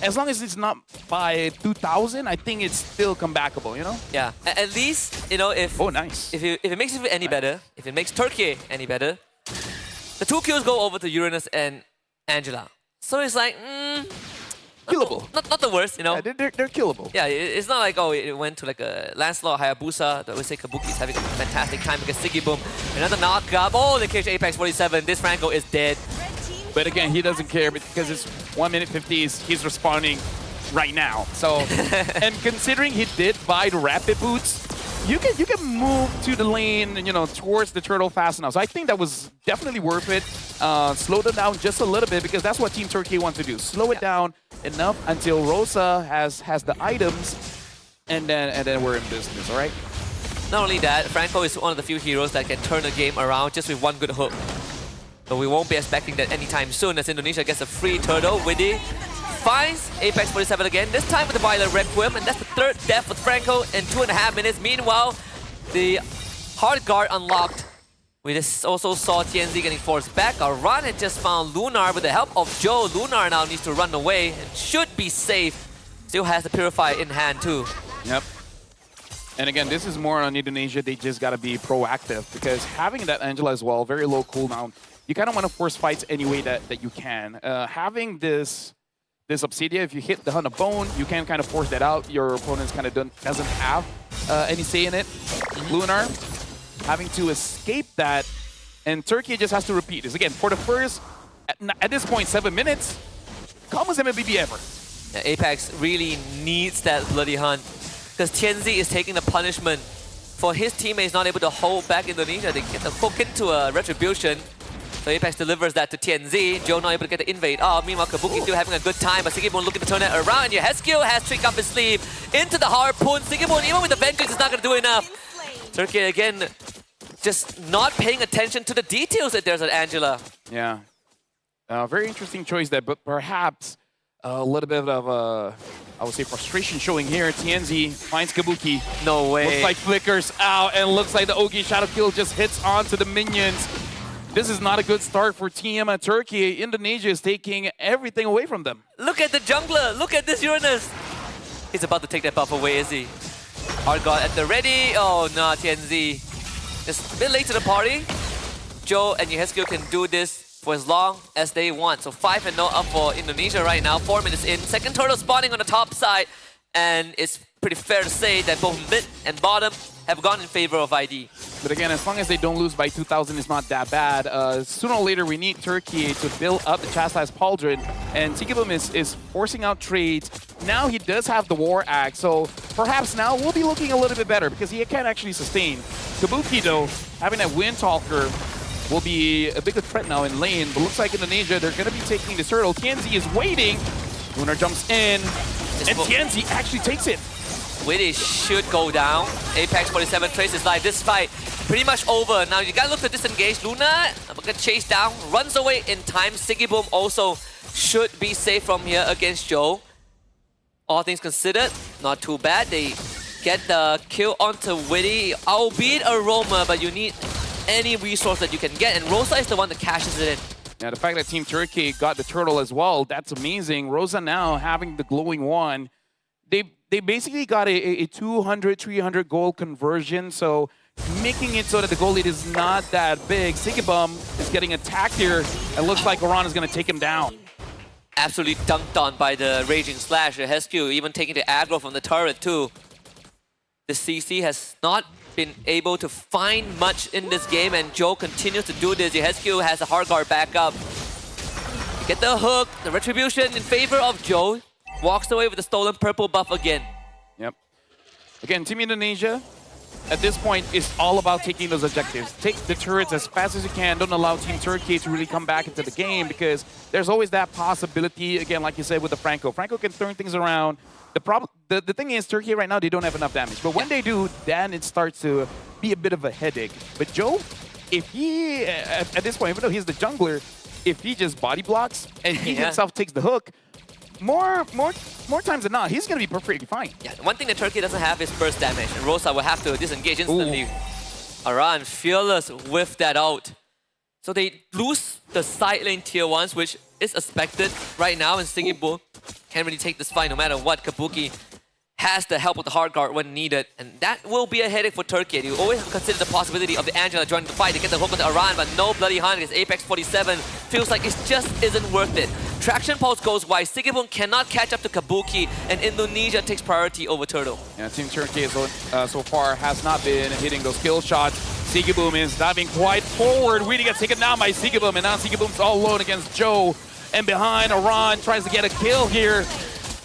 L: as long as it's not by 2,000, I think it's still comebackable, you know?
M: Yeah, at least, you know, if if it makes you any better, if it makes Turkey any better, the 2 kills go over to Uranus and Angela. So it's like,
L: killable.
M: Not the worst, you know?
L: Yeah, they're killable.
M: Yeah, it's not like, oh, it went to like a Lancelot, Hayabusa. I would say Kabuki is having a fantastic time because Sigibum, another knockup. Oh, they catch Apex 47. This Franco is dead.
L: But again, he doesn't care because it's 1 minute 50. He's responding right now. So, and considering he did buy the rapid boots, you can move to the lane, you know, towards the turtle fast enough. So I think that was definitely worth it. Slow them down just a little bit because that's what Team Turkey wants to do. Slow it down enough until Rosa has the items, and then we're in business. All right.
M: Not only that, Franco is one of the few heroes that can turn the game around just with one good hook. So we won't be expecting that anytime soon as Indonesia gets a free turtle. Widdy finds Apex 47 again, this time with the Violet Requiem, and that's the 3rd death for Franco in 2.5 minutes. Meanwhile, the hard guard unlocked. We just also saw TNZ getting forced back. Our run had just found Lunar with the help of Joe. Lunar now needs to run away and should be safe. Still has the Purifier in hand too.
L: Yep. And again, this is more on Indonesia. They just got to be proactive because having that Angela as well, very low cooldown, you kind of want to force fights any way that you can. Having this Obsidia, if you hit the Hunt of Bone, you can kind of force that out. Your opponent's kind of doesn't have any say in it. Lunar having to escape that, and Turkey just has to repeat this. Again, for the first, at this point, 7 minutes, calmest MLBB ever.
M: Yeah, Apex really needs that bloody hunt because TNZ is taking the punishment for his teammates not able to hold back Indonesia. They get the hook into a retribution. So Apex delivers that to TNZ. Joe not able to get the invade. Meanwhile, Kabuki still having a good time, but Sigibun looking to turn it around. Yehescu has trick up his sleeve into the harpoon. Sigibun, even with the vengeance, is not going to do enough. Turkey again, just not paying attention to the details that there's at Angela.
L: Yeah. Very interesting choice there, but perhaps a little bit of I would say frustration showing here. TNZ finds Kabuki.
M: No way.
L: Looks like flickers out, and looks like the Ogi Shadow Kill just hits onto the minions. This is not a good start for Team Turkey. Indonesia is taking everything away from them.
M: Look at the jungler. Look at this Uranus. He's about to take that buff away, is he? Hard God at the ready. Oh, no, TNZ. Just a bit late to the party. Joe and Yehescu can do this for as long as they want. So 5-0 up for Indonesia right now. 4 minutes in. Second turtle spawning on the top side. And it's pretty fair to say that both mid and bottom have gone in favor of ID.
L: But again, as long as they don't lose by 2,000, it's not that bad. Sooner or later, we need Turkey to build up the Chastised Pauldron. And Sigibum is forcing out trades. Now he does have the War Axe, so perhaps now we'll be looking a little bit better because he can actually sustain. Kabuki, though, having that Windtalker will be a bigger threat now in lane. But looks like Indonesia, they're going to be taking this turtle. TNZ is waiting. Lunar jumps in, and TNZ actually takes it.
M: Widdy should go down. Apex 47 traces like this fight pretty much over. Now you gotta look to disengage. Luna, I'm gonna chase down, runs away in time. Sigibum also should be safe from here against Joe. All things considered, not too bad. They get the kill onto Widdy, albeit a roamer, but you need any resource that you can get, and Rosa is the one that cashes it in.
L: Yeah, the fact that Team Turkey got the turtle as well, that's amazing. Rosa now having the glowing one. They basically got a 200, 300 goal conversion, so making it so that the goal lead is not that big. Sigibum is getting attacked here. It looks like Oran is going to take him down.
M: Absolutely dunked on by the Raging Slash. Hesku even taking the aggro from the turret too. The CC has not been able to find much in this game, and Joe continues to do this. Hesku has a hard guard back up. Get the hook, the retribution in favor of Joe. Walks away with the stolen purple buff again.
L: Yep. Again, Team Indonesia, at this point, is all about taking those objectives. Take the turrets as fast as you can. Don't allow Team Turkey to really come back into the game, because there's always that possibility, again, like you said, with the Franco. Franco can turn things around. The thing is, Turkey right now, they don't have enough damage. But when they do, then it starts to be a bit of a headache. But Joe, if he, at this point, even though he's the jungler, if he just body blocks and he himself takes the hook, more times than not, he's going to be perfectly fine.
M: Yeah, one thing that Turkey doesn't have is burst damage, and Rosa will have to disengage instantly. Aran, fearless with that out. So they lose the side lane tier 1s, which is expected right now, and Sigibum can't really take this fight no matter what. Kabuki has the help of the hard guard when needed, and that will be a headache for Turkey. You always consider the possibility of the Angela joining the fight to get the hook on the Aran, but no bloody hunt against Apex 47. Feels like it just isn't worth it. Traction pulse goes wide. Sigibum cannot catch up to Kabuki, and Indonesia takes priority over Turtle.
L: Yeah, Team Turkey so far has not been hitting those kill shots. Sigibum is diving quite forward. Really gets taken down by Sigibum, and now Sigibum's all alone against Joe. And behind, Aran tries to get a kill here.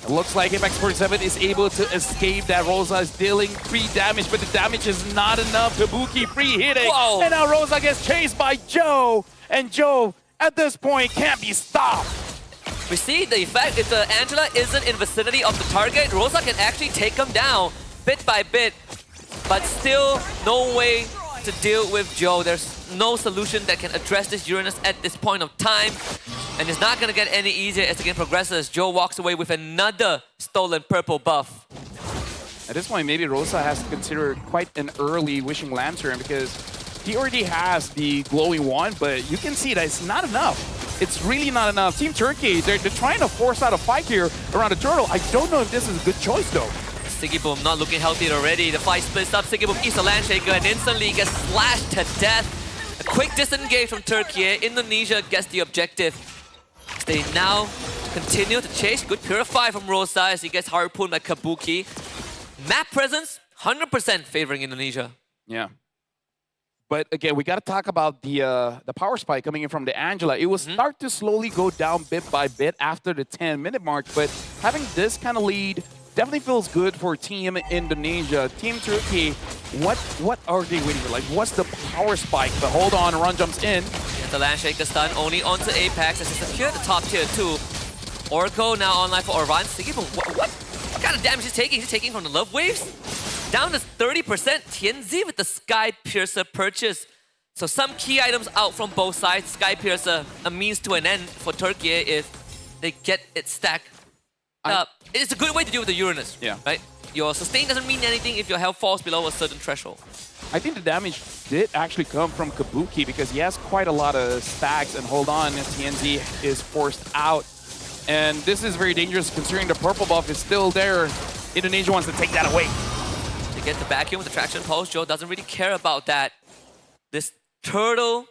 L: It looks like Apex 47 is able to escape that. Rosa is dealing free damage, but the damage is not enough. Kabuki free hitting.
M: Whoa.
L: And now Rosa gets chased by Joe. And Joe, at this point, can't be stopped.
M: We see the effect. If the Angela isn't in vicinity of the target, Rosa can actually take him down bit by bit. But still, no way to deal with Joe. There's no solution that can address this Uranus at this point of time. And it's not going to get any easier as the game progresses. Joe walks away with another stolen purple buff.
L: At this point, maybe Rosa has to consider quite an early Wishing Lantern, because he already has the glowing wand, but you can see that it's not enough. It's really not enough. Team Turkey, they're trying to force out a fight here around the turtle. I don't know if this is a good choice, though.
M: Sigibum not looking healthy already. The fight splits up. Sigibum eats a Landshaker and instantly gets slashed to death. A quick disengage from Turkey. Indonesia gets the objective. They now continue to chase. Good Purify from Rosa as he gets harpooned by Kabuki. Map presence, 100% favoring Indonesia.
L: Yeah. But again, we got to talk about the power spike coming in from the Angela. It will start to slowly go down bit by bit after the 10-minute mark, but having this kind of lead definitely feels good for Team Indonesia. Team Turkey, what are they waiting for? Like, what's the power spike? But hold on, Run jumps in.
M: The Landshaker stun only onto Apex as he secured the top tier 2. Oracle now online for Orvan. Sigibum, what kind of damage is he taking? He's taking from the Love Waves? Down to 30%. Tianzi with the Sky Piercer purchase. So some key items out from both sides. Sky Piercer, a means to an end for Turkey if they get it stacked up. It's a good way to deal with the Uranus, right? Your sustain doesn't mean anything if your health falls below a certain threshold.
L: I think the damage did actually come from Kabuki, because he has quite a lot of stacks, and hold on, TNZ is forced out. And this is very dangerous considering the purple buff is still there. Indonesia wants to take that away.
M: They get the vacuum with the traction pulse. Joe doesn't really care about that. This turtle,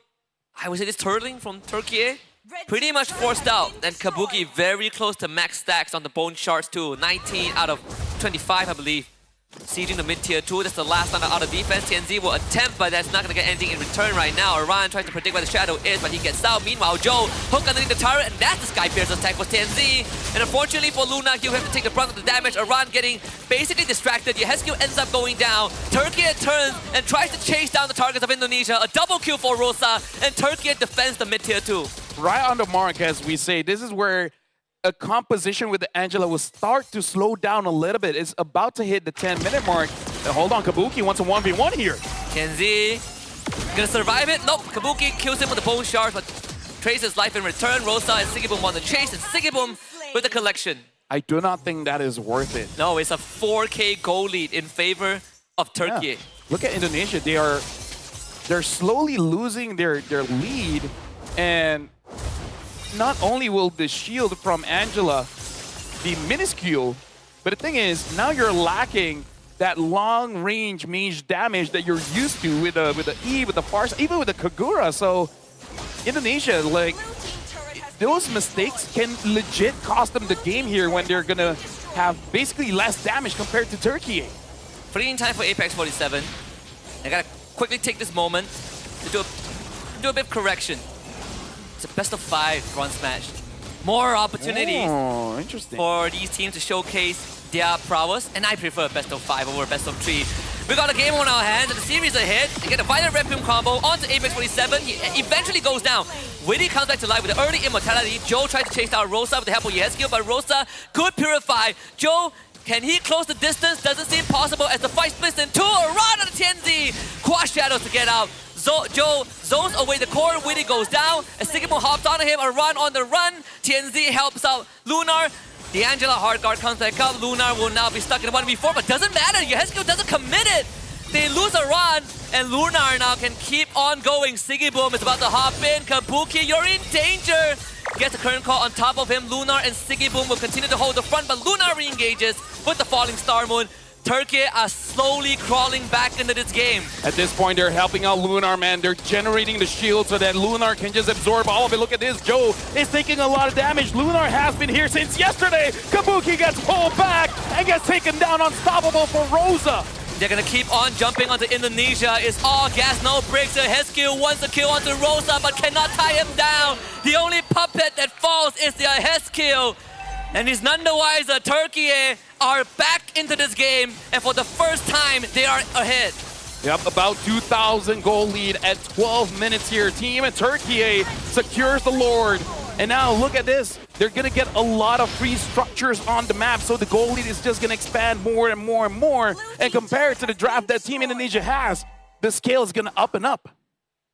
M: I would say this turtling from Turkey, pretty much forced out. And Kabuki very close to max stacks on the bone shards too. 19 out of 25, I believe. Sieging the mid-tier 2, that's the last round out of defense. TNZ will attempt, but that's not going to get anything in return right now. Orion tries to predict where the shadow is, but he gets out. Meanwhile, Joe, hook underneath the turret, and that's the Sky Piercer attack for TNZ. And unfortunately for Luna, he'll have to take the brunt of the damage. Orion getting basically distracted. Yehescu ends up going down. Turkey turns and tries to chase down the targets of Indonesia. A double kill for Rosa, and Turkey defends the mid-tier 2.
L: Right on the mark, as we say. This is where a composition with the Angela will start to slow down a little bit. It's about to hit the 10-minute mark. Hold on, Kabuki wants a 1v1 here.
M: Kenzie gonna survive it? Nope, Kabuki kills him with the bone shard, but trades his life in return. Rosa and Sigibum want the chase, and Sigibum with the collection.
L: I do not think that is worth it.
M: No, it's a 4K goal lead in favor of Turkey.
L: Yeah. Look at Indonesia. They're slowly losing their lead, and not only will the shield from Angela be minuscule, but the thing is, now you're lacking that long-range mage damage that you're used to with the E, with the Farsa, even with the Kagura. So Indonesia, like, those mistakes can legit cost them the game here when they're gonna have basically less damage compared to Turkey.
M: Fleeting time for Apex 47. I gotta quickly take this moment to do a bit of correction. It's a best of 5 bronze match. More opportunities for these teams to showcase their prowess, and I prefer best of 5 over best of 3. We got a game on our hands, and the series ahead. They get a Violent Requiem combo onto Apex 47. He eventually goes down. Witty comes back to life with the early immortality. Joe tries to chase down Rosa with the help of Yeskio, but Rosa could purify. Joe, can he close the distance? Doesn't seem possible as the fight splits in two. A run on the TNZ. Quash Shadows to get out. Joe zones away the core. Witty goes down. As Sigmund hops onto him, a run on the run. TNZ helps out Lunar. The Angela hard guard comes back up. Lunar will now be stuck in 1v4, but doesn't matter. Yehesco doesn't commit it. They lose a run, and Lunar now can keep on going. Siggy Boom is about to hop in. Kabuki, you're in danger. Gets a current call on top of him. Lunar and Siggy Boom will continue to hold the front, but Lunar re-engages with the falling Star Moon. Turkey are slowly crawling back into this game.
L: At this point, they're helping out Lunar, man. They're generating the shield so that Lunar can just absorb all of it. Look at this. Joe is taking a lot of damage. Lunar has been here since yesterday. Kabuki gets pulled back and gets taken down. Unstoppable for Rosa.
M: They're gonna keep on jumping onto Indonesia. It's all gas, no brakes. Heskil wants to kill onto Rosa, but cannot tie him down. The only puppet that falls is the Heskil. And it's none the wiser. Turkey are back into this game, and for the first time, they are ahead.
L: Yep, about 2,000 goal lead at 12 minutes here. Team Turkey secures the Lord. And now look at this. They're going to get a lot of free structures on the map, so the goal lead is just going to expand more and more and more. And compared to the draft that Team Indonesia has, the scale is going to up and up.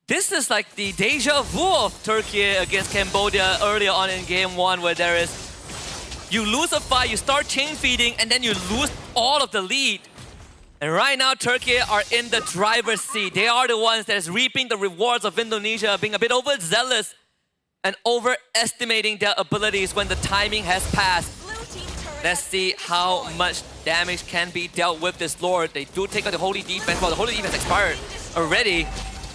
M: This is like the deja vu of Turkey against Cambodia earlier on in game 1, where there is, you lose a fight, you start chain feeding, and then you lose all of the lead. And right now, Turkey are in the driver's seat. They are the ones that is reaping the rewards of Indonesia, being a bit overzealous and overestimating their abilities when the timing has passed. Let's see how much damage can be dealt with this Lord. They do take out the Holy Defense, while the Holy Defense expired already.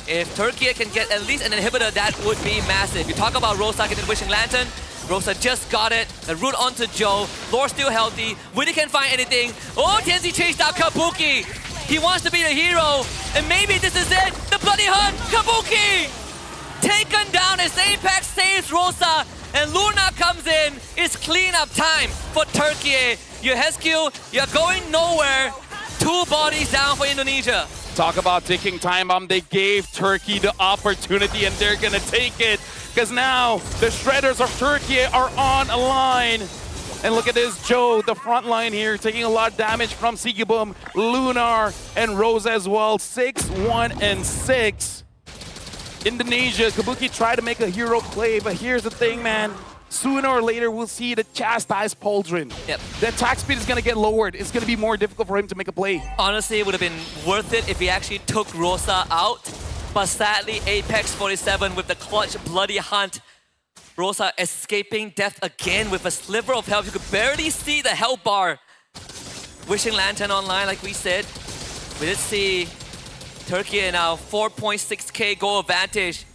M: If Turkey can get at least an inhibitor, that would be massive. You talk about Rosa getting the Wishing Lantern. Rosa just got it. The root onto Joe. Lord still healthy. Witty can't find anything. Oh, Tianzi chased out Kabuki. He wants to be the hero. And maybe this is it. The bloody hunt. Kabuki! Taken down as Apex saves Rosa. And Luna comes in. It's cleanup time for Turkey. Yehescu, you're going nowhere. 2 bodies down for Indonesia.
L: Talk about ticking time bomb. They gave Turkey the opportunity, and they're going to take it. Because now the Shredders of Turkey are on a line. And look at this, Joe, the front line here, taking a lot of damage from Sigibum, Lunar, and Rosa as well. 6, 1, and 6. Indonesia, Kabuki tried to make a hero play, but here's the thing, man. Sooner or later, we'll see the chastised Pauldron.
M: Yep.
L: The attack speed is going to get lowered. It's going to be more difficult for him to make a play.
M: Honestly, it would have been worth it if he actually took Rosa out. But sadly, Apex 47 with the clutch bloody hunt. Rosa escaping death again with a sliver of health. You could barely see the health bar. Wishing Lantern online, like we said. We did see Turkey now 4.6k goal advantage.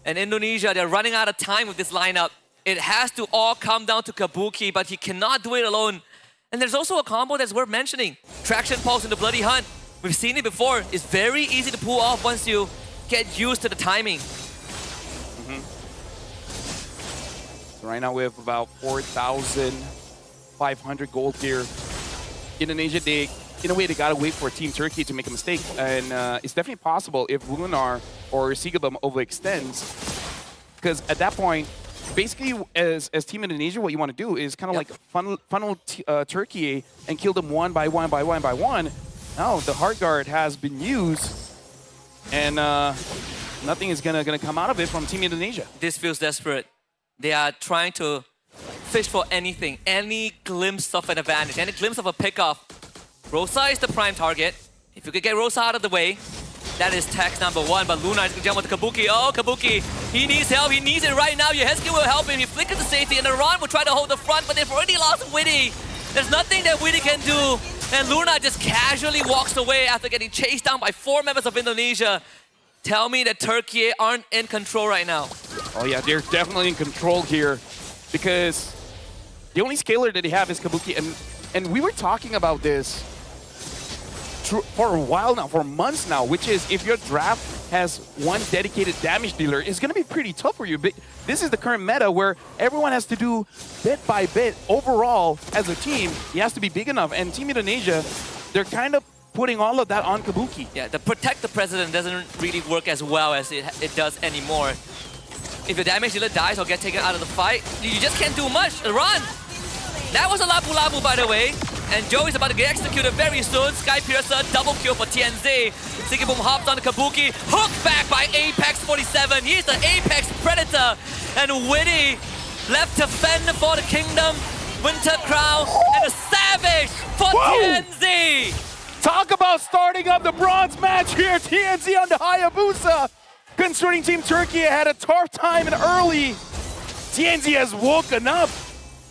M: And Indonesia, they're running out of time with this lineup. It has to all come down to Kabuki, but he cannot do it alone. And there's also a combo that's worth mentioning. Traction Pulse in the Bloody Hunt. We've seen it before. It's very easy to pull off once you get used to the timing.
L: So right now we have about 4,500 gold here. Indonesia, in a way, they gotta wait for Team Turkey to make a mistake. And it's definitely possible if Lunar or Sigabum overextends. Because at that point, basically, as Team Indonesia, what you want to do is kind of like funnel Turkey and kill them one by one by one by one. Now the Heart Guard has been used, and nothing is gonna come out of it from Team Indonesia.
M: This feels desperate. They are trying to fish for anything, any glimpse of an advantage, any glimpse of a pickoff. Rosa is the prime target. If you could get Rosa out of the way, That is tax number 1, but Luna is going to jump onto Kabuki. Oh, Kabuki, he needs help. He needs it right now. Yeheski will help him. He flickers to safety, and Iran will try to hold the front, but they've already lost Witty. There's nothing that Witty can do. And Luna just casually walks away after getting chased down by 4 members of Indonesia. Tell me that Turkey aren't in control right now.
L: Oh yeah, they're definitely in control here because the only scaler that they have is Kabuki, and we were talking about this for a while now, for months now, which is if your draft has one dedicated damage dealer, it's going to be pretty tough for you. But this is the current meta where everyone has to do bit by bit. Overall, as a team, he has to be big enough. And Team Indonesia, they're kind of putting all of that on Kabuki.
M: Yeah, the protect the president doesn't really work as well as it does anymore. If your damage dealer dies or get taken out of the fight, you just can't do much. Run! That was a Labu Labu, by the way. And Joe is about to get executed very soon. Sky Piercer, double kill for TNZ. Sigiboom hops onto Kabuki. Hooked back by Apex 47. He's the Apex Predator. And Witty left to fend for the Kingdom. Winter Crown and a Savage for TNZ.
L: Talk about starting up the bronze match here. TNZ on the Hayabusa. Concerning Team Turkey had a tough time and early. TNZ has woken up.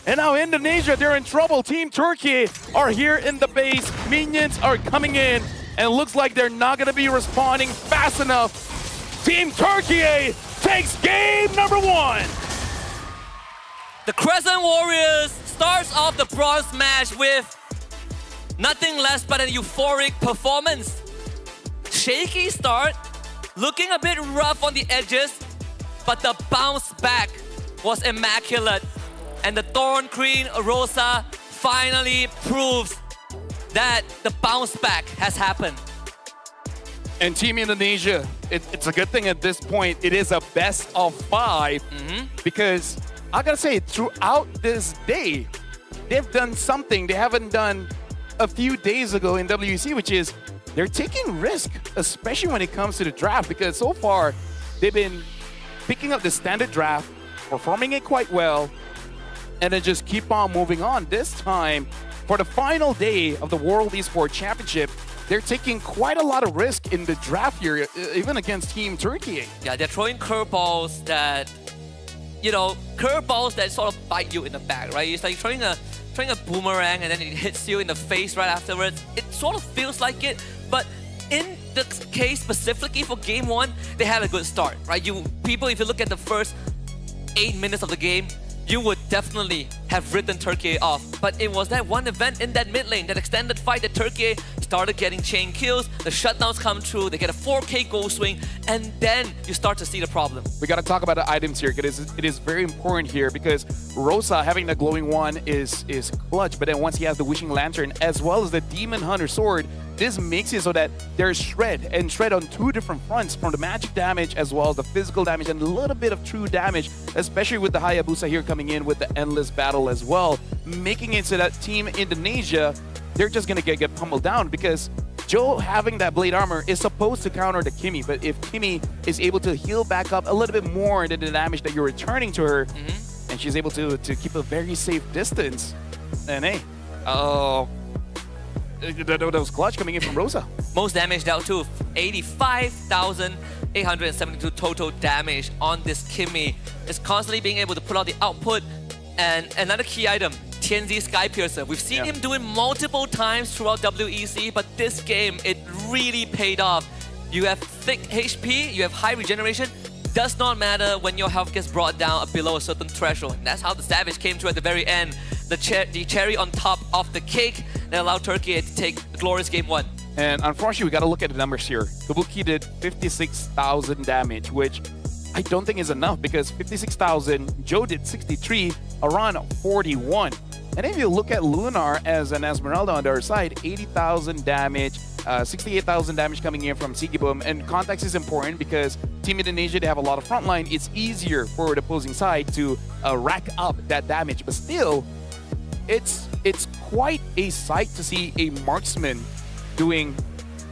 L: And now Indonesia, they're in trouble. Team Turkey are here in the base. Minions are coming in. And it looks like they're not going to be responding fast enough. Team Turkey takes game number 1.
M: The Crescent Warriors starts off the bronze match with nothing less but a euphoric performance. Shaky start, looking a bit rough on the edges, but the bounce back was immaculate. And the Thorn Queen Rosa finally proves that the bounce back has happened.
L: And Team Indonesia, it's a good thing at this point. It is a best of 5 because I gotta say, throughout this day, they've done something they haven't done a few days ago in WEC, which is they're taking risk, especially when it comes to the draft, because so far they've been picking up the standard draft, performing it quite well, and then just keep on moving on. This time, for the final day of the World Esports Championship, they're taking quite a lot of risk in the draft here, even against Team Turkey.
M: Yeah, they're throwing curveballs that, curveballs that sort of bite you in the back, right? It's like throwing a boomerang and then it hits you in the face right afterwards. It sort of feels like it, but in the case specifically for Game 1, they had a good start, right? If you look at the first 8 minutes of the game, you would definitely have written Turkey off. But it was that one event in that mid lane, that extended fight, that Turkey started getting chain kills, the shutdowns come through, they get a 4K goal swing, and then you start to see the problem.
L: We got to talk about the items here. It is very important here because Rosa having the glowing one is clutch, but then once he has the Wishing Lantern as well as the Demon Hunter sword, this makes it so that there's shred on 2 different fronts, from the magic damage as well as the physical damage and a little bit of true damage, especially with the Hayabusa here coming in with the endless battle as well, making it so that Team Indonesia, they're just going to get pummeled down because Joe having that blade armor is supposed to counter the Kimmy, but if Kimmy is able to heal back up a little bit more than the damage that you're returning to her, and she's able to keep a very safe distance, then hey, that was clutch coming in from Rosa.
M: Most damage dealt to 85,872 total damage on this Kimmy. Is constantly being able to pull out the output. And another key item, TNZ Sky Piercer. We've seen him do it multiple times throughout WEC, but this game, it really paid off. You have thick HP, you have high regeneration. Does not matter when your health gets brought down below a certain threshold. And that's how the Savage came through at the very end. The cherry on top of the cake that allowed Turkey to take a glorious Game 1.
L: And unfortunately, we got to look at the numbers here. Kabuki did 56,000 damage, which I don't think is enough because 56,000, Joe did 63, Aran 41. And if you look at Lunar as an Esmeralda on the other side, 80,000 damage, 68,000 damage coming in from Sigiboom. And context is important because Team Indonesia, they have a lot of frontline. It's easier for the opposing side to rack up that damage. But still, it's quite a sight to see a marksman doing,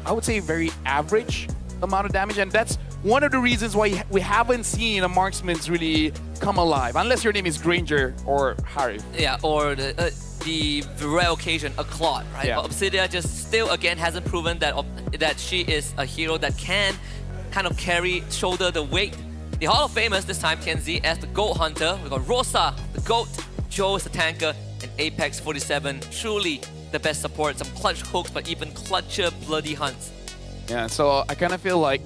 L: I would say, very average amount of damage. And that's one of the reasons why we haven't seen a marksman's really come alive, unless your name is Granger or Harry.
M: Yeah, or the rare occasion, a Claude, right?
L: Yeah.
M: But Obsidia just still again hasn't proven that she is a hero that can kind of shoulder the weight. The Hall of Famers this time, TNZ as the Goat Hunter. We got Rosa, the Goat, Joe is the tanker, and Apex 47, truly the best support. Some clutch hooks, but even clutcher bloody hunts.
L: Yeah, so I kind of feel like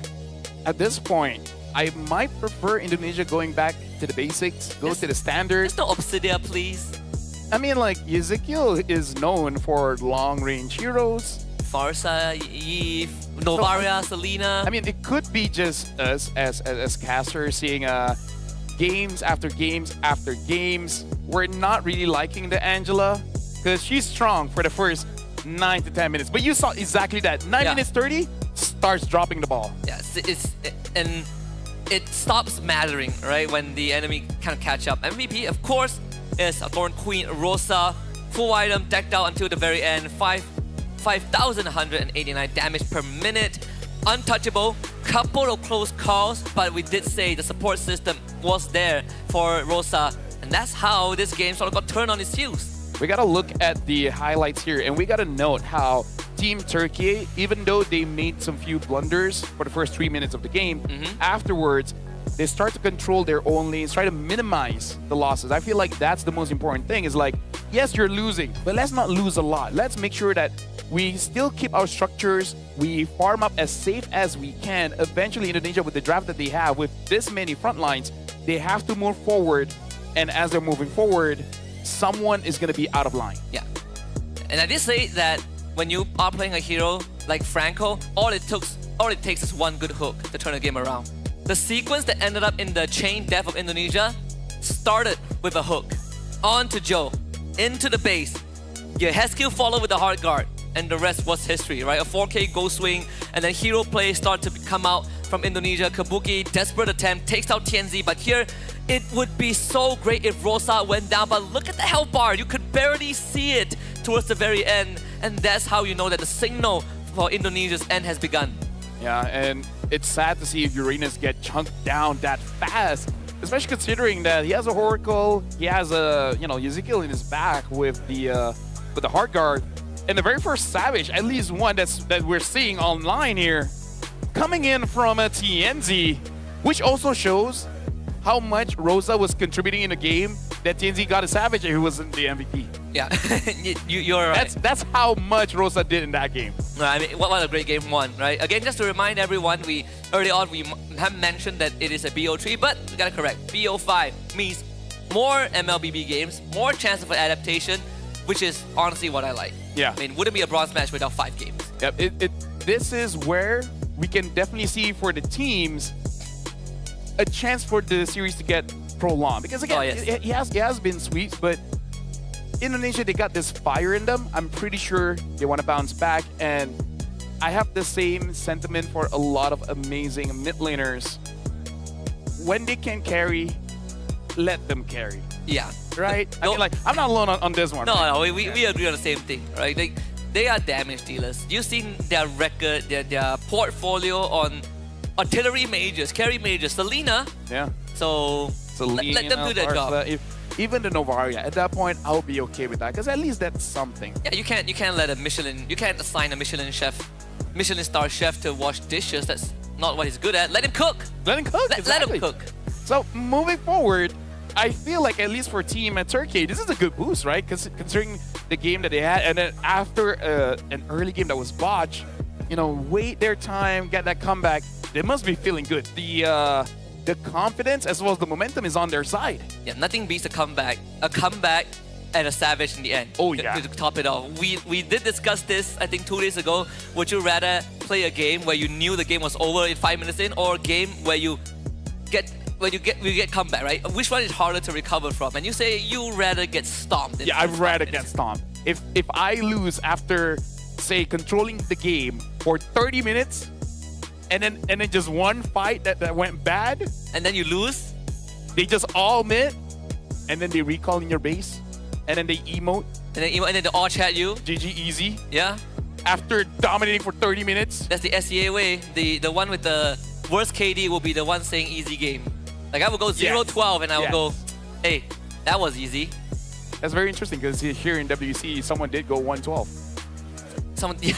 L: at this point, I might prefer Indonesia going back to the basics, go to the standards.
M: Just no Obsidia, please.
L: I mean, like, Ezekiel is known for long-range heroes.
M: Farsa, Eve, Novaria, Selena.
L: I mean, it could be just us as casters seeing games after games after games. We're not really liking the Angela because she's strong for the first 9 to 10 minutes. But you saw exactly that. 9 minutes 30, starts dropping the ball.
M: Yes, and it stops mattering, right, when the enemy kind of catch up. MVP, of course, is a Thorn Queen Rosa. Full item, decked out until the very end. 5,189 damage per minute. Untouchable, couple of close calls, but we did say the support system was there for Rosa. And that's how this game sort of got turned on its heels.
L: We gotta look at the highlights here, and we gotta note how Team Turkey, even though they made some few blunders for the first 3 minutes of the game, afterwards, they start to control their own lanes, try to minimize the losses. I feel like that's the most important thing, is like, yes, you're losing, but let's not lose a lot. Let's make sure that we still keep our structures, we farm up as safe as we can. Eventually, Indonesia, with the draft that they have, with this many front lines, they have to move forward, and as they're moving forward, someone is going to be out of line.
M: Yeah. And I did say that when you are playing a hero like Franco, all it takes is one good hook to turn the game around. The sequence that ended up in the chain death of Indonesia started with a hook. On to Joe, into the base. Your head skill followed with the hard guard, and the rest was history, right? A 4K go swing, and then hero play start to come out from Indonesia. Kabuki, desperate attempt, takes out TNZ, but here it would be so great if Rosa went down, but look at the health bar. You could barely see it towards the very end, and that's how you know that the signal for Indonesia's end has begun.
L: Yeah, and it's sad to see Uranus get chunked down that fast, especially considering that he has a Oracle, he has a, Ezekiel in his back with the hard guard, and the very first Savage, at least one that we're seeing online here, coming in from a TNZ, which also shows how much Rosa was contributing in the game that TNZ got a Savage and he wasn't the MVP.
M: Yeah, you're right.
L: That's how much Rosa did in that game.
M: I mean, what a great game one, right? Again, just to remind everyone, early on we have mentioned that it is a BO3, but we gotta correct. BO5 means more MLBB games, more chances for adaptation, which is honestly what I like.
L: Yeah.
M: I mean, wouldn't be a bronze match without 5 games.
L: Yep. This is where we can definitely see for the teams a chance for the series to get prolonged. Because again, it has been sweeps, but Indonesia, they got this fire in them. I'm pretty sure they want to bounce back, and I have the same sentiment for a lot of amazing mid laners. When they can carry, let them carry.
M: Yeah.
L: Right? I mean, like, I'm not alone on this one.
M: No,
L: right?
M: no, we agree on the same thing, right? They are damage dealers. You've seen their record, their portfolio on artillery mages, carry mages, Selena.
L: Yeah.
M: So
L: Selena,
M: let them do their job.
L: Even the Novaria, at that point, I'll be okay with that, because at least that's something.
M: Yeah, you can't let you can't assign a Michelin star chef to wash dishes. That's not what he's good at. Let him cook.
L: Let him cook.
M: Let him cook.
L: So moving forward, I feel like at least for Team Turkey, this is a good boost, right? Because considering the game that they had, and then after an early game that was botched, wait their time, get that comeback. They must be feeling good. The confidence as well as the momentum is on their side.
M: Yeah, nothing beats a comeback and a Savage in the end.
L: Oh yeah.
M: To top it off. We did discuss this, I think 2 days ago. Would you rather play a game where you knew the game was over in 5 minutes in, or a game where you get comeback, right? Which one is harder to recover from? And you say you rather get stomped.
L: Yeah, I'd rather get stomped. If I lose after, say, controlling the game for 30 minutes, and then just one fight that went bad,
M: and then you lose,
L: they just all mid, and then they recall in your base, and then they emote,
M: and then they all chat you.
L: GG easy.
M: Yeah.
L: After dominating for 30 minutes.
M: That's the SEA way. The one with the worst KD will be the one saying easy game. Like I would go 0-12 and I would go, hey, that was easy.
L: That's very interesting because here in WC, someone did go 112.
M: Someone did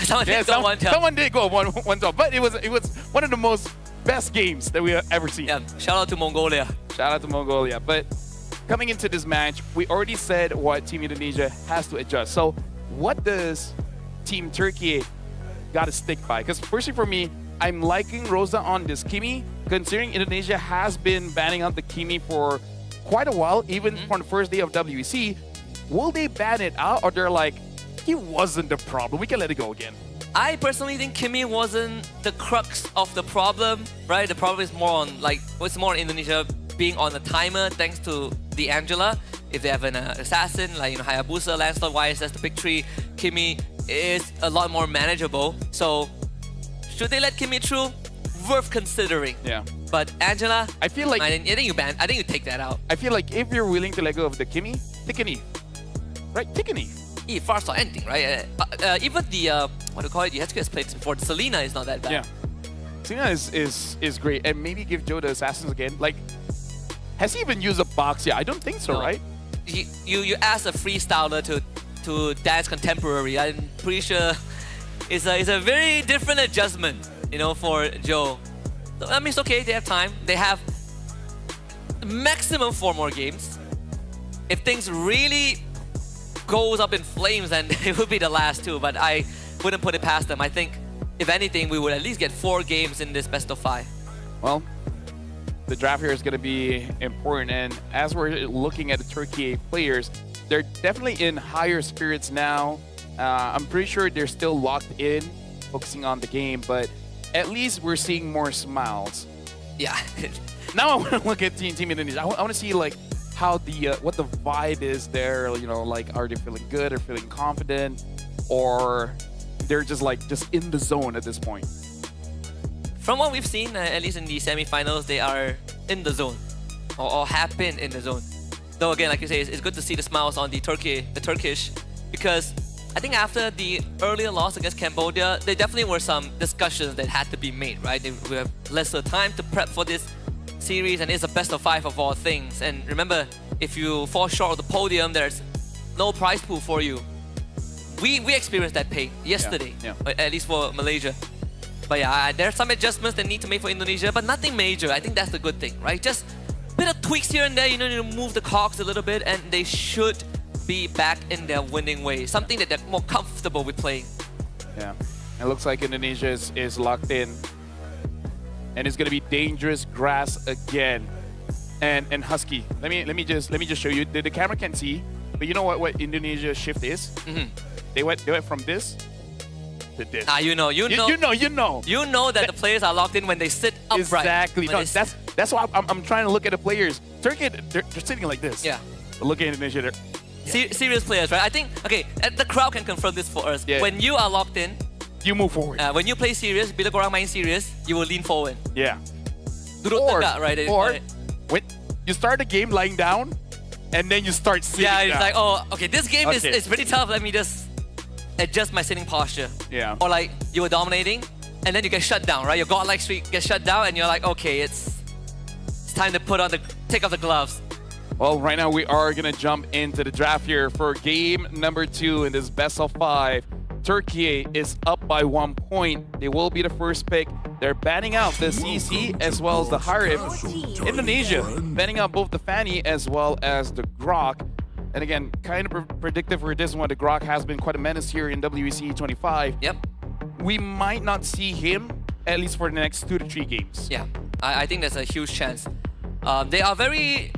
M: go 112.
L: Someone did go 112, but it was one of the most best games that we have ever seen.
M: Yeah, shout out to Mongolia.
L: Shout out to Mongolia. But coming into this match, we already said what Team Indonesia has to adjust. So what does Team Turkey got to stick by? Because personally for me, I'm liking Rosa on this Kimi, considering Indonesia has been banning out the Kimi for quite a while, even on the first day of WEC. Will they ban it out, or they're like, he wasn't the problem, we can let it go again?
M: I personally think Kimi wasn't the crux of the problem, right? The problem is more on, like, it's more on Indonesia being on a timer thanks to the Angela. If they have an assassin, like, Hayabusa, Lancelot, YSS, the big three, Kimi is a lot more manageable. So, should they let Kimi through? Worth considering.
L: Yeah.
M: But Angela,
L: I feel like
M: I think you take that out.
L: I feel like if you're willing to let go of the Kimi, take an Eve. Right? Take an Eve.
M: Eve, first or anything, right? Even the, what do you call it? You has played this before. The Selena is not that bad.
L: Yeah. Selena is great. And maybe give Joe the assassins again. Like, has he even used a box? Yeah, I don't think so, right?
M: You ask a freestyler to dance contemporary. I'm pretty sure it's a very different adjustment, for Joe. So, I mean, it's okay. They have time. They have maximum 4 more games. If things really goes up in flames, then it would be the last 2. But I wouldn't put it past them. I think, if anything, we would at least get 4 games in this best of 5.
L: Well, the draft here is going to be important. And as we're looking at the Turkey players, they're definitely in higher spirits now. I'm pretty sure they're still locked in, focusing on the game, but at least we're seeing more smiles.
M: Yeah.
L: Now I want to look at Team Indonesia. I want to see like how what the vibe is there. Like, are they feeling good or feeling confident, or they're just in the zone at this point?
M: From what we've seen, at least in the semifinals, they are in the zone, or have been in the zone. Though again, like you say, it's good to see the smiles on the Turkish, because I think after the earlier loss against Cambodia, there definitely were some discussions that had to be made, right? We have lesser time to prep for this series, and it's a best of 5 of all things. And remember, if you fall short of the podium, there's no prize pool for you. We experienced that pain yesterday, at least for Malaysia. But yeah, there are some adjustments that need to make for Indonesia, but nothing major. I think that's the good thing, right? Just a bit of tweaks here and there, need to move the cogs a little bit, and they should be back in their winning way. Something that they're more comfortable with playing.
L: Yeah, it looks like Indonesia is locked in, and it's gonna be dangerous grass again. And Husky, let me just show you. The camera can't see, but you know what Indonesia's shift is? They went from this to this.
M: You know that the players are locked in when they sit upright.
L: Exactly. No, that's why I'm trying to look at the players. Turkey, they're sitting like this.
M: Yeah.
L: But look at Indonesia, they're
M: serious players, right? I think, okay, the crowd can confirm this for us.
L: Yeah.
M: When you are locked in,
L: you move forward.
M: When you play serious, bila korang main serious, you will lean forward.
L: Yeah.
M: Duduk tegak, right?
L: Or when you start the game lying down, and then you start sitting down.
M: It's like, oh, okay, this game is pretty tough. Let me just adjust my sitting posture.
L: Yeah.
M: Or like, you were dominating, and then you get shut down, right? Your godlike streak gets shut down, and you're like, okay, it's time to take off the gloves.
L: Well, right now we are going to jump into the draft here for game number 2 in this best of 5. Turkey is up by 1 point. They will be the first pick. They're banning out the CC as well as the Harif. Indonesia banning out both the Fanny as well as the Grok. And again, kind of predictive for this one. The Grok has been quite a menace here in WEC25.
M: Yep.
L: We might not see him, at least for the next 2 to 3 games.
M: Yeah, I think there's a huge chance. They are very...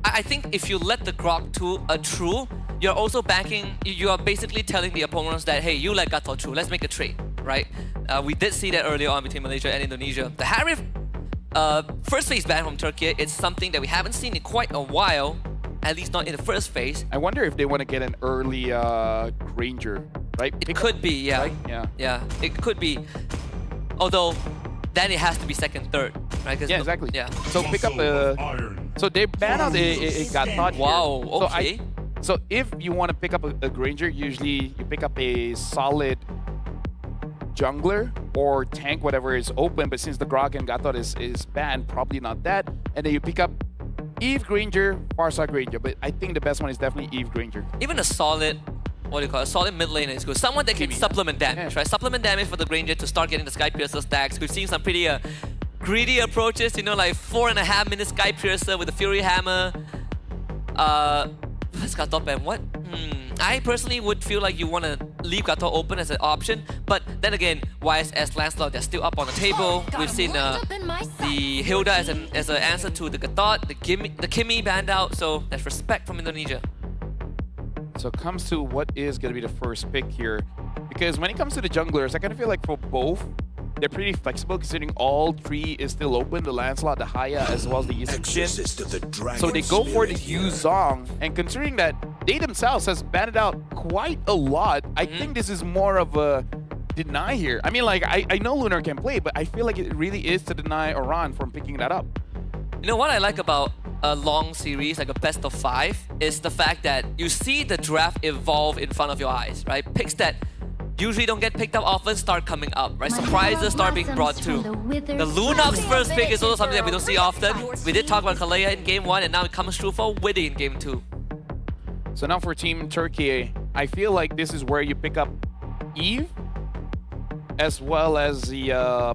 M: I think if you let the Grok to a true, you're also backing, you are basically telling the opponents that, hey, you let Gatot true, let's make a trade, right? We did see that earlier on between Malaysia and Indonesia. The Harif first phase ban from Turkey, it's something that we haven't seen in quite a while, at least not in the first phase.
L: I wonder if they want to get an early Granger, right?
M: It could be, yeah.
L: Right?
M: Yeah, it could be. Although, then it has to be second, third, right?
L: Yeah, exactly.
M: Yeah.
L: So pick up the... So they ban out a Gatot here.
M: Wow, okay.
L: So if you want to pick up a Granger, usually you pick up a solid jungler or tank, whatever is open. But since the Grok and Gatot is banned, probably not that. And then you pick up Eve Granger, Farsa Granger, but I think the best one is definitely Eve Granger.
M: Even a solid, what do you call it, a solid mid laner is good. Someone that can supplement damage, right? Supplement damage for the Granger to start getting the Sky Piercer stacks. We've seen some pretty greedy approaches, you know, like 4.5 minute Sky Piercer with the Fury Hammer. Scar top and what? I personally would feel like you want to leave Gato open as an option, but then again, YSS Lancelot, they're still up on the table. We've seen the Hilda as an answer to the Gatot, the Kimmy banned out, so there's respect from Indonesia.
L: So it comes to what is going to be the first pick here, because when it comes to the junglers, I kind of feel like for both, they're pretty flexible considering all three is still open, the Lancelot, the Haya, as well as the Yushin. So they go for the Yu Zong, and considering that they themselves has banned out quite a lot, I think this is more of a deny here. I mean, like, I know Lunar can play, but I feel like it really is to deny Oran from picking that up.
M: You know what I like about a long series, like a best of 5, is the fact that you see the draft evolve in front of your eyes, right? Picks that usually don't get picked up often start coming up, right? Surprises start being brought too. The Lunox first pick is also something that we don't see often. We did talk about Kalea in Game 1, and now it comes through for Witty in Game 2.
L: So now for Team Turkey, I feel like this is where you pick up Eve, as well as the,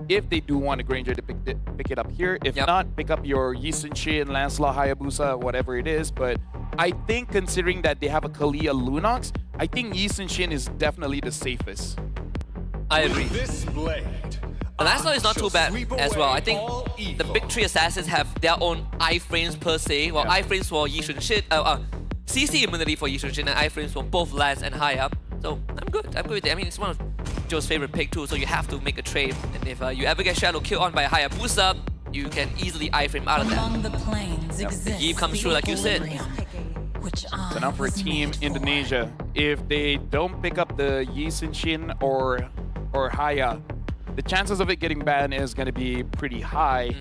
L: if they do want a Granger to pick it up here. If not, pick up your Yi Sun-shin, Lancelot, Hayabusa, whatever it is. But I think considering that they have a Kalia Lunox, I think Yi Sun-shin is definitely the safest.
M: I agree. Lancelot is not too bad as well. I think the big 3 assassins have their own iframes per se. Well, iframes for Yi Sun-shin, CC immunity for Yi Sun-shin, and iframes for both Lance and Haya. So I'm good with it. I mean, it's one of Joe's favorite pick too, so you have to make a trade. And if you ever get Shadow killed on by a Hayabusa, you can easily iframe out of that. The Eve comes through like you said.
L: So now for Team Indonesia, if they don't pick up the Yi Sun-shin or Haya, the chances of it getting banned is going to be pretty high.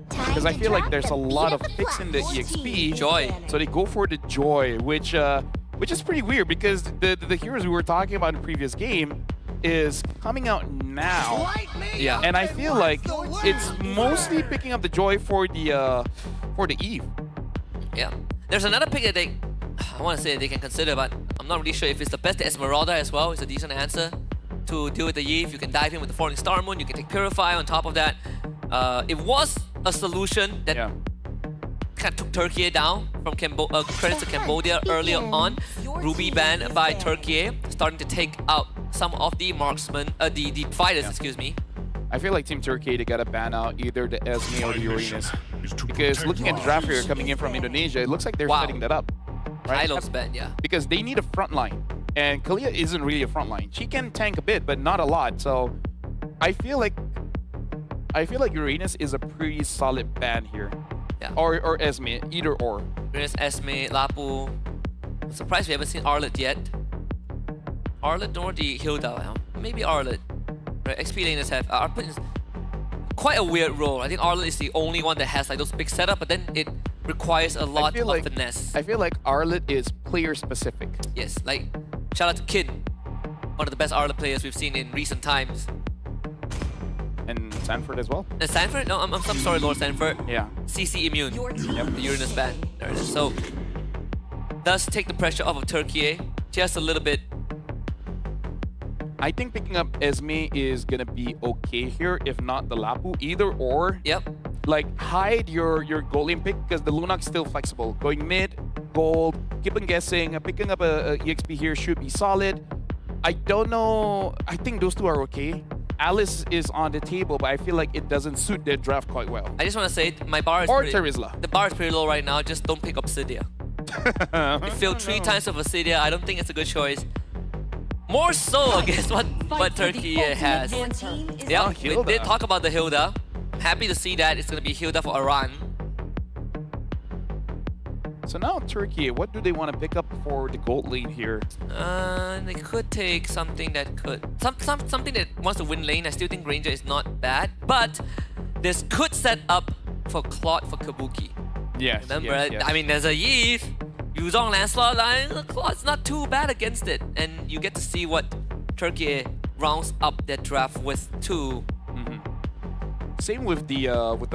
L: Because I feel like there's a lot of picks in the EXP.
M: Joy.
L: So they go for the Joy, which is pretty weird because the heroes we were talking about in the previous game is coming out now.
M: Yeah.
L: And I feel like it's mostly picking up the Joy for the Eve.
M: Yeah. There's another pick that I want to say they can consider, but I'm not really sure if it's the best. The Esmeralda as well is a decent answer to deal with the Eve. You can dive in with the Falling Star Moon. You can take Purify on top of that. It was a solution that kind of took Turkey down from credits to Cambodia earlier on. Ruby banned by Turkey, starting to take out some of the marksmen, the fighters, excuse me.
L: I feel like Team Turkey, they gotta ban out either the Esme or the Uranus. Because looking at the draft here coming in from Indonesia, it looks like they're setting that up. Right?
M: Kylo's banned, yeah.
L: Because they need a front line. And Kalia isn't really a front line. She can tank a bit, but not a lot. So I feel like Uranus is a pretty solid ban here.
M: Yeah.
L: Or Esme, either or.
M: Uranus, Esme, Lapu. I'm surprised we haven't seen Arlet yet. Arlet or the Hilda. Maybe Arlet. Right, XP laners have. Arlet is quite a weird role. I think Arlet is the only one that has like those big setup, but then it requires a lot of finesse.
L: I feel like Arlet is player specific.
M: Yes, like shout out to Kid, one of the best Arlet players we've seen in recent times.
L: And Sanford as well.
M: And Sanford? No, I'm sorry, Lord Sanford.
L: Yeah.
M: CC immune. The Uranus ban. There it is. So does take the pressure off of Turkey just a little bit.
L: I think picking up Esme is gonna be okay here, if not the Lapu, either or.
M: Yep.
L: Like hide your gold lane pick because the Lunox is still flexible. Going mid, gold, keep on guessing. Picking up a EXP here should be solid. I don't know. I think those two are okay. Alice is on the table, but I feel like it doesn't suit their draft quite well.
M: I just want to say my bar is
L: Terizla.
M: The bar is pretty low right now. Just don't pick Obsidia. You failed 3 times with Obsidia. I don't think it's a good choice. More so against what Turkey has. Yeah, we did talk about the Hilda. I'm happy to see that it's going to be Hilda for Iran.
L: So now Turkey, what do they want to pick up for the gold lane here?
M: They could take something that could... something that wants to win lane. I still think Ranger is not bad. But this could set up for Claude for Kabuki.
L: Yes,
M: remember,
L: yes.
M: I mean, there's a Eve. Yuzong Lancelot line, Claude's not too bad against it. And you get to see what Turkey rounds up their draft with too.
L: same with the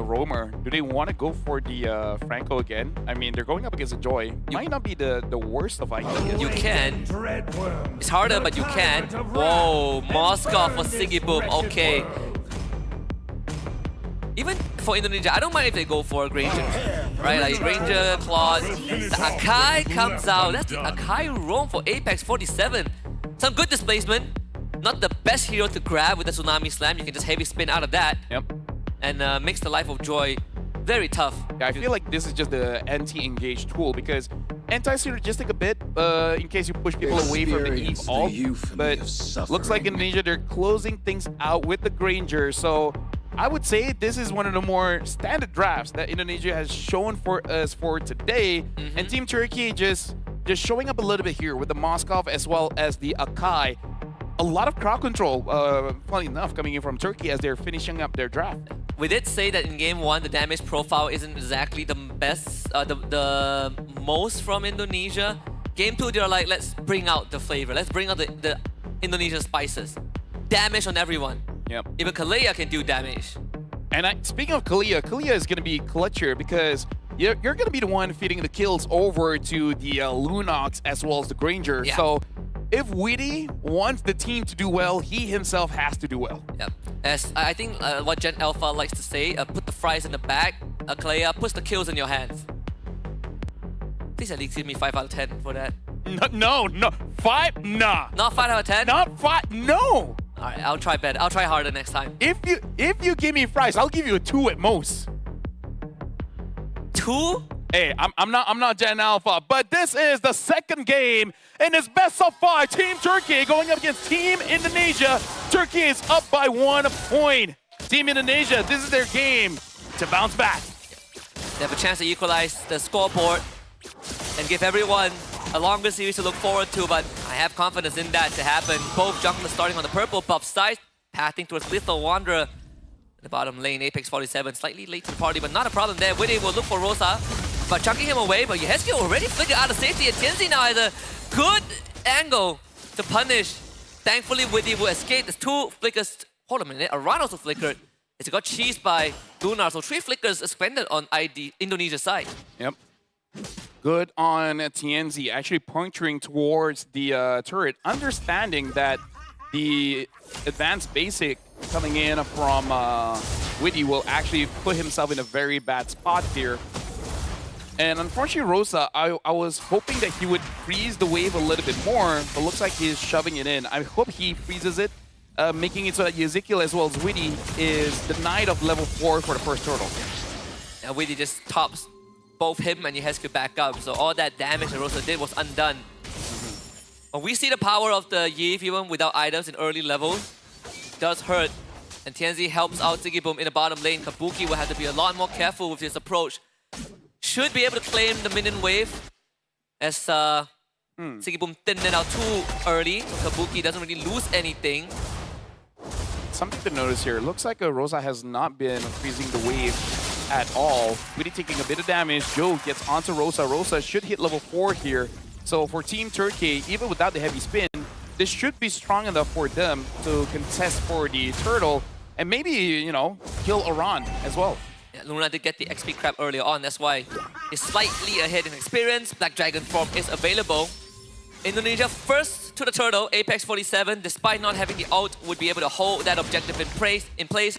L: roamer. Do they want to go for the Franco again? I mean, they're going up against a Joy. Might not be the worst of ideas.
M: You can. It's harder, but you can. Whoa, Moscow for Sigiboom. Okay. Even for Indonesia, I don't mind if they go for a Granger. Right, like Granger, Claude. The Akai comes out. That's the Akai roam for Apex 47. Some good displacement. Not the best hero to grab with the Tsunami Slam. You can just heavy spin out of that.
L: Yep.
M: And makes the life of Joy very tough.
L: Yeah, I feel like this is just the anti-engage tool because anti-synergistic a bit in case you push people away from the Eve ult. But looks like Indonesia, they're closing things out with the Granger. So I would say this is one of the more standard drafts that Indonesia has shown for us for today. And Team Turkey just showing up a little bit here with the Moskov as well as the Akai. A lot of crowd control, funny enough, coming in from Turkey as they're finishing up their draft.
M: We did say that in game one, the damage profile isn't exactly the best, the most from Indonesia. Game two, they're like, let's bring out the flavor. Let's bring out the Indonesian spices. Damage on everyone.
L: Yep.
M: Even Kalea can do damage.
L: And speaking of Kalea, Kalea is going to be clutcher because you're going to be the one feeding the kills over to the Lunox as well as the Granger.
M: Yeah.
L: So if Witty wants the team to do well, he himself has to do well.
M: Yep. As I think what Gen Alpha likes to say, put the fries in the bag. Kalea puts the kills in your hands. Please at least give me 5 out of 10 for that.
L: No. 5? Nah.
M: Not 5 out of 10?
L: Not 5? No.
M: Alright, I'll try better. I'll try harder next time.
L: If you give me fries, I'll give you a 2 at most.
M: 2?
L: Hey, I'm not Gen Alpha, but this is the second game in this best of 5. Team Turkey going up against Team Indonesia. Turkey is up by 1 point. Team Indonesia, this is their game to bounce back.
M: They have a chance to equalize the scoreboard and give everyone a longer series to look forward to, but I have confidence in that to happen. Both junglers starting on the purple buff side, pathing towards Lethal Wanderer. The bottom lane, Apex 47, slightly late to the party, but not a problem there. Witty will look for Rosa, but chunking him away, but Yeheski already flickered out of safety, and Tianzi now has a good angle to punish. Thankfully, Witty will escape. There's 2 flickers. Hold on a minute, Aran also flickered. It's got cheesed by Lunar, so 3 flickers expended on Indonesia's side.
L: Yep. Good on Tianzi, actually puncturing towards the turret, understanding that the advanced basic coming in from Witty will actually put himself in a very bad spot here. And unfortunately, Rosa, I was hoping that he would freeze the wave a little bit more, but looks like he's shoving it in. I hope he freezes it, making it so that Ezekiel as well as Witty is denied of level 4 for the first turtle.
M: And Witty just tops both him and Yeheski back up, so all that damage that Rosa did was undone. But we see the power of the Yiv even without items in early levels. It does hurt. And Tianzi helps out Sigiboom in the bottom lane. Kabuki will have to be a lot more careful with his approach. Should be able to claim the minion wave as Sigiboom thinned it out too early, so Kabuki doesn't really lose anything.
L: Something to notice here. Looks like Rosa has not been freezing the wave at all. Really taking a bit of damage. Joe gets onto Rosa. Rosa should hit level 4 here. So for Team Turkey, even without the heavy spin, this should be strong enough for them to contest for the turtle and maybe, you know, kill Aran as well.
M: Yeah, Luna did get the XP crab earlier on. That's why he's slightly ahead in experience. Black Dragon form is available. Indonesia first to the turtle. Apex 47, despite not having the ult, would be able to hold that objective in place,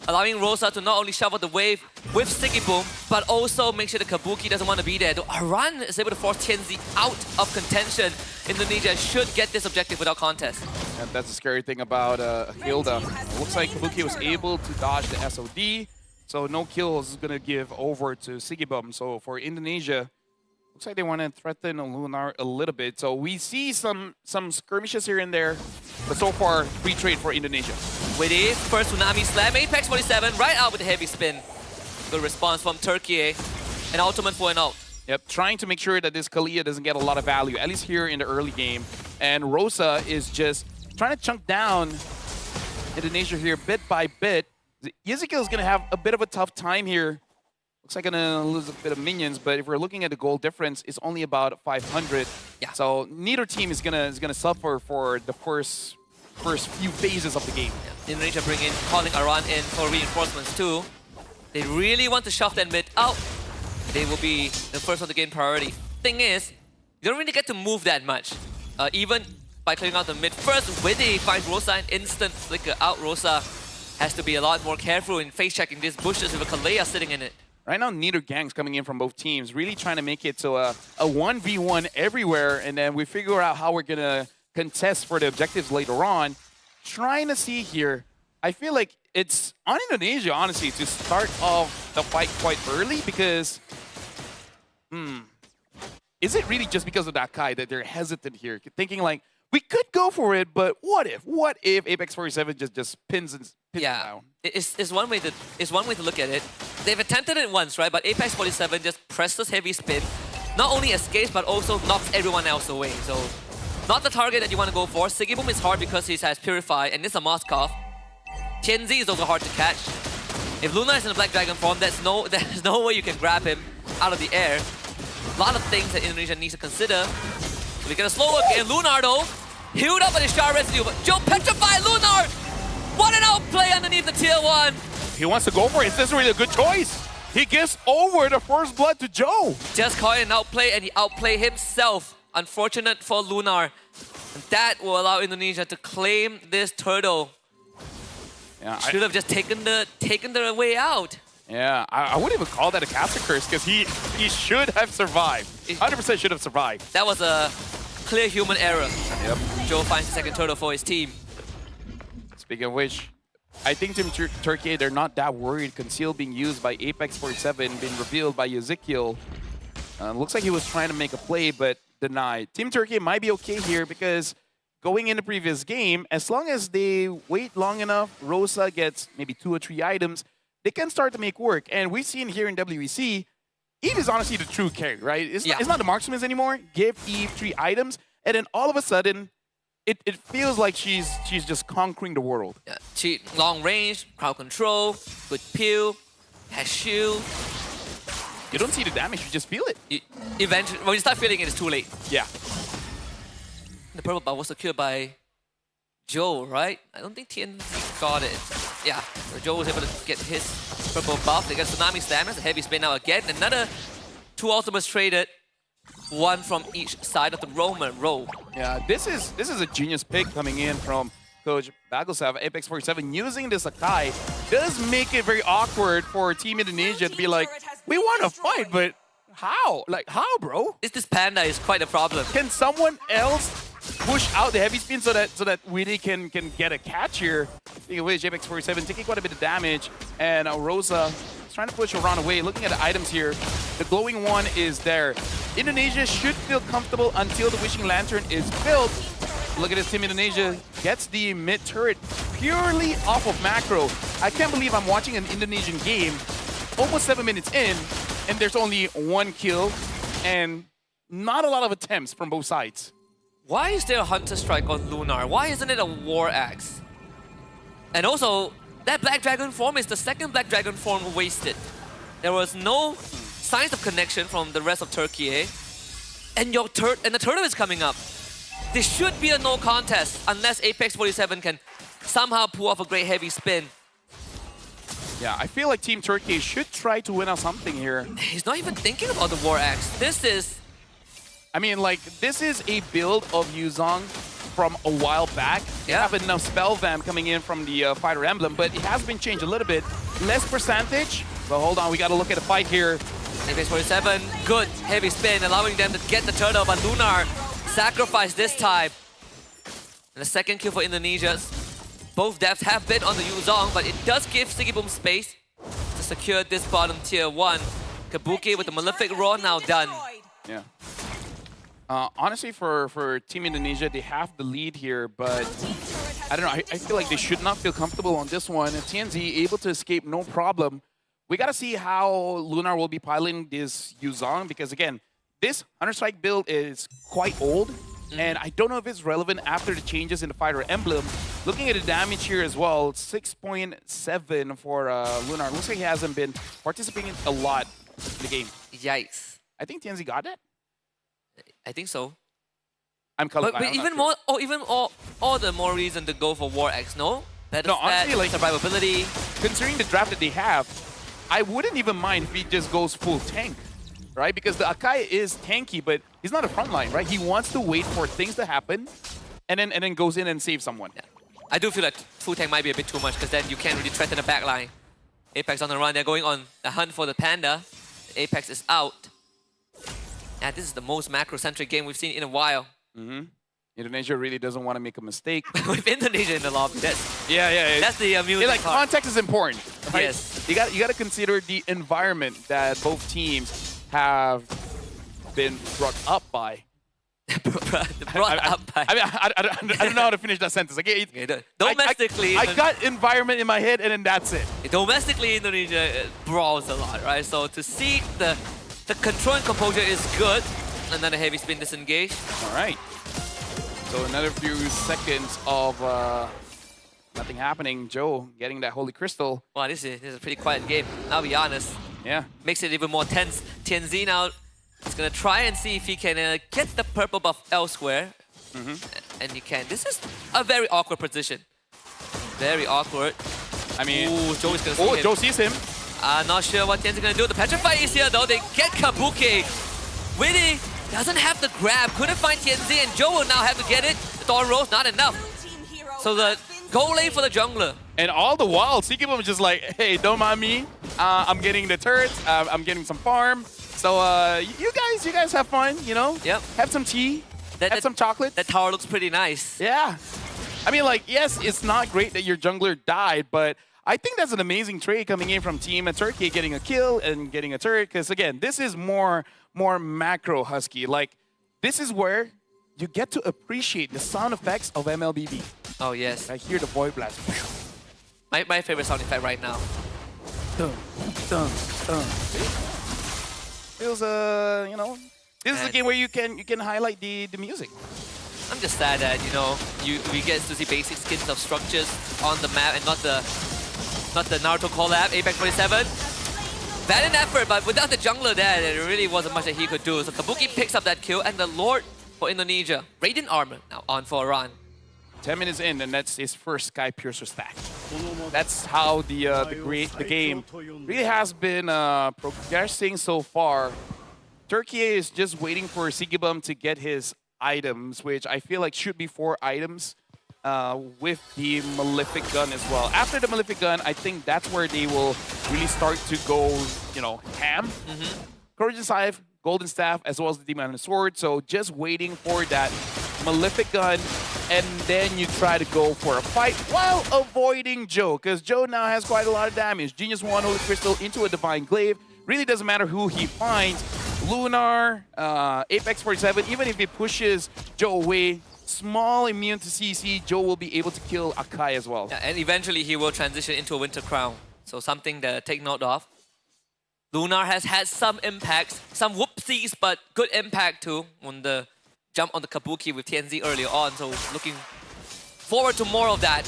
M: allowing Rosa to not only shovel the wave with Sigiboom, but also make sure the Kabuki doesn't want to be there. Though Aran is able to force Tianzi out of contention. Indonesia should get this objective without contest.
L: And that's the scary thing about Hilda. It looks like Kabuki was able to dodge the SOD, so no kills is going to give over to Sigiboom. So for Indonesia, looks like they want to threaten Lunar a little bit. So we see some skirmishes here and there, but so far, free trade for Indonesia.
M: Witty, first Tsunami Slam, Apex 47, right out with a heavy spin. Good response from Turkey, an ultimate for an ult.
L: Yep, trying to make sure that this Kalea doesn't get a lot of value, at least here in the early game. And Rosa is just trying to chunk down Indonesia here bit by bit. Ezekiel is going to have a bit of a tough time here. Looks like gonna lose a bit of minions, but if we're looking at the goal difference, it's only about 500.
M: Yeah.
L: So neither team is gonna suffer for the first first few phases of the game.
M: Indonesia calling Aran in for reinforcements too. They really want to shove that mid out. They will be the first one to gain priority. Thing is, you don't really get to move that much. Even by clearing out the mid first, when they find Rosa, an instant flicker out, Rosa has to be a lot more careful in face checking these bushes with a Kalea sitting in it.
L: Right now, neither gangs coming in from both teams, really trying to make it so a 1v1 everywhere, and then we figure out how we're going to contest for the objectives later on. Trying to see here, I feel like it's on Indonesia, honestly, to start off the fight quite early because, is it really just because of that Kai that they're hesitant here? Thinking like, we could go for it, but what if? What if Apex 47 just pins down?
M: It's one way to look at it. They've attempted it once, right? But Apex 47 just presses heavy spin, not only escapes but also knocks everyone else away. So, not the target that you want to go for. Sigiboom is hard because he has Purify, and it's a Moskov. Tianzi is also hard to catch. If Luna is in the Black Dragon form, there's no way you can grab him out of the air. A lot of things that Indonesia needs to consider. So we get a slow look, and Lunar though, healed up by the Star Residue, but Joe petrified Lunar! What an outplay underneath the tier 1!
L: He wants to go for it. This is really a good choice. He gives over the first blood to Joe.
M: Just caught an outplay, and he outplayed himself. Unfortunate for Lunar. And that will allow Indonesia to claim this turtle.
L: Yeah,
M: should have just taken the way out.
L: Yeah, I wouldn't even call that a caster curse because he should have survived. 100% should have survived.
M: That was a clear human error.
L: Yep.
M: Joe finds the second turtle for his team.
L: Speaking of which, I think Team Turkey, they're not that worried. Conceal being used by Apex 47, being revealed by Ezekiel. Looks like he was trying to make a play, but denied. Team Turkey might be okay here because going in the previous game, as long as they wait long enough, Rosa gets maybe 2 or 3 items, they can start to make work. And we've seen here in WEC, Eve is honestly the true carry, right? It's not the marksman anymore. Give Eve 3 items, and then all of a sudden, it feels like she's just conquering the world.
M: Yeah, she long range, crowd control, good peel, has shield.
L: You don't see the damage, you just feel it.
M: Eventually, when you start feeling it, it's too late.
L: Yeah.
M: The purple buff was secured by Joe, right? I don't think Tien got it. Yeah, so Joe was able to get his purple buff. They got Tsunami Slam, a heavy spin now again. Another 2 ultimates traded, 1 from each side of the Roman row.
L: Yeah, this is a genius pick coming in from Coach Bagosav. Apex 47 using this Akai does make it very awkward for Team Indonesia to be like, we want to fight, but how? Like, how, bro?
M: This Panda is quite a problem.
L: Can someone else push out the heavy spin so that Winnie can get a catch here? Speaking of which, Apex 47 taking quite a bit of damage, and Rosa is trying to push around away. Looking at the items here, the glowing one is there. Indonesia should feel comfortable until the Wishing Lantern is built. Look at this, Team Indonesia gets the mid turret purely off of macro. I can't believe I'm watching an Indonesian game almost 7 minutes in, and there's only 1 kill and not a lot of attempts from both sides.
M: Why is there a Hunter Strike on Lunar? Why isn't it a War Axe? And also, that Black Dragon form is the second Black Dragon form wasted. There was no signs of connection from the rest of Turkey, and the turtle is coming up. This should be a no contest unless Apex 47 can somehow pull off a great heavy spin.
L: Yeah, I feel like Team Turkey should try to win out something here.
M: He's not even thinking about the War Axe. This is...
L: I mean, like, this is a build of Yuzong from a while back. They have enough spell vamp coming in from the Fighter Emblem, but it has been changed a little bit. Less percentage, but hold on, we got to look at the fight here.
M: Apex 47, good heavy spin, allowing them to get the turtle, but Lunar sacrificed this time. And the second kill for Indonesia. Both devs have been on the Yuzong, but it does give Sigiboom space to secure this bottom tier 1. Kabuki with the Malefic Roar now done.
L: Yeah. Honestly, for Team Indonesia, they have the lead here, but I don't know. I feel like they should not feel comfortable on this one. And TNZ able to escape no problem. We got to see how Lunar will be piloting this Yuzong, because again, this Hunter Strike build is quite old. And I don't know if it's relevant after the changes in the Fighter Emblem. Looking at the damage here as well, 6.7 for Lunar. Looks like he hasn't been participating a lot in the game.
M: Yikes.
L: I think TNZ got it.
M: I think so.
L: I'm colorblind.
M: But even more, all the more reason to go for War X, no? Better
L: honestly, like
M: survivability.
L: Considering the draft that they have, I wouldn't even mind if he just goes full tank, right? Because the Akai is tanky, but he's not a frontline, right? He wants to wait for things to happen, and then goes in and saves someone.
M: Yeah. I do feel like full tank might be a bit too much because then you can't really threaten the backline. Apex on the run. They're going on the hunt for the Panda. Apex is out. Yeah, this is the most macro-centric game we've seen in a while.
L: Indonesia really doesn't want to make a mistake.
M: With Indonesia in the lobby, that's the amusing
L: like
M: part.
L: context is important. Right?
M: Yes.
L: You got to consider the environment that both teams have been brought up by.
M: I
L: don't know how to finish that sentence.
M: Domestically,
L: I got environment in my head, and then that's it.
M: Domestically, Indonesia brawls a lot, right? So to see the control and composure is good. Another heavy spin disengage.
L: All right. So another few seconds of nothing happening. Joe getting that Holy Crystal.
M: Wow, this is a pretty quiet game. I'll be honest.
L: Yeah.
M: Makes it even more tense. Tianzi now is going to try and see if he can get the purple buff elsewhere. And he can. This is a very awkward position. Very awkward.
L: I mean...
M: Ooh, Joe is going to see him.
L: Joe sees him.
M: Not sure what Tianzi's going to do. The Petrify is here though. They get Kabuki. Witty doesn't have the grab. Couldn't find Tianzi, and Joe will now have to get it. The Thorn Rose, not enough. So the goal lane for the jungler.
L: And all the while, Sikibum is just like, hey, don't mind me. I'm getting the turrets. I'm getting some farm. So you guys have fun, you know?
M: Yep.
L: Have some tea. Have some chocolate.
M: That tower looks pretty nice.
L: Yeah. I mean, like, yes, it's not great that your jungler died, but I think that's an amazing trade coming in from Team Turkey, getting a kill and getting a turret. Because again, this is more macro Husky. Like, this is where you get to appreciate the sound effects of MLBB.
M: Oh yes.
L: I hear the void blast.
M: My favorite sound effect right now.
L: Dun, dun, dun. Feels you know, this is a game where you can highlight the music.
M: I'm just sad that we get to see basic skins of structures on the map and not the Naruto collab. Apex 27. Valiant effort, but without the jungler there, there really wasn't much that he could do. So Kabuki picks up that kill, and the Lord for Indonesia. Radiant Armor now on for a run.
L: 10 minutes in, and that's his first Sky Piercer stack. That's how the game really has been progressing so far. Turkiyye is just waiting for Sigibum to get his items, which I feel like should be 4 items with the Malefic Gun as well. After the Malefic Gun, I think that's where they will really start to go, ham. Courage and Scythe, Golden Staff, as well as the Demon and the Sword. So just waiting for that Malefic Gun, and then you try to go for a fight while avoiding Joe, because Joe now has quite a lot of damage. Genius 1, Holy Crystal into a Divine Glaive. Really doesn't matter who he finds. Lunar, Apex 47, even if he pushes Joe away, small immune to CC, Joe will be able to kill Akai as well.
M: Yeah, and eventually he will transition into a Winter Crown. So something to take note of. Lunar has had some impacts, some whoopsies, but good impact too on the jump on the Kabuki with Tianzi earlier on. So looking forward to more of that.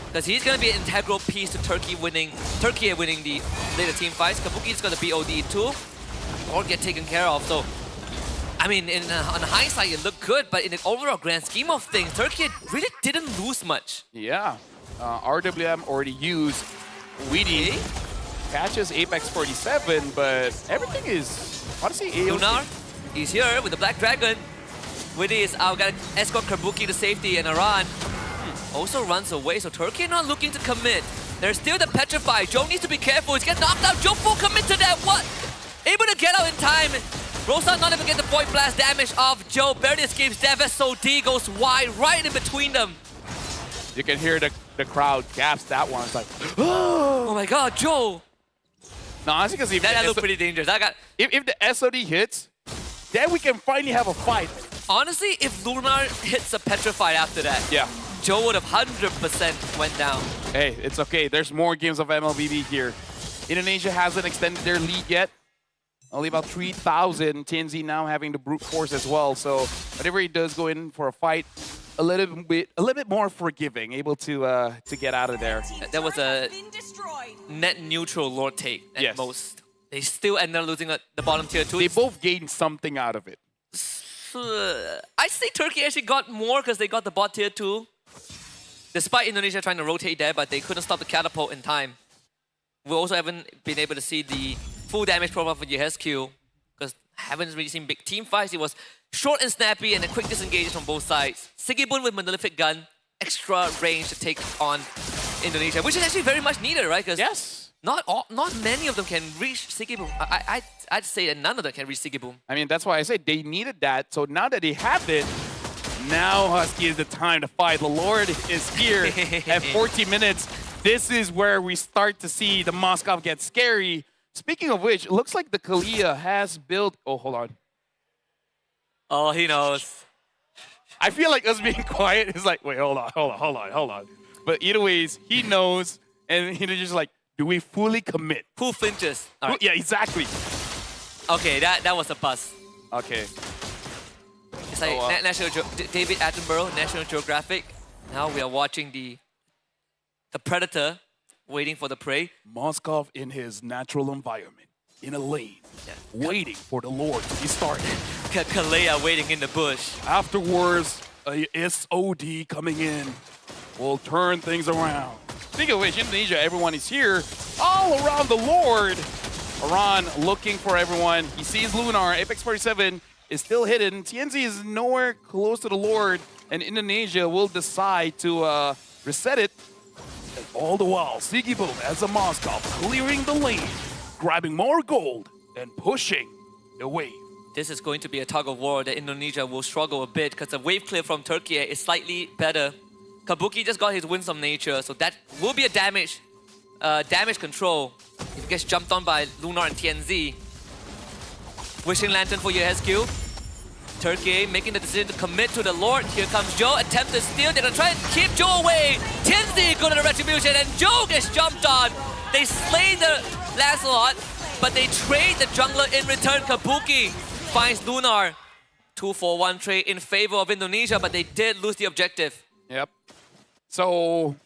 M: Because he's going to be an integral piece to Turkey winning the later team fights. Kabuki is going to be OD too, or get taken care of. So, I mean, on hindsight, it looked good, but in the overall grand scheme of things, Turkey really didn't lose much.
L: Yeah, RWM already used Weedy. Catches Apex 47, but everything is, honestly, AOC.
M: Lunar, he's here with the Black Dragon. Weedy is out, got to escort Kabuki to safety, and Aran also runs away, so Turkey not looking to commit. There's still the Petrify. Joe needs to be careful. He's getting knocked out. Joe full commit to that. What? Able to get out in time. Rosa not even get the Void Blast damage off Joe. Barely escapes Dev. SOD goes wide right in between them.
L: You can hear the crowd gasp that one. It's like,
M: oh my god, Joe.
L: No, honestly, because if
M: that looks pretty dangerous.
L: If the SOD hits, then we can finally have a fight.
M: Honestly, if Lunar hits a Petrify after that,
L: yeah,
M: Joe would have 100% went down.
L: Hey, it's okay. There's more games of MLBB here. Indonesia hasn't extended their lead yet. Only about 3,000. TNZ now having the brute force as well. So whatever he does go in for a fight, a little bit more forgiving, able to get out of there.
M: That was a net neutral Lord take at most. They still end up losing the bottom tier 2.
L: They both gained something out of it.
M: I'd say Turkey actually got more because they got the bot tier 2. Despite Indonesia trying to rotate there, but they couldn't stop the catapult in time. We also haven't been able to see the full damage profile for USQ because haven't really seen big team fights. It was short and snappy and a quick disengage from both sides. Sigibun with Monolithic Gun, extra range to take on Indonesia, which is actually very much needed, right? Because not many of them can reach Sigibun. I'd say that none of them can reach Sigibun.
L: I mean, that's why I said they needed that. So now that they have it, now Husky is the time to fight. The Lord is here at 40 minutes. This is where we start to see the Moscow get scary. Speaking of which, it looks like the Kalia has built... Oh, hold on.
M: Oh, he knows.
L: I feel like us being quiet is like, wait, hold on. But either ways, he knows, and he's just like, do we fully commit?
M: Who flinches? All right.
L: Yeah, exactly.
M: Okay, that was a bust.
L: Okay.
M: It's like David Attenborough, National Geographic. Now we are watching the predator waiting for the prey.
L: Moskov in his natural environment, in a lane, waiting for the Lord to be started.
M: Kalea waiting in the bush.
L: Afterwards, a SOD coming in will turn things around. Speaking of which, Indonesia, everyone is here, all around the Lord. Iran looking for everyone. He sees Lunar. Apex 47 is still hidden. TNZ is nowhere close to the Lord, and Indonesia will decide to reset it. And all the while, Sigibum as a Moscow clearing the lane, grabbing more gold, and pushing the wave.
M: This is going to be a tug of war that Indonesia will struggle a bit because the wave clear from Turkiyye is slightly better. Kabuki just got his Winds of Nature, so that will be a damage control. If he gets jumped on by Lunar and TNZ. Wishing Lantern for USQ. Turkiyye making the decision to commit to the Lord. Here comes Joe, attempt to steal. They're gonna try and keep Joe away. TNZ go to the Retribution and Joe gets jumped on. They slay the Lancelot, but they trade the jungler in return. Kabuki finds Lunar. 2-for-1 trade in favor of Indonesia, but they did lose the objective.
L: Yep. So,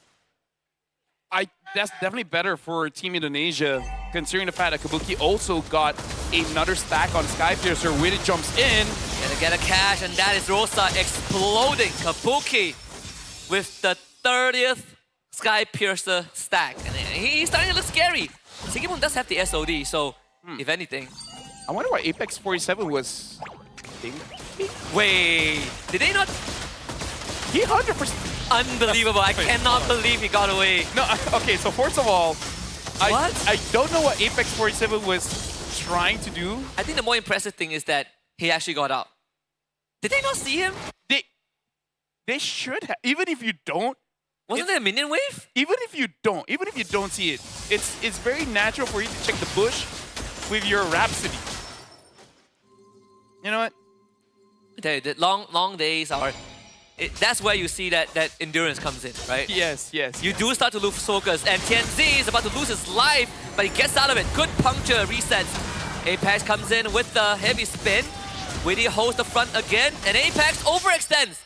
L: that's definitely better for Team Indonesia, considering the fact that Kabuki also got another stack on Skypiercer when it jumps in.
M: Gonna get a cash, and that is Rosa exploding. Kabuki with the 30th Skypiercer stack. And he's starting to look scary. Sigibum does have the SOD, so if anything.
L: I wonder why Apex 47 was...
M: Wait, did they not?
L: He 100%...
M: Unbelievable, I cannot believe he got away.
L: No, okay, so first of all, I don't know what Apex 47 was trying to do.
M: I think the more impressive thing is that he actually got out. Did they not see him?
L: They should have. Even if you don't.
M: Wasn't there a minion wave?
L: Even if you don't see it, it's very natural for you to check the bush with your Rhapsody. You know what?
M: The long days are... that's where you see that endurance comes in, right?
L: Yes.
M: You do start to lose focus, and TNZ is about to lose his life, but he gets out of it. Good puncture, resets. Apex comes in with the heavy spin. Witty holds the front again, and Apex overextends.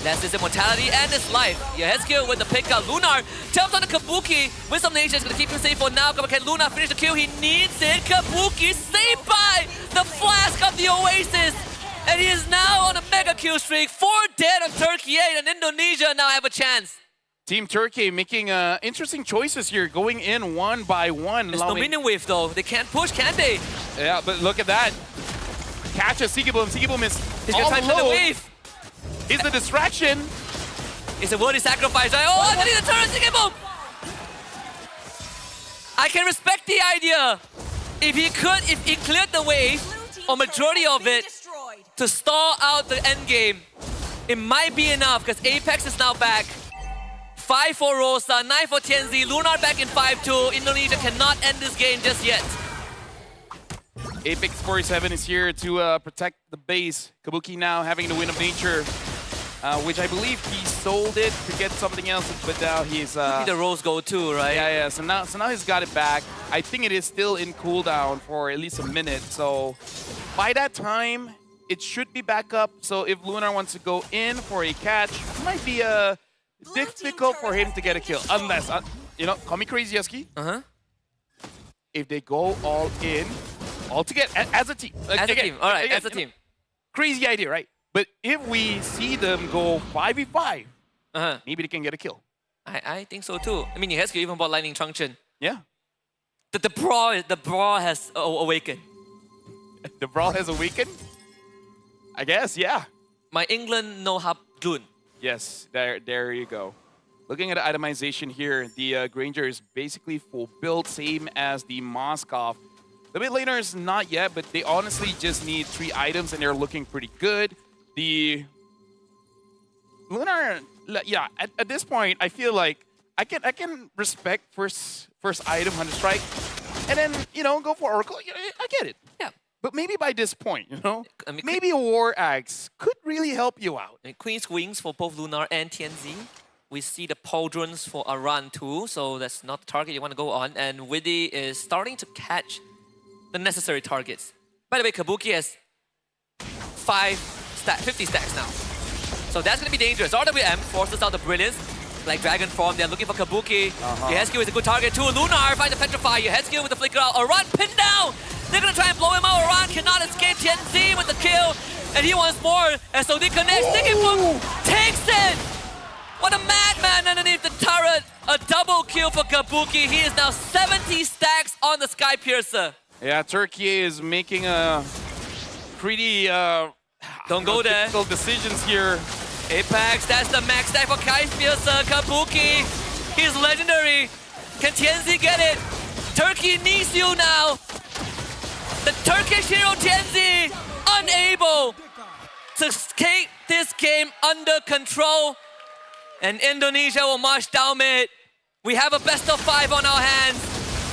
M: That's his immortality and his life. Yehezkiel with the pickup. Lunar jumps on the Kabuki. Winds of Nature is going to keep him safe for now. Can Lunar finish the kill? He needs it. Kabuki saved by the flask of the Oasis. And he is now on a mega kill streak. 4 dead on Turkiyye, and Indonesia now have a chance.
L: Team Turkey making interesting choices here, going in one by one.
M: There's no minion wave though. They can't push, can they?
L: Yeah, but look at that. Catches Sigibum. Sigibum is
M: He's gonna try to the wave.
L: Is the distraction.
M: It's a worthy sacrifice. Oh, underneath the turret, Sigibum! I can respect the idea. If he cleared the wave, or majority of it, to stall out the end game, it might be enough because Apex is now back. 5 for Rosa, 9 for TNZ, Lunar back in 5-2. Indonesia cannot end this game just yet.
L: Apex 47 is here to protect the base. Kabuki now having the Wind of Nature, which I believe he sold it to get something else, but now he's...
M: the Rose Gold too, right?
L: Yeah. So now he's got it back. I think it is still in cooldown for at least a minute. So by that time, it should be back up. So if Lunar wants to go in for a catch, it might be difficult for him to get a kill. Unless, call me crazy, Husky. If they go all in, all together, as a team.
M: As a team, all right, as a team.
L: crazy idea, right? But if we see them go 5v5, maybe they can get a kill.
M: I think so too. I mean, Hesky even bought Lightning Changchun.
L: Yeah.
M: The brawl has awakened.
L: The brawl has awakened? I guess, yeah.
M: My England no hub June.
L: Yes, there you go. Looking at the itemization here, the Granger is basically full build, same as the Moskov. The mid laner is not yet, but they honestly just need 3 items and they're looking pretty good. The Lunar, yeah, at this point, I feel like I can respect first item, 100 strike, and then, you know, go for Oracle. I get it.
M: Yeah.
L: But maybe by this point, you know, I mean, maybe a War Axe could really help you out.
M: I mean, Queen's Wings for both Lunar and TNZ. We see the Pauldrons for Aran too, so that's not the target you want to go on. And Widdy is starting to catch the necessary targets. By the way, Kabuki has 50 stacks now. So that's going to be dangerous. RWM forces out the Brilliance. Like Dragon Form, they're looking for Kabuki. Yehesky is a good target too. Lunar finds the Petrify. Yehesky with the Flicker out. Aran pinned down. They're going to try and blow him out. Aran cannot escape. TNZ with the kill. And he wants more. SOD connects. Sticking Boom takes it. What a madman underneath the turret. A double kill for Kabuki. He is now 70 stacks on the Sky Piercer.
L: Yeah, Turkey is making a pretty
M: don't go there.
L: difficult decisions here.
M: Apex, that's the max stack for Sky Piercer. Kabuki, he's legendary. Can TNZ get it? Turkey needs you now. The Turkish hero TNZ unable to take this game under control. And Indonesia will march down mid. We have a best of 5 on our hands.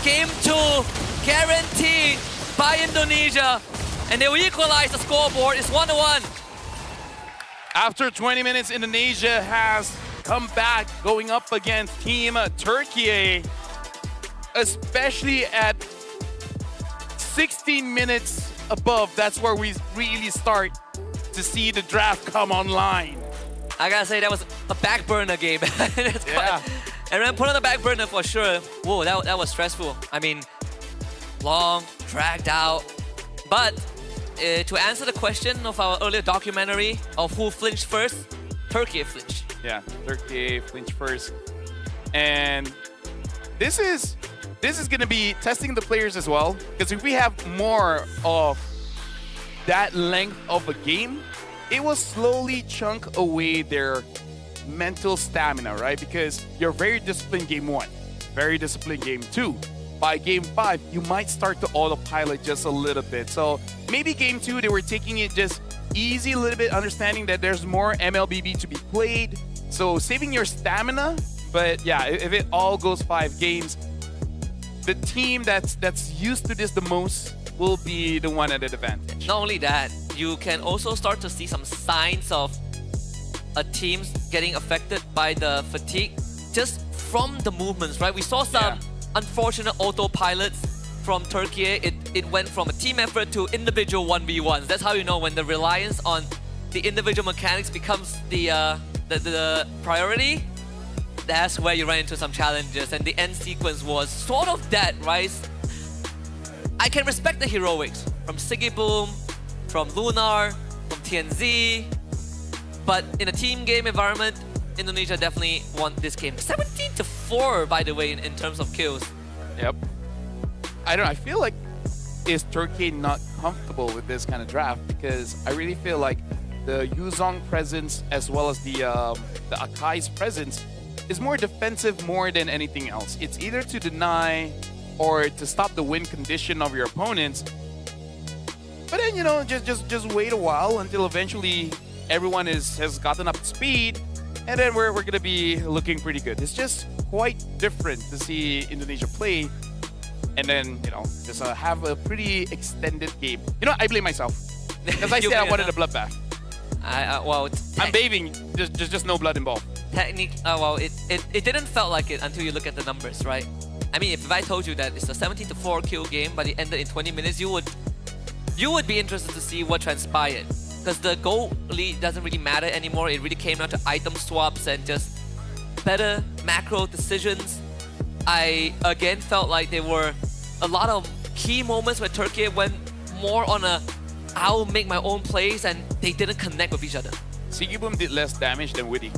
M: Game 2 guaranteed by Indonesia. And they will equalize the scoreboard. It's 1-1.
L: After 20 minutes, Indonesia has come back going up against Team Turkey. Especially at 16 minutes above, that's where we really start to see the draft come online.
M: I gotta say, that was a back burner game.
L: Yeah.
M: And then put on the back burner for sure. Whoa, that was stressful. I mean, long, dragged out. But to answer the question of our earlier documentary of who flinched first, Turkey flinched.
L: Yeah, Turkey flinched first. And this is gonna be testing the players as well. Because if we have more of that length of a game, it will slowly chunk away their mental stamina, right? Because you're very disciplined game 1, very disciplined game 2. By game 5, you might start to autopilot just a little bit. So maybe game 2, they were taking it just easy a little bit, understanding that there's more MLBB to be played. So saving your stamina, but yeah, if it all goes 5 games, the team that's used to this the most will be the one at an advantage.
M: Not only that, you can also start to see some signs of a team getting affected by the fatigue just from the movements, right? We saw some unfortunate autopilots from Turkey. It went from a team effort to individual 1v1s. That's how you know when the reliance on the individual mechanics becomes the priority. That's where you run into some challenges, and the end sequence was sort of that, right? I can respect the heroics from Sigiboom, from Lunar, from TNZ, but in a team game environment, Indonesia definitely won this game. 17-4, by the way, in terms of kills.
L: Yep. I don't know, I feel like, is Turkey not comfortable with this kind of draft? Because I really feel like the Yuzong presence as well as the Akai's presence is more defensive more than anything else. It's either to deny or to stop the win condition of your opponents. But then, you know, just wait a while until eventually everyone has gotten up to speed, and then we're gonna be looking pretty good. It's just quite different to see Indonesia play, and then, you know, just have a pretty extended game. You know, I blame myself because I said I wanted a bloodbath.
M: Well,
L: I'm bathing, just no blood involved.
M: Well, it didn't felt like it until you look at the numbers, right? I mean, if I told you that it's a 17-4 kill game, but it ended in 20 minutes, you would be interested to see what transpired. Because the goal lead doesn't really matter anymore. It really came down to item swaps and just better macro decisions. I, again, felt like there were a lot of key moments where Turkey went more on a I'll make my own plays, and they didn't connect with each other.
L: Sigibum did less damage than Witty.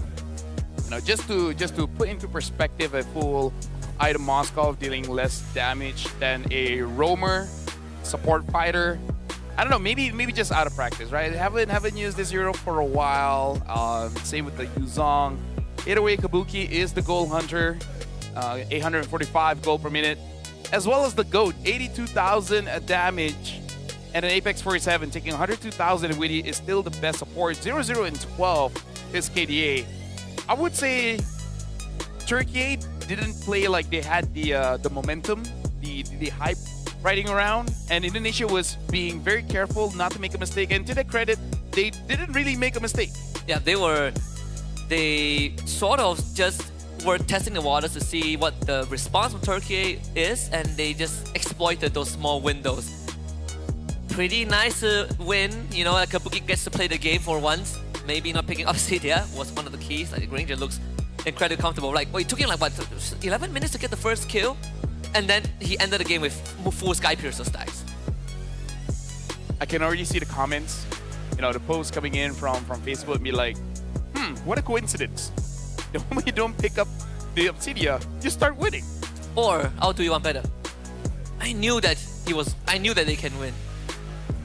L: You know, just to put into perspective, a full item Moskov dealing less damage than a roamer, support fighter. I don't know, maybe just out of practice, right? Haven't used this hero for a while. Same with the Yuzong. 808 Kabuki is the goal hunter, 845 gold per minute, as well as the GOAT, 82,000 damage, and an Apex 47 taking 102,000. And Witty is still the best support. 0-0 and 12 is KDA. I would say Turkiyye didn't play like they had the momentum, the hype riding around, and Indonesia was being very careful not to make a mistake. And to their credit, they didn't really make a mistake.
M: Yeah, they sort of just were testing the waters to see what the response from Turkiyye is, and they just exploited those small windows. Pretty nice win, you know, Kabuki gets to play the game for once. Maybe not picking up Obsidia was one of the keys. Like, Granger looks incredibly comfortable. Like, wait, it took him like, what, 11 minutes to get the first kill? And then he ended the game with full Sky Piercer stacks.
L: I can already see the comments, you know, the posts coming in from Facebook and be like, what a coincidence. The moment you don't pick up the Obsidia, you start winning.
M: Or, I'll do you one better. I knew that they can win.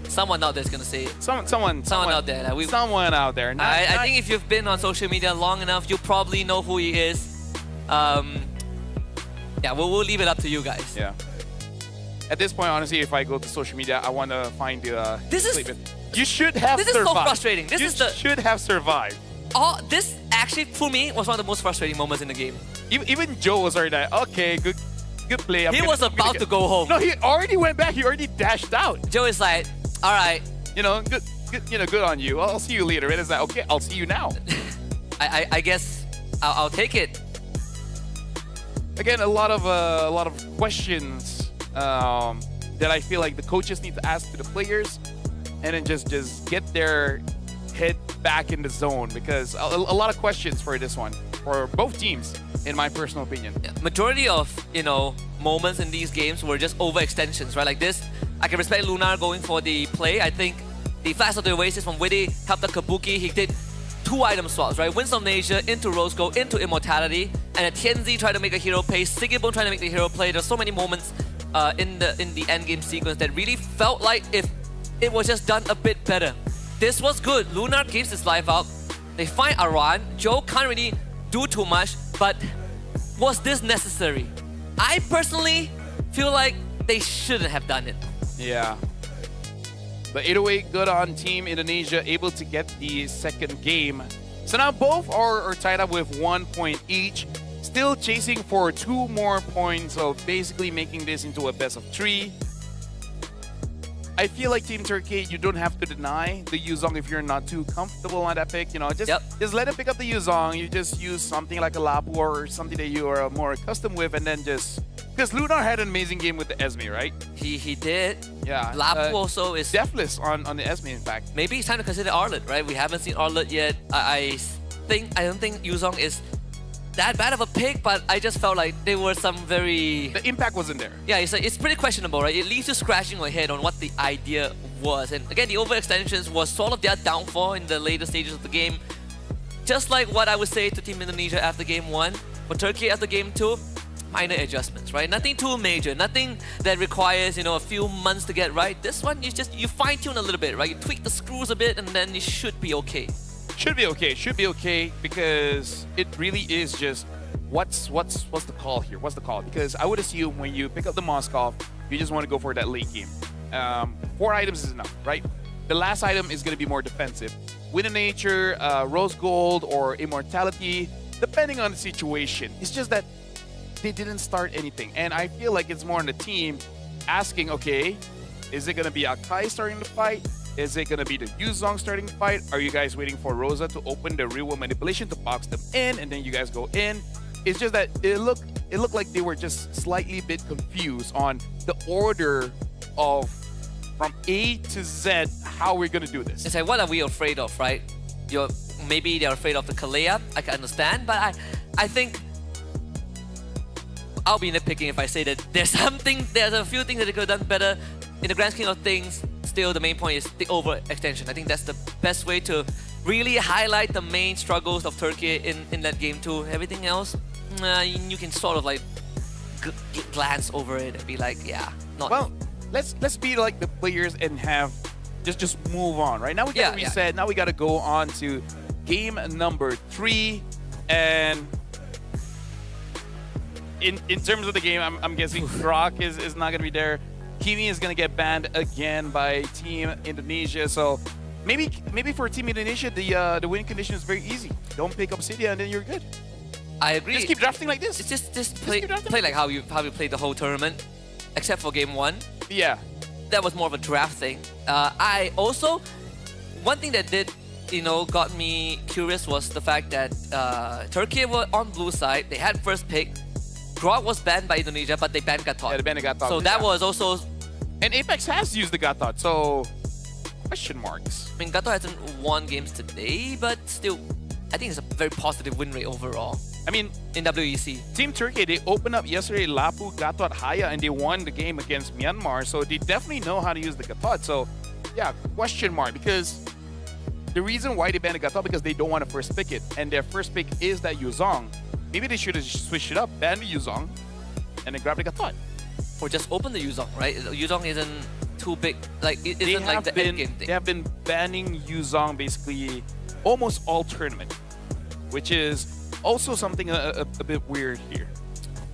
M: Someone out there is gonna say it.
L: Someone
M: out there.
L: Someone out there.
M: I think if you've been on social media long enough, you probably know who he is. Yeah, we'll leave it up to you guys.
L: Yeah. At this point, honestly, if I go to social media, I want to find the. You should have survived.
M: This is so frustrating.
L: You should have survived.
M: This actually, for me, was one of the most frustrating moments in the game.
L: Even Joe was already like, okay, good play.
M: He was about to go home.
L: No, he already went back. He already dashed out.
M: Joe is like, all right.
L: You know, good on you. I'll see you later. And it's like, okay, I'll see you now.
M: I guess I'll take it.
L: Again, a lot of questions that I feel like the coaches need to ask to the players, and then just get their head back in the zone, because a lot of questions for this one for both teams, in my personal opinion.
M: Yeah, majority of moments in these games were just overextensions, right? Like this, I can respect Lunar going for the play. I think the Flash of the Oasis from Witty helped the Kabuki. He did 2 item swaps, right? Winston of Asia into Rose Gold, into Immortality, and a Tianzi tried to make a hero play, Sigibon trying to make the hero play. There's so many moments in the end game sequence that really felt like if it was just done a bit better. This was good. Lunar gives his life out. They find Aran. Joe can't really do too much, but was this necessary? I personally feel like they shouldn't have done it.
L: Yeah. But 808 good on Team Indonesia, able to get the second game. So now both are tied up with 1 point each, still chasing for 2 more points of basically making this into a best of 3. I feel like Team Turkiyye, you don't have to deny the Yuzong if you're not too comfortable on that pick. You know, just let him pick up the Yuzong. You just use something like a Lapu or something that you are more accustomed with, and then just... Because Lunar had an amazing game with the Esme, right?
M: He did.
L: Yeah.
M: Lapu also is...
L: Deathless on the Esme, in fact.
M: Maybe it's time to consider Arlet, right? We haven't seen Arlet yet. I don't think Yuzong is that bad of a pick, but I just felt like there were some very...
L: The impact wasn't there.
M: Yeah, it's pretty questionable, right? It leaves you scratching your head on what the idea was. And again, the overextensions was sort of their downfall in the later stages of the game. Just like what I would say to Team Indonesia after Game 1. For Turkey after Game 2, minor adjustments, right? Nothing too major, nothing that requires, a few months to get right. This one, you fine-tune a little bit, right? You tweak the screws a bit and then it should be okay.
L: Should be okay, because it really is just what's the call here? What's the call? Because I would assume when you pick up the Moskov, you just want to go for that late game. 4 items is enough, right? The last item is going to be more defensive. Wind of Nature, Rose Gold, or Immortality, depending on the situation. It's just that they didn't start anything, and I feel like it's more on the team asking, okay, is it going to be Akai starting the fight? Is it going to be the Yuzong starting the fight? Are you guys waiting for Rosa to open the real world manipulation to box them in, and then you guys go in? It's just that it looked like they were just slightly bit confused on the order of from A to Z how we're going to do this.
M: It's like, what are we afraid of, right? Maybe they're afraid of the Kalea. I can understand, but I think I'll be nitpicking if I say that there's a few things that they could have done better. In the grand scheme of things, still the main point is the overextension. I think that's the best way to really highlight the main struggles of Turkey in that game too. Everything else, you can sort of like glance over it and be like, yeah, not.
L: Well, let's be like the players and have just move on. Right now we got to reset. Now we got to go on to game number 3, and in terms of the game, I'm guessing Rock is not going to be there. Kimi is going to get banned again by Team Indonesia. So maybe for Team Indonesia, the win condition is very easy. Don't pick Obsidian and then you're good.
M: I agree.
L: Just keep drafting like this.
M: Just play like how you played the whole tournament, except for game 1.
L: Yeah.
M: That was more of a draft thing. I also, one thing that did, got me curious was the fact that Turkey were on blue side. They had first pick. Grog was banned by Indonesia, but they banned Gatot.
L: Yeah, they banned Gatot.
M: So that was also...
L: And Apex has used the Gatot, so... Question marks.
M: I mean, Gatot hasn't won games today, but still, I think it's a very positive win rate overall.
L: I mean,
M: in WEC.
L: Team Turkey, they opened up yesterday Lapu, Gatot, Haya, and they won the game against Myanmar, so they definitely know how to use the Gatot. So, yeah, question mark, because the reason why they banned the Gatot because they don't want to first pick it, and their first pick is that Yuzong. Maybe they should have switched it up, ban the Yuzong, and then grab the Gatot.
M: Or just open the Yuzong, right? Yuzong isn't too big, like, it isn't like the endgame thing.
L: They have been banning Yuzong basically almost all tournament, which is also something a bit weird here.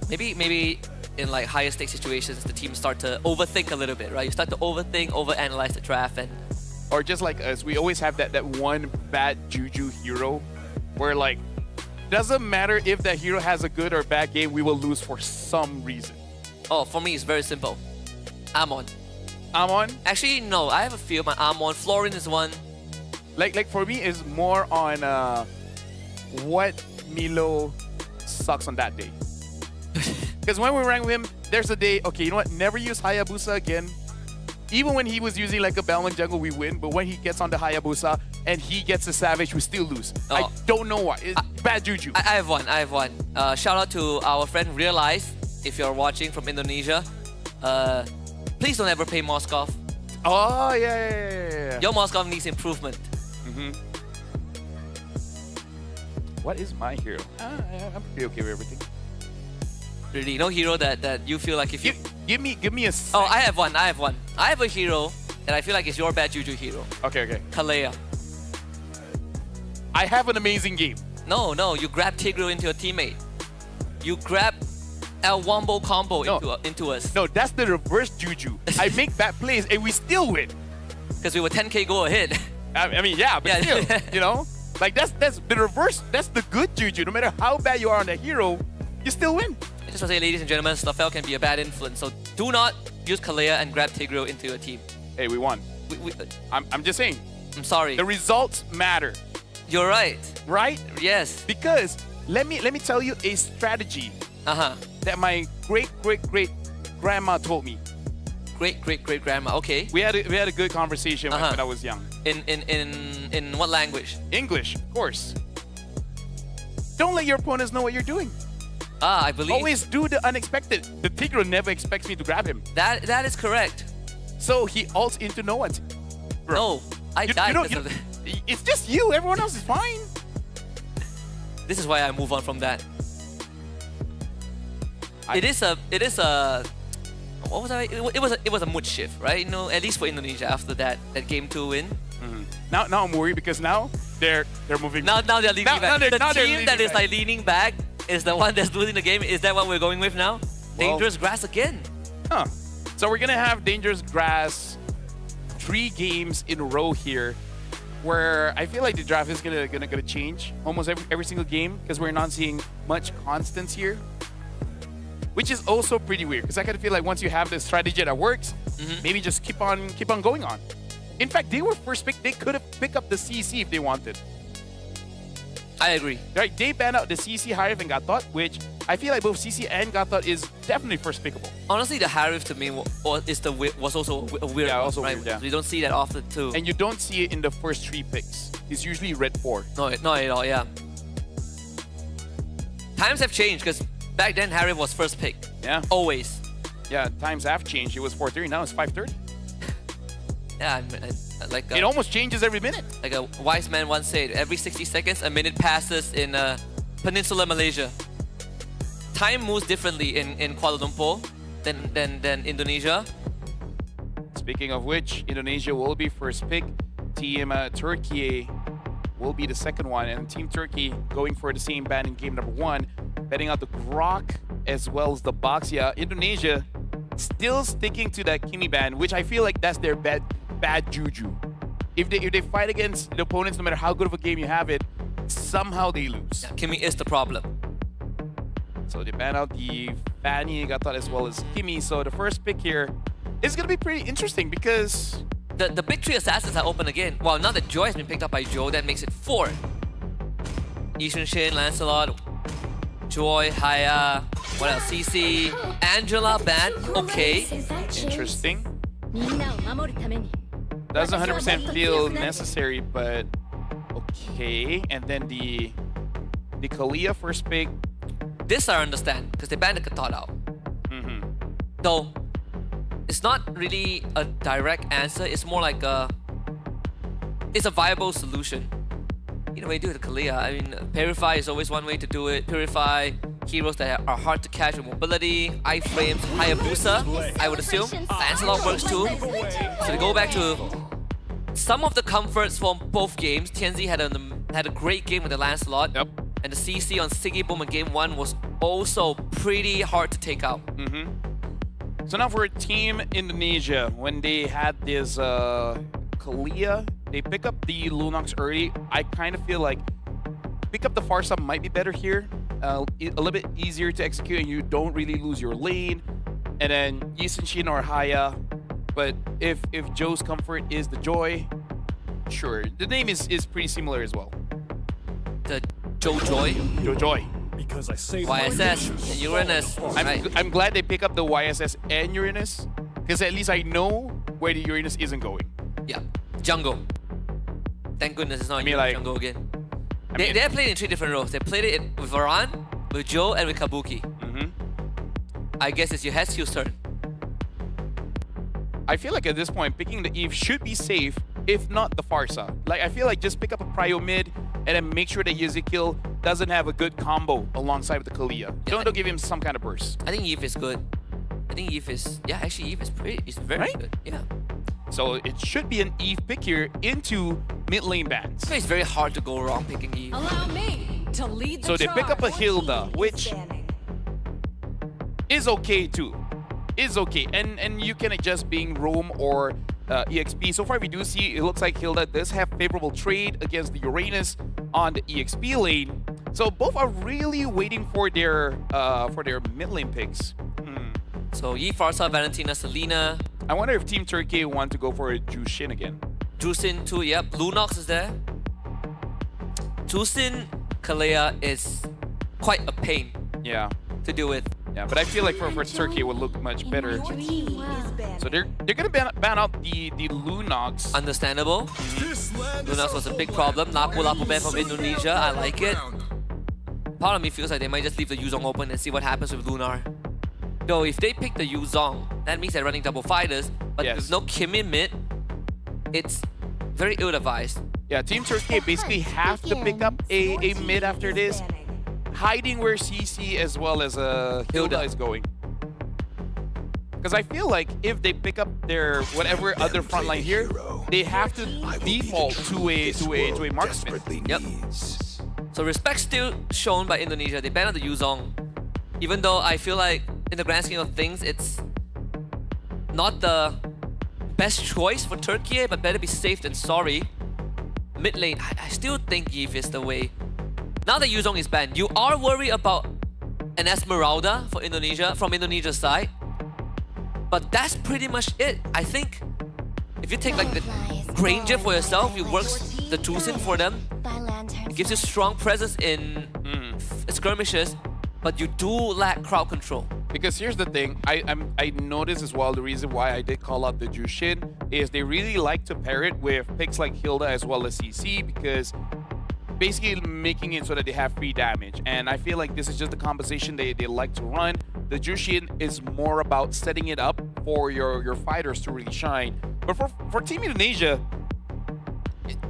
M: Maybe in like higher stake situations, the teams start to overthink a little bit, right? You start to overthink, overanalyze the draft, and...
L: Or just like us, we always have that one bad juju hero where like, doesn't matter if that hero has a good or bad game, we will lose for some reason.
M: Oh, for me, it's very simple. Amon.
L: Amon?
M: Actually, no. I have a few. My Amon. Florin is one.
L: Like for me, is more on what Milo sucks on that day. Because when we rank him, there's a day, okay, you know what? Never use Hayabusa again. Even when he was using like a Belmont jungle, we win. But when he gets on the Hayabusa and he gets a Savage, we still lose. Oh. I don't know why. It's bad juju.
M: I have one. Shout out to our friend Realize, if you're watching from Indonesia. Please don't ever pay Moskov.
L: Oh, yeah.
M: Your Moskov needs improvement.
L: What is my hero? I'm pretty okay with everything.
M: Really, no hero that you feel like if you...
L: Give me a...
M: Oh, I have one. I have a hero that I feel like is your bad juju hero.
L: Okay.
M: Kalea.
L: I have an amazing game.
M: No, you grab Tigreal into your teammate. You grab El Wombo combo into us.
L: No, that's the reverse juju. I make bad plays and we still win.
M: Because we were 10k go ahead.
L: I mean, yeah, but still, you know? Like, that's the reverse. That's the good juju. No matter how bad you are on the hero, you still win.
M: I just want to say, ladies and gentlemen, Stafel can be a bad influence. So do not use Kalea and grab Tigreal into your team.
L: Hey, we won. I'm just saying.
M: I'm sorry.
L: The results matter.
M: You're right.
L: Right?
M: Yes.
L: Because let me tell you a strategy that my great grandma told me.
M: Great grandma. Okay.
L: We had a good conversation when I was young.
M: In what language?
L: English, of course. Don't let your opponents know what you're doing.
M: I believe.
L: Always do the unexpected. The Tigreal never expects me to grab him.
M: That is correct.
L: So he ults into no one.
M: No, I died because of that.
L: It's just you. Everyone else is fine.
M: This is why I move on from that. It is a. What was I? It was a mood shift, right? You know, at least for Indonesia after that game 2 win.
L: Now I'm worried because now they're moving.
M: Now they're leaning back. The team that is like leaning back is the one that's losing the game. Is that what we're going with now? Dangerous Grass again.
L: So we're gonna have Dangerous Grass 3 games in a row here, where I feel like the draft is gonna change almost every single game because we're not seeing much constants here, which is also pretty weird because I kind of feel like once you have the strategy that works, maybe just keep on going on. In fact, they were first pick. They could have picked up the CC if they wanted.
M: I agree.
L: Right? They banned out the CC, Harif, and Gatot, which I feel like both CC and Gatot is definitely first pickable.
M: Honestly, the Harif to me was also a weird one,
L: also
M: right?
L: weird, yeah.
M: You don't see that often too.
L: And you don't see it in the first 3 picks. It's usually red 4.
M: No, not at all, yeah. Times have changed because back then Harif was first pick.
L: Yeah.
M: Always.
L: Yeah, times have changed. It was 4:30, now it's 5:30.
M: Yeah, like
L: it almost changes every minute.
M: Like a wise man once said, every 60 seconds, a minute passes in Peninsular Malaysia. Time moves differently in Kuala Lumpur than Indonesia.
L: Speaking of which, Indonesia will be first pick. Team Turkey will be the second one, and Team Turkey going for the same ban in game number 1, betting out the Grok as well as the Box. Yeah, Indonesia still sticking to that Kimi ban, which I feel like that's their bad juju. If they fight against the opponents, no matter how good of a game you have it, somehow they lose.
M: Yeah, Kimi is the problem.
L: So they ban out the Fanny Gatot as well as Kimi. So the first pick here is going to be pretty interesting because
M: the big 3 assassins are open again. Well, now that Joy has been picked up by Joe, that makes it 4. Yishun Shin, Lancelot, Joy, Haya, what else? CC, Angela, Bad. Okay.
L: Interesting. Doesn't 100% feel necessary, but okay. And then the Kalia first pick.
M: This I understand, because they banned the Katot out. Though, it's not really a direct answer. It's more like it's a viable solution. You know, when you do the Kalia, I mean, Purify is always one way to do it. Purify heroes that are hard to catch with mobility, iframes, Hayabusa, I would assume. Lancelot works too. So to go back to some of the comforts from both games, Tianzi had a great game with the Lancelot.
L: Yep.
M: And the CC on Siggy Boom in game 1 was also pretty hard to take out.
L: So now for Team Indonesia, when they had this Kalia, they pick up the Lunox early. I kind of feel like pick up the Farsa might be better here. A little bit easier to execute and you don't really lose your lane. And then Yisenshin or Haya. But if Joe's comfort is the Joy, sure. The name is pretty similar as well.
M: The Joe Joy.
L: Joe Joy.
J: Because I saved
M: YSS and Uranus.
L: I'm glad they pick up the YSS and Uranus, because at least I know where the Uranus isn't going.
M: Yeah, jungle. Thank goodness it's not
L: like,
M: jungle again. They played in 3 different roles. They played it with Varan, with Joe, and with Kabuki. I guess it's your Hesky's turn.
L: I feel like at this point, picking the Eve should be safe, if not the Farsa. Like, I feel like just pick up a Prio mid, and then make sure that Ezekiel doesn't have a good combo alongside with the Kalia.
M: Yeah,
L: Don't give him some kind of burst.
M: I think Eve is good. I think Eve is... Yeah, actually Eve is very good. Yeah.
L: So it should be an Eve pick here into mid lane bans.
M: It's very hard to go wrong picking Eve.
N: Allow me to lead the
L: So they pick up a Hilda, which is okay too. Is okay. And you can adjust being Roam or EXP. So far we do see it looks like Hilda does have favorable trade against the Uranus on the EXP lane. So both are really waiting for their mid lane picks.
M: So Yi, Farsa, Valentina, Selena.
L: I wonder if Team Turkey want to go for a Jushin again.
M: Jushin too, yep. Lunox is there. Jushin, Kalea is quite a pain to deal with.
L: Yeah, but I feel like for Turkey it would look much better. So they're gonna ban out the Lunox.
M: Understandable. Lunox was a big problem. Lapu ban from Indonesia. I like it. Part of me feels like they might just leave the Yuzong open and see what happens with Lunar. Though if they pick the Yuzong, that means they're running double fighters. But with no Kimi mid, it's very ill-advised.
L: Yeah, Team Turkey basically have to pick up a mid after this, hiding where CC as well as Hilda is going. Because I feel like if they pick up their whatever other front line here, they have to default to a marksman.
M: Yep. So respect still shown by Indonesia. They banned out the Yuzong. Even though I feel like in the grand scheme of things, it's not the best choice for Turkey, but better be safe than sorry. Mid lane, I still think Eve is the way. Now that Yuzong is banned, you are worried about an Esmeralda for Indonesia, from Indonesia's side. But that's pretty much it. I think if you take like the Granger for yourself, you work the Tusin for them. It gives you strong presence in skirmishes, but you do lack crowd control.
L: Because here's the thing, I noticed as well, the reason why I did call out the Jushin is they really like to pair it with picks like Hilda as well as CC, because basically making it so that they have free damage. And I feel like this is just the composition they like to run. the Jushin is more about setting it up for your fighters to really shine. But for Team Indonesia,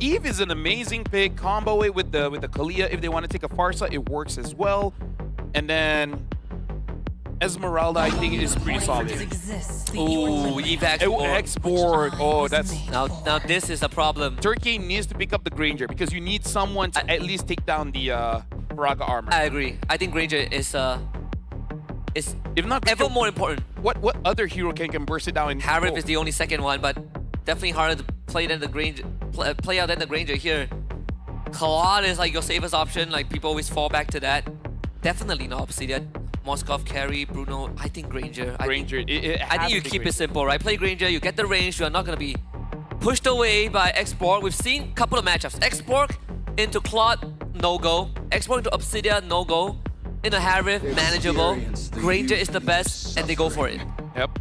L: Eve is an amazing pick. Combo it with the Kalia. If they want to take a Farsa, it works as well. And then Esmeralda, I think, is pretty solid.
M: Ooh, Eve export.
L: Oh, that's...
M: Now this is a problem.
L: Turkey needs to pick up the Granger because you need someone to at least take down the Braga armor.
M: I agree. I think Granger is
L: if not
M: ever more important.
L: What other hero can burst it down?
M: Harif is the only second one, but definitely harder to play than the Granger. Play out than the Granger here. Claude is like your safest option. Like people always fall back to that. Definitely not Obsidian. Moskov, carry, Bruno. I think Granger. I think you keep it simple, right? Play Granger. You get the range. You are not gonna be pushed away by Export. We've seen a couple of matchups. Export into Claude, no go. Export into Obsidian, no go. In a Harif, manageable. Granger is the best, and they go for it.
L: Yep.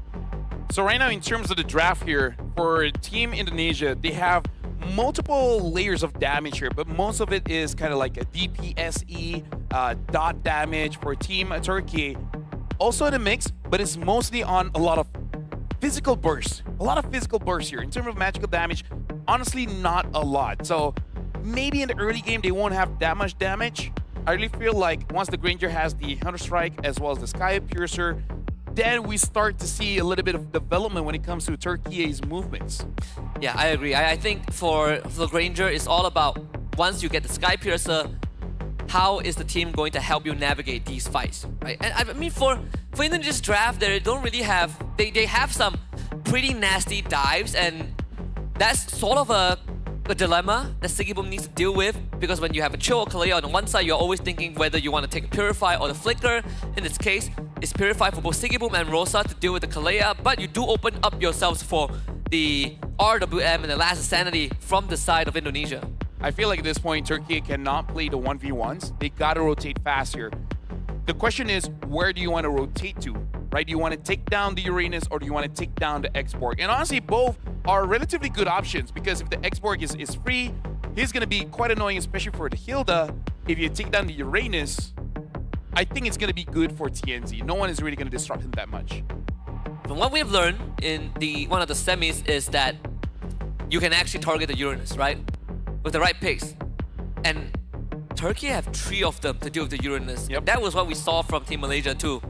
L: So right now, in terms of the draft here, for Team Indonesia, they have multiple layers of damage here, but most of it is kind of like a DPSE, dot damage for Team Turkey. Also in the mix, but it's mostly on a lot of physical bursts. A lot of physical bursts here. In terms of magical damage, honestly, not a lot. So maybe in the early game, they won't have that much damage. I really feel like once the Granger has the Hunter Strike as well as the Sky Piercer, then we start to see a little bit of development when it comes to Turkey's movements.
M: Yeah, I agree. I think for the Granger, it's all about once you get the Sky Piercer, how is the team going to help you navigate these fights, right? And I mean, for Indonesia's draft, they don't really have... They have some pretty nasty dives, and that's sort of a dilemma that Sigibum needs to deal with, because when you have a Chill or Kalea on one side, you're always thinking whether you want to take a Purify or the Flicker. In this case, it's Purify for both Sigibum and Rosa to deal with the Kalea, but you do open up yourselves for the RWM and the Last Sanity from the side of Indonesia.
L: I feel like at this point, Turkey cannot play the 1v1s. They gotta rotate faster. The question is, where do you want to rotate to, right? Do you want to take down the Uranus or do you want to take down the X-Borg? And honestly, both are relatively good options, because if the X-Borg is free, he's going to be quite annoying, especially for the Hilda. If you take down the Uranus, I think it's going to be good for TNZ. No one is really going to disrupt him that much.
M: From what we've learned in one of the semis is that you can actually target the Uranus, right? With the right picks. And Turkey have 3 of them to deal with the Uranus. Yep. That was what we saw from Team Malaysia too.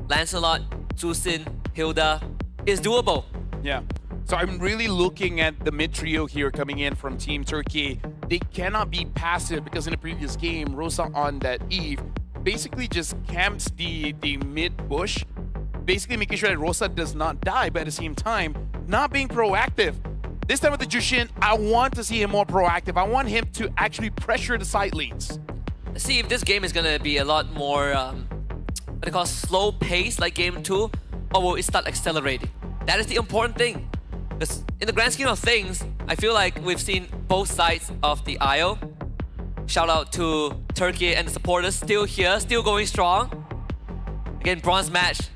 M: Lancelot, Zusin, Hilda is doable.
L: Yeah. So I'm really looking at the mid trio here coming in from Team Turkey. They cannot be passive, because in the previous game, Rosa on that Eve basically just camps the mid bush, basically making sure that Rosa does not die, but at the same time, not being proactive. This time with the Jushin, I want to see him more proactive. I want him to actually pressure the side lanes.
M: Let's see if this game is going to be a lot more, what they call slow pace like game 2, or will it start accelerating? That is the important thing. Because in the grand scheme of things, I feel like we've seen both sides of the aisle. Shout out to Turkey and the supporters still here, still going strong. Again, bronze match.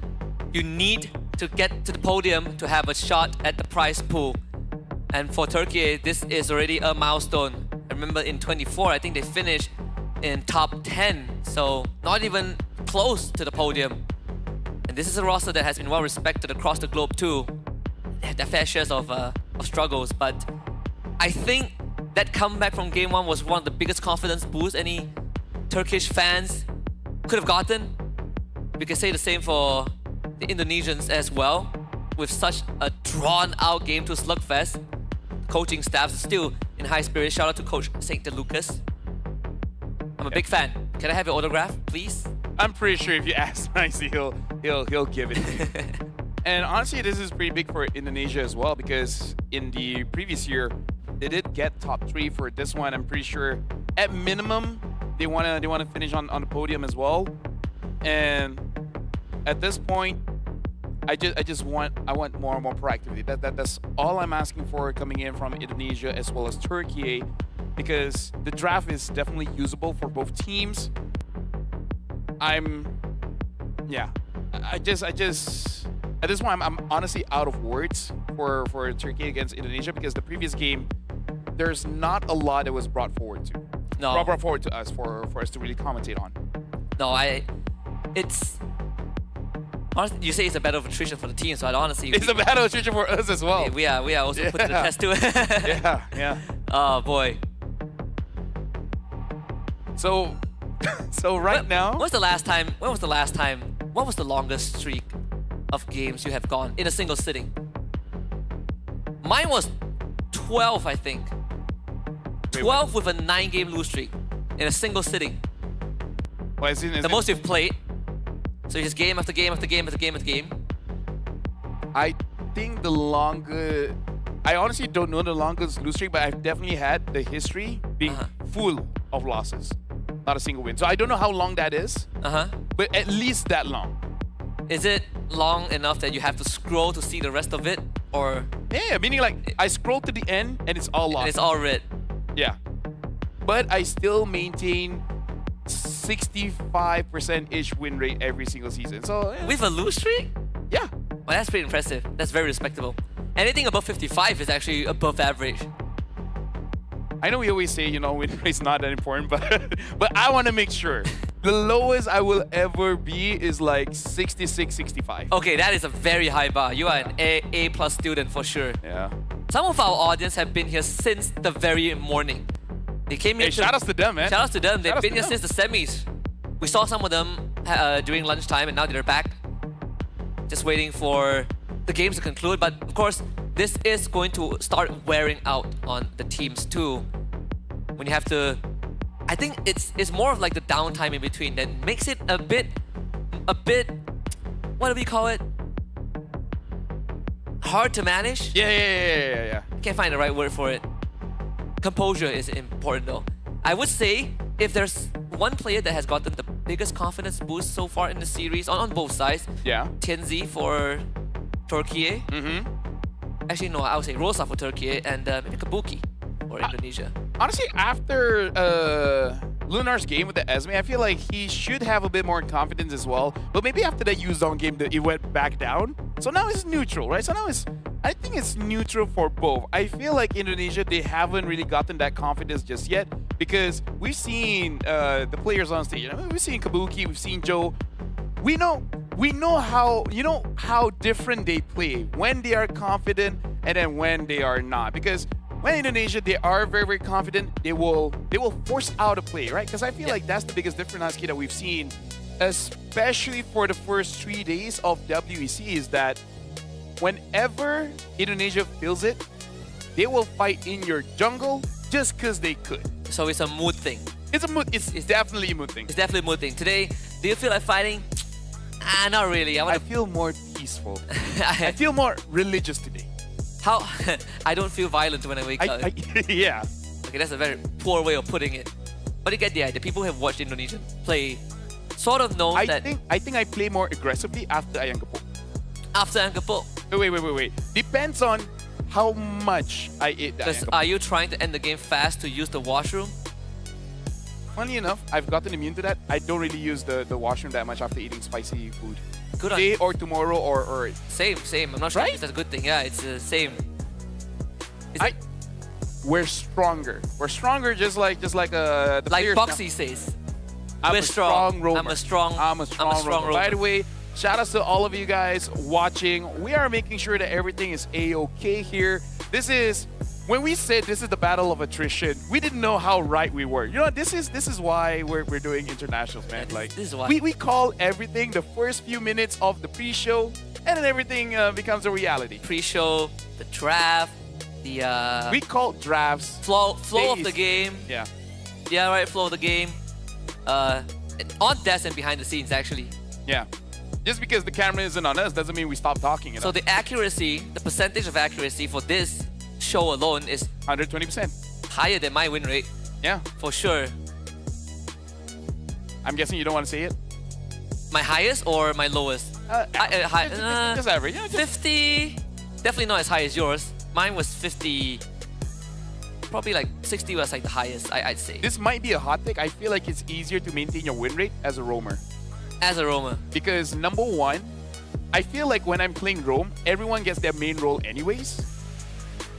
M: You need to get to the podium to have a shot at the prize pool. And for Turkey, this is already a milestone. I remember in 24, I think they finished in top 10. So not even close to the podium. And this is a roster that has been well respected across the globe too. They had their fair shares of struggles, but I think that comeback from game 1 was one of the biggest confidence boosts any Turkish fans could have gotten. We can say the same for the Indonesians as well. With such a drawn-out game 2 slugfest, coaching staff is still in high spirits. Shout out to Coach St. DeLucas. I'm a big fan. Can I have your autograph, please?
L: I'm pretty sure if you ask Nicey, he'll give it. And honestly, this is pretty big for Indonesia as well, because in the previous year, they did get top 3 for this one. I'm pretty sure at minimum they wanna finish on the podium as well. And at this point, I want more and more proactivity. That's all I'm asking for coming in from Indonesia as well as Turkey, because the draft is definitely usable for both teams. At this point, I'm honestly out of words for Turkey against Indonesia, because the previous game, there's not a lot that was brought forward to.
M: No.
L: Brought forward to us for us to really commentate on.
M: No, it's Honestly, you say it's a battle of attrition for the team, so I'd honestly...
L: It's a battle of attrition for us as well.
M: We are also put to the test too.
L: Yeah.
M: Oh boy.
L: So right now...
M: When was the last time? What was the longest streak of games you have gone in a single sitting? Mine was 12, I think. 12 with a 9-game lose streak in a single sitting.
L: Well,
M: the most you've played. So just game after game after game after game after game.
L: I think the longest... I honestly don't know the longest lose streak, but I've definitely had the history being full of losses. Not a single win. So I don't know how long that is, but at least that long.
M: Is it long enough that you have to scroll to see the rest of it? Or
L: yeah, meaning like I scroll to the end and it's all lost.
M: And it's all red.
L: Yeah. But I still maintain 65%-ish win rate every single season. So
M: with a lose streak?
L: Yeah.
M: Well, that's pretty impressive. That's very respectable. Anything above 55 is actually above average.
L: I know we always say, you know, win rate's not that important, but I want to make sure. The lowest I will ever be is like 66, 65.
M: Okay, that is a very high bar. You are an A+ student for sure.
L: Yeah.
M: Some of our audience have been here since the very morning. They came here.
L: Hey, shout outs to them, man.
M: Shout outs to them. They've been here since the semis. We saw some of them during lunchtime, and now they're back. Just waiting for the games to conclude. But of course, this is going to start wearing out on the teams too. When you have to, I think it's more of like the downtime in between that makes it a bit, what do we call it? Hard to manage?
L: Yeah.
M: Can't find the right word for it. Composure is important though. I would say if there's one player that has gotten the biggest confidence boost so far in the series on both sides, Tianzi for Turkiyye. Actually, no, I would say Rosa for Turkiyye and maybe Kabuki for Indonesia.
L: Honestly, after Lunar's game with the Esme, I feel like he should have a bit more confidence as well. But maybe after that Yuzong game, it went back down. So now it's neutral, right? So now I think it's neutral for both. I feel like Indonesia, they haven't really gotten that confidence just yet because we've seen the players on stage. We've seen Kabuki, we've seen Joe. We know how different they play when they are confident and then when they are not. Because when Indonesia, they are very, very confident, they will force out a play, right? Because I feel like that's the biggest difference, Husky, that we've seen, especially for the first 3 days of WEC, is that whenever Indonesia feels it, they will fight in your jungle just because they could.
M: So it's a mood thing.
L: It's a mood. It's definitely a mood thing.
M: It's definitely a mood thing. Today, do you feel like fighting? Not really.
L: I feel more peaceful. I feel more religious today.
M: How? I don't feel violent when I wake up.
L: Yeah.
M: Okay, that's a very poor way of putting it. But you get the idea. People who have watched Indonesia play sort of know that...
L: I think I play more aggressively after Ayang Gepo.
M: After Ayang Gepo?
L: Wait. Depends on how much I eat the Ayang Gepo.
M: Are you trying to end the game fast to use the washroom?
L: Funny enough, I've gotten immune to that. I don't really use the washroom that much after eating spicy food.
M: Good
L: Today or tomorrow or...
M: Same. I'm not sure if that's a good thing. Yeah, it's the same.
L: We're stronger. We're stronger just like the
M: like
L: players
M: Boxy
L: now.
M: says.
L: I'm
M: We're
L: a strong roamer.
M: I'm a strong
L: roamer. By the way, shout outs to all of you guys watching. We are making sure that everything is A-okay here. This is... When we said this is the battle of attrition, we didn't know how right we were. You know, this is why we're doing internationals, man.
M: Like this is why
L: we call everything the first few minutes of the pre-show, and then everything becomes a reality.
M: Pre-show, the draft, the
L: we call drafts
M: flow of the game.
L: Yeah.
M: Yeah, right. Flow of the game. On desk and behind the scenes, actually.
L: Yeah. Just because the camera isn't on us doesn't mean we stop talking.
M: So the accuracy, the percentage of accuracy for this show alone is
L: 120%.
M: Higher than my win rate.
L: Yeah.
M: For sure.
L: I'm guessing you don't want to say it?
M: My highest or my lowest?
L: Just average. Yeah,
M: 50. Definitely not as high as yours. Mine was 50. Probably like 60 was like the highest, I'd say.
L: This might be a hot take. I feel like it's easier to maintain your win rate as a roamer.
M: As a roamer.
L: Because number one, I feel like when I'm playing roam, everyone gets their main role anyways.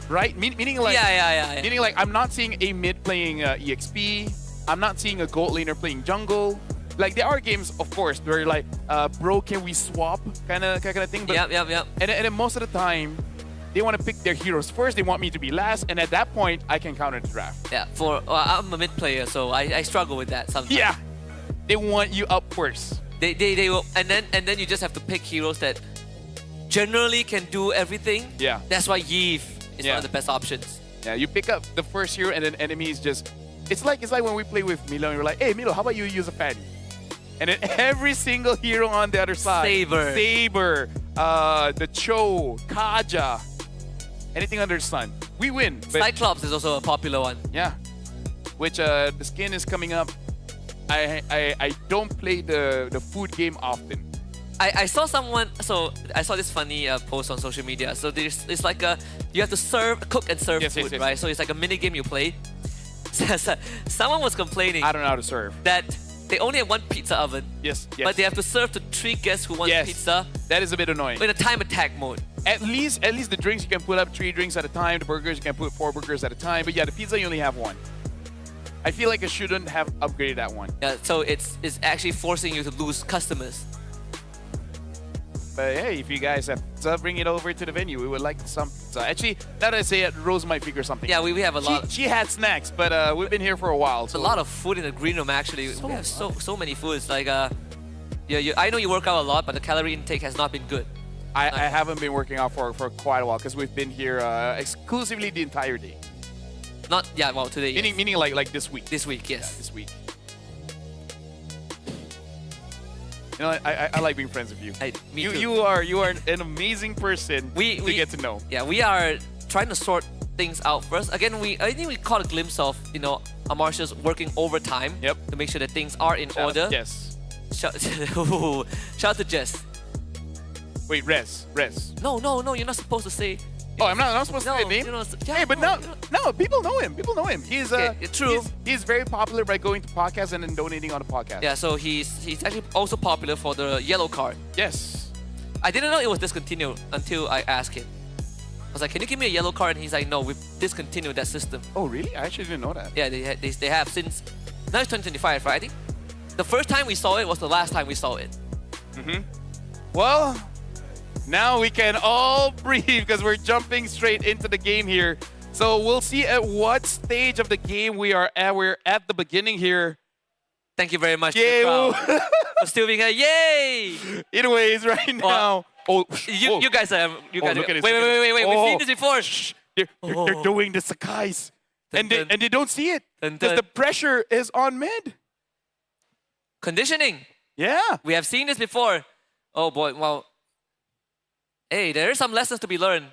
L: Right? Meaning like...
M: Yeah.
L: Meaning like I'm not seeing a mid playing EXP. I'm not seeing a gold laner playing jungle. Like there are games, of course, where like, bro, can we swap kind of thing? But,
M: Yep.
L: And then most of the time, they want to pick their heroes first. They want me to be last, and at that point, I can counter the draft.
M: Yeah, I'm a mid player, so I struggle with that sometimes.
L: Yeah, they want you up first.
M: They will, and then you just have to pick heroes that generally can do everything.
L: Yeah.
M: That's why Yves is one of the best options.
L: Yeah, you pick up the first hero, and then enemies just. It's like when we play with Milo, and we're like, hey Milo, how about you use a Fanny? And then every single hero on the other side. Saber, the Cho, Kaja, anything under the sun. We win.
M: Cyclops is also a popular one.
L: Yeah. Which the skin is coming up. I don't play the food game often.
M: I saw someone, so I saw this funny post on social media. So it's like you have to cook and serve food, right? So it's like a mini game you play. Someone was complaining.
L: I don't know how to serve.
M: That they only have one pizza oven.
L: Yes.
M: But they have to serve to 3 guests who want pizza.
L: That is a bit annoying.
M: In a time attack mode.
L: At least the drinks you can put up 3 drinks at a time. The burgers you can put 4 burgers at a time. But yeah, the pizza you only have 1. I feel like I shouldn't have upgraded that one.
M: Yeah, so it's actually forcing you to lose customers.
L: But hey, if you guys have to bring it over to the venue, we would like some. So actually, now that I say it, Rose might figure something.
M: Yeah, we have a lot.
L: She had snacks, but we've been here for a while.
M: It's a lot of food in the green room actually. We have so many foods. Like I know you work out a lot, but the calorie intake has not been good.
L: I haven't been working out for quite a while because we've been here exclusively the entire day.
M: Today.
L: Meaning like this week.
M: This week, yes.
L: Yeah, this week. You know, I like being friends with you.
M: Me too.
L: You are an amazing person to get to know.
M: Yeah, we are trying to sort things out first. Again, I think we caught a glimpse of Amarcia's working overtime to make sure that things are in order.
L: Yes.
M: Shout out to Jess.
L: Wait, Rez.
M: No, you're not supposed to say.
L: Oh, I'm not supposed to say a name? Hey, but no, people know him. He's
M: true.
L: He's very popular by going to podcasts and then donating on the podcast.
M: Yeah, so he's actually also popular for the yellow card.
L: Yes.
M: I didn't know it was discontinued until I asked him. I was like, can you give me a yellow card? And he's like, no, we've discontinued that system.
L: Oh, really? I actually didn't know that.
M: Yeah, they have since, now it's 2025, right? I think the first time we saw it was the last time we saw it.
L: Well, now we can all breathe because we're jumping straight into the game here. So we'll see at what stage of the game we are at. We're at the beginning here.
M: Thank you very much
L: Yay,
M: to the crowd for still being here. Yay!
L: Anyways, right now.
M: You guys are.
L: Look at this.
M: Wait. We've seen this before.
L: They're doing the Sakais. And they don't see it because the pressure is on mid.
M: Conditioning.
L: Yeah.
M: We have seen this before. Oh boy, well. Hey, there are some lessons to be learned.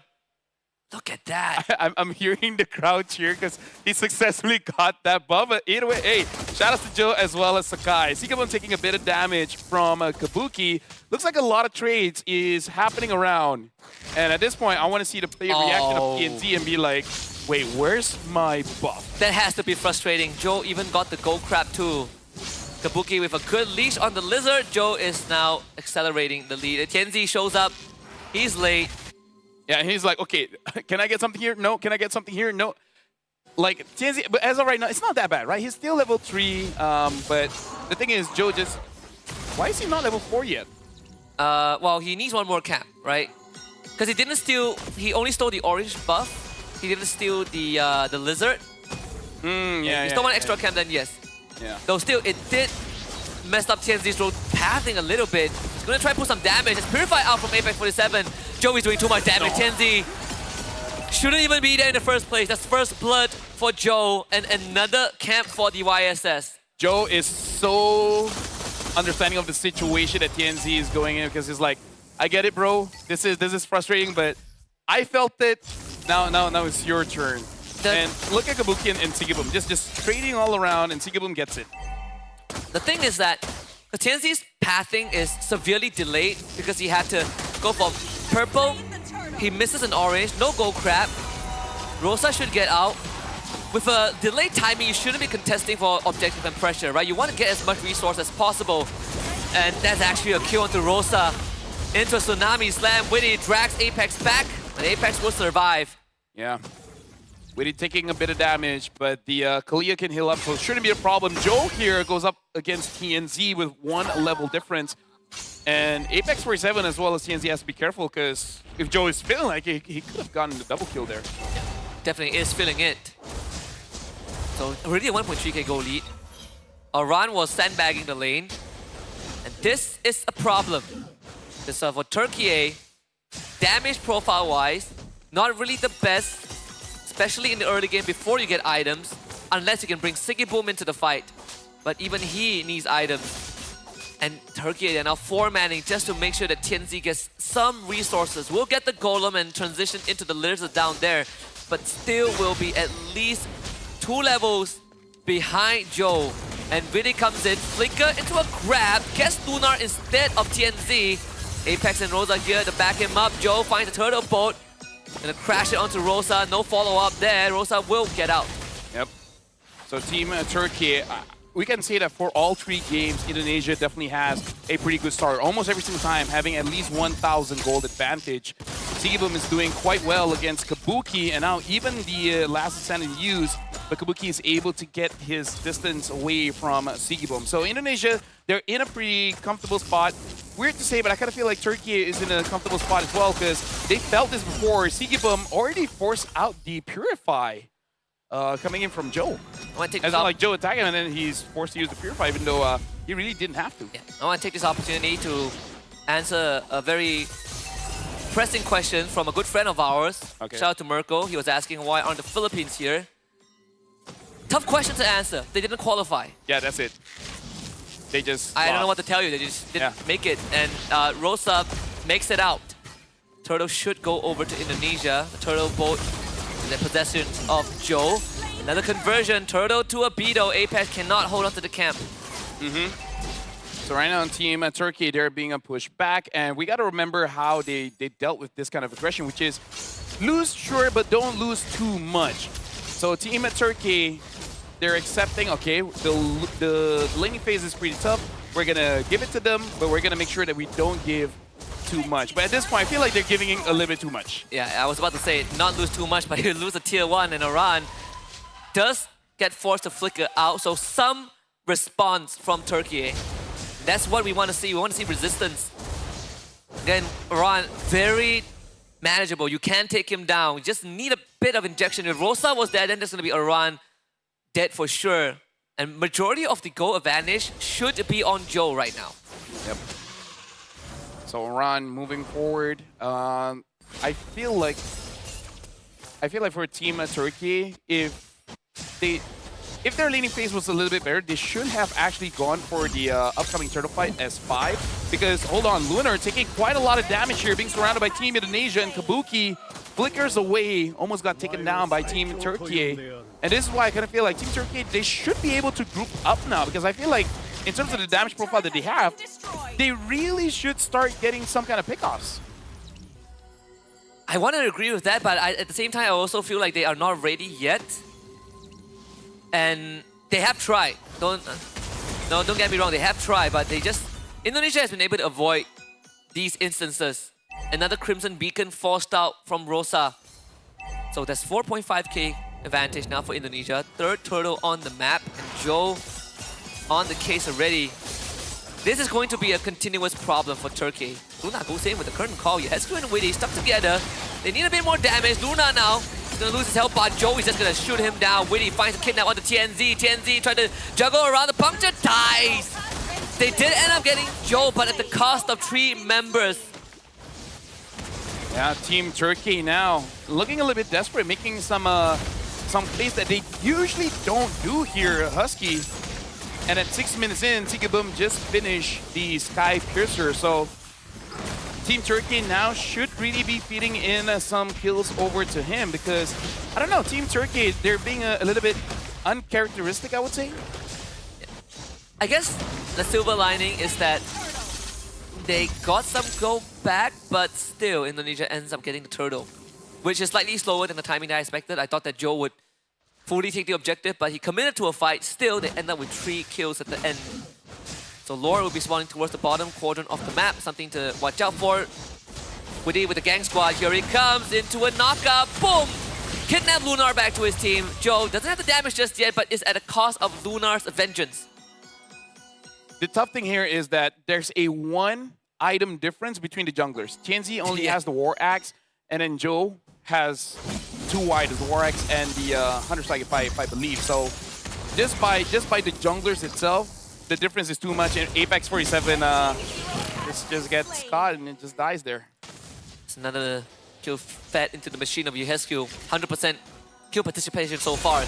M: Look at that.
L: I'm hearing the crowd cheer because he successfully got that buff. But either way, hey, shout out to Joe as well as Sakai. Sikabon taking a bit of damage from Kabuki. Looks like a lot of trades is happening around. And at this point, I want to see the player reaction of TNZ and be like, wait, where's my buff?
M: That has to be frustrating. Joe even got the gold crab too. Kabuki with a good leash on the lizard. Joe is now accelerating the lead. TNZ shows up. He's late.
L: Yeah, he's like, okay, can I get something here? No. Can I get something here? No. Like, TNZ, but as of right now, it's not that bad, right? He's still level 3, but the thing is, Joe just... Why is he not level 4 yet?
M: Well, he needs one more camp, right? Because he didn't steal... He only stole the orange buff. He didn't steal the lizard.
L: Yeah,
M: he stole one extra camp, then yes.
L: Yeah.
M: Though still, it did mess up TNZ's road pathing a little bit. He's gonna try to put some damage. It's Purify out from Apex 47. Joey's doing too much damage. TNZ shouldn't even be there in the first place. That's first blood for Joe and another camp for the YSS.
L: Joe is so understanding of the situation that TNZ is going in because he's like, I get it, bro. This is frustrating, but I felt it. Now it's your turn. And look at Kabuki and Sigibum just trading all around, and Sigibum gets it.
M: The thing is that TNZ's pathing is severely delayed because he had to go from purple. He misses an orange, no gold crab. Rosa should get out. With a delayed timing, you shouldn't be contesting for objective and pressure, right? You want to get as much resource as possible. And that's actually a kill onto Rosa. Into a Tsunami Slam. Witty drags Apex back, and Apex will survive.
L: Yeah. Witty taking a bit of damage, but the Kalia can heal up, so it shouldn't be a problem. Joe here goes up against TNZ with 1 level difference. And Apex 47 as well as TNZ has to be careful, because if Joe is feeling like he could have gotten the double kill there.
M: Yeah, definitely is feeling it. So already a 1.3k goal lead. Aran was sandbagging the lane. And this is a problem. This for Turkiyye, damage profile-wise, not really the best, especially in the early game before you get items, unless you can bring Sigiboom into the fight. But even he needs items. And Turkiyye, they're now 4-manning just to make sure that TNZ gets some resources. We'll get the Golem and transition into the Lizard down there, but still will be at least 2 levels behind Joe. And Vidi comes in, flicker into a grab, gets Lunar instead of TNZ. Apex and Rosa here to back him up. Joe finds a turtle boat, gonna crash it onto Rosa. No follow-up there. Rosa will get out.
L: Yep. So Team Turkiyye, we can say that for all 3 games, Indonesia definitely has a pretty good start. Almost every single time having at least 1,000 gold advantage. Sigiboom is doing quite well against Kabuki, and now even the last stand in use, but Kabuki is able to get his distance away from Sigiboom. So Indonesia, they're in a pretty comfortable spot. Weird to say, but I kind of feel like Turkiyye is in a comfortable spot as well, because they felt this before. Sigiboom already forced out the Purify coming in from Joe. It's not like Joe attacking him and then he's forced to use the Purify, even though he really didn't have to.
M: Yeah. I want to take this opportunity to answer a very pressing question from a good friend of ours.
L: Okay.
M: Shout out to Mirko. He was asking why aren't the Philippines here? Tough question to answer. They didn't qualify.
L: Yeah, that's it. They just
M: I don't know what to tell you. They just didn't make it. And Rosa makes it out. Turtle should go over to Indonesia. The Turtle boat in the possession of Joe. Another conversion. Turtle to a Beetle. Apex cannot hold on to the camp.
L: So right now on Team Turkiyye, they're being pushed back. And we got to remember how they dealt with this kind of aggression, which is lose, sure, but don't lose too much. So Team Turkiyye, they're accepting, okay, the laning phase is pretty tough. We're going to give it to them, but we're going to make sure that we don't give too much. But at this point, I feel like they're giving a little bit too much.
M: Yeah, I was about to say, not lose too much, but you lose a tier 1, and Aran does get forced to flicker out. So some response from Turkiyye. That's what we want to see. We want to see resistance. Again, Aran, very manageable. You can take him down. You just need a bit of injection. If Rosa was there, then there's going to be Aran dead for sure. And majority of the goal advantage should be on Joe right now.
L: Yep. So Aran moving forward. I feel like for Team Turkiyye, if their laning phase was a little bit better, they should have actually gone for the upcoming turtle fight S5. Because, hold on, Lunar taking quite a lot of damage here, being surrounded by Team Indonesia, and Kabuki flickers away, almost got taken down by Team Turkiyye. And this is why I kind of feel like Team Turkiyye, they should be able to group up now, because I feel like in terms of the damage profile that they have, they really should start getting some kind of pickoffs.
M: I want to agree with that, but at the same time, I also feel like they are not ready yet. And they have tried. Don't get me wrong, they have tried, but Indonesia has been able to avoid these instances. Another Crimson Beacon forced out from Rosa. So that's 4.5k advantage now for Indonesia. 3rd turtle on the map, and Joe on the case already. This is going to be a continuous problem for Turkiyye. Luna goes in with the curtain call. Yescu and Witty stuck together. They need a bit more damage. Luna now gonna lose his health bar. Joe is just gonna shoot him down. Witty finds a kidnap onto TNZ. TNZ trying to juggle around the puncture, dies. They did end up getting Joe, but at the cost of 3 members.
L: Yeah, Team Turkiyye now looking a little bit desperate, making some plays that they usually don't do here, Husky. And at 6 minutes in, Sigiboom just finished the Sky Piercer. So Team Turkiyye now should really be feeding in some kills over to him, because, I don't know, Team Turkiyye, they're being a little bit uncharacteristic, I would say.
M: I guess the silver lining is that they got some gold back, but still Indonesia ends up getting the turtle, which is slightly slower than the timing that I expected. I thought that Joe would fully take the objective, but he committed to a fight. Still, they end up with 3 kills at the end. So Lore will be spawning towards the bottom quadrant of the map, something to watch out for. Witty with the gang squad, here he comes into a knockout, boom! kidnap Lunar back to his team. Joe doesn't have the damage just yet, but is at the cost of Lunar's vengeance.
L: The tough thing here is that there's a 1 item difference between the junglers. Tianzi only has the War Axe, and then Joe has 2 items, the War Axe and the Hunter Strike, if I believe. So just by the junglers itself, the difference is too much. And Apex 47 just gets caught and it just dies there.
M: It's another kill fed into the machine of UHSQ. 100% kill participation so far.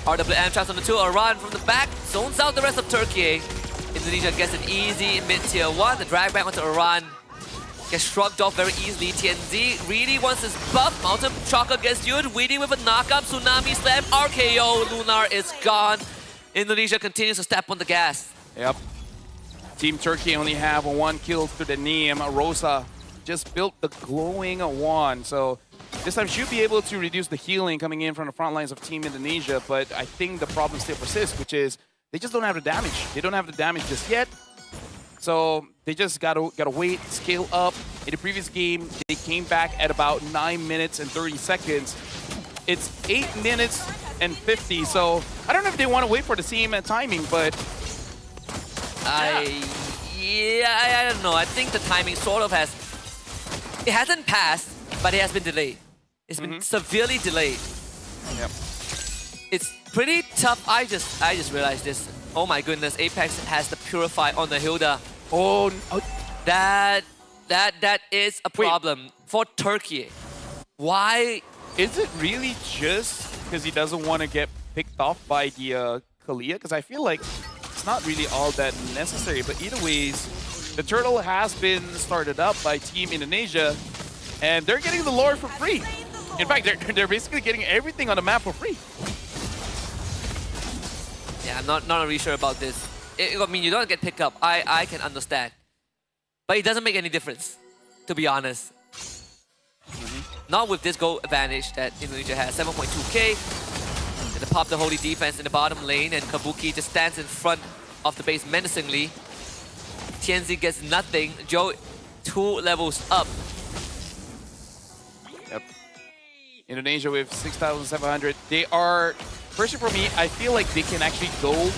M: RWM traps on the 2, a run from the back, zones out the rest of Turkey. Indonesia gets an easy mid-tier 1. The drag back onto Iran gets shrugged off very easily. TNZ really wants his buff. Mountain Chaka gets used. Weedy with a knockup. Tsunami slam. RKO. Lunar is gone. Indonesia continues to step on the gas.
L: Yep. Team Turkey only have 1 kill through the name. Rosa just built the glowing wand. So this time should be able to reduce the healing coming in from the front lines of Team Indonesia. But I think the problem still persists, which is they just don't have the damage. They don't have the damage just yet. So they just gotta wait, scale up. In the previous game, they came back at about 9 minutes and 30 seconds. It's 8 minutes and 50. So I don't know if they want to wait for the same timing, but
M: I don't know. I think the timing sort of has... It hasn't passed, but it has been delayed. It's been severely delayed.
L: Yep.
M: It's pretty tough. I just realized this. Oh my goodness, Apex has the Purify on the Hilda.
L: Oh,
M: that is a problem for Turkey. Why?
L: Is it really just because he doesn't want to get picked off by the Kalia? Because I feel like it's not really all that necessary. But either ways, the turtle has been started up by Team Indonesia, and they're getting the lore for free. In fact, they're basically getting everything on the map for free.
M: Yeah, I'm not really sure about this. I mean, you don't get picked up. I can understand. But it doesn't make any difference, to be honest. Not with this goal advantage that Indonesia has. 7.2k. And they pop the holy defense in the bottom lane, and Kabuki just stands in front of the base menacingly. Tianzi gets nothing. Joe 2 levels up.
L: Yep. Indonesia with 6,700. They are, personally for me, I feel like they can actually go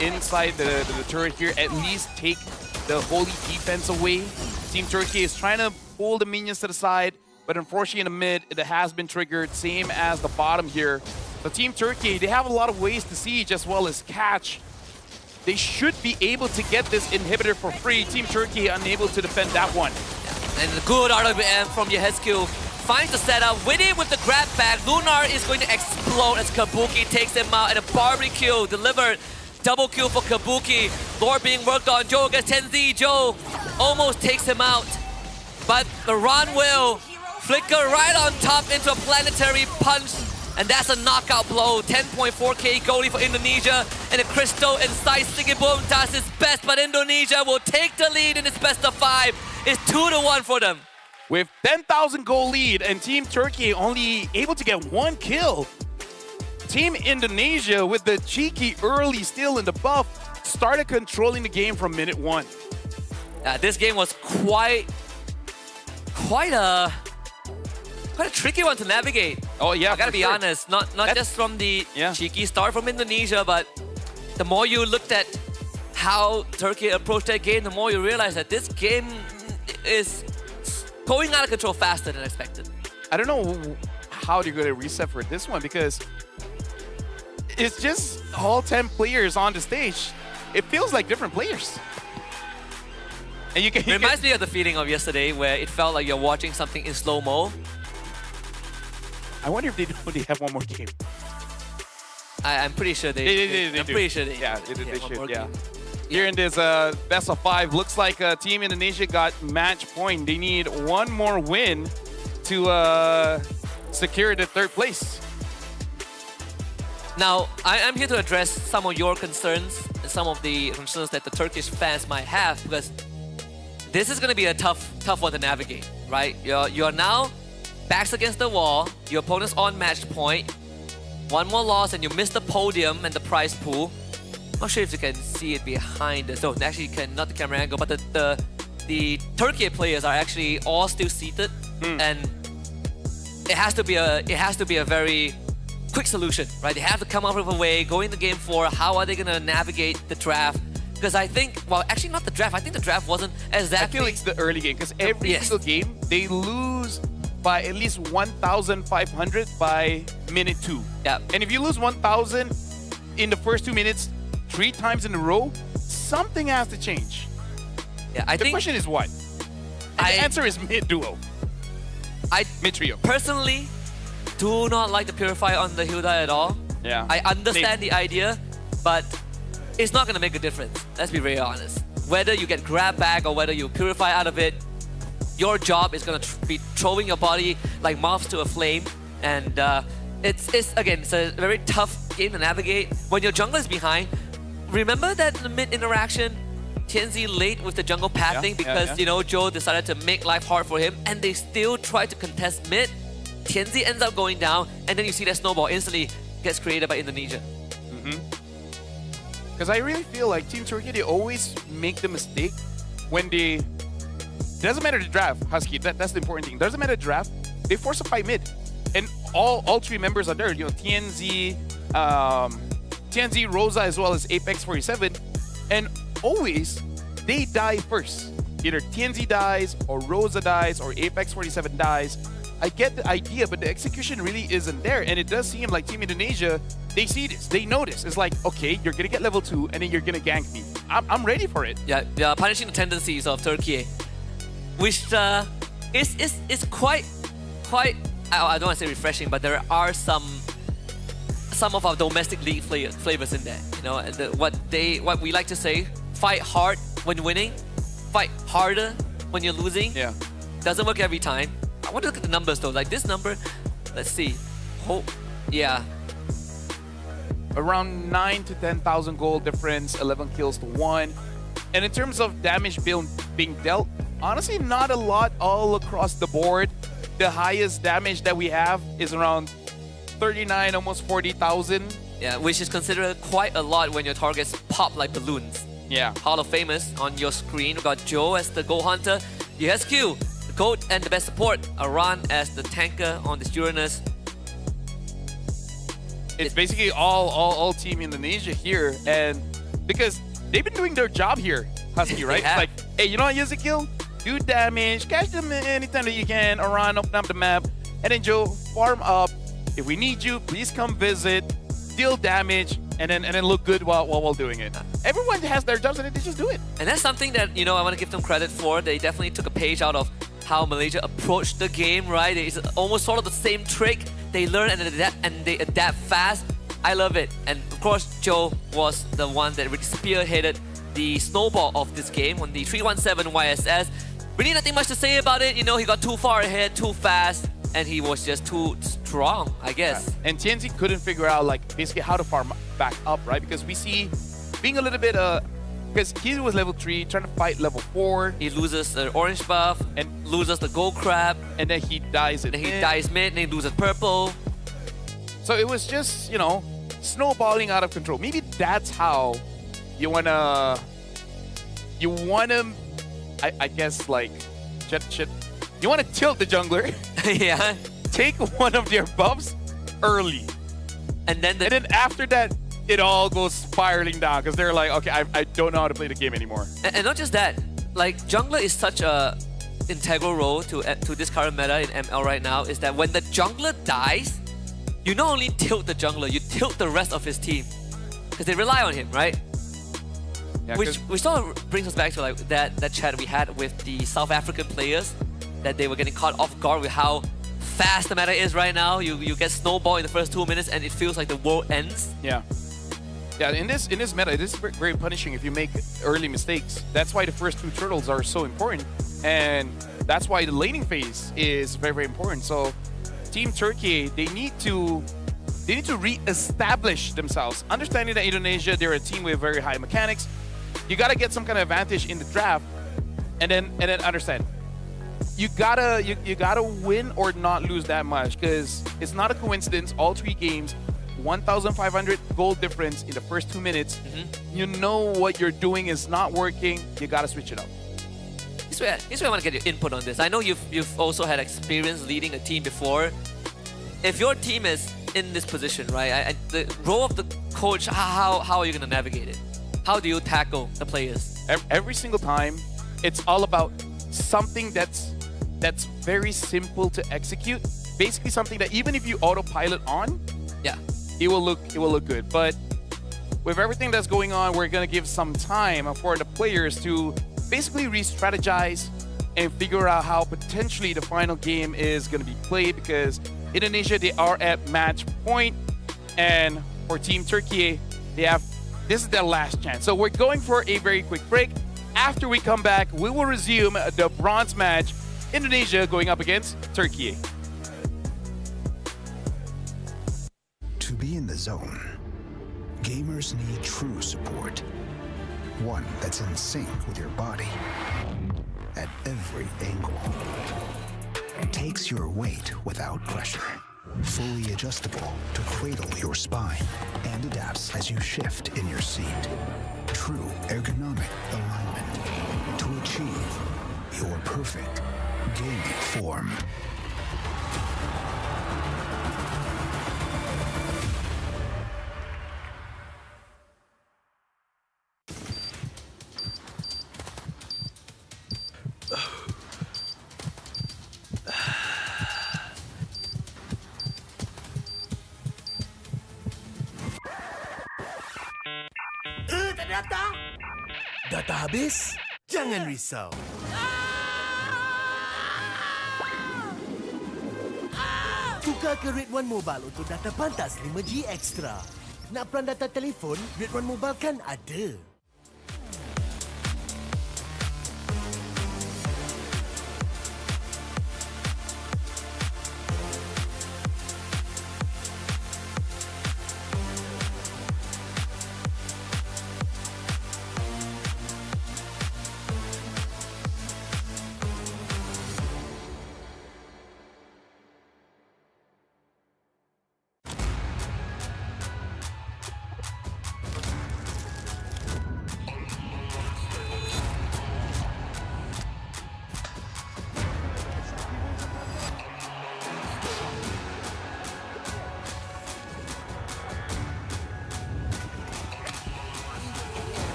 L: inside the turret here, at least take the holy defense away. Team Turkey is trying to pull the minions to the side, but unfortunately in the mid, it has been triggered, same as the bottom here. So Team Turkey, they have a lot of ways to siege as well as catch. They should be able to get this inhibitor for free. Team Turkey unable to defend that one.
M: And the good RWM from UHSQ finds the setup. Winnie with the grab back. Lunar is going to explode as Kabuki takes him out, and a barbecue delivered. Double kill for Kabuki. Lore being worked on. Joe gets 10Z. Joe almost takes him out. But the run will flicker right on top into a planetary punch. And that's a knockout blow. 10.4k goalie for Indonesia. And a Crystal inside Sigibum does his best. But Indonesia will take the lead in its best of 5. It's 2-1 for them.
L: With 10,000 goal lead and Team Turkey only able to get 1 kill. Team Indonesia, with the cheeky early steal in the buff, started controlling the game from minute 1.
M: This game was quite a tricky one to navigate.
L: Oh yeah,
M: I gotta be honest. Not just from the cheeky start from Indonesia, but the more you looked at how Turkey approached that game, the more you realize that this game is going out of control faster than expected.
L: I don't know how they're going to reset for this one, because it's just all 10 players on the stage. It feels like different players. And it
M: reminds me of the feeling of yesterday, where it felt like you're watching something in slow-mo.
L: I wonder if they have one more game.
M: I'm pretty sure they do.
L: Pretty sure they should, yeah. Here in this best of 5, looks like Team Indonesia got match point. They need 1 more win to secure the 3rd place.
M: Now, I'm here to address some of your concerns and some of the concerns that the Turkish fans might have, because this is going to be a tough one to navigate, right? You're now backs against the wall. Your opponent's on match point. 1 more loss and you miss the podium and the prize pool. Not sure if you can see it behind us. So actually, you can, not the camera angle, but the Turkey players are actually all still seated, and it has to be a very quick solution, right? They have to come up with a way, going to game 4, how are they going to navigate the draft? Because I think, well, actually not the draft. I think the draft wasn't exactly...
L: I feel it's the early game, because every single game, they lose by at least 1,500 by minute 2.
M: Yeah.
L: And if you lose 1,000 in the first 2 minutes 3 times in a row, something has to change.
M: Yeah, I think...
L: The question is what? And the answer is mid-duo. Mid-trio.
M: Personally, do not like the Purify on the Hilda at all.
L: Yeah.
M: I understand the idea, but it's not going to make a difference. Let's be very honest. Whether you get grab back or whether you Purify out of it, your job is going to be throwing your body like moths to a flame. And it's a very tough game to navigate. When your jungler is behind, remember that in the mid-interaction, TNZ late with the jungle pathing because, you know, Joe decided to make life hard for him and they still tried to contest mid. TNZ ends up going down and then you see that snowball instantly gets created by Indonesia.
L: Because I really feel like Team Turkey, they always make the mistake when they... It doesn't matter the draft, Husky, that's the important thing. It doesn't matter the draft, they force a fight mid. And all 3 members are there, you know, TNZ, Rosa, as well as Apex 47. And always, they die first. Either TNZ dies, or Rosa dies, or Apex 47 dies. I get the idea, but the execution really isn't there. And it does seem like Team Indonesia, they see this, they know this. It's like, okay, you're gonna get level 2, and then you're gonna gank me. I'm ready for it.
M: Yeah, they are punishing the tendencies of Turkey, which is quite. I don't want to say refreshing, but there are some of our domestic league flavors in there. You know, what we like to say: fight hard when winning, fight harder when you're losing.
L: Yeah,
M: doesn't work every time. I want to look at the numbers though. Like this number, let's see. Yeah.
L: Around 9 to 10,000 gold difference, 11 kills to 1. And in terms of damage being dealt, honestly, not a lot all across the board. The highest damage that we have is around 39, almost 40,000.
M: Yeah, which is considered quite a lot when your targets pop like balloons.
L: Yeah.
M: Hall of Famous on your screen. We've got Joe as the Gold Hunter, USQ, the GOAT and the best support, Aran as the tanker on this Uranus.
L: It's basically all Team Indonesia here, and because they've been doing their job here, Husky, right? It's like, hey, you know what, Ezekiel? Do damage, catch them anytime that you can, Aran, open up the map, and then Joe, farm up. If we need you, please come visit, deal damage, and then look good while doing it. Everyone has their jobs and they just do it.
M: And that's something that, you know, I want to give them credit for. They definitely took a page out of how Malaysia approached the game, right? It's almost sort of the same trick. They learn and they adapt fast. I love it. And of course, Joe was the one that really spearheaded the snowball of this game on the 317 YSS. Really nothing much to say about it. You know, he got too far ahead, too fast, and he was just too strong, I guess.
L: Yeah. And TNZ couldn't figure out, like, basically how to farm back up, right? Because we see being a little bit, because he was level 3, trying to fight level 4.
M: He loses the orange buff and loses the gold crab.
L: And then he dies in
M: mid.
L: He
M: dies mid, and he loses purple.
L: So it was just, you know, snowballing out of control. Maybe that's how you wanna, I guess, like, you wanna tilt the jungler.
M: Yeah.
L: Take one of their buffs early.
M: And then
L: after that, it all goes spiraling down because they're like, okay, I don't know how to play the game anymore.
M: And not just that, like, jungler is such a integral role to this current meta in ML right now, is that when the jungler dies, you not only tilt the jungler, you tilt the rest of his team. Because they rely on him, right?
L: Yeah,
M: which sort of brings us back to like that chat we had with the South African players, that they were getting caught off guard with how fast the meta is right now. You get snowball in the first 2 minutes and it feels like the world ends.
L: Yeah. Yeah, in this meta, it is very punishing if you make early mistakes. That's why the first 2 turtles are so important. And that's why the laning phase is very, very important. So Team Turkey, they need to re-establish themselves. Understanding that Indonesia, they're a team with very high mechanics. You gotta get some kind of advantage in the draft, and then understand. You gotta win or not lose that much, because it's not a coincidence. All 3 games, 1,500 gold difference in the first 2 minutes. You know what you're doing is not working. You gotta switch it up.
M: Here's where I want to get your input on this. I know you've also had experience leading a team before. if your team is in this position, right? The role of the coach, how are you gonna navigate it? How do you tackle the players?
L: Every single time, it's all about something that's very simple to execute. Basically, something that even if you autopilot on,
M: yeah,
L: it will look good. But with everything that's going on, we're gonna give some time for the players to basically re-strategize and figure out how potentially the final game is gonna be played, because Indonesia, they are at match point, and for Team Turkey, this is their last chance. So we're going for a very quick break. After we come back, we will resume the bronze match, Indonesia going up against Turkey.
G: To be in the zone, gamers need true support. One that's in sync with your body at every angle. It takes your weight without pressure. Fully adjustable to cradle your spine and adapts as you shift in your seat. True ergonomic alignment to achieve your perfect gaming form.
H: Data habis? Jangan risau. Tukar ke Red One Mobile untuk data pantas 5G Extra. Nak peran data telefon, Red One Mobile kan ada.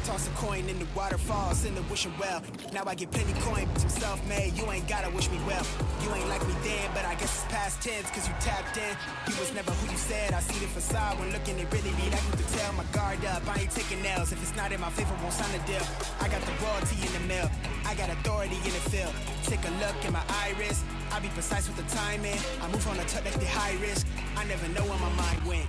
I: Toss a coin in the waterfalls in the wishing well. Now I get plenty coin, some self-made. You ain't gotta wish me well. You ain't like me then, but I guess it's past tense, cause you tapped in. You was never who you said. I see the facade when looking, it really be like you could tell. My guard up, I ain't taking nails. If it's not in my favor, won't sign a deal. I got the royalty in the mill. I got authority in the field. Take a look in my iris. I be precise with the timing. I move on a tuck like the high risk. I never know where my mind went.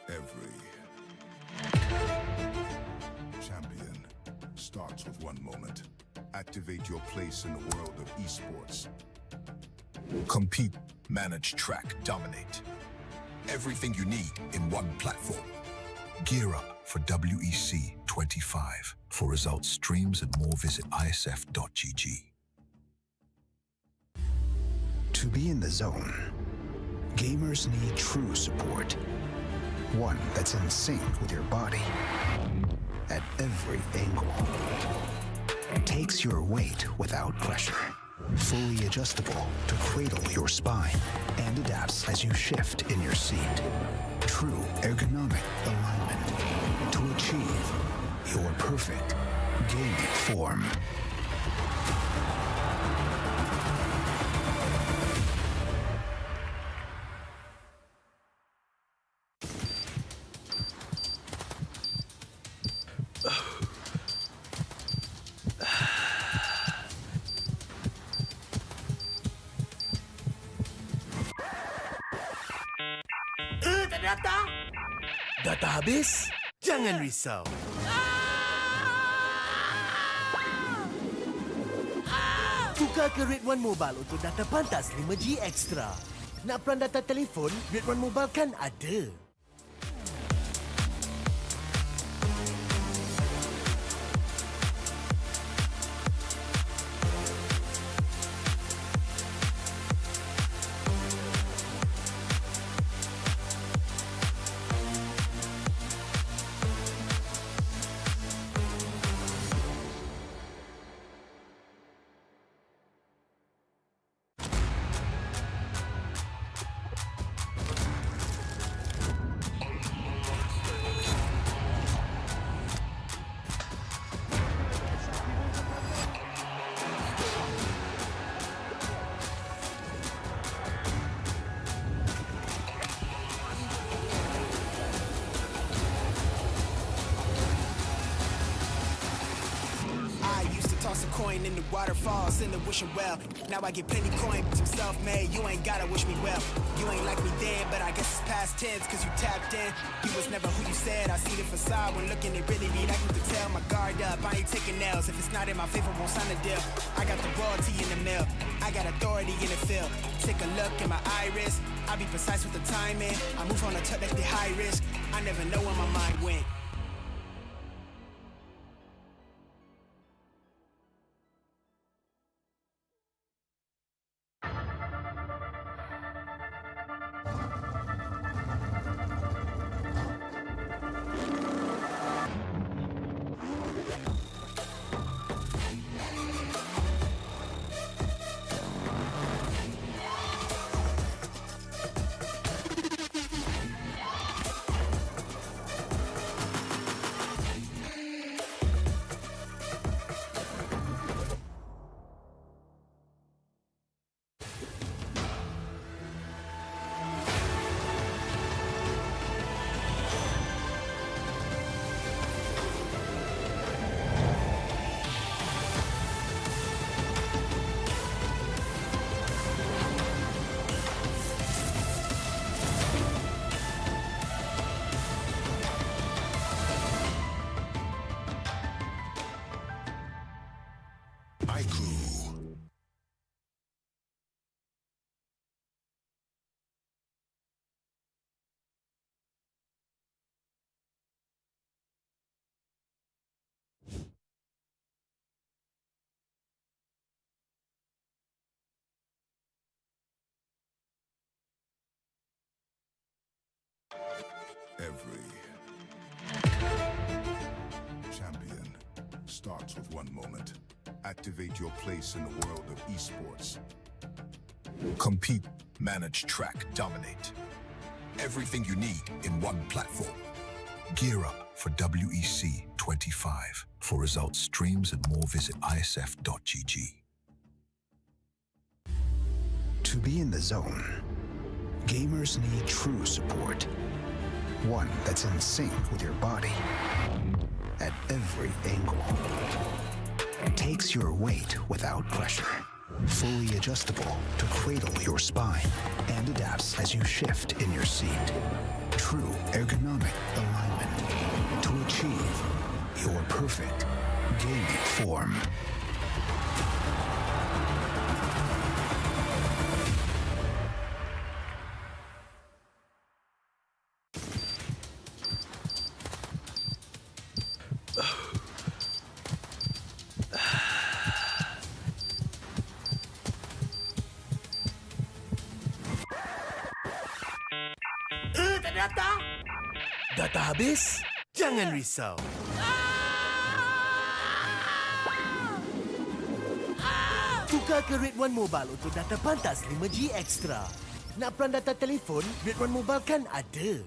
J: Every champion starts with one moment. Activate your place in the world of esports. Compete, manage, track, dominate. Everything you need in one platform. Gear up for WEC25. For results, streams, and more, visit ISF.gg.
G: To be in the zone, gamers need true support. One that's in sync with your body at every angle. Takes your weight without pressure. Fully adjustable to cradle your spine and adapts as you shift in your seat. True ergonomic alignment to achieve your perfect gaming form.
H: Tak ada data? Data habis? Jangan risau. Tukar ke Red One Mobile untuk data pantas 5G Extra. Nak peran data telefon, Red One Mobile kan ada.
I: Toss a coin in the waterfalls in the wishing well. Now I get plenty coin, but I'm self-made. You ain't gotta wish me well. You ain't like me then, but I guess it's past tense, cause you tapped in. You was never who you said. I see the facade when looking, it really be like you could tell. My guard up, I ain't taking L's. If it's not in my favor, won't sign a deal. I got the royalty in the mail. I got authority in the field. Take a look in my iris. I be precise with the timing. I move on a touch that's the high risk. I never know where my mind went.
J: Every champion starts with one moment. Activate your place in the world of esports. Compete, manage, track, dominate. Everything you need in one platform. Gear up for WEC25. For results, streams, and more, visit IESF.gg.
G: To be in the zone, gamers need true support. One that's in sync with your body at every angle. Takes your weight without pressure. Fully adjustable to cradle your spine and adapts as you shift in your seat. True ergonomic alignment to achieve your perfect gaming form.
H: Data habis? Jangan risau. Tukar ke Red One Mobile untuk data pantas 5G Extra. Nak peran data telefon, Red One Mobile kan ada.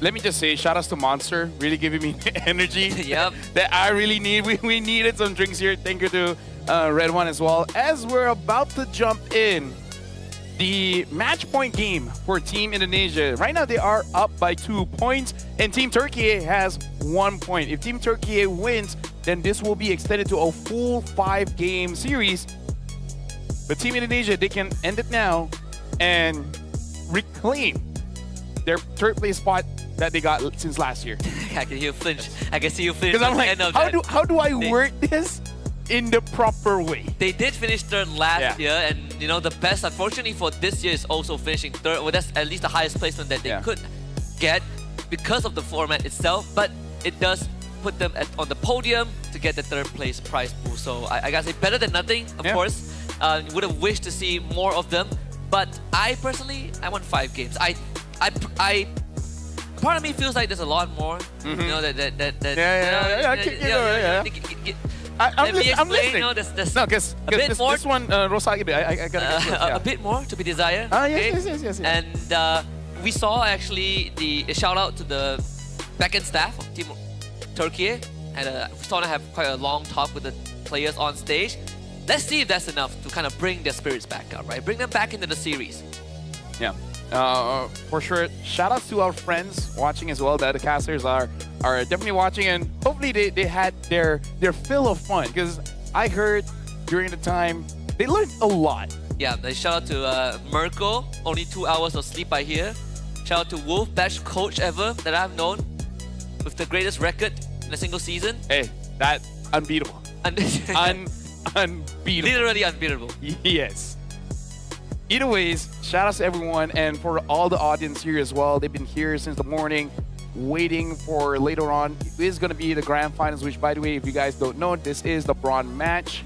L: Let me just say, shout outs to Monster, really giving me energy
M: Yep.
L: that I really need. We needed some drinks here. Thank you to Red One as well. As we're about to jump in, the match point game for Team Indonesia. Right now, they are up by 2 points, and Team Turkey has 1 point. If Team Turkey wins, then this will be extended to a full 5-game series. But Team Indonesia, they can end it now and reclaim their third place spot that they got since last year.
M: I can hear you flinch. I can see you flinch.
L: Because I'm
M: at
L: like,
M: the end of
L: how
M: that.
L: do I
M: They-
L: word this in the proper way?
M: They did finish third last year, and you know the best, unfortunately for this year, is also finishing third. Well, that's at least the highest placement that they could get because of the format itself. But it does put them on the podium to get the third place prize pool. So I gotta say, better than nothing, of course. Would have wished to see more of them, but I personally, I want 5 games. I part of me feels like there's a lot more. You know that
L: I'm listening.
M: No, there's
L: No, because
M: a bit more.
L: this one, Rosa, I gotta get
M: a bit more to be desired.
L: Yes.
M: And we saw actually the shout out to the backend staff of Team Turkey, and we saw them have quite a long talk with the players on stage. Let's see if that's enough to kind of bring their spirits back up, right? Bring them back into the series.
L: Yeah. For sure. Shout out to our friends watching as well. The other casters are definitely watching, and hopefully they had their fill of fun, because I heard during the time they learned a lot.
M: Yeah, shout out to Merkel, only 2 hours of sleep I hear. Shout out to Wolf, best coach ever that I've known, with the greatest record in a single season.
L: Hey, that unbeatable. Unbeatable.
M: Literally unbeatable.
L: Yes. Either ways, shout out to everyone, and for all the audience here as well. They've been here since the morning, waiting for later on. It is going to be the grand finals, which, by the way, if you guys don't know, this is the bronze match.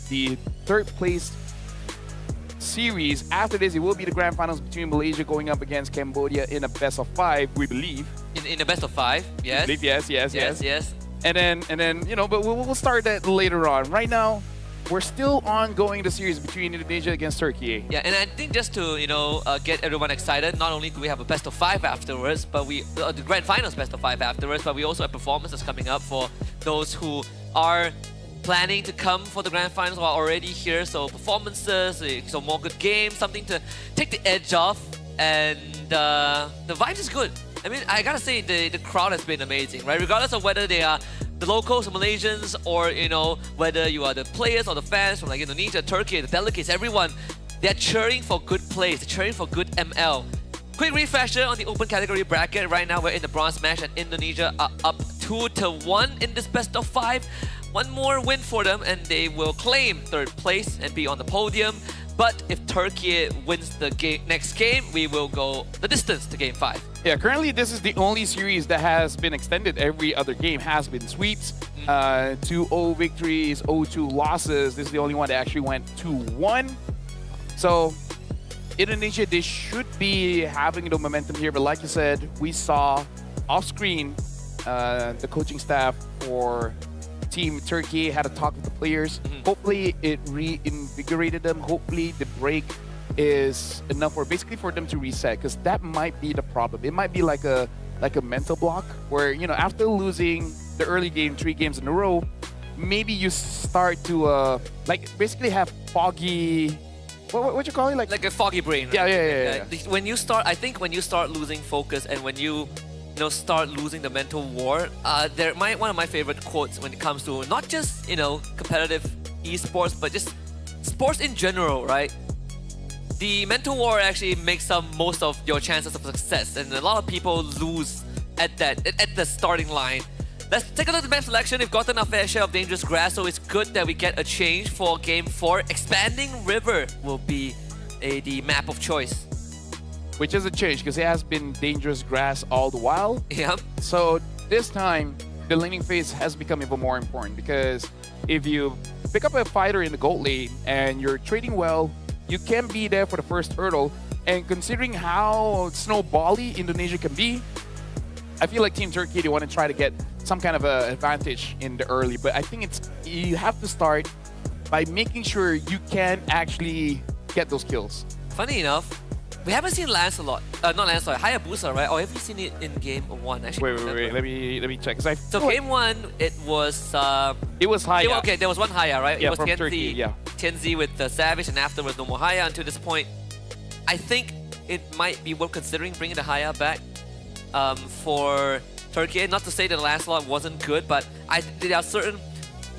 L: The third place series. After this, it will be the grand finals between Malaysia going up against Cambodia in a best of 5, we believe.
M: In a best of 5, yes.
L: We believe, yes. And then you know, but we'll start that later on. Right now, we're still ongoing the series between Indonesia against Turkey.
M: Yeah, and I think just to get everyone excited, not only do we have a best of 5 afterwards, but the grand finals best of 5 afterwards, but we also have performances coming up for those who are planning to come for the grand finals or are already here. So performances, so more good games, something to take the edge off, and the vibes is good. I mean, I gotta say the crowd has been amazing, right? Regardless of whether they are the locals, the Malaysians, or whether you are the players or the fans from like Indonesia, Turkey, the delegates, everyone, they're cheering for good plays, they're cheering for good ML. Quick refresher on the open category bracket. Right now we're in the bronze match, and Indonesia are up 2-1 in this best of 5. One more win for them and they will claim third place and be on the podium. But if Turkey wins the next game, we will go the distance to game 5.
L: Yeah, currently this is the only series that has been extended. Every other game has been sweeps. 2-0 victories, 0-2 losses. This is the only one that actually went 2-1. So Indonesia, they should be having the momentum here. But like you said, we saw off screen the coaching staff for Team Turkey had a talk with the players. Hopefully it reinvigorated them. Hopefully the break is enough for them to reset, because that might be the problem. It might be like a mental block where, after losing the early game 3 games in a row, maybe you start to basically have foggy, what you call it?
M: Like a foggy brain. Right?
L: Yeah.
M: When you start losing focus, and when you start losing the mental war. One of my favorite quotes when it comes to not just competitive esports, but just sports in general, right? The mental war actually makes up most of your chances of success, and a lot of people lose at the starting line. Let's take a look at the map selection. We've gotten our fair share of dangerous grass, so it's good that we get a change for Game 4. Expanding River will be the map of choice.
L: Which is a change because it has been dangerous grass all the while.
M: Yep.
L: So this time, the laning phase has become even more important because if you pick up a fighter in the gold lane and you're trading well, you can be there for the first hurdle. And considering how snowbally Indonesia can be, I feel like Team Turkey, they want to try to get some kind of an advantage in the early. But I think you have to start by making sure you can actually get those kills.
M: Funny enough, we haven't seen Lancelot, not Lancelot, Hayabusa, right? Or have you seen it in Game 1? Actually,
L: wait. Let me check.
M: So Game 1, it was...
L: it was Haya.
M: Okay, there was one Haya, right?
L: Yeah,
M: it was
L: from
M: Tianzi,
L: Turkey, yeah.
M: Tianzi with the Savage, and afterwards no more Haya until this point. I think it might be worth considering bringing the Haya back for Turkey. Not to say that Lancelot wasn't good, but there are certain...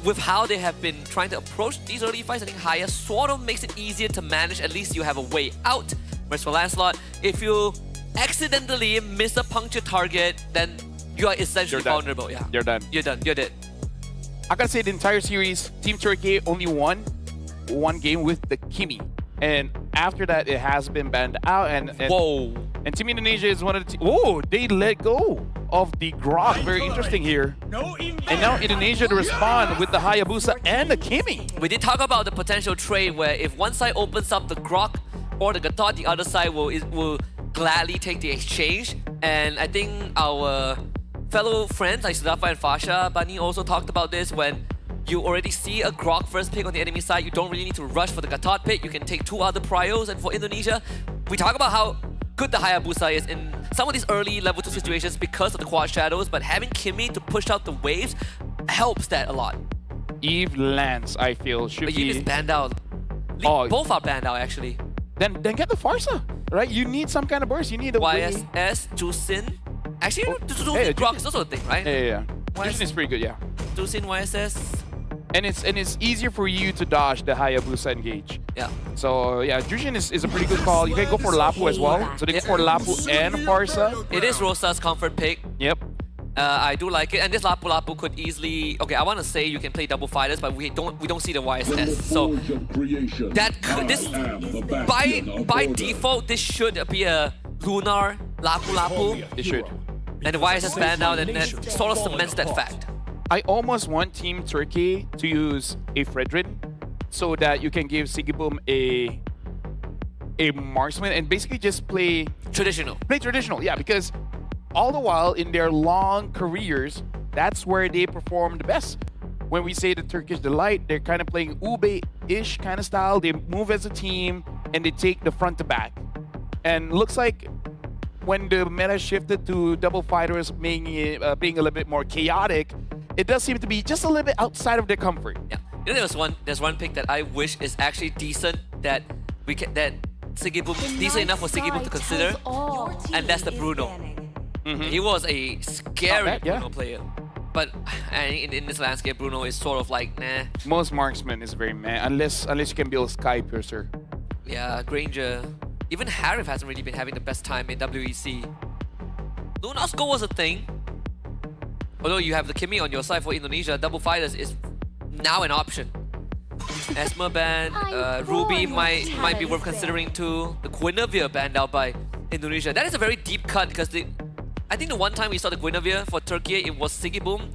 M: With how they have been trying to approach these early fights, I think Haya sort of makes it easier to manage. At least you have a way out. Whereas for Lancelot, if you accidentally miss a puncture target, then you are essentially vulnerable. Yeah,
L: You're done.
M: You're done. You're dead.
L: I gotta say, the entire series, Team Turkey only won one game with the Kimi. And after that, it has been banned out. And
M: whoa!
L: And Team Indonesia is one of the oh, they let go of the Grok. Very interesting here. And now Indonesia to respond with the Hayabusa and the Kimi.
M: We did talk about the potential trade where if one side opens up the Grok or the Gatot, the other side will gladly take the exchange. And I think our fellow friends like Sudafa and Fasha Bani also talked about this. When you already see a Grok first pick on the enemy side, you don't really need to rush for the Gatot pick. You can take 2 other prios. And for Indonesia, we talk about how good the Hayabusa is in some of these early level 2 situations because of the quad shadows, but having Kimi to push out the waves helps that a lot.
L: Eve Lance, I feel, should be...
M: Eve is banned out. Both are banned out, actually.
L: Then get the Farsa, right? You need some kind of burst. You need a
M: YSS, Jusin. Actually, Grok is also a thing, right?
L: Yeah. Jusin is pretty good, yeah.
M: Jusin, YSS.
L: And it's easier for you to dodge the Hayabusa engage.
M: Yeah.
L: So yeah, Jushin is a pretty good call. You can go for Lapu as well. So they go for Lapu and Farsa.
M: It is Rosa's comfort pick.
L: Yep.
M: I do like it, and this Lapu could easily. Okay, I want to say you can play double fighters, but we don't see the YSS. So that by default this should be a Lunar Lapu.
L: It should.
M: And the YSS banned out, and that sort of cements that fact.
L: I almost want Team Turkey to use a Fredrin so that you can give Sigiboom a marksman and basically just play
M: traditional.
L: Play traditional, yeah, because all the while in their long careers, that's where they perform the best. When we say the Turkish Delight, they're kind of playing Ube-ish kind of style. They move as a team and they take the front to back. And looks like when the meta shifted to double fighters being a little bit more chaotic, it does seem to be just a little bit outside of their comfort.
M: Yeah, there's one pick that I wish is actually decent that Sigiboom decent enough for Sigiboom to consider, and that's the Bruno. He was a scary Bruno player, but in this landscape, Bruno is sort of like nah.
L: Most marksman is very meh, unless you can build Sky Piercer.
M: Yeah, Granger. Even Harif hasn't really been having the best time in WEC. Luna's go was a thing. Although you have the Kimi on your side for Indonesia, double fighters is now an option. Esmer banned, Ruby might be worth considering too. The Guinevere banned out by Indonesia. That is a very deep cut because I think the one time we saw the Guinevere for Turkey, it was Sigiboom.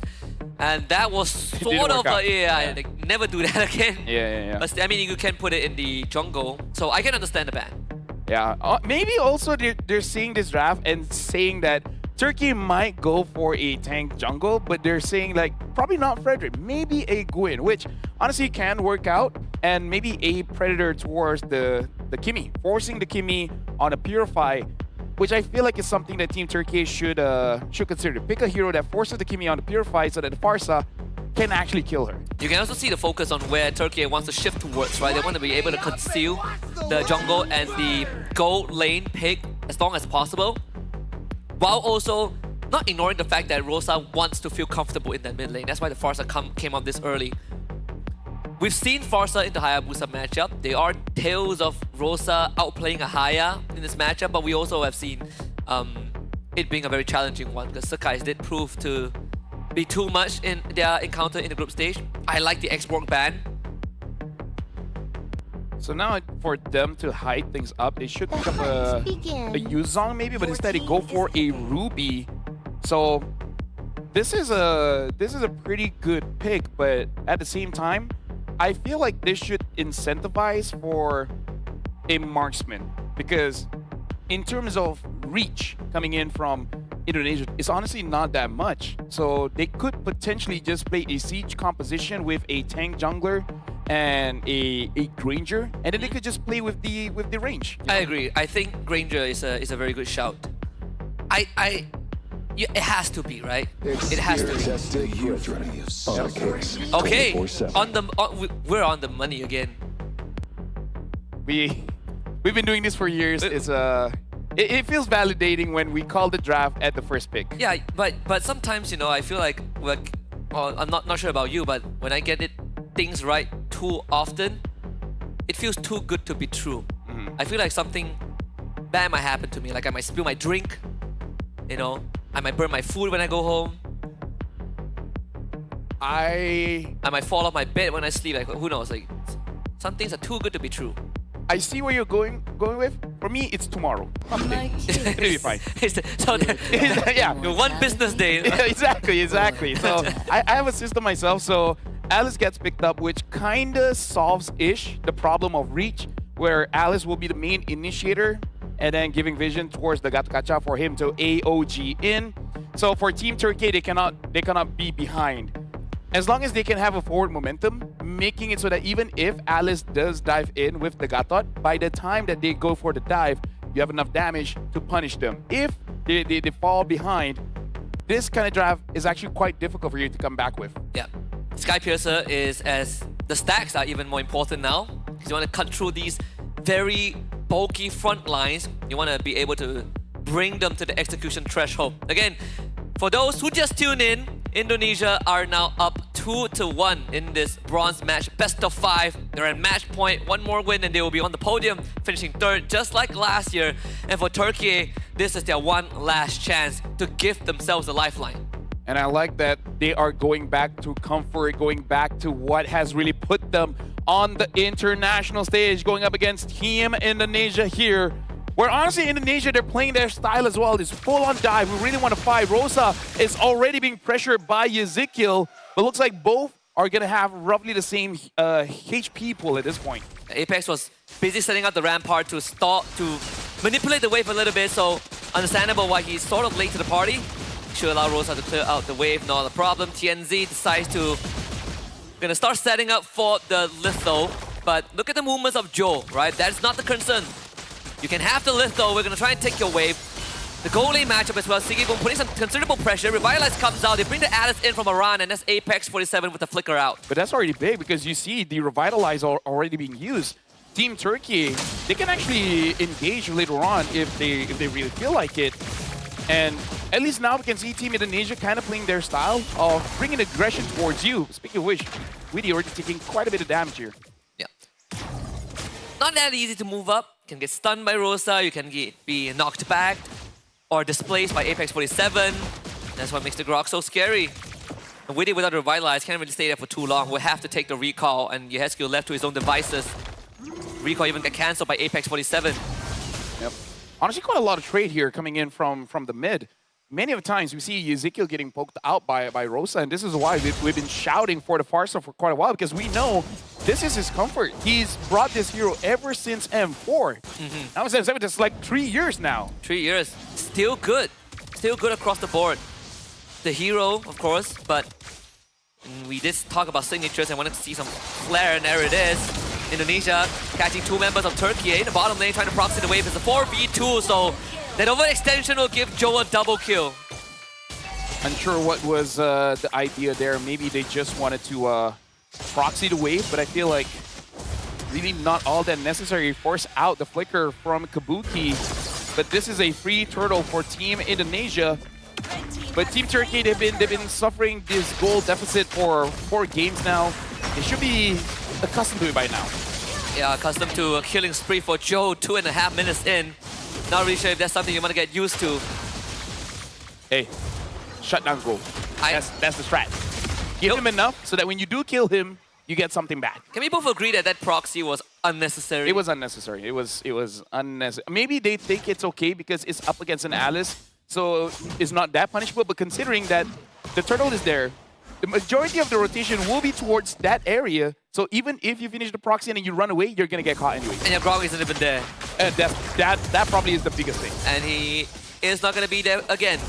M: And that was sort of like, never do that again.
L: Yeah.
M: But I mean, you can put it in the jungle. So I can understand the ban.
L: Yeah, maybe also they're seeing this draft and saying that Turkey might go for a tank jungle, but they're saying like probably not Frederick, maybe a Gwyn, which honestly can work out, and maybe a Predator towards the Kimi, forcing the Kimi on a Purify, which I feel like is something that Team Turkey should consider. Pick a hero that forces the Kimi on the Purify so that the Farsa can actually kill her.
M: You can also see the focus on where Turkey wants to shift towards, right? They want to be able to conceal the jungle and the gold lane pick as long as possible, while also not ignoring the fact that Rosa wants to feel comfortable in that mid lane. That's why the Farsa came up this early. We've seen Farsa in the Hayabusa matchup. There are tales of Rosa outplaying a Haya in this matchup, but we also have seen it being a very challenging one because Sakai's did prove to be too much in their encounter in the group stage. I like the X-Borg ban.
L: So now for them to hide things up, they should pick up a Yuzong maybe, but instead they go for a Ruby. So this is a pretty good pick, but at the same time, I feel like this should incentivize for a marksman because in terms of reach coming in from Indonesia, it's honestly not that much. So they could potentially just play a siege composition with a tank jungler and a Granger, and then they could just play with the range.
M: I agree. I think Granger is a very good shout. It has to be, right? It has to be. Okay, we're on the money again.
L: We've been doing this for years. It feels validating when we call the draft at the first pick.
M: Yeah, but sometimes, you know, I feel like I'm not sure about you, but when I get things right too often, it feels too good to be true. I feel like something bad might happen to me. Like I might spill my drink, you know, I might burn my food when I go home. I might fall off my bed when I sleep. Like who knows? Like some things are too good to be true.
L: I see where you're going with. For me, it's tomorrow. It'll be fine.
M: So
L: yeah,
M: one business day.
L: exactly. So I have a system myself. So Alice gets picked up, which kinda solves-ish the problem of reach, where Alice will be the main initiator and then giving vision towards the Gatkacha for him to AOG in. So for Team Turkey, they cannot be behind. As long as they can have a forward momentum, making it so that even if Alice does dive in with the Gatot, by the time that they go for the dive, you have enough damage to punish them. If they fall behind, this kind of draft is actually quite difficult for you to come back with.
M: Yeah. Sky Piercer is as the stacks are even more important now because you want to cut through these very bulky front lines. You want to be able to bring them to the execution threshold. Again, for those who just tune in, Indonesia are now up 2-1 in this bronze match, best of 5. They're at match point, one more win and they will be on the podium, finishing third just like last year. And for Turkey, this is their one last chance to give themselves a lifeline.
L: And I like that they are going back to comfort, going back to what has really put them on the international stage, going up against Team Indonesia here. Where honestly, Indonesia, they're playing their style as well. This full-on dive. We really want to fight. Rosa is already being pressured by Ezekiel, but looks like both are going to have roughly the same HP pool at this point.
M: Apex was busy setting up the rampart to manipulate the wave a little bit, so understandable why he's sort of late to the party. Should allow Rosa to clear out the wave, not a problem. TNZ decides to gonna start setting up for the litho, but look at the movements of Joe, right? That's not the concern. You can have the litho, we're gonna try and take your wave. The goal lane matchup as well, Siggy Boom putting some considerable pressure. Revitalize comes out, they bring the Alice in from Iran, and that's Apex 47 with the flicker out.
L: But that's already big because you see the Revitalize already being used. Team Turkey, they can actually engage later on if they really feel like it. And at least now we can see Team Indonesia kind of playing their style of bringing aggression towards you. Speaking of which, Weedy already taking quite a bit of damage here.
M: Yeah. Not that easy to move up. You can get stunned by Rosa, you can be knocked back or displaced by Apex 47. That's what makes the Grok so scary. And Weedy without Revitalize can't really stay there for too long. We'll have to take the recall, and Yehescu left to his own devices. Recall even got cancelled by Apex 47.
L: Yep. Honestly, quite a lot of trade here coming in from the mid. Many of the times we see Ezekiel getting poked out by Rosa, and this is why we've been shouting for the Farsa for quite a while, because we know this is his comfort. He's brought this hero ever since M4. Now it's M7, it's like 3 years now.
M: 3 years. Still good. Still good across the board. The hero, of course, but we did talk about signatures. I wanted to see some flair, and there it is. Indonesia catching 2 members of Turkey in the bottom lane, trying to proxy the wave. It's a 4v2, so that overextension will give Joe a double kill.
L: Unsure what was the idea there. Maybe they just wanted to proxy the wave, but I feel like really not all that necessary. Force out the flicker from Kabuki, but this is a free turtle for Team Indonesia. But Team Turkey, they've been suffering this goal deficit for 4 games now. They should be accustomed to it by now.
M: Yeah, accustomed to a killing spree for Joe, 2.5 minutes in. Not really sure if that's something you want to get used to.
L: Hey, shut down goal. That's the strat. Give him enough so that when you do kill him, you get something back.
M: Can we both agree that that proxy was unnecessary?
L: It was unnecessary. It was unnecessary. Maybe they think it's okay because it's up against an Alice, so it's not that punishable. But considering that the turtle is there, the majority of the rotation will be towards that area. So even if you finish the proxy and then you run away, you're gonna get caught anyway.
M: And your Grog isn't even there.
L: That probably is the biggest thing.
M: And he is not gonna be there again.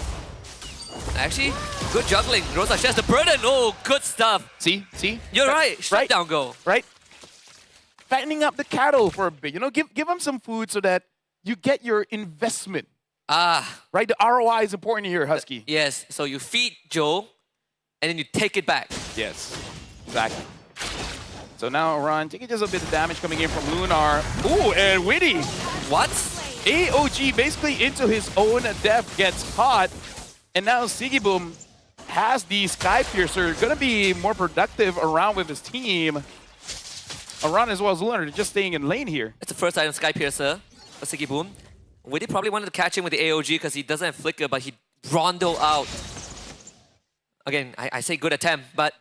M: Actually, good juggling. Rosa shares the burden. Oh, good stuff.
L: See?
M: You're right. Shutdown go.
L: Right? Fattening up the cattle for a bit. You know, give them some food so that you get your investment. Right? The ROI is important here, Husky.
M: Yes. So you feed Joe, and then you take it back.
L: Yes. Exactly. So now Iran taking just a bit of damage coming in from Lunar. Ooh, and Witty.
M: What?
L: AOG basically into his own death gets caught. And now Sigiboom has the Sky Piercer, gonna be more productive around with his team. Around as well as Lunar, just staying in lane here.
M: It's the first item Sky Piercer for Sigiboom. Witty probably wanted to catch him with the AOG because he doesn't have Flicker, but he Rondo out. Again, I say good attempt, but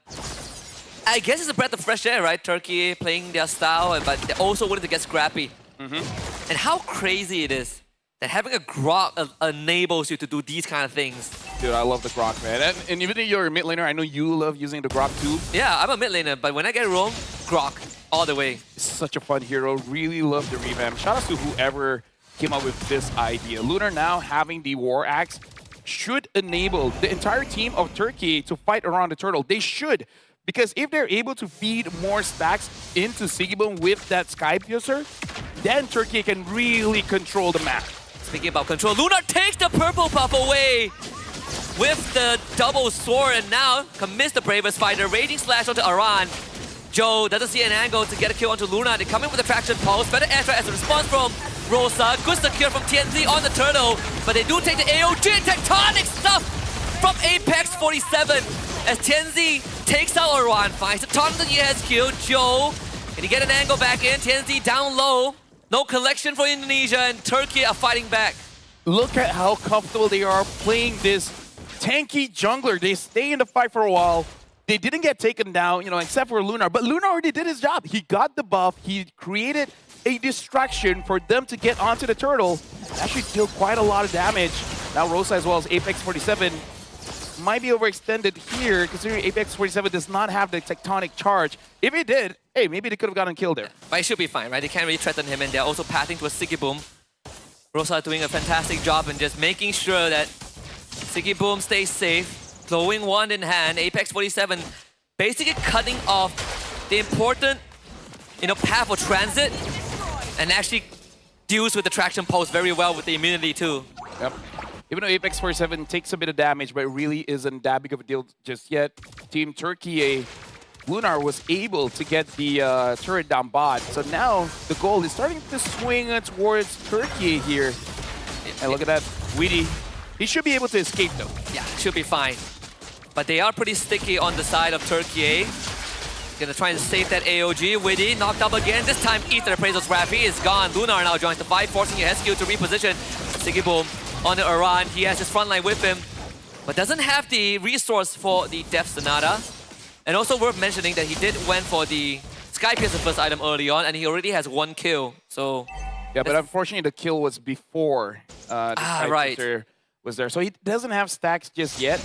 M: I guess it's a breath of fresh air, right? Turkey playing their style, but they're also willing to get scrappy. And how crazy it is that having a Grok enables you to do these kind of things.
L: Dude, I love the Grok, man. And even if you're a mid laner, I know you love using the Grok too.
M: Yeah, I'm a mid laner, but when I get roam, Grok all the way.
L: It's such a fun hero. Really love the revamp. Shout out to whoever came up with this idea. Lunar now having the War Axe should enable the entire team of Turkey to fight around the turtle. They should. Because if they're able to feed more stacks into Sigiboom with that Sky Piercer, then Turkey can really control the map.
M: Speaking about control, Lunar takes the purple buff away with the double sword, and now commits the bravest fighter. Raging slash onto Aran. Joe doesn't see an angle to get a kill onto Lunar. They come in with a traction pulse. Better airstrike as a response from Rosa. Good secure from TNZ on the turtle, but they do take the AOG. Tectonic stuff from Apex 47 as TNZ takes out Aran. Finds the taunt that he has killed. Joe, can he get an angle back in? TNZ down low. No collection for Indonesia, and Turkey are fighting back.
L: Look at how comfortable they are playing this tanky jungler. They stay in the fight for a while. They didn't get taken down, you know, except for Lunar. But Lunar already did his job. He got the buff. He created a distraction for them to get onto the turtle. Actually dealt quite a lot of damage. Now Rosa as well as Apex 47 might be overextended here, considering Apex 47 does not have the tectonic charge. If it did, hey, maybe they could have gotten killed there.
M: But it should be fine, right? They can't really threaten him, and they're also pathing to a Sigiboom. Rosa doing a fantastic job and just making sure that Sigiboom stays safe. Glowing wand in hand, Apex 47 basically cutting off the important, path for transit, and actually deals with the traction pulse very well with the immunity too.
L: Yep. Even though Apex 47 takes a bit of damage, but it really isn't that big of a deal just yet. Team Turkey, Lunar was able to get the turret down bot. So now the goal is starting to swing towards Turkey here. And look at that, Witty. He should be able to escape though.
M: Yeah, should be fine. But they are pretty sticky on the side of Turkey. Gonna try and save that AOG. Witty knocked up again. This time Ether Appraisal's Wrap. He is gone. Lunar now joins the fight, forcing SQ to reposition. Sigiboom on the Aran. He has his front line with him, but doesn't have the resource for the Death Sonata. And also worth mentioning that he did went for the Sky Piercer first item early on, and he already has 1 kill. So
L: yeah, but unfortunately the kill was before the Sky Piercer was there. So he doesn't have stacks just yet.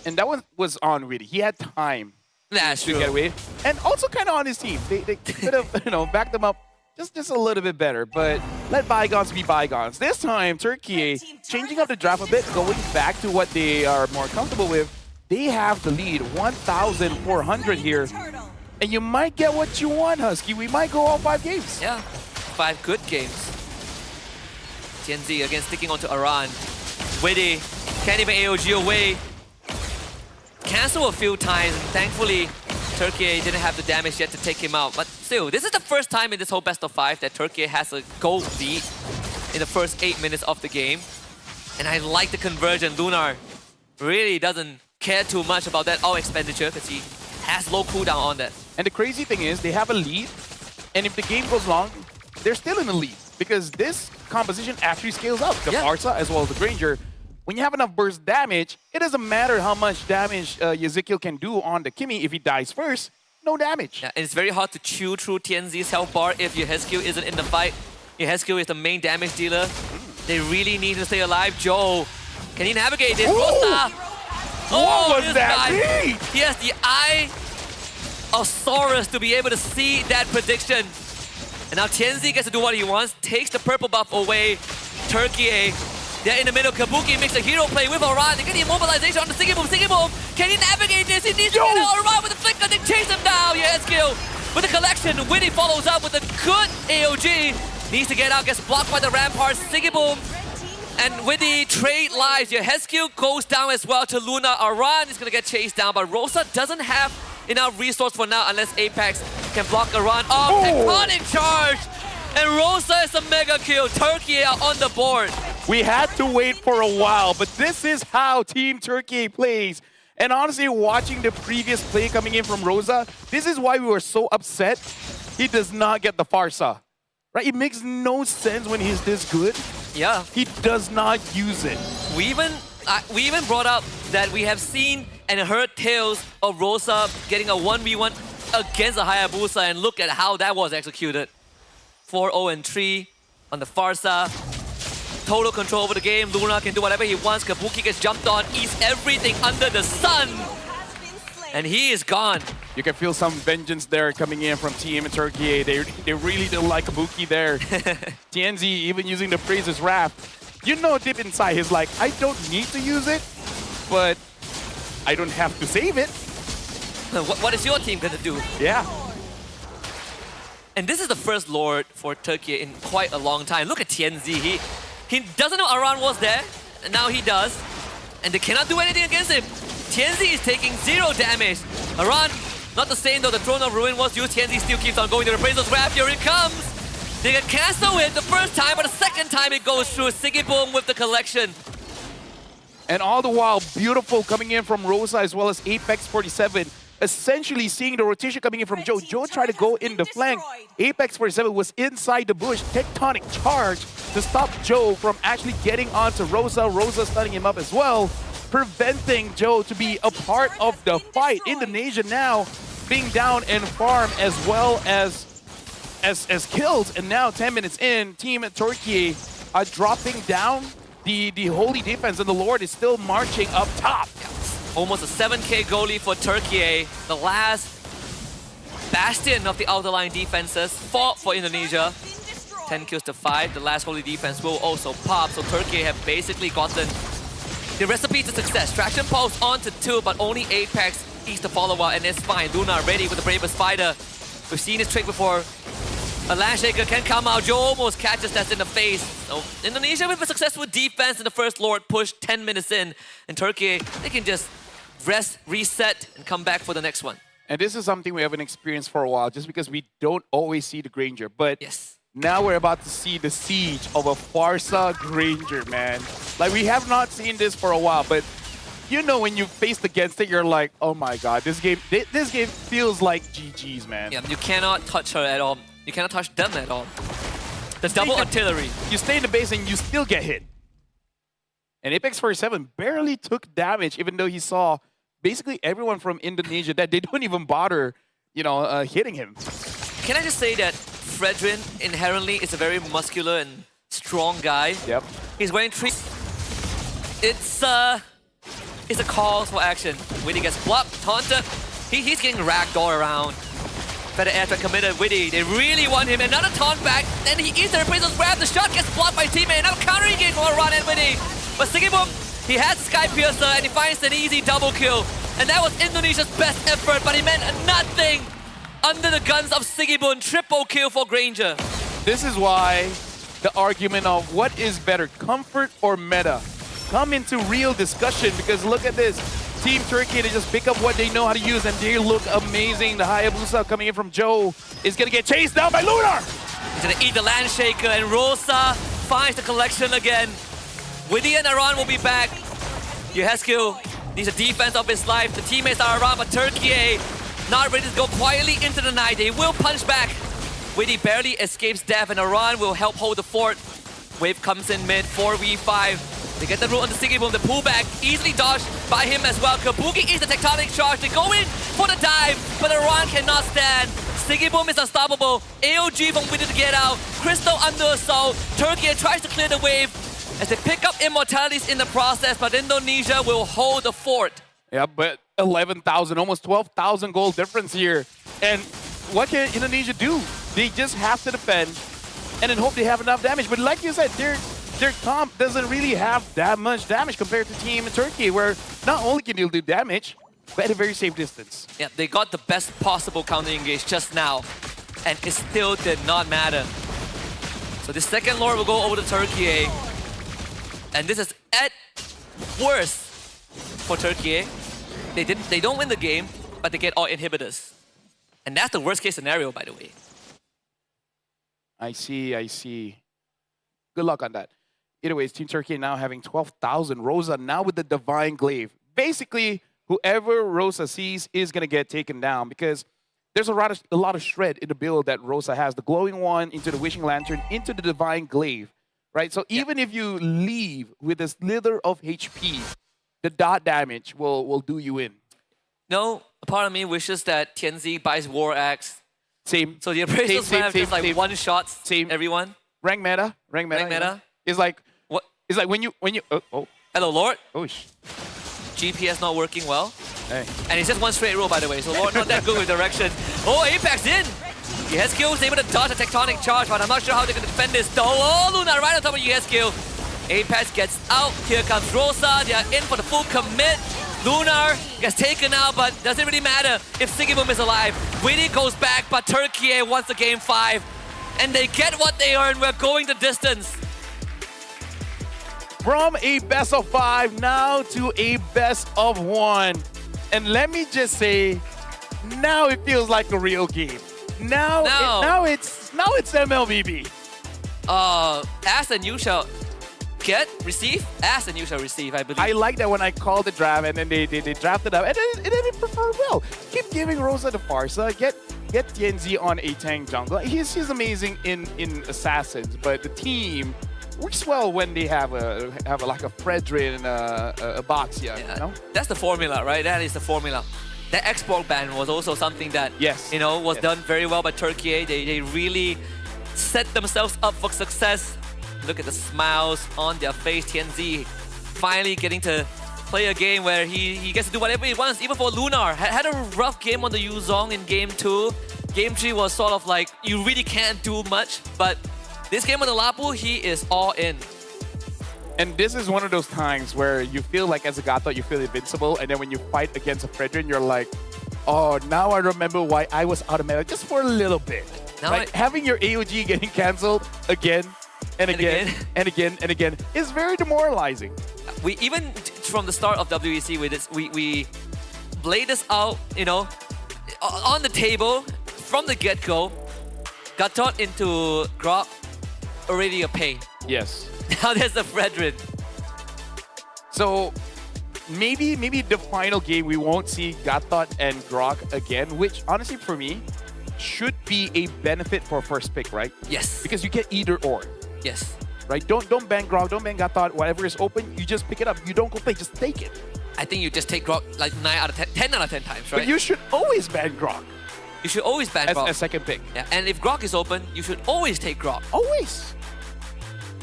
L: And that one was on Witty. He had time
M: to
L: get away. And also kind of on his team. They could have backed them up just a little bit better, but let bygones be bygones. This time, Turkey changing up the draft a bit, going back to what they are more comfortable with. They have the lead, 1,400 here. And you might get what you want, Husky. We might go all 5 games.
M: Yeah, 5 good games. TNZ again sticking onto Aran. Witty can't even AOG away. Cancel a few times, and thankfully Turkey didn't have the damage yet to take him out. But still, this is the first time in this whole best of 5 that Turkey has a goal lead in the first 8 minutes of the game. And I like the conversion. Lunar really doesn't care too much about that all expenditure because he has low cooldown on that.
L: And the crazy thing is, they have a lead, and if the game goes long, they're still in the lead because this composition actually scales up. The Farsa as well as the Granger. When you have enough burst damage, it doesn't matter how much damage Ezekiel can do on the Kimi. If he dies first, no damage.
M: Yeah, and it's very hard to chew through TNZ's health bar if your Hesku isn't in the fight. Your Hesku is the main damage dealer. They really need to stay alive. Joe, can he navigate this? Rosa!
L: What was that?
M: He has the eye of Saurus to be able to see that prediction. And now Tianzi gets to do what he wants, takes the purple buff away. Turkey, they're in the middle. Kabuki makes a hero play with Oran. They get the immobilization on the Sigiboom. Sigiboom, can he navigate this? He needs to get out. Oran with the flicker. They chase him down. Skill with the collection. Winnie follows up with a good AOG. Needs to get out, gets blocked by the Rampart. Sigiboom and with the trade lives, your Hesku goes down as well to Luna. Aran is going to get chased down, but Rosa doesn't have enough resource for now unless Apex can block Aran. Oh, iconic charge! And Rosa is a mega kill. Turkey are on the board.
L: We had to wait for a while, but this is how Team Turkey plays. And honestly, watching the previous play coming in from Rosa, this is why we were so upset. He does not get the Farsa. Right? It makes no sense when he's this good.
M: Yeah.
L: He does not use it.
M: We even brought up that we have seen and heard tales of Rosa getting a 1v1 against a Hayabusa, and look at how that was executed. 4-0-3 on the Farsa. Total control over the game. Luna can do whatever he wants. Kabuki gets jumped on, eats everything under the sun. And he is gone.
L: You can feel some vengeance there coming in from Team Turkey. They really don't like Kabuki there. TNZ even using the Praise's Wrath. You know deep inside he's like, I don't need to use it, but I don't have to save it.
M: What is your team gonna do?
L: Yeah.
M: And this is the first Lord for Turkey in quite a long time. Look at TNZ. He doesn't know Aran was there, and now he does. And they cannot do anything against him. TNZ is taking 0 damage. Aran, not the same though. The Throne of Ruin was used. TNZ still keeps on going to the Praise's Wrath. Here it comes. They can cancel it the first time, but the second time it goes through. Sigiboom with the collection.
L: And all the while, beautiful coming in from Rosa as well as Apex 47. Essentially seeing the rotation coming in from Joe. Joe tried to go in the flank. Apex 47 was inside the bush. Tectonic charge to stop Joe from actually getting onto Rosa. Rosa stunning him up as well, preventing Joe to be a part of the fight. Indonesia now being down in farm as well as kills. And now 10 minutes in, Team Turkey are dropping down the holy defense, and the Lord is still marching up top.
M: Almost a 7k goalie for Turkey. The last bastion of the outer line defenses fought for Indonesia. 10 kills to 5. The last holy defense will also pop. So Turkey have basically gotten the recipe to success. Traction Pulse on to 2, but only Apex needs to follow up, and it's fine. Luna ready with the Bravest Fighter. We've seen this trick before. A Landshaker can come out. Joe almost catches that in the face. So Indonesia with a successful defense in the first Lord push 10 minutes in. And Turkey, they can just rest, reset, and come back for the next one.
L: And this is something we haven't experienced for a while, just because we don't always see the Granger. But now we're about to see the siege of a Farsa Granger, man. Like, we have not seen this for a while, but you know when you faced against it, you're like, oh my god, this game feels like GG's, man.
M: Yeah, you cannot touch her at all. You cannot touch them at all. The double artillery.
L: You stay in the base and you still get hit. And Apex 47 barely took damage, even though he saw basically everyone from Indonesia that they don't even bother, you know, hitting him.
M: Can I just say that Fredrin inherently is a very muscular and strong guy.
L: Yep.
M: He's wearing 3. It's a call for action. Witty gets blocked, taunted. He's getting ragdoll around. Better air committed. Witty, they really want him. Another taunt back, and he eats the Replace's grab. The shot gets blocked by teammate. Now countering it for Aran and Witty. But Sigiboom, he has Sky Piercer, and he finds an easy double kill. And that was Indonesia's best effort, but he meant nothing under the guns of Sigiboom. Triple kill for Granger.
L: This is why the argument of what is better, comfort or meta, come into real discussion, because look at this. Team Turkey, they just pick up what they know how to use, and they look amazing. The Hayabusa coming in from Joe is going to get chased down by Lunar.
M: He's going to eat the Landshaker, and Rosa finds the collection again. Witty and Aran will be back. Your Hesku Needs a defense of his life. The teammates are around, but Turkiyye not ready to go quietly into the night. They will punch back. Witty barely escapes death, and Iran will help hold the fort. Wave comes in mid, 4v5. They get the root on the Sigiboom. The pullback easily dodged by him as well. Kabuki is the tectonic charge. They go in for the dive, but Iran cannot stand. Sigiboom is unstoppable. AOG from Witty to get out. Crystal under assault. Turkiyye tries to clear the wave as they pick up immortalities in the process, but Indonesia will hold the fort.
L: Yeah, but 11,000, almost 12,000 gold difference here. And what can Indonesia do? They just have to defend and then hope they have enough damage. But like you said, their comp doesn't really have that much damage compared to Team Turkey, where not only can they do damage, but at a very safe distance.
M: Yeah, they got the best possible counter engage just now, and it still did not matter. So the second Lord will go over to Turkiyye, and this is at worst for Turkiyye. They don't win the game, but they get all inhibitors. And that's the worst case scenario, by the way.
L: I see. Good luck on that. Either way, Team Turkey now having 12,000. Rosa now with the Divine Glaive. Basically, whoever Rosa sees is going to get taken down because there's a lot of shred in the build that Rosa has. The Glowing One into the Wishing Lantern into the Divine Glaive, right? So even if you leave with a slither of HP, the dot damage will do you in.
M: No, a part of me wishes that Tianzi buys War Axe.
L: Same.
M: So the appraisals have just like one shots.
L: Same.
M: Everyone.
L: Rank meta. It's like
M: what?
L: It's like when you oh.
M: Hello, Lord.
L: Oh.
M: GPS not working well.
L: Hey.
M: And it's just one straight row, by the way. So Lord not that good with direction. Oh, Apex in. Yeskill is able to dodge a tectonic charge, but I'm not sure how they're going to defend this. Oh, Luna right on top of Yeskill. Apex gets out. Here comes Rosa. They are in for the full commit. Lunar gets taken out, but doesn't really matter if Sigiboom is alive. Witty goes back, but Turkiyye wants the game 5. And they get what they earn. We're going the distance.
L: From a best of 5 now to a best of 1. And let me just say, now it feels like a real game. Now it's MLBB.
M: Ask and you shall get, receive, ask and you shall receive, I believe.
L: I like that when I called the draft and then they drafted up and then they perform well. Keep giving Rosa the Farsa. Get Tianzi on a tank jungle. He's amazing in Assassins, but the team works well when they have like a Fredrin and a Boxia.
M: Yeah,
L: you know?
M: That's the formula, right? That is the formula. That export ban was also something that was done very well by Turkiyye. They really set themselves up for success. Look at the smiles on their face. Tianzi finally getting to play a game where he gets to do whatever he wants. Even for Lunar, had a rough game on the Yuzong in Game 2. Game 3 was sort of like, you really can't do much. But this game on the Lapu, he is all in.
L: And this is one of those times where you feel like as a Gato, you feel invincible. And then when you fight against a Fredrin, you're like, oh, now I remember why I was out of meta just for a little bit. Right? Having your AOG getting cancelled again and again is very demoralizing.
M: We even from the start of WEC with this, we laid this out, on the table from the get-go. Got taught into Grok, already a pain.
L: Yes.
M: Now there's the Fredrin.
L: So maybe the final game we won't see Gatot and Grok again, which honestly for me should be a benefit for first pick, right?
M: Yes.
L: Because you get either or.
M: Yes.
L: Right? Don't ban Grok, don't ban Gatot. Whatever is open, you just pick it up. You don't go play, just take it.
M: I think you just take Grok like 9 out of 10, 10 out of 10 times, right?
L: But you should always ban Grok.
M: You should always ban Grok.
L: As a second pick.
M: Yeah, and if Grok is open, you should always take Grok.
L: Always.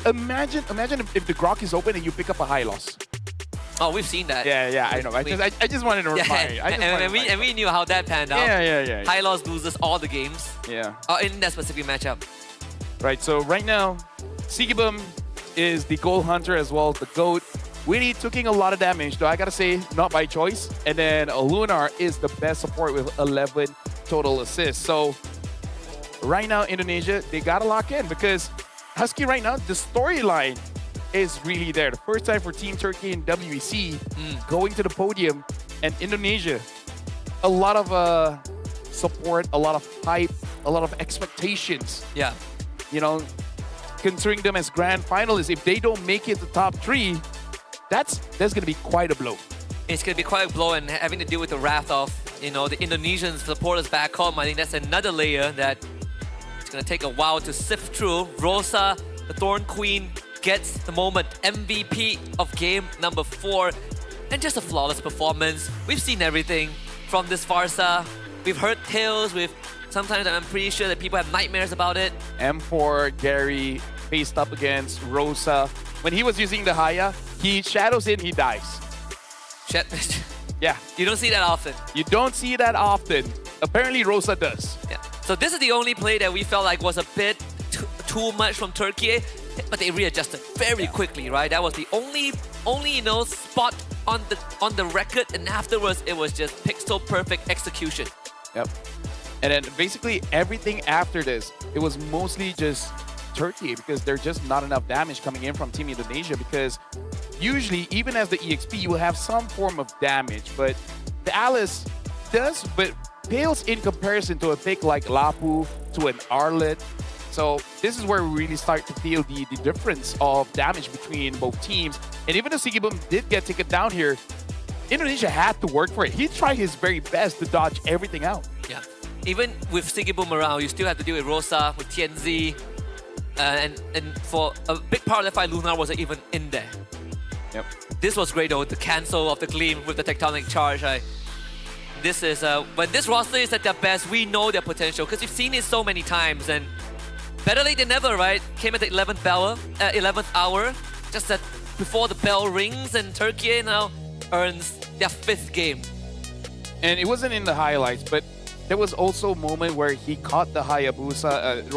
L: Imagine if the Grok is open and you pick up a high loss.
M: Oh, we've seen that.
L: Yeah, I know. I just wanted to remind you.
M: And we knew how that panned out.
L: Yeah.
M: High loss loses all the games.
L: Yeah.
M: In that specific matchup.
L: Right, so right now, Sigiboom is the goal hunter as well as the GOAT. Witty taking a lot of damage, though I gotta say, not by choice. And then Lunar is the best support with 11 total assists. So right now, Indonesia, they gotta lock in because Husky right now, the storyline is really there. The first time for Team Turkey in WEC going to the podium, and Indonesia, a lot of support, a lot of hype, a lot of expectations.
M: Yeah.
L: Considering them as grand finalists, if they don't make it the top 3, that's going to be quite a blow.
M: it's going to be quite a blow, and having to deal with the wrath of, you know, the Indonesian supporters back home. I think that's another layer that it's going to take a while to sift through. Rosa, the Thorn Queen, gets the moment. MVP of game number 4. And just a flawless performance. We've seen everything from this Farsa. We've heard tales. Sometimes I'm pretty sure that people have nightmares about it.
L: M4, Gary faced up against Rosa. When he was using the Haya, he shadows in, he dies. Yeah.
M: You don't see that often.
L: You don't see that often. Apparently Rosa does.
M: Yeah. So this is the only play that we felt like was a bit too much from Turkey, but they readjusted very quickly, right? That was the only you know, spot on the record, and afterwards it was just pixel perfect execution.
L: Yep. And then basically everything after this, it was mostly just Turkey, because there's just not enough damage coming in from Team Indonesia, because usually, even as the EXP, you will have some form of damage, but the Alice does, but pales in comparison to a pick like Lapu, to an Arlet. So this is where we really start to feel the difference of damage between both teams. And even though Sigibum did get taken down here, Indonesia had to work for it. He tried his very best to dodge everything out.
M: Yeah. Even with Sigibum around, you still have to deal with Rosa, with Tianzi, and for a big part of the fight, Lunar wasn't even in there.
L: Yep.
M: This was great though, the cancel of the Gleam with the Tectonic Charge. This is, when this roster is at their best, we know their potential, because we've seen it so many times, and better late than never, right? Came at the 11th hour, just that before the bell rings, and Turkey now earns their 5th game.
L: And it wasn't in the highlights, but there was also a moment where he caught the Hayabusa,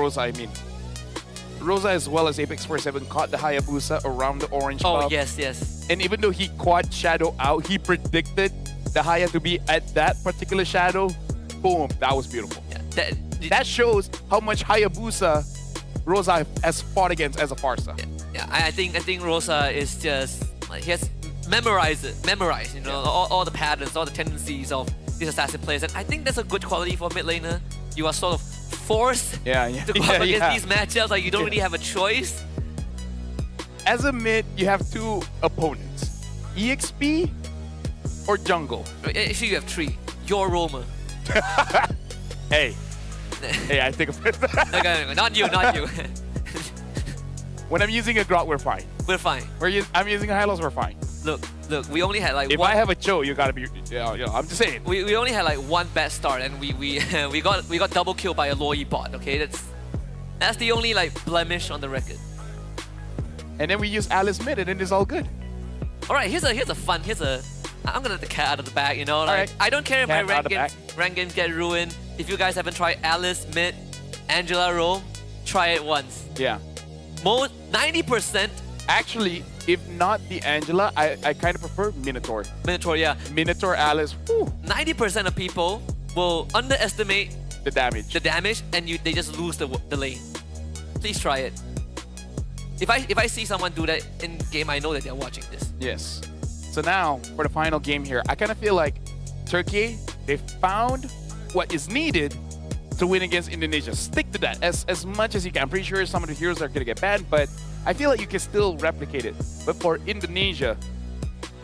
L: Rosa as well as Apex 47 caught the Hayabusa around the orange buff.
M: Oh, yes.
L: And even though he quad shadow out, he predicted the Haya to be at that particular shadow. Boom, that was beautiful.
M: Yeah,
L: that shows how much Hayabusa Rosa has fought against as a Farsa.
M: Yeah, I think Rosa is just, like, he has memorized, you know, all the patterns, all the tendencies of these assassin players. And I think that's a good quality for a mid laner. You are sort of forced to go up against these matchups, like you don't really have a choice.
L: As a mid, you have 2 opponents. EXP or jungle?
M: Actually, you have 3. You're Roma.
L: Hey, I think of it.
M: No, not you.
L: When I'm using a Grot, we're fine.
M: We're fine.
L: I'm using a Hylos, we're fine.
M: Look, we only had like
L: if I have a Cho, you gotta be, I'm just saying.
M: We only had like 1 bad start, and we got double killed by a Loi bot. Okay, that's the only like blemish on the record.
L: And then we use Alice mid, and then it's all good.
M: All right, here's a fun. I'm gonna let the cat out of the bag. You know, like
L: right.
M: I don't care if my rank games get ruined. If you guys haven't tried Alice mid, Angela roam, try it once.
L: Yeah.
M: 90%.
L: Actually, if not the Angela, I kind of prefer Minotaur.
M: Minotaur, yeah.
L: Minotaur, Alice.
M: 90% of people will underestimate
L: the damage.
M: And they just lose the lane. Please try it. If I see someone do that in game, I know that they're watching this.
L: Yes. So now for the final game here, I kind of feel like Turkey, they found what is needed to win against Indonesia. Stick to that as much as you can. I'm pretty sure some of the heroes are going to get banned, but I feel like you can still replicate it. But for Indonesia,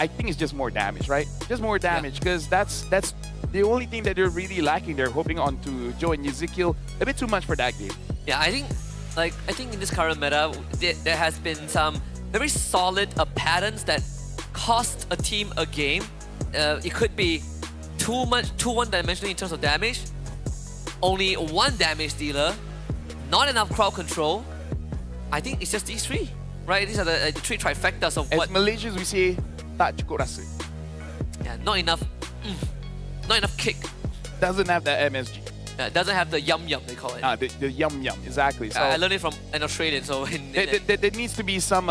L: I think it's just more damage, right? Just more damage, because that's the only thing that they're really lacking. They're hoping on to Joe and Ezekiel. A bit too much for that game.
M: Yeah, I think in this current meta, there has been some very solid patterns that cost a team a game. It could be too one-dimensional in terms of damage, only 1 damage dealer, not enough crowd control. I think it's just these 3, right? These are the 3 trifectas of what...
L: As Malaysians, we say, tak cukup rasa.
M: Yeah, not enough kick.
L: Doesn't have that MSG.
M: Yeah, doesn't have the yum, they call it.
L: The yum, exactly. So
M: I learned it from an Australian, so...
L: there needs to be some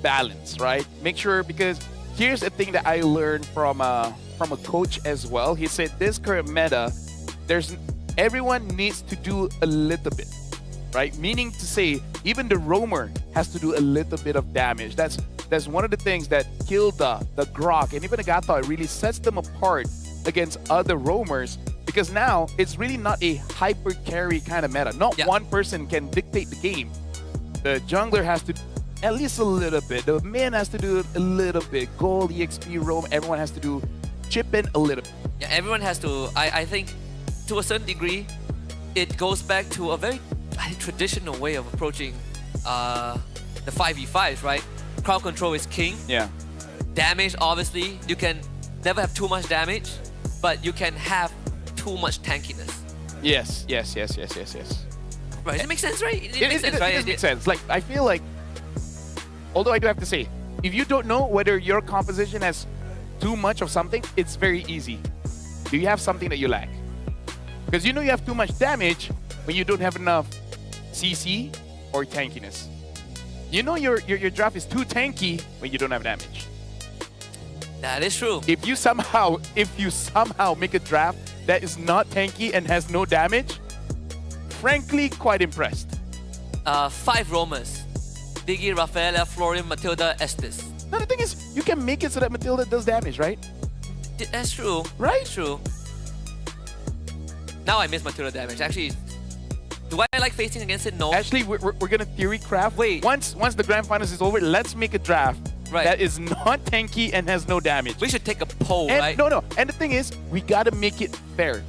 L: balance, right? Make sure, because here's the thing that I learned from a coach as well. He said this current meta, everyone needs to do a little bit, right? Meaning to say, even the roamer has to do a little bit of damage. That's one of the things that Kilda, the Grok, and even the Gathar really sets them apart against other roamers, because now it's really not a hyper carry kind of meta. Not one person can dictate the game. The jungler has to at least a little bit. The man has to do a little bit. Goal, EXP, roam, everyone has to do chip in a little bit.
M: Yeah, everyone has to. I think to a certain degree, it goes back to a very traditional way of approaching the 5v5s, right? Crowd control is king.
L: Yeah.
M: Damage, obviously, you can never have too much damage, but you can have too much tankiness.
L: Yes.
M: Right, does it make sense, right?
L: It does make sense. Like, I feel like, although I do have to say, if you don't know whether your composition has too much of something, it's very easy. Do you have something that you lack? Because you know you have too much damage when you don't have enough CC or tankiness. You know your draft is too tanky when you don't have damage.
M: That is true.
L: If you somehow make a draft that is not tanky and has no damage, frankly, quite impressed.
M: 5 roamers. Diggy, Rafaela, Florian, Matilda, Estes.
L: Now the thing is, you can make it so that Matilda does damage, right?
M: That's true.
L: Right?
M: True. Now I miss Matilda damage. Actually, do I like facing against it? No.
L: Actually, we're gonna theory craft.
M: Wait.
L: Once the grand finals is over, let's make a draft that is not tanky and has no damage.
M: We should take a poll,
L: and,
M: right?
L: No. And the thing is, we gotta make it fair.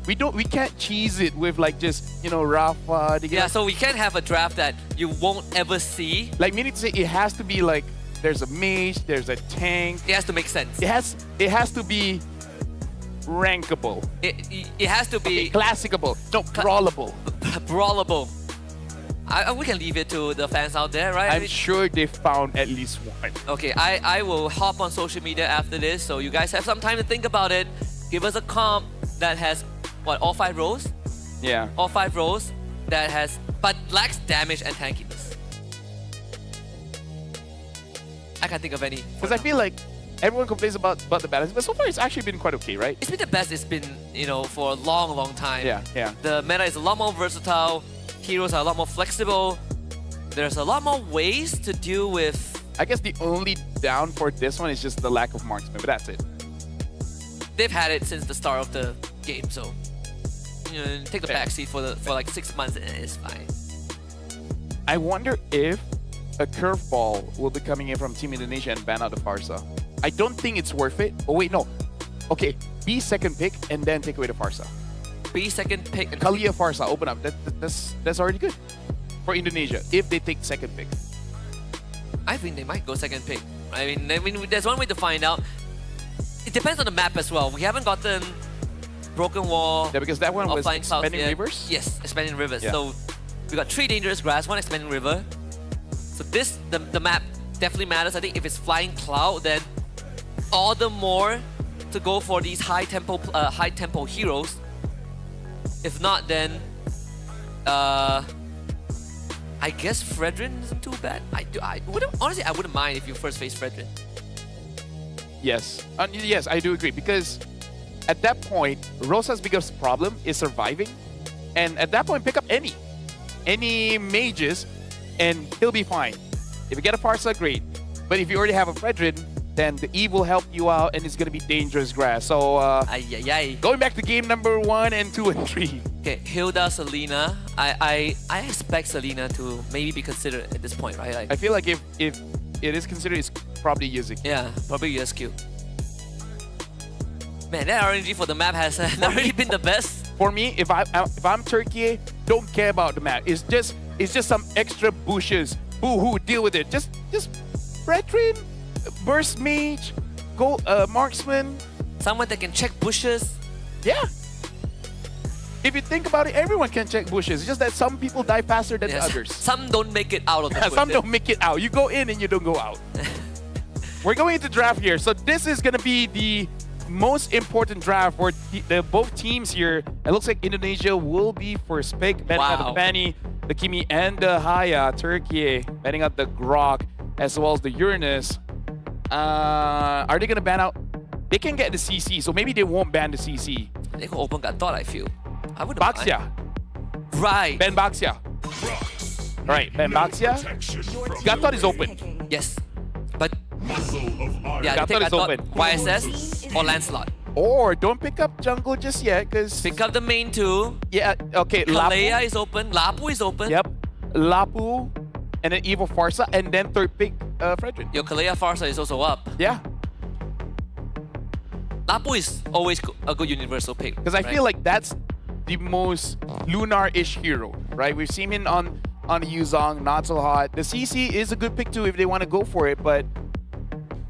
L: We can't cheese it with like just, you know, Rafa.
M: Yeah, so we can't have a draft that you won't ever see.
L: Like, meaning to say, it has to be like, there's a mage, there's a tank.
M: It has to make sense.
L: It has to be rankable.
M: It has to be
L: classicable. No, brawlable.
M: Brawlable. We can leave it to the fans out there, right?
L: I'm sure they found at least one.
M: Okay, I will hop on social media after this, so you guys have some time to think about it. Give us a comp that has, what, all 5 rows?
L: Yeah.
M: All 5 rows that has, but lacks damage and tankiness. I can't think of any.
L: Because I feel like everyone complains about the balance, but so far it's actually been quite okay, right?
M: It's been the best it's been, you know, for a long, long time.
L: Yeah.
M: The meta is a lot more versatile. Heroes are a lot more flexible. There's a lot more ways to deal with...
L: I guess the only down for this one is just the lack of marksman, but that's it.
M: They've had it since the start of the game, so you know, take the backseat for like 6 months and it's fine.
L: I wonder if a curveball will be coming in from Team Indonesia and ban out the Farsa. I don't think it's worth it. Oh wait, no. Okay, be second pick and then take away the Farsa.
M: Be second pick and
L: Kalia Farsa, open up. That's already good for Indonesia if they take second pick.
M: I think they might go second pick. I mean, there's one way to find out. It depends on the map as well. We haven't gotten Broken Wall.
L: Yeah, because that one was Expanding Rivers?
M: Yes, Expanding Rivers.
L: Yeah.
M: So we got 3 Dangerous Grass, 1 Expanding River. So the map definitely matters. I think if it's Flying Cloud, then all the more to go for these high tempo heroes. If not, then I guess Fredrin isn't too bad. Honestly, I wouldn't mind if you first face Fredrin.
L: Yes. Yes, I do agree. Because at that point, Rosa's biggest problem is surviving. And at that point, pick up any mages, and he'll be fine. If you get a Farsa, great. But if you already have a Fredrin, then the Eve will help you out, and it's going to be Dangerous Grass. So, going back to game number 1 and 2 and 3.
M: Okay, Hilda, Selena. I expect Selena to maybe be considered at this point, right? Like,
L: I feel like if it is considered, it's probably Yuzuki.
M: Yeah, probably USQ. Man, that RNG for the map has not really been the best.
L: For me, if I'm Turkiyye, don't care about the map. It's just some extra bushes. Boo-hoo, deal with it. Just Fredrin, Burst Mage, go Marksman.
M: Someone that can check bushes.
L: Yeah. If you think about it, everyone can check bushes. It's just that some people die faster than others.
M: Some don't make it out of the bush.
L: Some don't make it out. You go in and you don't go out. We're going into draft here. So this is going to be the most important draft for both teams here. It looks like Indonesia will be first pick. Betting out the Fanny, the Kimi, and the Haya. Turkiyye betting out the Grok as well as the Uranus. Are they going to ban out? They can get the CC, so maybe they won't ban the CC.
M: They can open gut thought, I feel. I would
L: Baxia.
M: Right.
L: Ben Baxia. Right, Ben Baxia. Gut thought is open.
M: Yes. But yeah,
L: Gut thought is open.
M: YSS or Lancelot.
L: Or don't pick up jungle just yet, because
M: pick up the main 2.
L: Yeah, okay.
M: Kalea is open. Lapu is open.
L: Yep. Lapu, and then Evo Farsa, and then third pick Fredrin.
M: Your Kalea Farsa is also up.
L: Yeah.
M: Lapu is always a good universal pick.
L: Because I feel like that's the most lunar-ish hero, right? We've seen him on Yuzong, not so hot. The CC is a good pick too if they want to go for it, but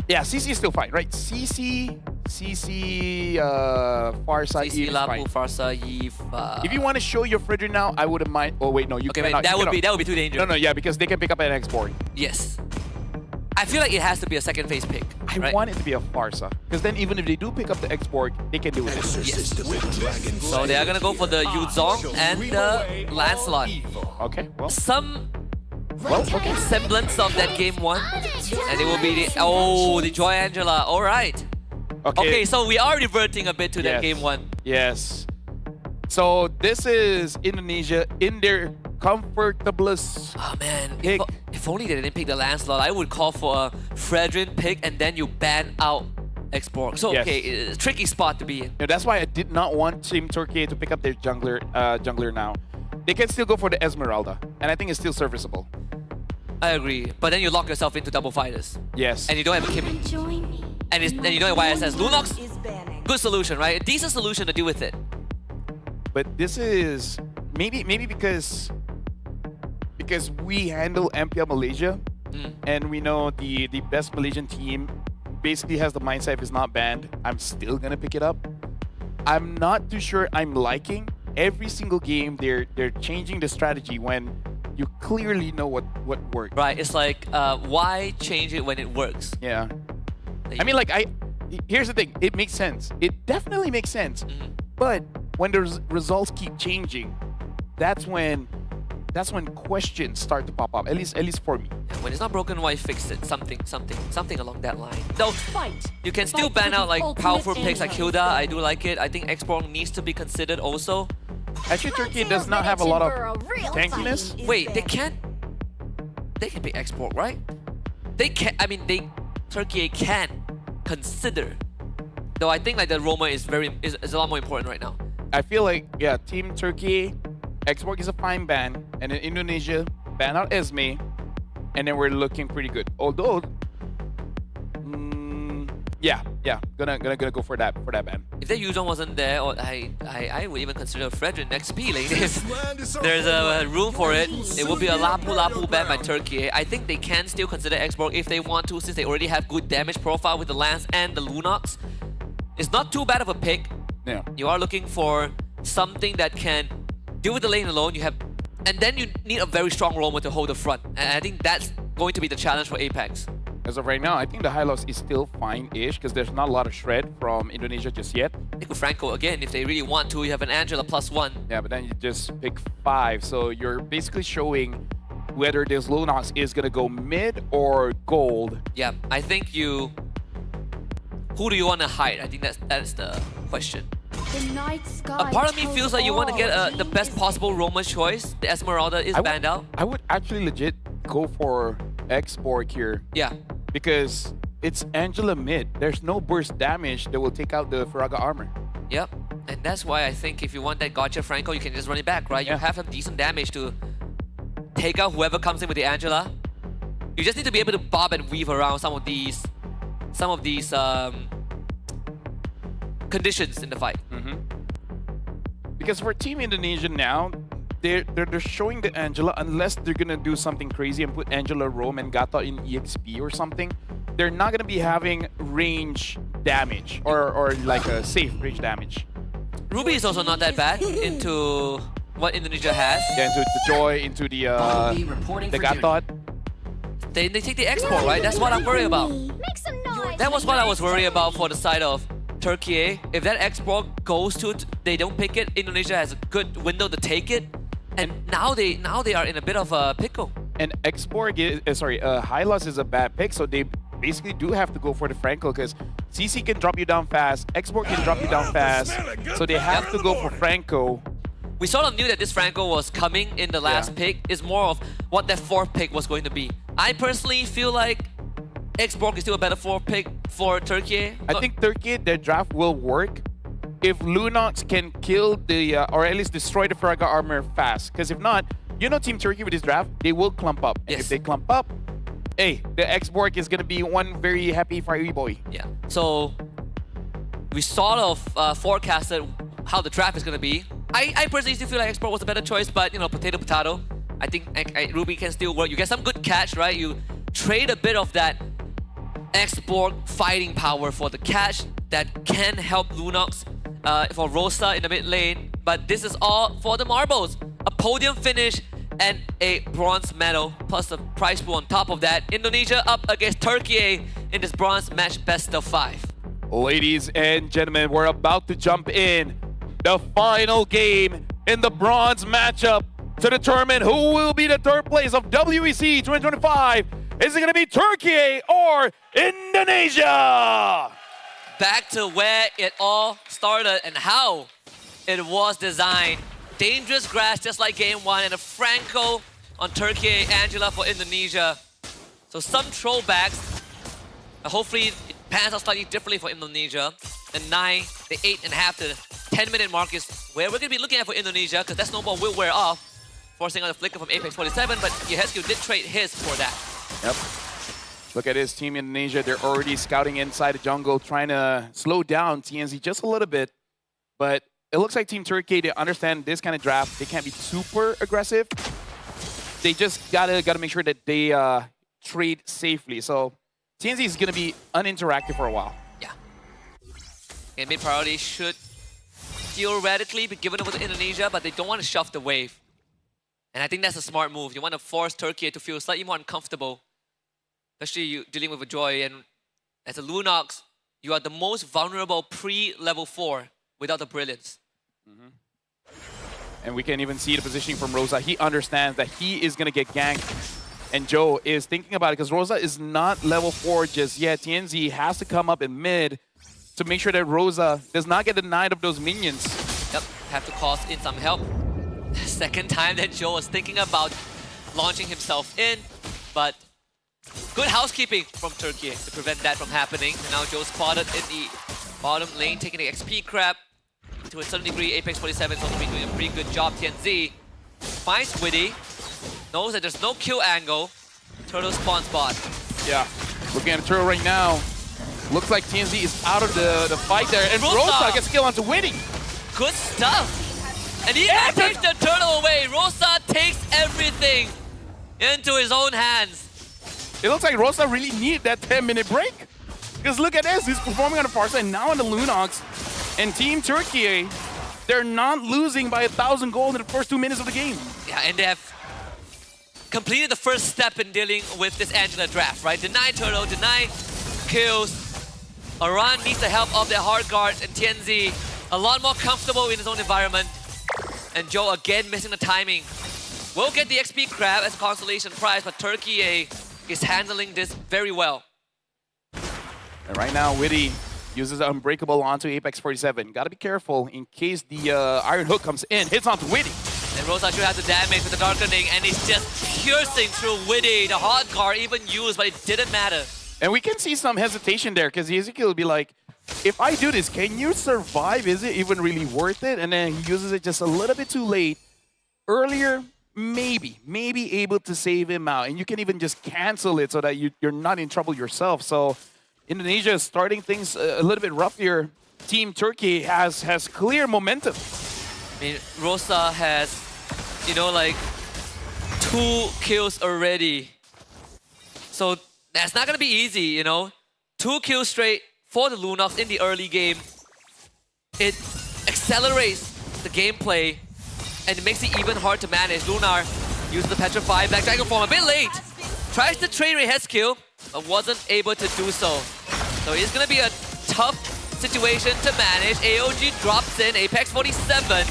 L: yeah, CC is still fine, right? CC, Farsa,
M: CC,
L: Eve is
M: Lapu,
L: fine.
M: Farsa, Eve.
L: If you want to show your Fredrin now, I wouldn't mind. Oh wait, no, you
M: Okay,
L: cannot.
M: that
L: you
M: would
L: cannot.
M: be too dangerous.
L: No, yeah, because they can pick up an export.
M: Yes. I feel like it has to be a second phase pick.
L: I want it to be a Farsa, because then even if they do pick up the export, they can do it.
M: Yes. So they are gonna go for the Yuzong and the Lancelot.
L: Okay, well.
M: Some
L: okay.
M: semblance of that game one, and it will be the Joy Angela. All right. Okay, so we are reverting a bit to that game one.
L: Yes. So this is Indonesia in their comfortablest pick.
M: If only they didn't pick the Lancelot, I would call for a Fredrin pick and then you ban out Export. So okay, it's a tricky spot to be in.
L: Yeah, that's why I did not want Team Turkey to pick up their jungler now. They can still go for the Esmeralda, and I think it's still serviceable.
M: I agree, but then you lock yourself into double fighters.
L: Yes.
M: And you don't have a Kimmy. And you don't have YSS. Lunox, good solution, right? A decent solution to deal with it.
L: But this is maybe because we handle MPL Malaysia, and we know the best Malaysian team basically has the mindset if it's not banned, I'm still gonna pick it up. I'm not too sure I'm liking every single game they're changing the strategy when you clearly know what works.
M: Right, it's like why change it when it works?
L: Yeah. I mean, like, here's the thing. It makes sense. It definitely makes sense. But when the results keep changing, that's when questions start to pop up. At least for me.
M: Yeah, when it's not broken, why fix it? Something along that line. Though you can still ban out like powerful picks like Hilda. I do like it. I think Xborg needs to be considered also.
L: Actually, Turkey does not have a lot of tankiness.
M: Wait, they can pick Xborg, right? They can. I mean, Turkey can consider. Though I think like the Roma is a lot more important right now.
L: I feel like, yeah, Team Turkey, Xborg is a fine ban, and in Indonesia, ban out Esme, and then we're looking pretty good. Although, yeah, gonna go for that ban.
M: If that Yuzong wasn't there, or I would even consider Fredrin next P lane. There's a room for it. It will be a Lapu ban by Turkey. I think they can still consider Xborg if they want to, since they already have good damage profile with the Lance and the Lunox. It's not too bad of a pick.
L: Yeah.
M: You are looking for something that can deal with the lane alone. And then you need a very strong roamer to hold the front. And I think that's going to be the challenge for Apex.
L: As of right now, I think the high loss is still fine-ish because there's not a lot of shred from Indonesia just yet.
M: I think with Franco, again, if they really want to, you have an Angela +1.
L: Yeah, but then you just pick 5. So you're basically showing whether this Lunox is going to go mid or gold.
M: Yeah, I think you... Who do you want to hide? I think that's the question. A part of me feels like you want to get the best possible roamer choice. The Esmeralda is banned out.
L: I would actually legit go for Xborg here.
M: Yeah.
L: Because it's Angela mid. There's no burst damage that will take out the Faraga armor.
M: Yep. And that's why I think if you want that gotcha Franco, you can just run it back, right? You have some decent damage to take out whoever comes in with the Angela. You just need to be able to bob and weave around some of these conditions in the fight.
L: Because for Team Indonesia now, they're showing the Angela, unless they're gonna do something crazy and put Angela Rome and Gata in EXP or something, they're not gonna be having range damage or like a safe range damage.
M: Ruby is also not that bad into what Indonesia has.
L: Yeah, into the Joy, into the Gatot.
M: They take the export, right? That's what I'm worried about. That was what I was worried about for the side of Turkey. If that export goes to, they don't pick it, Indonesia has a good window to take it. And now they are in a bit of a pickle.
L: And Xborg is, Hylos is a bad pick, so they basically do have to go for the Franco because CC can drop you down fast, Xborg can drop you down fast, so they have to go for Franco.
M: We sort of knew that this Franco was coming in the last pick. It's more of what that fourth pick was going to be. I personally feel like Xborg is still a better fourth pick for Turkey.
L: I think Turkey, their draft will work if Lunox can kill the, or at least destroy the Faraga armor fast. Because if not, you know Team Turkey with this draft, they will clump up. And if they clump up, hey, the X-Borg is going to be one very happy fiery boy.
M: Yeah. So we sort of forecasted how the draft is going to be. I personally still feel like X-Borg was a better choice, but you know, potato. I think Ruby can still work. You get some good catch, right? You trade a bit of that X-Borg fighting power for the catch that can help Lunox for Rosa in the mid lane. But this is all for the marbles. A podium finish and a bronze medal, plus a prize pool on top of that. Indonesia up against Turkey in this bronze match best of 5.
L: Ladies and gentlemen, we're about to jump in the final game in the bronze matchup to determine who will be the third place of WEC 2025. Is it going to be Turkey or Indonesia?
M: Back to where it all started and how it was designed. Dangerous grass just like game 1 and a Franco on Turkey, Angela for Indonesia. So some throwbacks. Hopefully it pans out slightly differently for Indonesia. And 9, the 8.5 to 10-minute mark is where we're going to be looking at for Indonesia, because that snowball will wear off, forcing out a flicker from Apex 47, but Yehescu did trade his for that.
L: Yep. Look at his team Indonesia. They're already scouting inside the jungle, trying to slow down TNZ just a little bit. But it looks like Team Turkey, they understand this kind of draft. They can't be super aggressive. They just gotta make sure that they trade safely. So TNZ is gonna be uninteractive for a while.
M: Yeah. And mid priority should theoretically be given over to Indonesia, but they don't want to shove the wave. And I think that's a smart move. You want to force Turkey to feel slightly more uncomfortable, especially you dealing with a Joy. And as a Lunox, you are the most vulnerable pre-level 4 without the brilliance.
L: And we can even see the positioning from Rosa. He understands that he is going to get ganked. And Joe is thinking about it because Rosa is not level 4 just yet. TNZ has to come up in mid to make sure that Rosa does not get denied of those minions.
M: Yep, have to call in some help. Second time that Joe was thinking about launching himself in, but good housekeeping from Turkey to prevent that from happening. And now Joe spotted in the bottom lane, taking the XP crab. To a certain degree, Apex 47 is also doing a pretty good job. TNZ finds Witty, knows that there's no kill angle. Turtle spawns bot.
L: Yeah, looking at the turtle right now. Looks like TNZ is out of the fight there. And Rosa gets kill onto Witty.
M: Good stuff. And he takes the turtle away. Rosa takes everything into his own hands.
L: It looks like Rosa really needed that 10-minute break. Because look at this, he's performing on the far side, now on the Lunox. And Team Turkey, they're not losing by 1,000 gold in the first 2 minutes of the game.
M: Yeah, and they have completed the first step in dealing with this Angela draft, right? Deny turtle, deny kills. Aran needs the help of their hard guards, and TNZ a lot more comfortable in his own environment. And Joe again missing the timing. Will get the XP crab as a consolation prize, but Turkey is handling this very well.
L: And right now, Witty uses an unbreakable onto Apex 47. Gotta be careful in case the Iron Hook comes in, hits onto Witty.
M: And Rosa should have the damage with the Darkening, and he's just piercing through Witty. The hard guard even used, but it didn't matter.
L: And we can see some hesitation there, because Ezekiel will be like, if I do this, can you survive? Is it even really worth it? And then he uses it just a little bit too late. Earlier, maybe able to save him out. And you can even just cancel it so that you're not in trouble yourself. So Indonesia is starting things a little bit rough here. Team Turkey has clear momentum.
M: I mean, Rosa has, you know, like 2 kills already. So that's not going to be easy, you know. 2 kills straight for the Lunox in the early game. It accelerates the gameplay and it makes it even hard to manage. Lunar uses the Petrify Black Dragon form a bit late. Tries to trade Yehescu, but wasn't able to do so. So it's going to be a tough situation to manage. AOG drops in. Apex 47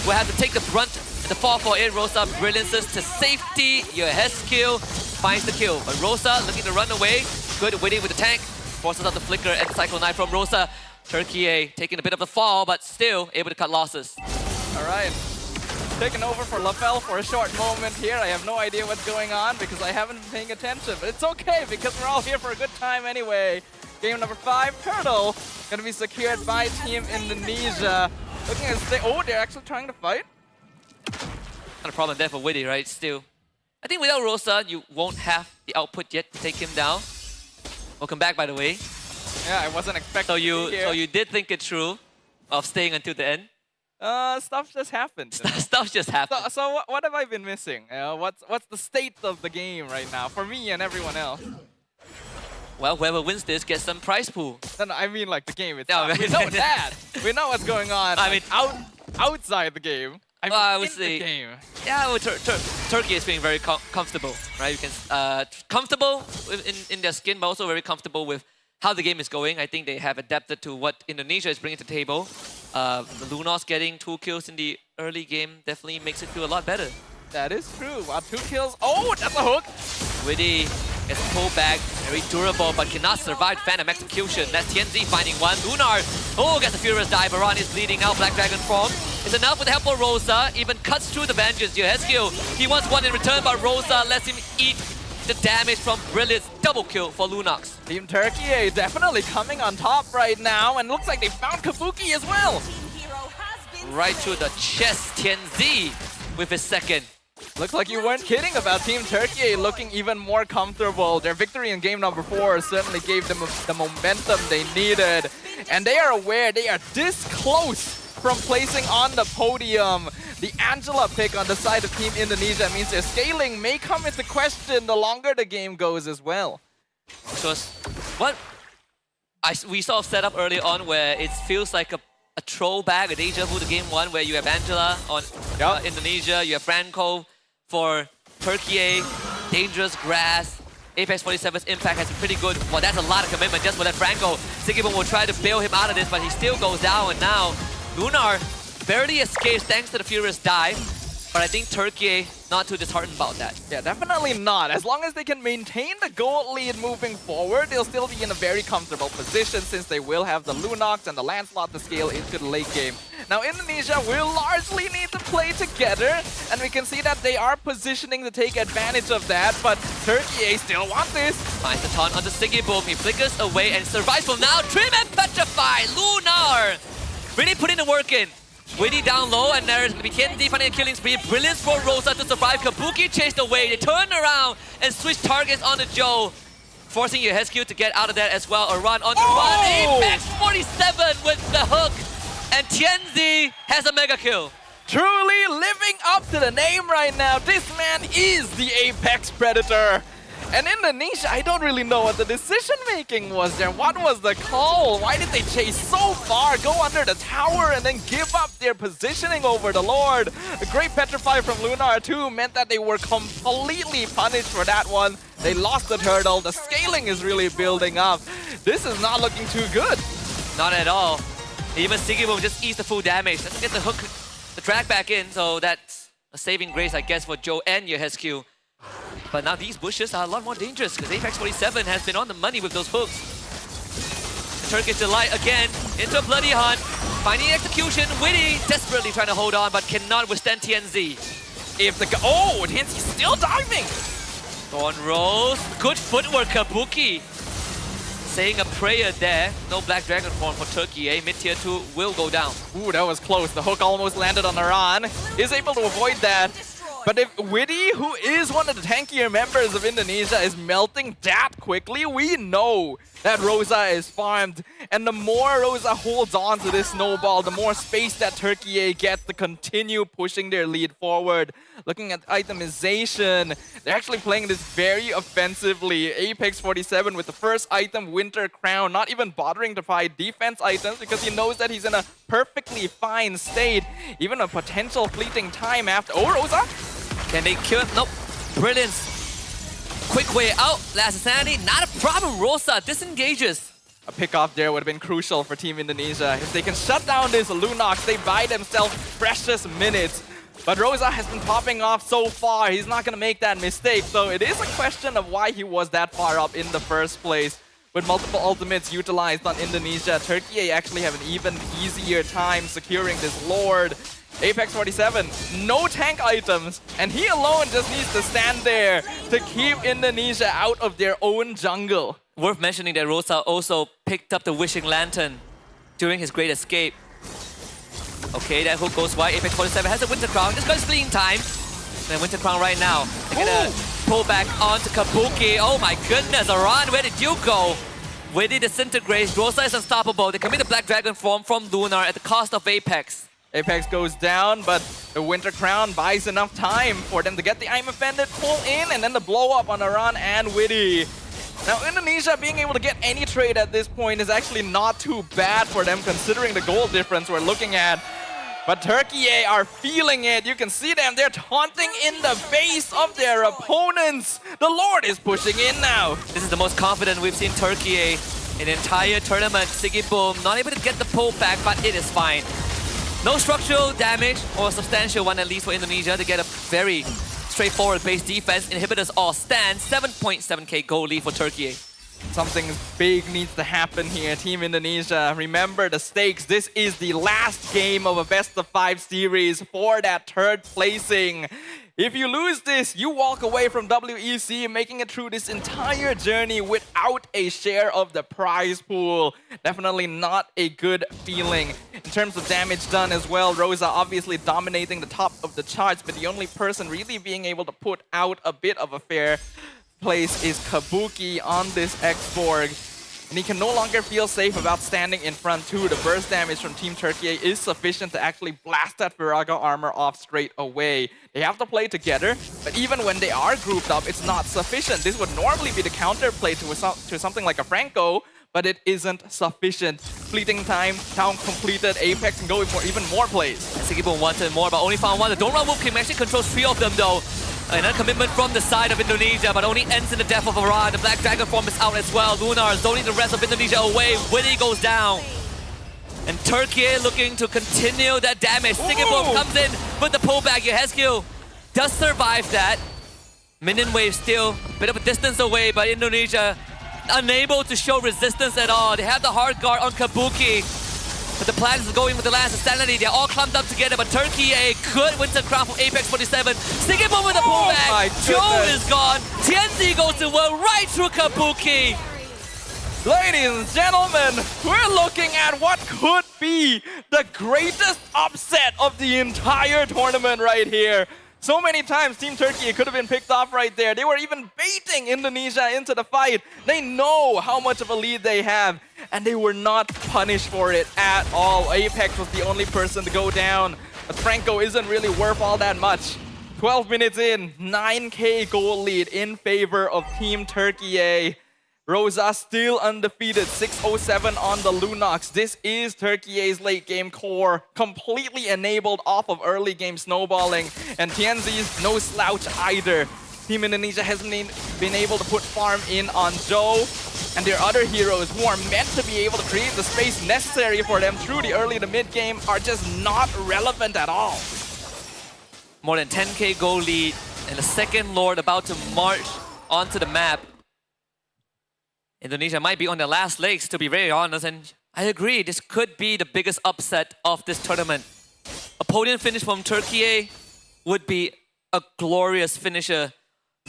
M: will have to take the brunt and the fall for it. Rosa brilliances to safety. Yehescu finds the kill. But Rosa looking to run away. Good Witty with the tank. Forces out the flicker and Cycle Knife from Rosa. Turkey taking a bit of the fall, but still able to cut losses.
C: All right. Taking over for LaFell for a short moment here. I have no idea what's going on because I haven't been paying attention. But it's okay because we're all here for a good time anyway. Game number 5, Turtle, going to be secured by Team Indonesia. Looking at oh, they're actually trying to fight.
M: Not a problem there for Witty, right? Still. I think without Rosa, you won't have the output yet to take him down. Welcome back, by the way.
C: Yeah, I wasn't expecting
M: So you did think it through of staying until the end?
C: Stuff just happened.
M: Stuff just happened.
C: So what have I been missing? What's the state of the game right now for me and everyone else?
M: Well, whoever wins this gets some prize pool.
C: No, I mean like the game
M: No,
C: itself. We know that. We know what's going on.
M: I mean,
C: outside the game.
M: I would
C: in
M: say,
C: the game.
M: yeah, well, Turkey is being very comfortable, right? You can comfortable in their skin, but also very comfortable with how the game is going. I think they have adapted to what Indonesia is bringing to the table. The Lunos getting 2 kills in the early game definitely makes it feel a lot better.
C: That is true. 2 kills. Oh, that's a hook.
M: Witty gets pulled back, very durable, but cannot survive Phantom Execution. That's TNZ finding one. Lunar, gets a Furious Dive. Baran is bleeding out. Black Dragon form. It's enough with the help of Rosa. Even cuts through the Vengeance. Yohescu, he wants one in return, but Rosa lets him eat the damage from Brilliance. Double kill for Lunox.
C: Team Turkey definitely coming on top right now, and looks like they found Kabuki as well.
M: Right to the chest, TNZ with his second.
C: Looks like you weren't kidding about Team Turkey looking even more comfortable. Their victory in game number 4 certainly gave them the momentum they needed. And they are aware they are this close from placing on the podium. The Angela pick on the side of Team Indonesia means their scaling may come into question the longer the game goes as well.
M: Because what we sort of set up early on where it feels like a throwback, a deja vu to game 1 where you have Angela on Indonesia, you have Franco for Turkey, Dangerous Grass. Apex 47's impact has been pretty good. Well, that's a lot of commitment just for that Franco. Sigibum will try to bail him out of this, but he still goes down, and now Lunar barely escapes thanks to the Furious Dive. But I think Turkey not too disheartened about that.
C: Yeah, definitely not. As long as they can maintain the gold lead moving forward, they'll still be in a very comfortable position since they will have the Lunox and the Lancelot to scale into the late game. Now, Indonesia will largely need to play together, and we can see that they are positioning to take advantage of that, but Turkey still want this.
M: Finds the taunt onto Sigibum. He flickers away and survives from now. Trim and Petrify! Lunar! Really putting the work in. Witty down low, and there's TNZ finding a killing spree. Brilliance for Rosa to survive. Kabuki chased away. They turn around and switch targets onto Joe, forcing Yohescu to get out of that as well. A run onto one. Apex 47 with the hook, and TNZ has a mega kill.
C: Truly living up to the name right now. This man is the Apex Predator. And Indonesia, I don't really know what the decision-making was there. What was the call? Why did they chase so far, go under the tower, and then give up their positioning over the Lord? A great Petrify from Lunar too meant that they were completely punished for that one. They lost the turtle. The scaling is really building up. This is not looking too good.
M: Not at all. Even Sigibum just eats the full damage. Let's get the hook, the drag back in, so that's a saving grace, I guess, for Joe and Yohescu. But now these bushes are a lot more dangerous because Apex 47 has been on the money with those hooks. Turkish Delight again into a bloody hunt. Finding execution. Witty desperately trying to hold on but cannot withstand TNZ.
C: If the TNZ still diving.
M: Thorn Rose. Good footwork, Kabuki. Saying a prayer there. No Black Dragon form for Turkey. Mid-tier 2 will go down.
C: Ooh, that was close. The hook almost landed on Aran. Is able to avoid that. But if Witty, who is one of the tankier members of Indonesia, is melting that quickly, we know that Rosa is farmed. And the more Rosa holds on to this snowball, the more space that Turkey gets to continue pushing their lead forward. Looking at itemization, they're actually playing this very offensively. Apex 47 with the first item, Winter Crown, not even bothering to fight defense items because he knows that he's in a perfectly fine state. Even a potential fleeting time after... Oh, Rosa!
M: Can they kill him? Nope. Brilliance. Quick way out. Last Insanity. Not a problem. Rosa disengages.
C: A pick-off there would have been crucial for Team Indonesia. If they can shut down this Lunox, they buy themselves precious minutes. But Rosa has been popping off so far. He's not going to make that mistake. So it is a question of why he was that far up in the first place. With multiple ultimates utilized on Indonesia, Turkey actually have an even easier time securing this Lord. Apex 47, no tank items, and he alone just needs to stand there to keep Indonesia out of their own jungle.
M: Worth mentioning that Rosa also picked up the Wishing Lantern during his great escape. Okay, that hook goes wide. Apex 47 has a Winter Crown. This guy's fleeing time. And Winter Crown right now. They're gonna pull back onto Kabuki. Oh my goodness, Aran, where did you go? Witty disintegrates, Rosa is unstoppable. They commit the Black Dragon form from Lunar at the cost of Apex.
C: Apex goes down, but the Winter Crown buys enough time for them to get the I'm Offended pull in and then the blow up on Aran and Witty. Now, Indonesia being able to get any trade at this point is actually not too bad for them considering the goal difference we're looking at. But Turkiyye are feeling it. You can see them. They're taunting in the base of their opponents. The Lord is pushing in now.
M: This is the most confident we've seen Turkiyye in the entire tournament. Siggy Boom not able to get the pull back, but it is fine. No structural damage or substantial one at least for Indonesia to get a very straightforward base defense. Inhibitors all stand. 7.7k goal lead for Turkiyye.
C: Something big needs to happen here, Team Indonesia. Remember the stakes. This is the last game of a best-of-5 series for that third placing. If you lose this, you walk away from WEC making it through this entire journey without a share of the prize pool. Definitely not a good feeling. In terms of damage done as well, Rosa obviously dominating the top of the charts, but the only person really being able to put out a bit of a fair place is Kabuki on this X-Borg. And he can no longer feel safe about standing in front too. The burst damage from Team Turkiyye is sufficient to actually blast that Viraga armor off straight away. They have to play together, but even when they are grouped up, it's not sufficient. This would normally be the counterplay to something like a Franco, but it isn't sufficient. Fleeting time, town completed, Apex can go for even more plays.
M: Sigibun wanted more, but only found one. The Don't Run Wolf King actually controls 3 of them though. Another commitment from the side of Indonesia, but only ends in the death of Aran. The Black Dragon form is out as well. Lunar zoning the rest of Indonesia away. Witty goes down. And Turkiyye looking to continue that damage. Sigibun comes in with the pullback. Yehezkiel does survive that. Minion wave still a bit of a distance away, but Indonesia unable to show resistance at all. They have the hard guard on Kabuki. But the plan is going with the last insanity. They're all clumped up together, but Turkiyye could win the crown from Apex 47. Sigibun with a pullback. Joe is gone. TNZ goes to world right through Kabuki.
C: Ladies and gentlemen, we're looking at what could be the greatest upset of the entire tournament right here. So many times Team Turkiyye could have been picked off right there. They were even baiting Indonesia into the fight. They know how much of a lead they have, and they were not punished for it at all. Apex was the only person to go down, but Franco isn't really worth all that much. 12 minutes in, 9k goal lead in favor of Team Turkiyye. Rosa still undefeated, 607 on the Lunox. This is Turkiyye's late game core, completely enabled off of early game snowballing. And TNZ's no slouch either. Team Indonesia hasn't been able to put farm in on Joe and their other heroes who are meant to be able to create the space necessary for them through the early to mid game are just not relevant at all.
M: More than 10k goal lead and the second Lord about to march onto the map. Indonesia might be on their last legs, to be very honest, and I agree, this could be the biggest upset of this tournament. A podium finish from Turkiyye would be a glorious finisher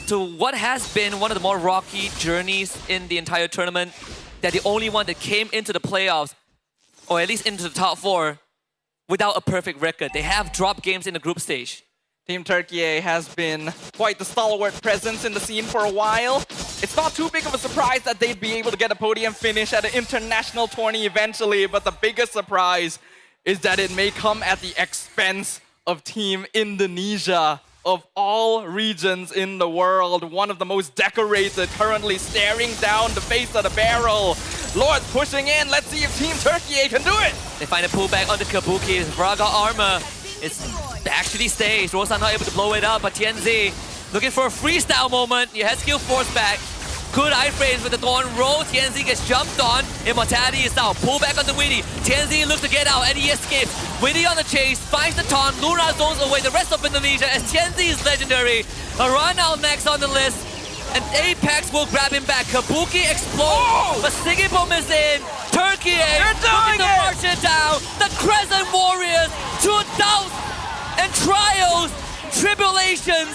M: to what has been one of the more rocky journeys in the entire tournament. They're the only one that came into the playoffs, or at least into the top 4, without a perfect record. They have dropped games in the group stage.
C: Team Turkiyye has been quite the stalwart presence in the scene for a while. It's not too big of a surprise that they'd be able to get a podium finish at an international tourney eventually, but the biggest surprise is that it may come at the expense of Team Indonesia. Of all regions in the world, one of the most decorated, currently staring down the face of the barrel. Lord's pushing in. Let's see if Team Turkiyye can do it.
M: They find a pullback on the Kabuki. Viraga armor actually stays. Rosa not able to blow it up, but TNZ looking for a freestyle moment. Yehezkiel force back. Good iframes with the Thorn roll. TNZ gets jumped on. Immortality is out. Pull back on the Witty. TNZ looks to get out and he escapes. Witty on the chase. Finds the taunt. Luna zones away the rest of Indonesia as TNZ is legendary. Aran now next on the list. And Apex will grab him back. Kabuki explodes. But Sigibun is in. Turkiyye looking to march it down. The Crescent Warriors, through doubts and trials, tribulations,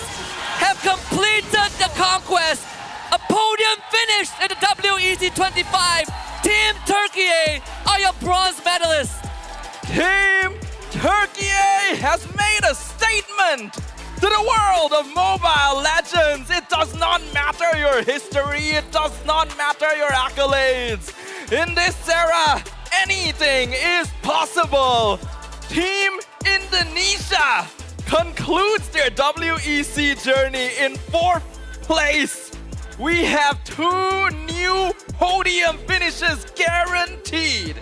M: have completed the conquest. A podium finish at the WEC25. Team Turkiyye are your bronze medalists.
C: Team Turkiyye has made a statement. to the world of Mobile Legends. It does not matter your history, it does not matter your accolades. In this era, anything is possible. Team Indonesia concludes their WEC journey in 4th place. We have 2 new podium finishes guaranteed.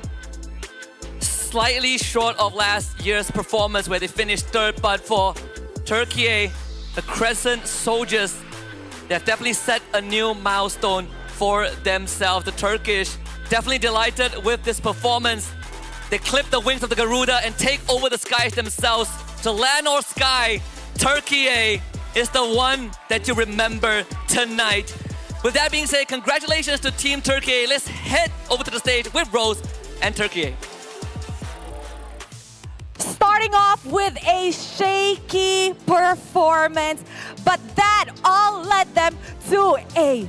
M: Slightly short of last year's performance where they finished 3rd, but for Turkey, the Crescent Soldiers, they have definitely set a new milestone for themselves. The Turkish definitely delighted with this performance. They clip the wings of the Garuda and take over the skies themselves. To land or sky, Turkey is the one that you remember tonight. With that being said, congratulations to Team Turkey. Let's head over to the stage with Rose and Turkey.
A: Starting off with a shaky performance, but that all led them to a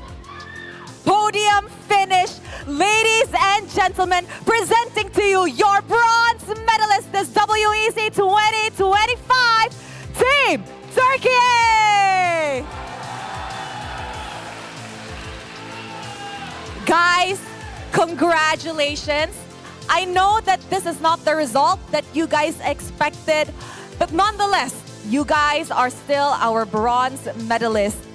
A: podium finish. Ladies and gentlemen, presenting to you your bronze medalist this WEC 2025, Team Turkey! Guys, congratulations. I know that this is not the result that you guys expected, but nonetheless, you guys are still our bronze medalists.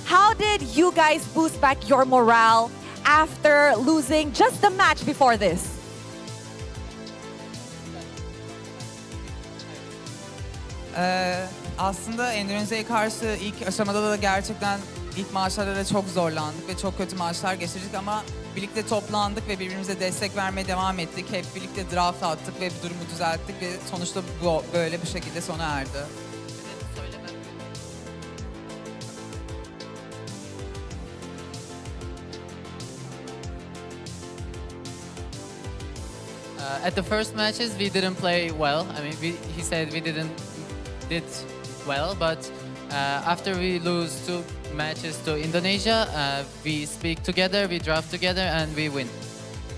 A: How did you guys boost back your morale after losing just the match before this?
O: Aslında Endonezya'ya karşı ilk aşamada da gerçekten ilk maçlarda da çok zorlandık ve çok kötü maçlar geçirdik ama birlikte toplandık ve birbirimize destek vermeye devam ettik. Hep birlikte draft attık ve durumu düzelttik ve sonuçta bu böyle bir şekilde sona erdi.
P: At the first matches, we didn't play well. I mean, he said we did well, but after we lose 2 matches to Indonesia, we speak together, we draft together, and we win.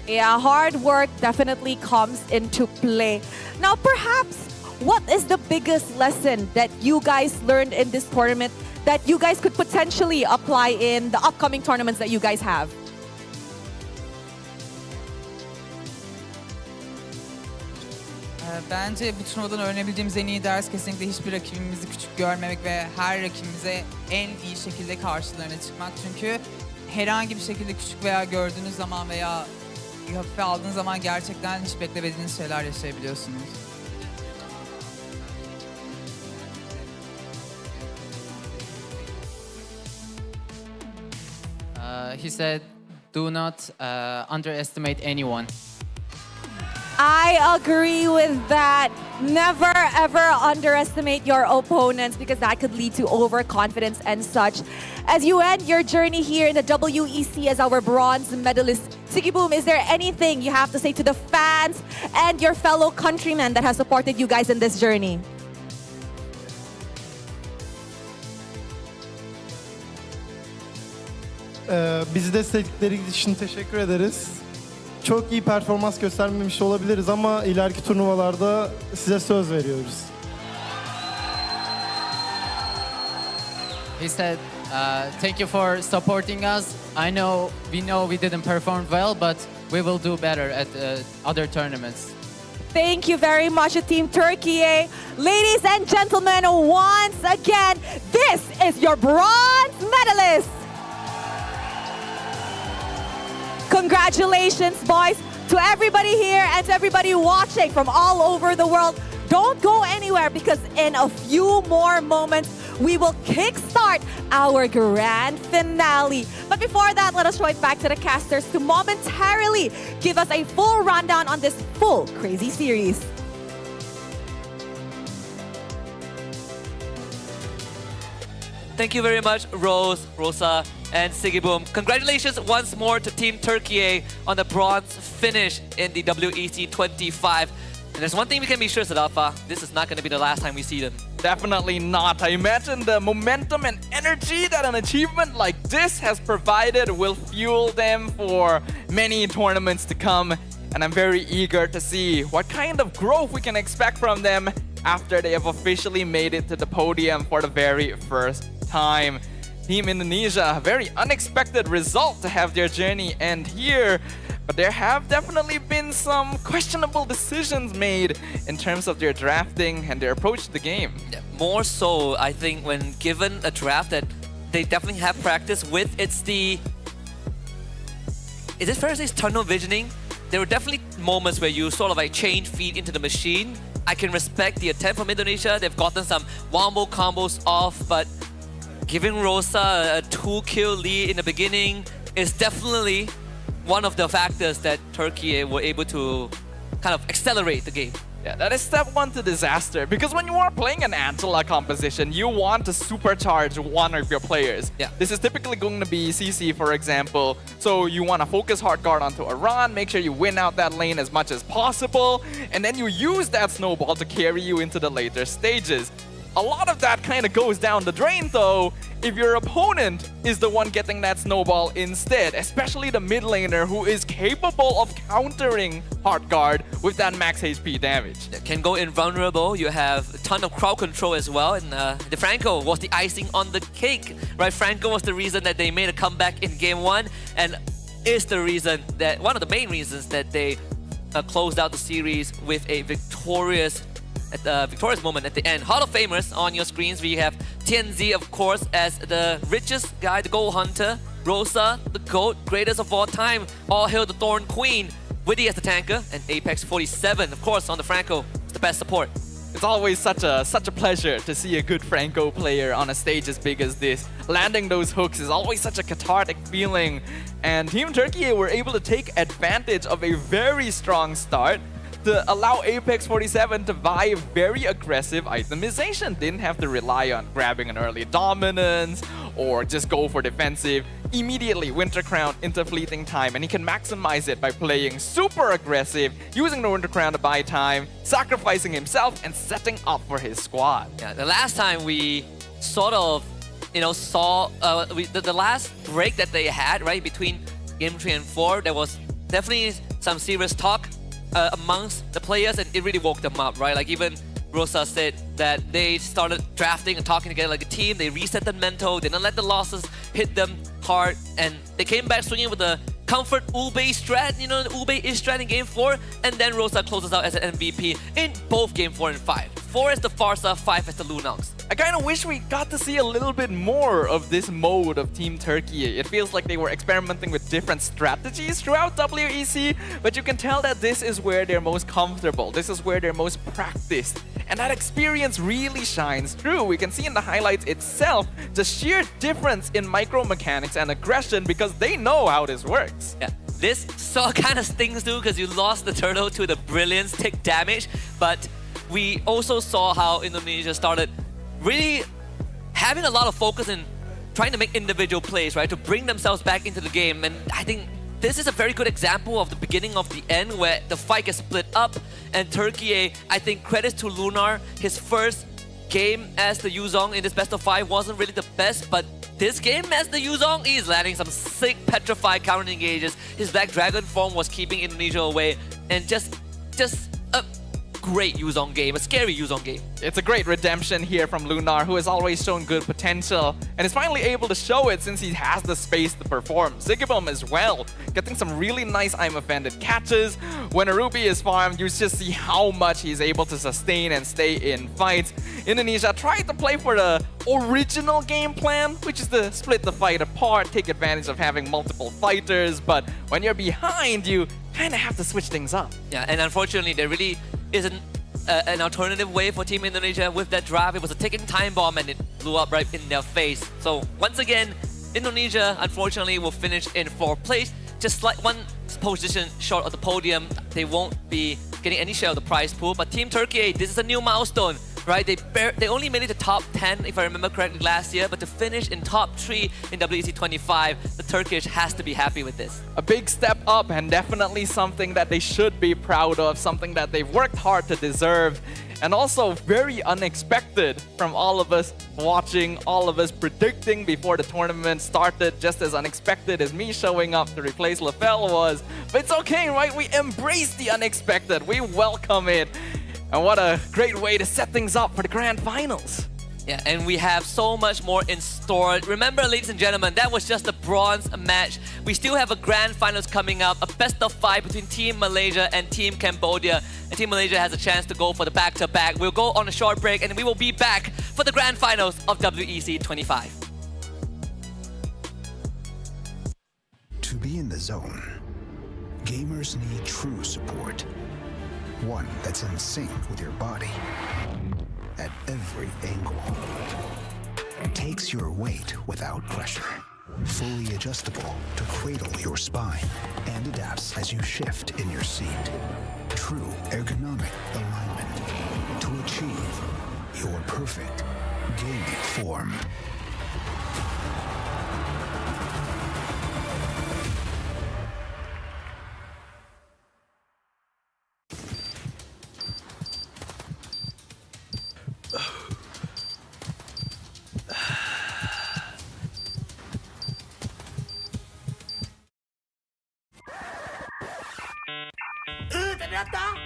A: Yeah, hard work definitely comes into play. Now, perhaps, what is the biggest lesson that you guys learned in this tournament that you guys could potentially apply in the upcoming tournaments that you guys have?
O: Bence bu turnuvadan öğrenebildiğimiz en iyi ders kesinlikle hiçbir rakibimizi küçük görmemek ve her rakibimize en iyi şekilde karşılarına çıkmak. Çünkü herhangi bir şekilde küçük veya gördüğünüz zaman veya hafife aldığınız zaman gerçekten hiç beklemediğiniz şeyler yaşayabiliyorsunuz.
P: He said, do not underestimate anyone.
A: I agree with that. Never ever underestimate your opponents because that could lead to overconfidence and such. As you end your journey here in the WEC as our bronze medalist, Sigiboom, is there anything you have to say to the fans and your fellow countrymen that have supported you guys in this journey?
Q: Bizi destekledikleri için teşekkür ederiz. Çok iyi performans göstermemiş olabiliriz ama ileriki turnuvalarda size söz veriyoruz.
P: He said, thank you for supporting us. We know we didn't perform well, but we will do better at other tournaments.
A: Thank you very much, Team Turkey. Ladies and gentlemen, once again, this is your bronze medalist. Congratulations, boys, to everybody here and to everybody watching from all over the world. Don't go anywhere because in a few more moments, we will kickstart our grand finale. But before that, let us throw it back to the casters to momentarily give us a full rundown on this full crazy series.
M: Thank you very much, Rose, Rosa, and Sigiboom. Congratulations once more to Team Turkey on the bronze finish in the WEC 25. And there's one thing we can be sure, Sadafa, this is not going to be the last time we see them.
C: Definitely not. I imagine the momentum and energy that an achievement like this has provided will fuel them for many tournaments to come. And I'm very eager to see what kind of growth we can expect from them after they have officially made it to the podium for the very first time. Team Indonesia, a very unexpected result to have their journey end here. But there have definitely been some questionable decisions made in terms of their drafting and their approach to the game.
M: More so, I think, when given a draft that they definitely have practice with, is it fair to say it's tunnel visioning? There were definitely moments where you sort of like change feed into the machine. I can respect the attempt from Indonesia. They've gotten some wombo combos off, but giving Rosa a 2-kill lead in the beginning is definitely one of the factors that Turkey were able to kind of accelerate the game.
C: Yeah, that is step one to disaster. Because when you are playing an Angela composition, you want to supercharge one of your players.
M: Yeah.
C: This is typically going to be CC, for example. So you want to focus hard guard onto Iran, make sure you win out that lane as much as possible, and then you use that snowball to carry you into the later stages. A lot of that kind of goes down the drain though if your opponent is the one getting that snowball instead, especially the mid laner who is capable of countering hard guard with that max HP damage.
M: Can go invulnerable. You have a ton of crowd control as well, and the Franco was the icing on the cake, right? Franco was the reason that they made a comeback in game 1, and is the reason that one of the main reasons that they closed out the series with a victorious moment at the end. Hall of Famers on your screens. We have TNZ, of course, as the richest guy, the gold hunter. Rosa, the GOAT, greatest of all time. All hail the Thorn Queen. Witty as the tanker, and Apex 47, of course, on the Franco, the best support.
C: It's always such a pleasure to see a good Franco player on a stage as big as this. Landing those hooks is always such a cathartic feeling. And Team Turkey were able to take advantage of a very strong start to allow Apex 47 to buy very aggressive itemization. Didn't have to rely on grabbing an early dominance or just go for defensive. Immediately Winter Crown into fleeting time, and he can maximize it by playing super aggressive, using the Winter Crown to buy time, sacrificing himself and setting up for his squad.
M: Yeah, the last time we sort of, saw the last break that they had, right, between game 3 and 4, there was definitely some serious talk amongst the players, and it really woke them up, right? Like even Rosa said that they started drafting and talking together like a team. They reset the mental, didn't let the losses hit them hard, and they came back swinging with the comfort Ube strat, the Ube-ish strat in game 4, and then Rosa closes out as an MVP in both game 4 and 5. 4 as the Farsa, 5 as the Lunox.
C: I kind of wish we got to see a little bit more of this mode of Team Turkey. It feels like they were experimenting with different strategies throughout WEC, but you can tell that this is where they're most comfortable. This is where they're most practiced. And that experience really shines through. We can see in the highlights itself the sheer difference in micro mechanics and aggression because they know how this works.
M: Yeah, this kind of stings too because you lost the turtle to the brilliance tick damage, but we also saw how Indonesia started really having a lot of focus in trying to make individual plays, right, to bring themselves back into the game. And I think this is a very good example of the beginning of the end where the fight gets split up, and Turkey, I think credits to Lunar, his first game as the Yuzong in this best of 5 wasn't really the best, but this game as the Yuzong, he's landing some sick petrified counter engages. His Black Dragon form was keeping Indonesia away, and just a great Yuzong game, a scary Yuzong game.
C: It's a great redemption here from Lunar, who has always shown good potential and is finally able to show it since he has the space to perform. Zigibum as well, getting some really nice I'm Offended catches. When a Ruby is farmed, you just see how much he's able to sustain and stay in fights. Indonesia tried to play for the original game plan, which is to split the fight apart, take advantage of having multiple fighters, but when you're behind, you kind of have to switch things up.
M: Yeah, and unfortunately, there really isn't an alternative way for Team Indonesia with that draft. It was a ticking time bomb and it blew up right in their face. So once again, Indonesia unfortunately will finish in 4th place, just like one position short of the podium. They won't be getting any share of the prize pool. But Team Turkey, this is a new milestone, right? They only made it to top 10, if I remember correctly, last year, but to finish in top 3 in WEC25, the Turkish has to be happy with this.
C: A big step up and definitely something that they should be proud of, something that they've worked hard to deserve, and also very unexpected from all of us watching, all of us predicting before the tournament started, just as unexpected as me showing up to replace LaFell was. But it's okay, right? We embrace the unexpected. We welcome it. And what a great way to set things up for the grand finals.
M: Yeah, and we have so much more in store. Remember, ladies and gentlemen, that was just the bronze match. We still have a grand finals coming up, a best of 5 between Team Malaysia and Team Cambodia. And Team Malaysia has a chance to go for the back-to-back. We'll go on a short break and we will be back for the grand finals of WEC25.
G: To be in the zone, gamers need true support. One that's in sync with your body at every angle. Takes your weight without pressure. Fully adjustable to cradle your spine and adapts as you shift in your seat. True ergonomic alignment to achieve your perfect gaming form.
H: Ternyata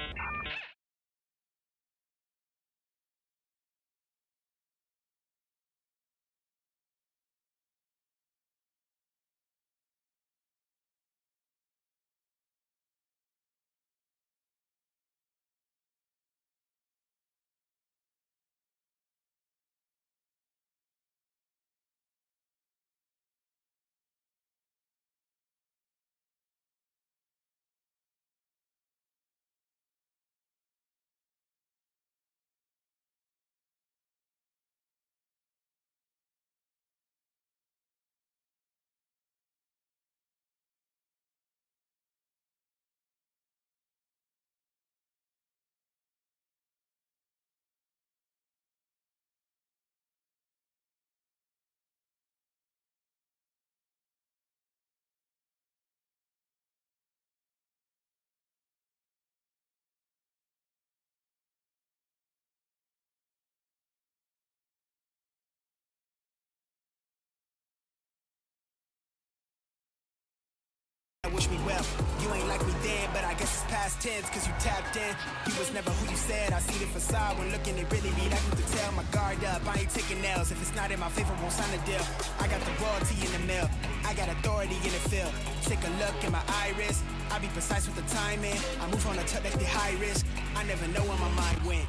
H: wish me well. You ain't like me then, but I guess it's past tense, cause you tapped in. You was never who you said. I see the facade when looking, it really be like you could tell. My guard up, I ain't taking nails. If it's not in my favor, won't sign a deal. I got the royalty in the mail, I got authority in the field. Take a look in my iris, I be precise with the timing. I move on a tuck that's the high risk. I never know where my mind went.